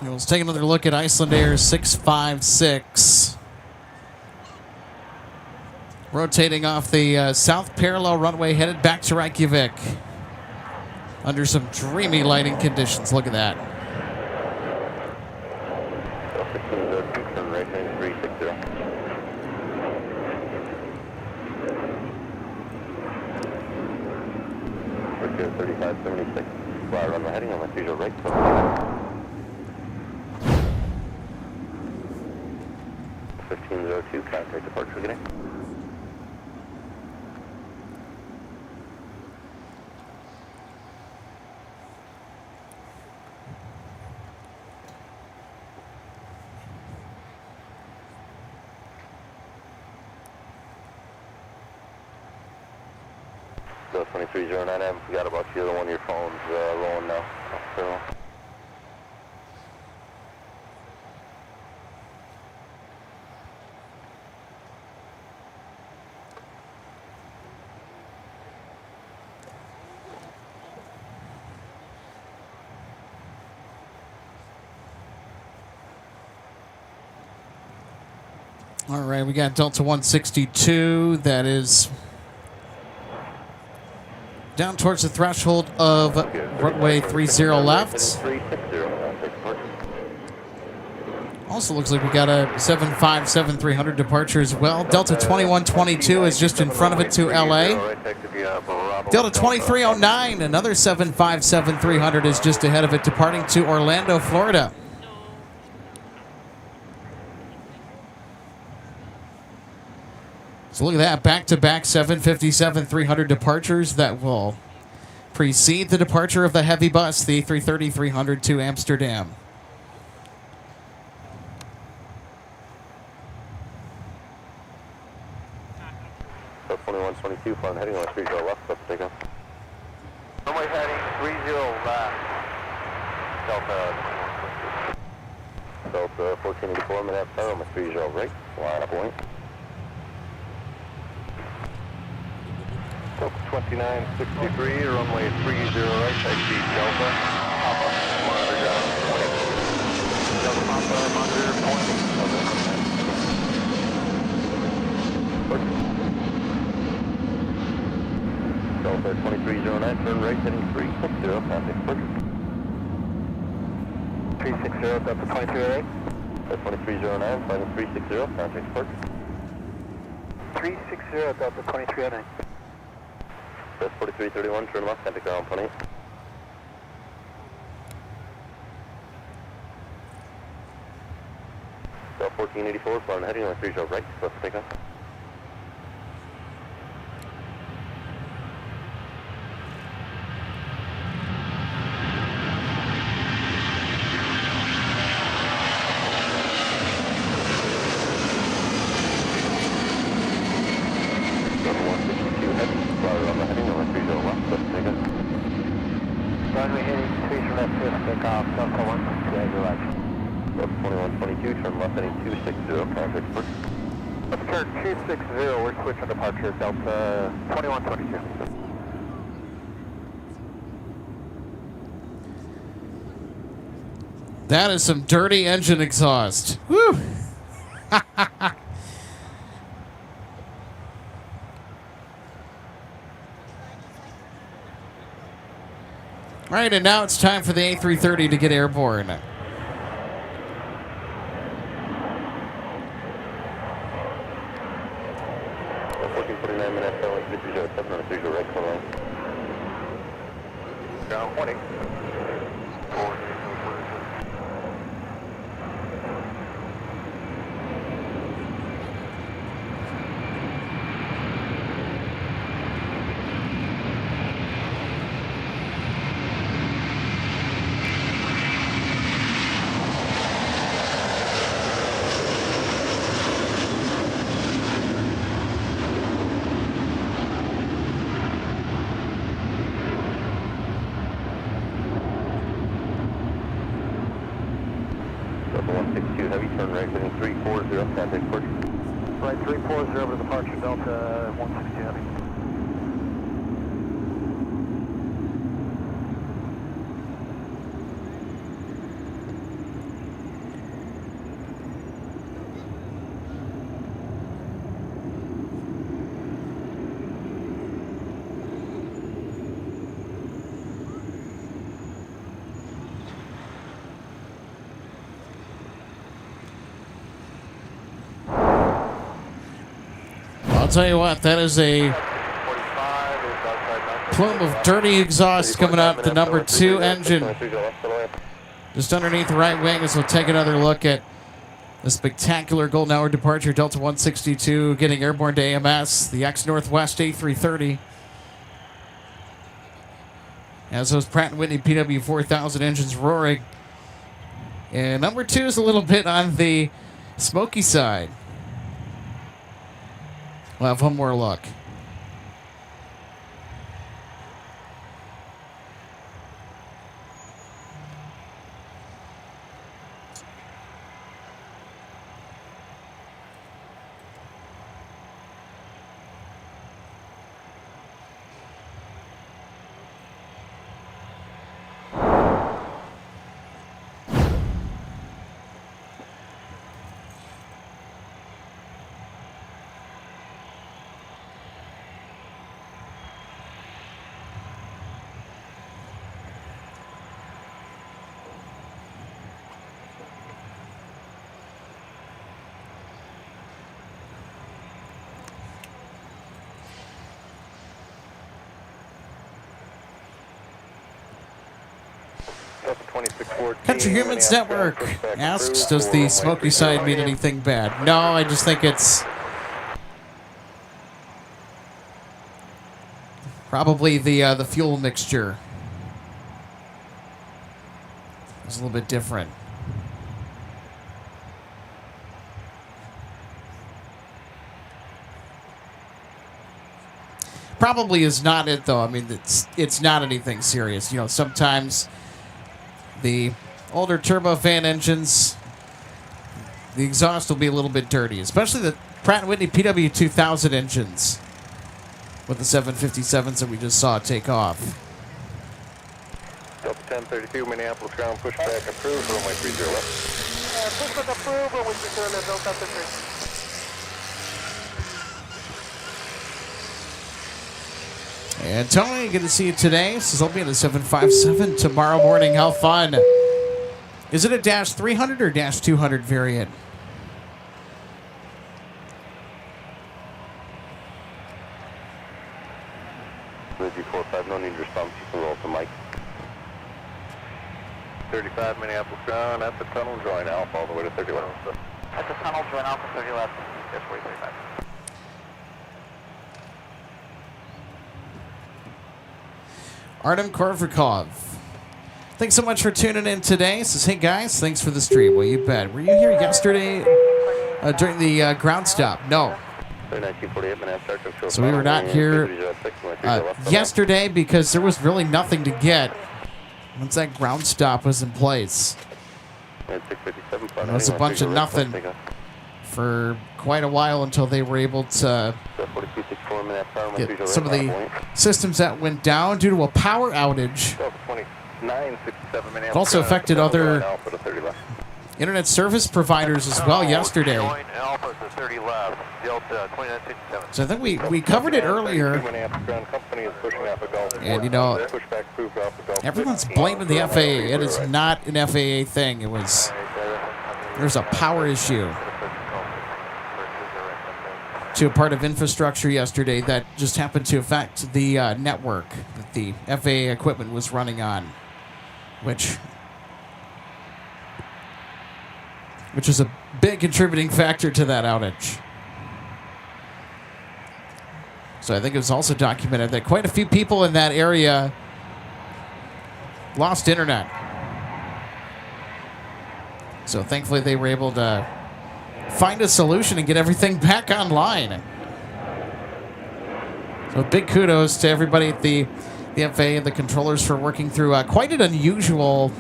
Let's take another look at Iceland Air 656. Rotating off the south parallel runway, headed back to Reykjavik. Under some dreamy lighting conditions. Look at that. 1502, turn right, heading 360. Bridge 3576, fly runway heading on the 30 right, close. 1502, contact departure, getting. So 2309M, forgot about you, the one of your phone's rolling now. So. All right, we got Delta 162. That is down towards the threshold of runway 30 left. Also looks like we got a 757-300 departure as well. Delta 2122 is just in front of it to LA. Delta 2309, another 757-300 is just ahead of it, departing to Orlando, Florida. So look at that, back-to-back 757-300 departures that will precede the departure of the heavy bus, the A330-300 to Amsterdam. So 2122, flying heading on 30 left, let's take off. Runway heading 30 left. Delta 1484, Minneapolis, on the 30 right, line up point. 2963, runway 30 right, taxi Delta, Papa, monitor down, point. Delta Papa, monitor, point. Delta 2309, turn right, heading 360, contact departure. 360, Delta 2308. Delta 2309, flying 360, contact departure. 360, Delta 2309. That's 4331, turn left, contact ground, 28. Delta 1484, flying heading on 30 right, let's take off. Runway heading 30 left, take off, Delta 1, right. Delta 2122, turn left heading 260, contact departure. Let's turn 260, we're switching departure, Delta 2122. That is some dirty engine exhaust. Woo! All right, and now it's time for the A330 to get airborne. Delta 1449, Minneapolis, 307 on a 30 right, call line. ground 20. Delta 162 Heavy, turn right heading 340, contact departure. Right 340 over to departure, Delta 162 Heavy. I'll tell you what, that is a plume of dirty exhaust coming out the number 2 engine. Just underneath the right wing as we'll take another look at the spectacular golden hour departure, Delta 162 getting airborne to AMS, the ex-Northwest A330. As those Pratt & Whitney PW4000 engines roaring. And number 2 is a little bit on the smoky side. We'll have one more look. Country Humans Network asks, does the smoky side mean anything bad? No, I just think it's probably the fuel mixture. It's a little bit different. Probably is not it, though. I mean, it's not anything serious. You know, sometimes the older turbofan engines, the exhaust will be a little bit dirty, especially the Pratt & Whitney PW2000 engines with the 757s that we just saw take off. Delta 1032, Minneapolis ground pushback approved, runway 30 left. Pushback approved, runway 30 left, Delta 1032. And Tony, good to see you today. This is I'll be in the 757 tomorrow morning. How fun. Is it a Dash 300 or Dash 200 variant? G45, no need to respond. You can roll to Mike. 35 Minneapolis ground at the tunnel, join Alpha all the way to 30 left. At the tunnel, join Alpha 30 left. Yes, 35. Artem Korvikov. Thanks so much for tuning in today. Says, hey guys, thanks for the stream. Well, you bet. Were you here yesterday during the ground stop? No. So we were not here yesterday because there was really nothing to get once that ground stop was in place. There was a bunch of nothing for quite a while until they were able to get some of the systems that went down due to a power outage. It also affected other internet service providers as well yesterday. So I think we covered it earlier. And, you know, everyone's blaming the FAA. It is not an FAA thing. There's a power issue. to a part of infrastructure yesterday that just happened to affect the network that the FAA equipment was running on, which is a big contributing factor to that outage. So I think it was also documented that quite a few people in that area lost internet. So thankfully they were able to find a solution and get everything back online. So big kudos to everybody at the FAA and the controllers for working through quite an unusual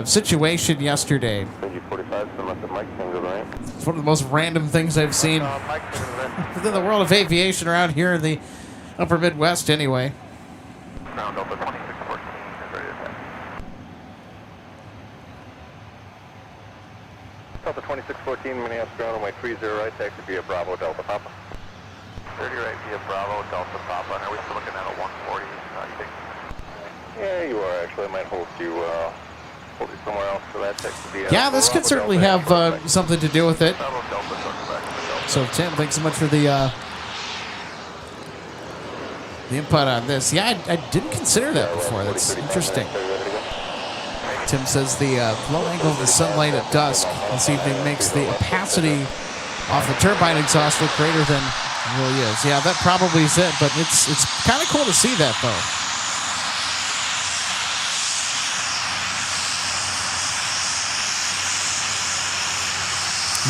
situation yesterday. It's one of the most random things I've seen within the world of aviation around here in the upper Midwest anyway. Ground Delta 2614 is ready to pass. Delta 2614, Minneapolis ground runway 30 right, taxi via Bravo Delta Papa. 30 right via Bravo Delta Papa. Are we still looking at a 140, you think? Yeah, you are actually. I might hold you somewhere else for that taxi via Yeah, this could certainly have something to do with it. Bravo Delta, back. So Tim, thanks so much for the input on this. Yeah, I didn't consider that before. That's interesting. Tim says the low angle of the sunlight at dusk this evening makes the opacity off the turbine exhaust look greater than it really is. Yeah, that probably is it, but it's kind of cool to see that, though.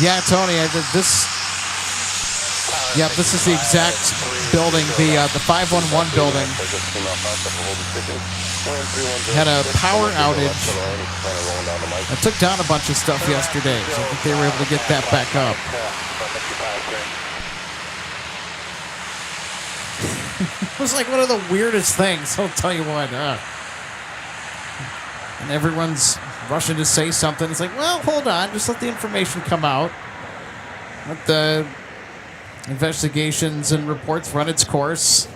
Yeah, Tony, this is the exact building, the 511 building. Had a power outage. I took down a bunch of stuff yesterday, so I think they were able to get that back up. It was like one of the weirdest things, I'll tell you what. And everyone's rushing to say something. It's like, well, hold on, just let the information come out. Let the investigations and reports run its course.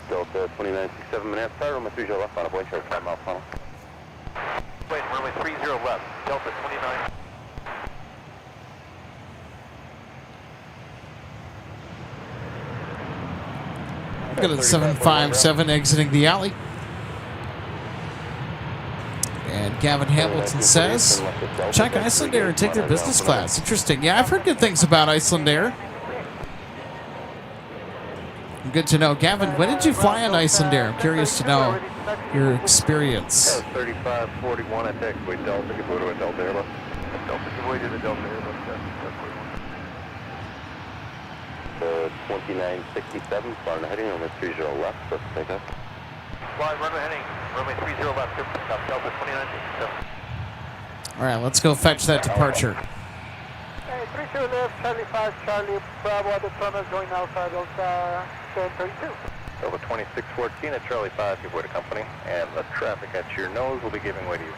Delta 2967 Minneapolis, tower, runway 30 left on a point chart, 5 mile funnel. Wait, runway 30 left, Delta 29. Got a 757 exiting the alley. And Gavin Hamilton says, check Iceland Air and take their business class. Interesting. Yeah, I've heard good things about Iceland Air. Good to know. Gavin, when did you fly on Iceland Air? I'm curious to know your experience. 3541 at taxiway Delta, give way to a Delta airlift. Delta, give way to the Delta airlift. 2967, flying heading, runway 30 left, let's take off. Flying runway heading, runway 30 left, stop Delta 2967. All right, let's go fetch that departure. Hey, 30 left, Charlie 5, Charlie Bravo at the tunnel, going outside of 1032. Delta 2614 at Charlie 5, give way to company, and the traffic at your nose will be giving way to you.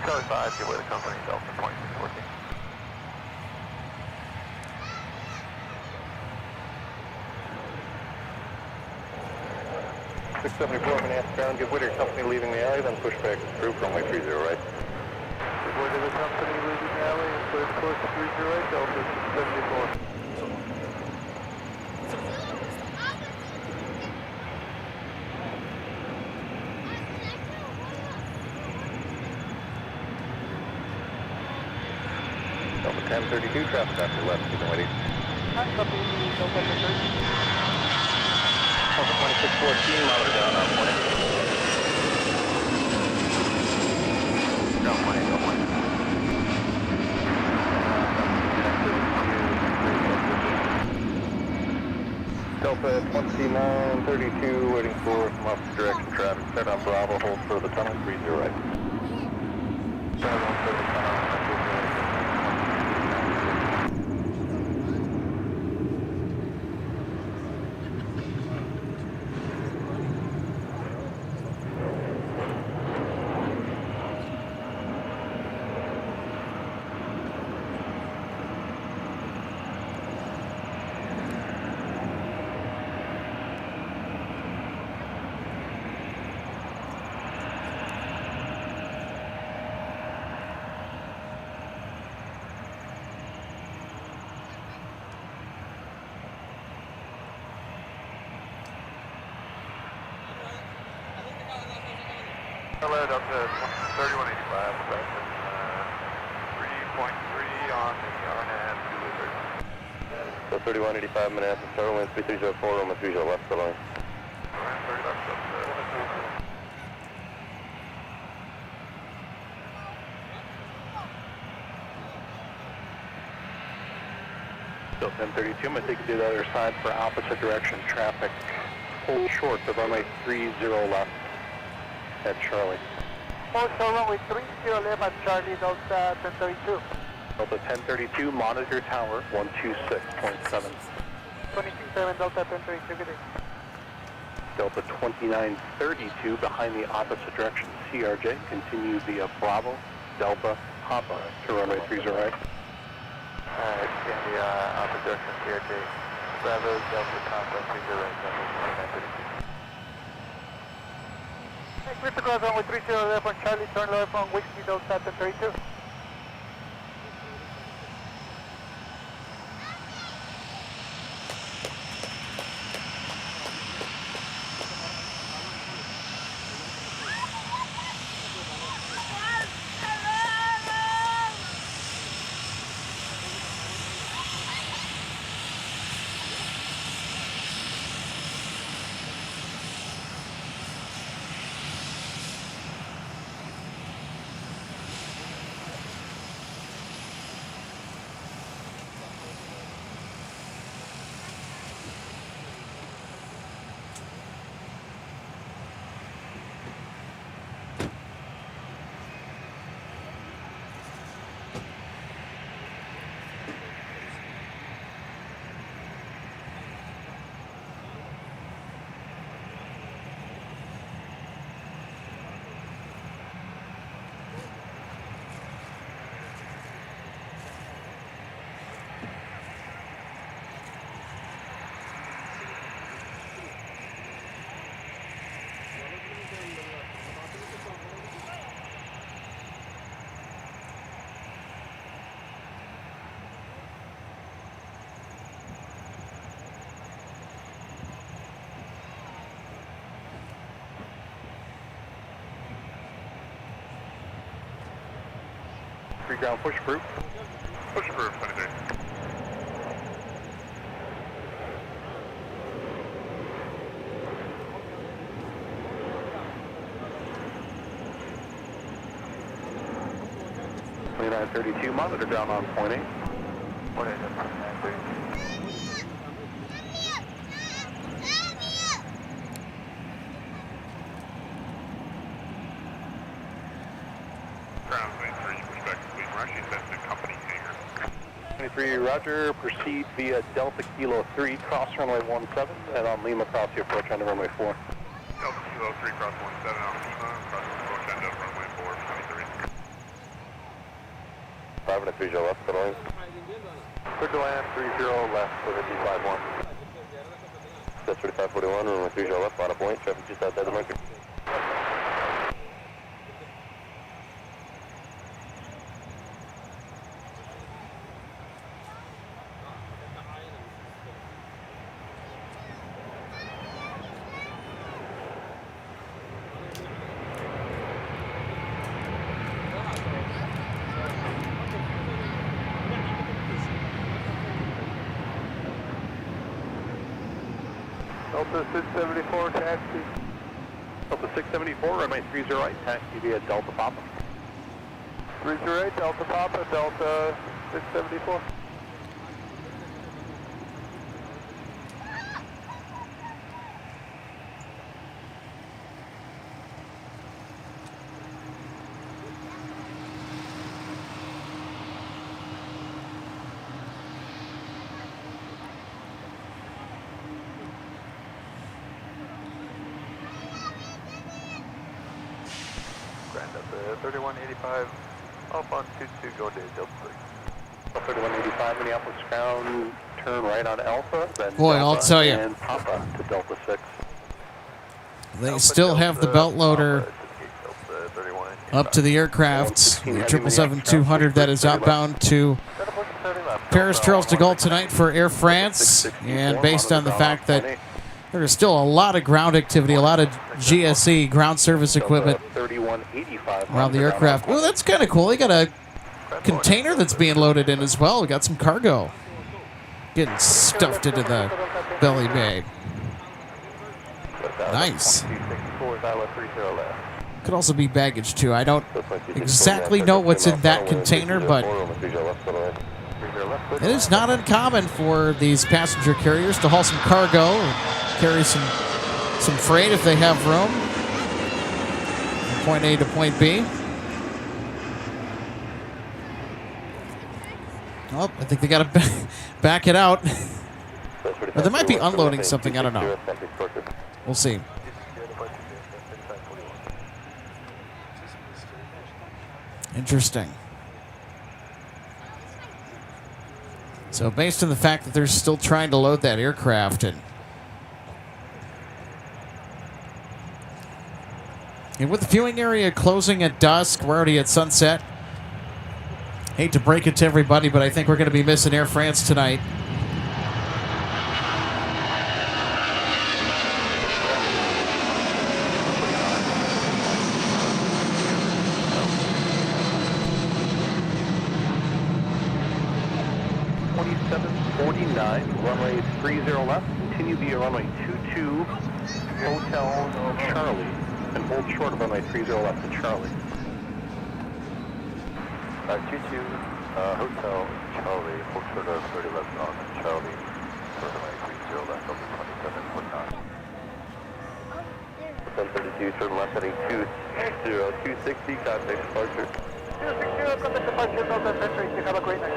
Charlie 5, give way to company, Delta 2614. 674 Minneapolis ground, give way to your company leaving the alley, then push back through runway 30 right. Give way to the company leaving the alley and push course 30 right, Delta 74. Delta 1032, traffic off your left, keeping ready. Copy, Delta 30. Delta 2614, monitor down on 1. Down 1, down 1. Delta 2932, waiting for some opposite direction traffic. Start on Bravo, hold for the tunnel, 30 right. Start on for the tunnel, hello, Delta 3185, passing 3.3 on the AirNav Radar. So 3185 Minneapolis, tower wind 3304, Roman 30 left, the line. 30 left, Delta 1032, I'm going to take you to the other side for opposite direction traffic. Hold short of runway 30 left at Charlie. Also runway 30 left at Charlie, Delta 1032. Delta 1032, monitor tower 126.7. 267, Delta 1032, good day. Delta 2932, behind the opposite direction CRJ, continue via Bravo, Delta, Papa to runway 30 right. Extend the opposite direction CRJ, Bravo, Delta, Papa, 30 right, Delta 2932. Clear to cross runway 30 left on Charlie, turn left on Whiskey, Delta 1032. Free ground push approved. Push approved, 23. .932, monitor down on point 8. Point 8, 932. Ground 23, respectively, Russia sent to company hangar. 23, roger, proceed via Delta Kilo 3, cross runway 17, and on Lima, cross the approach onto runway 4. Delta Kilo 3, cross 17 on Lima, cross the approach onto runway 4, 23. 5 and a 30 left, the line. Clear to land, 30 left with a D51. That's 3541, runway 30 left, on a point, traffic just outside the marker. Delta Delta 674 taxi. Delta 674, runway 30 right, taxi via Delta Papa. 308 Delta Papa, Delta 674. Grand Delta 3185, Alpha on 22, go to Delta 6. 3185 Minneapolis ground, turn right on Alpha, then Boy, Delta I'll tell you. and Papa to Delta 6. They still have the belt loader up to the aircraft. The 777-200 that is outbound to Paris Charles de Gaulle tonight for Air France. And based on the fact that there is still a lot of ground activity, a lot of GSE, ground service equipment, 3185 around the aircraft. Oh, that's kind of cool. They got a container that's being loaded in as well. We got some cargo getting stuffed into the belly bay. Nice. Could also be baggage too. I don't exactly know what's in that container, but it is not uncommon for these passenger carriers to haul some cargo and carry some freight if they have room from point A to point B. Oh, I think they got to back it out. Or they might be unloading something. I don't know. We'll see. Interesting. So based on the fact that they're still trying to load that aircraft and with the viewing area closing at dusk, we're already at sunset. Hate to break it to everybody, but I think we're going to be missing Air France tonight. Runway 30 left, continue via runway 22, Hotel Charlie, and hold short of runway 30 left to Charlie. 22, Hotel Charlie, hold short of 30 left on Charlie, runway 30 left over 27.9. 132, turn left heading 260, contact departure. 260, contact departure, Delta Century, have a great night.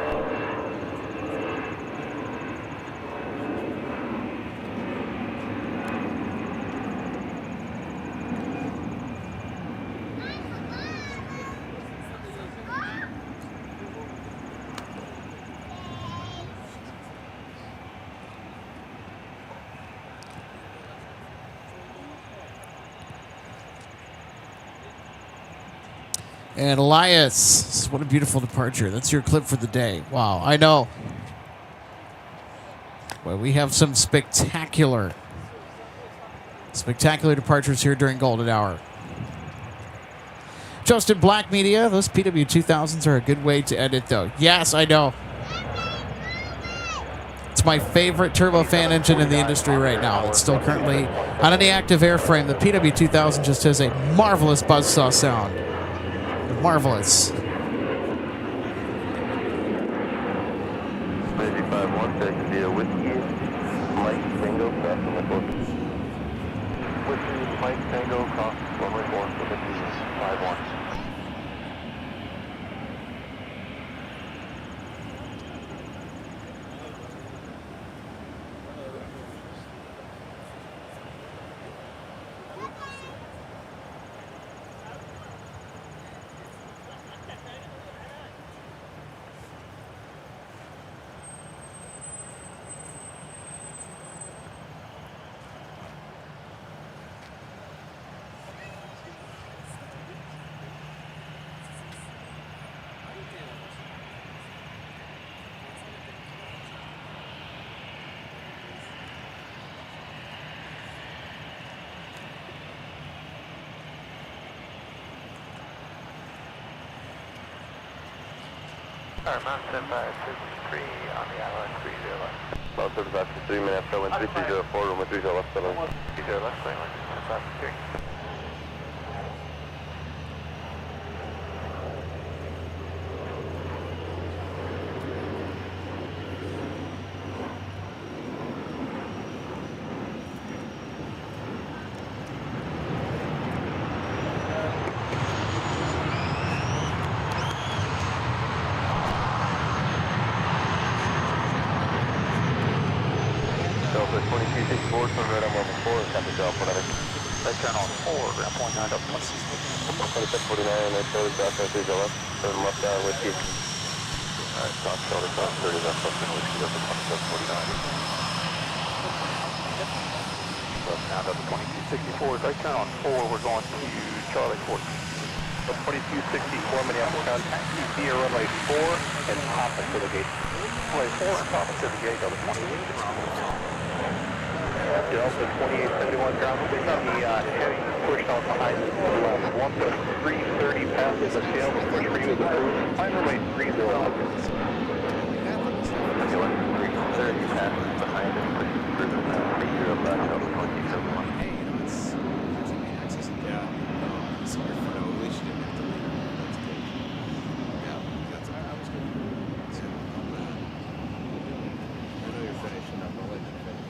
And Elias, what a beautiful departure. That's your clip for the day. Wow, I know. Well, we have some spectacular departures here during Golden Hour. Justin Black Media, those PW2000s are a good way to end it, though. Yes, I know. It's my favorite turbofan engine in the industry right now. It's still currently on any active airframe. The PW2000 just has a marvelous buzzsaw sound. Marvelous. 55-1, taxi via Whiskey, Mike Tango, cross runway 4. Whiskey, Mike Tango, cross runway 4, 55-1. Our Mountain 53 on the island 30 left. South 35 to 3 minutes, wind 3304, room 30 left, 7. 30 left, 7, 3. Delta 2264, turn right on level 4, copy Delta, whatever. Right turn on 4, ground point 9, Delta 2749, right shoulder, Delta 30 left, turn left down, whiskey. Alright, top shoulder, top 30 left, left turn, whiskey, Delta 2749. Left now, Delta 2264, right turn on 4, we're going to Charlie 4. 2264, Minneapolis, contact via runway 4 and pop it to the gate. Runway 4 and pop it to the gate, Delta 28. Delta 2871 ground station, the heavy pushed out behind the left. Once the 330 passes the tail, we'll push for you as a crew. Find runway 30 left. 330 passes behind and push for the 30 left, Delta 2871. Hey, you know, it's main access. Yeah. Sorry for no, at least you didn't have to leave. That's good. Yeah, that's, I was good. So, I know you're finishing up. I'll let you finish.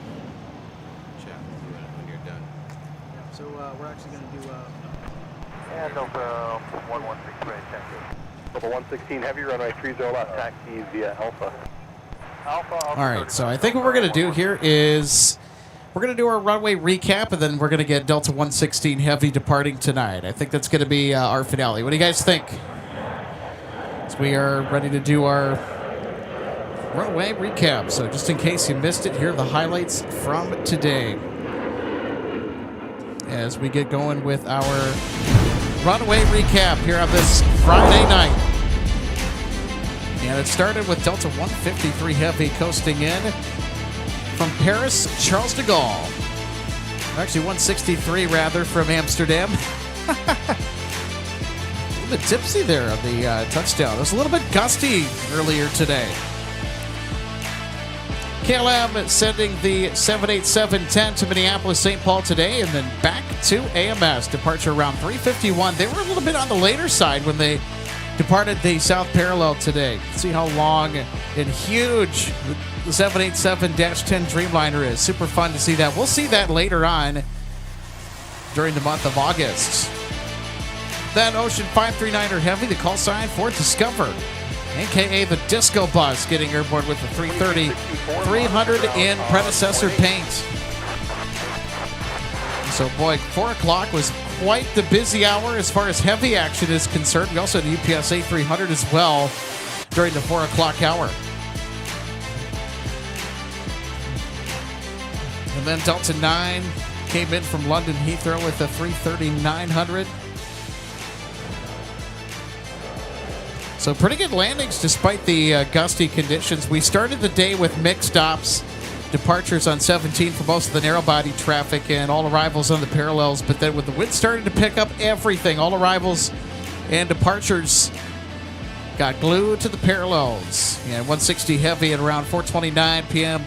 Chat with you when you're done. So, we're actually going to do, And Delta 116, right, check it. Delta 116, heavy runway 30 left, taxi via Alpha. all right, so I think what we're going to do here is we're going to do our runway recap, and then we're going to get Delta 116 Heavy departing tonight. I think that's going to be our finale. What do you guys think? So we are ready to do our runway recap. So just in case you missed it, here are the highlights from today. As we get going with our runway recap here on this Friday night. And it started with Delta 153 Heavy coasting in from Paris, Charles de Gaulle. Actually, 163 rather from Amsterdam. A little bit tipsy there on the touchdown. It was a little bit gusty earlier today. KLM sending the 787-10 to Minneapolis, St. Paul today, and then back to AMS. Departure around 3:51. They were a little bit on the later side when they departed the South Parallel today. See how long and huge the 787-10 Dreamliner is. Super fun to see that. We'll see that later on during the month of August. Then Ocean 539er Heavy, the call sign for Discover, a.k.a. the Disco Bus, getting airborne with the 330-300 in predecessor paint. So, boy, 4 o'clock was quite the busy hour as far as heavy action is concerned. We also had UPS A300 as well during the 4 o'clock hour. And then Delta 9 came in from London Heathrow with the 330-900. So pretty good landings despite the gusty conditions. We started the day with mixed stops, departures on 17 for most of the narrow-body traffic and all arrivals on the parallels. But then when the wind started to pick up everything, all arrivals and departures got glued to the parallels. And 160 Heavy at around 4:29 p.m.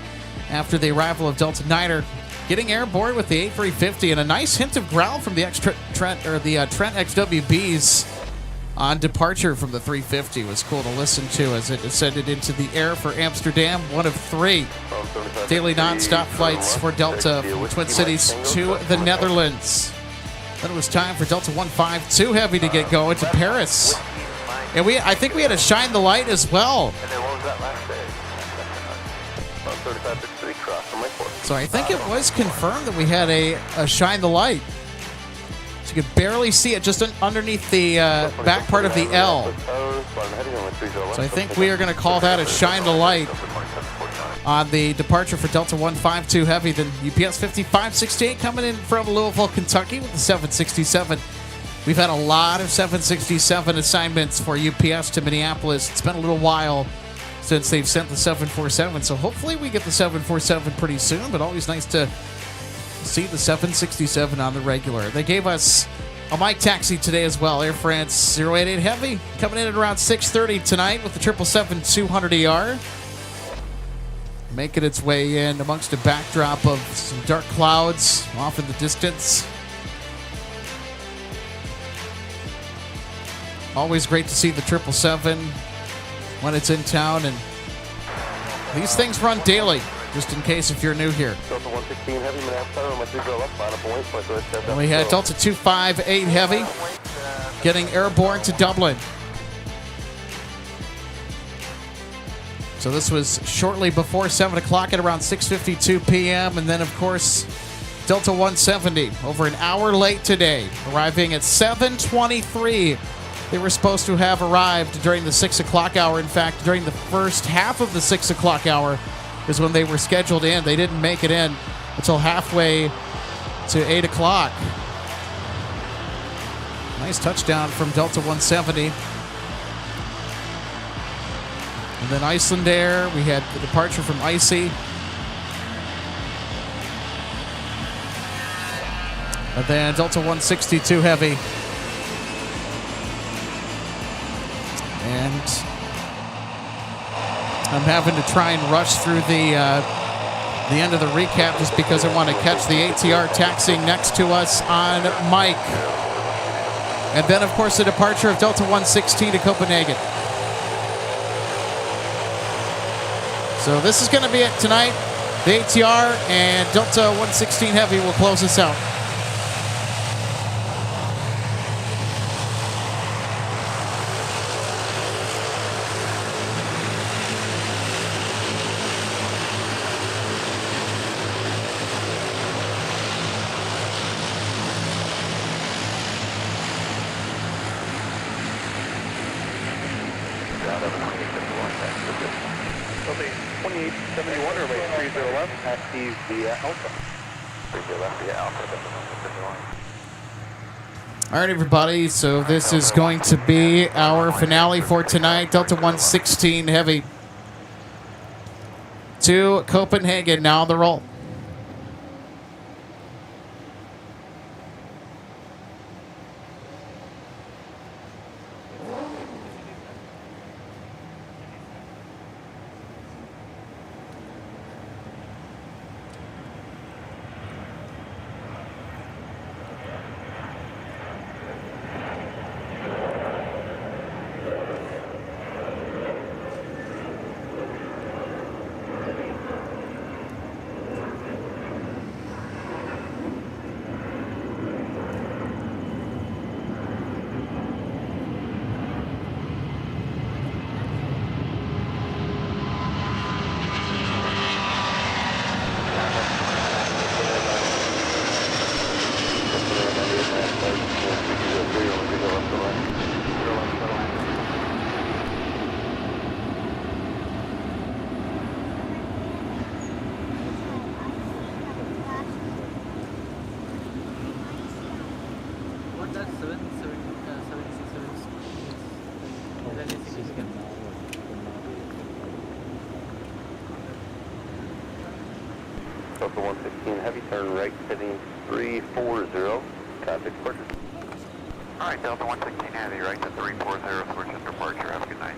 after the arrival of Delta 9er, getting airborne with the A350 and a nice hint of growl from the Trent XWBs on departure from the 350. It was cool to listen to as it ascended into the air for Amsterdam, one of 3 daily nonstop flights for Delta from Twin Cities to the Netherlands. Then it was time for Delta 152 Heavy to get going to Paris. And I think we had a shine the light as well. And then what was that last day? 3563 cross from Lakeport. So I think it was confirmed that we had a shine the light. So you could barely see it just underneath the back part of the L. So I think we are going to call that a shine the light on the departure for Delta 152 Heavy. Then UPS 5568 coming in from Louisville, Kentucky with the 767. We've had a lot of 767 assignments for UPS to Minneapolis. It's been a little while since they've sent the 747, so hopefully we get the 747 pretty soon, but always nice to see the 767 on the regular. They gave us a mic taxi today as well. Air France 088 Heavy coming in at around 6:30 tonight with the 777-200ER. making its way in amongst a backdrop of some dark clouds off in the distance. Always great to see the 777 when it's in town, and these things run daily, just in case if you're new here. Delta 116 Heavy, Minneapolis, left, line up point, And we had Delta 258 Heavy getting airborne to Dublin. So this was shortly before 7 o'clock at around 6:52 p.m. And then, of course, Delta 170 over an hour late today, arriving at 7:23. They were supposed to have arrived during the 6 o'clock hour. In fact, during the first half of the 6 o'clock hour is when they were scheduled in. They didn't make it in until halfway to 8 o'clock. Nice touchdown from Delta 170. And then Iceland Air, we had the departure from Icy. And then Delta 162 Heavy. And I'm having to try and rush through the end of the recap just because I want to catch the ATR taxiing next to us on Mike. And then, of course, the departure of Delta 116 to Copenhagen. So this is going to be it tonight. The ATR and Delta 116 Heavy will close us out. Delta 2871 or late 30 left, taxi via Alpha. 30 left via Alpha, Delta 151. All right, everybody. So this is going to be our finale for tonight. Delta 116 Heavy to Copenhagen. Now on the roll. Delta 116 Heavy, turn right, heading 340, contact departure. Alright, Delta 116 Heavy, right to 340, switch to departure. Have a good night.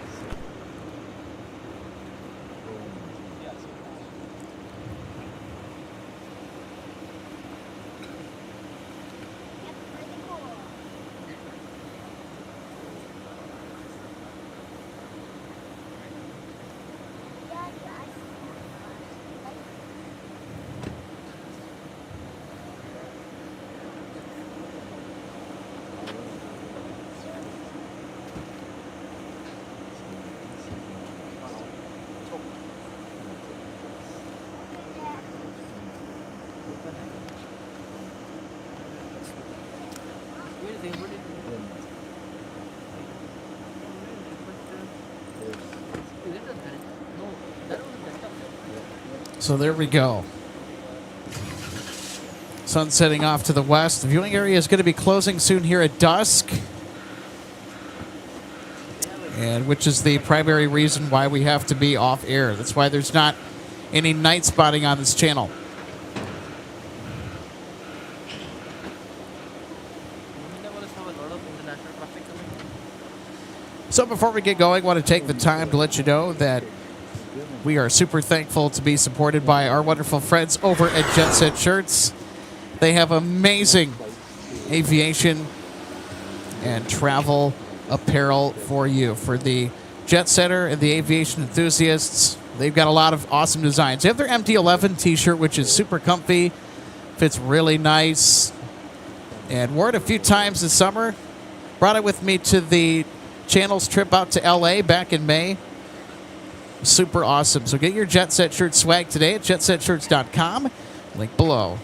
So there we go. Sun setting off to the west. The viewing area is going to be closing soon here at dusk. And which is the primary reason why we have to be off air. That's why there's not any night spotting on this channel. So before we get going, I want to take the time to let you know that We are super thankful to be supported by our wonderful friends over at Jet Set Shirts. They have amazing aviation and travel apparel for you, for the jet setter and the aviation enthusiasts. They've got a lot of awesome designs. They have their MD-11 t-shirt, which is super comfy, fits really nice, and wore it a few times this summer. Brought it with me to the channel's trip out to LA back in May. Super awesome. So get your Jet Set Shirt swag today at jetsetshirts.com. Link below.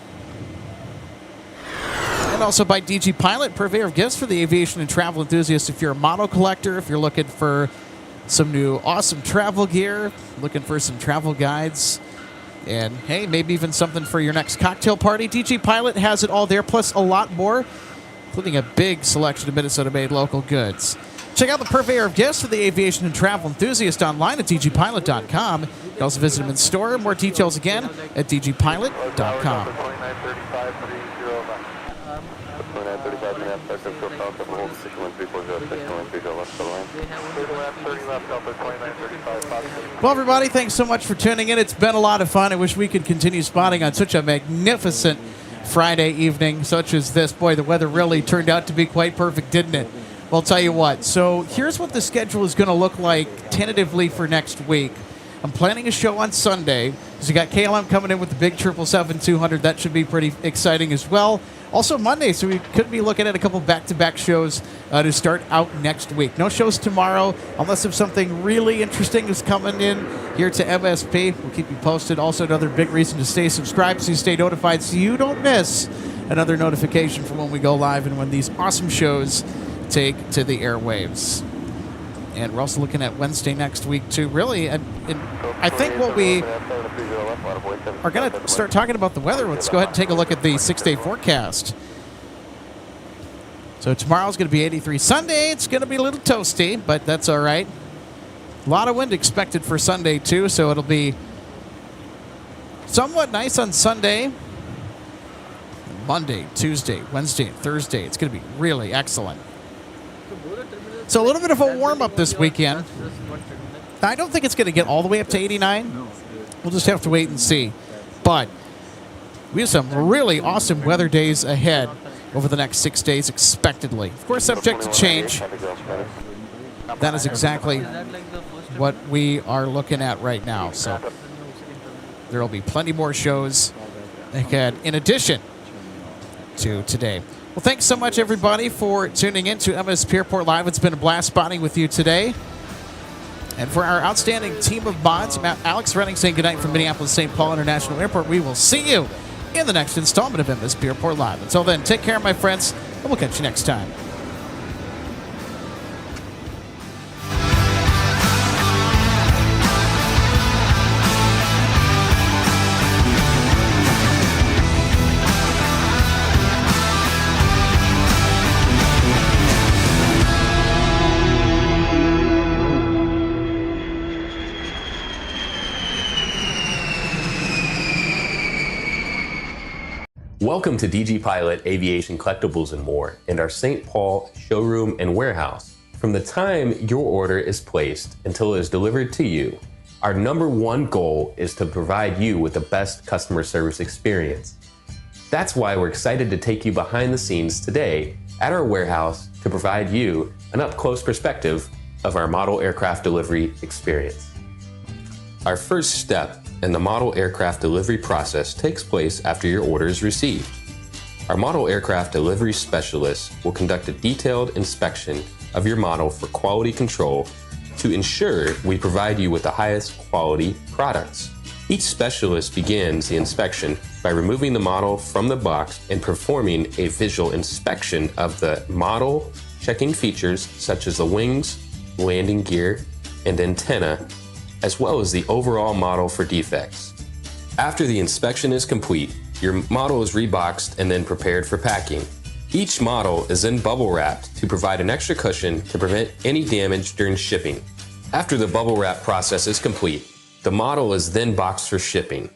And also by DG Pilot, purveyor of gifts for the aviation and travel enthusiasts. If you're a model collector, if you're looking for some new awesome travel gear, looking for some travel guides, and hey, maybe even something for your next cocktail party, DG Pilot has it all there, plus a lot more, including a big selection of Minnesota-made local goods. Check out the purveyor of gifts for the aviation and travel enthusiast online at dgpilot.com. You can also visit them in store. More details again at dgpilot.com. Well, everybody, thanks so much for tuning in. It's been a lot of fun. I wish we could continue spotting on such a magnificent Friday evening such as this. Boy, the weather really turned out to be quite perfect, didn't it? Well, I'll tell you what. So here's what the schedule is going to look like tentatively for next week. I'm planning a show on Sunday. So you got KLM coming in with the big 777-200. That should be pretty exciting as well. Also Monday, so we could be looking at a couple back-to-back shows to start out next week. No shows tomorrow, unless if something really interesting is coming in here to MSP. We'll keep you posted. Also, another big reason to stay subscribed so you stay notified so you don't miss another notification from when we go live and when these awesome shows take to the airwaves. And we're also looking at Wednesday next week, too. Really, I think what we are going to start talking about the weather. Let's go ahead and take a look at the 6-day forecast. So tomorrow's going to be 83. Sunday, it's going to be a little toasty, but that's all right. A lot of wind expected for Sunday, too, so it'll be somewhat nice on Sunday. Monday, Tuesday, Wednesday, and Thursday, it's going to be really excellent. So a little bit of a warm-up this weekend. I don't think it's going to get all the way up to 89. We'll just have to wait and see. But we have some really awesome weather days ahead over the next 6 days expectedly. Of course, subject to change. That is exactly what we are looking at right now. So there will be plenty more shows ahead in addition to today. Well, thanks so much, everybody, for tuning in to MSP Airport Live. It's been a blast spotting with you today. And for our outstanding team of mods, Alex Renning saying goodnight from Minneapolis St. Paul International Airport. We will see you in the next installment of MSP Airport Live. Until then, take care, my friends, and we'll catch you next time. Welcome to DG Pilot Aviation Collectibles and More and our St. Paul showroom and warehouse. From the time your order is placed until it is delivered to you, our #1 goal is to provide you with the best customer service experience. That's why we're excited to take you behind the scenes today at our warehouse to provide you an up-close perspective of our model aircraft delivery experience. Our first step in the model aircraft delivery process takes place after your order is received. Our model aircraft delivery specialist will conduct a detailed inspection of your model for quality control to ensure we provide you with the highest quality products. Each specialist begins the inspection by removing the model from the box and performing a visual inspection of the model, checking features such as the wings, landing gear, and antenna, as well as the overall model for defects. After the inspection is complete, your model is reboxed and then prepared for packing. Each model is then bubble wrapped to provide an extra cushion to prevent any damage during shipping. After the bubble wrap process is complete, the model is then boxed for shipping.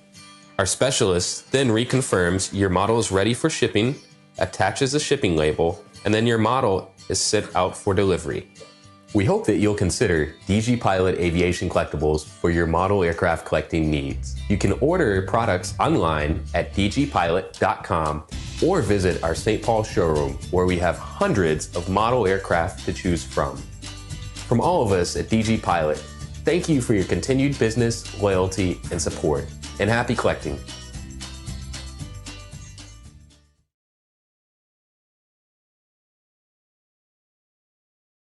Our specialist then reconfirms your model is ready for shipping, attaches a shipping label, and then your model is sent out for delivery. We hope that you'll consider DG Pilot Aviation Collectibles for your model aircraft collecting needs. You can order products online at dgpilot.com or visit our St. Paul showroom, where we have hundreds of model aircraft to choose from. From all of us at DG Pilot, thank you for your continued business, loyalty, and support, and happy collecting.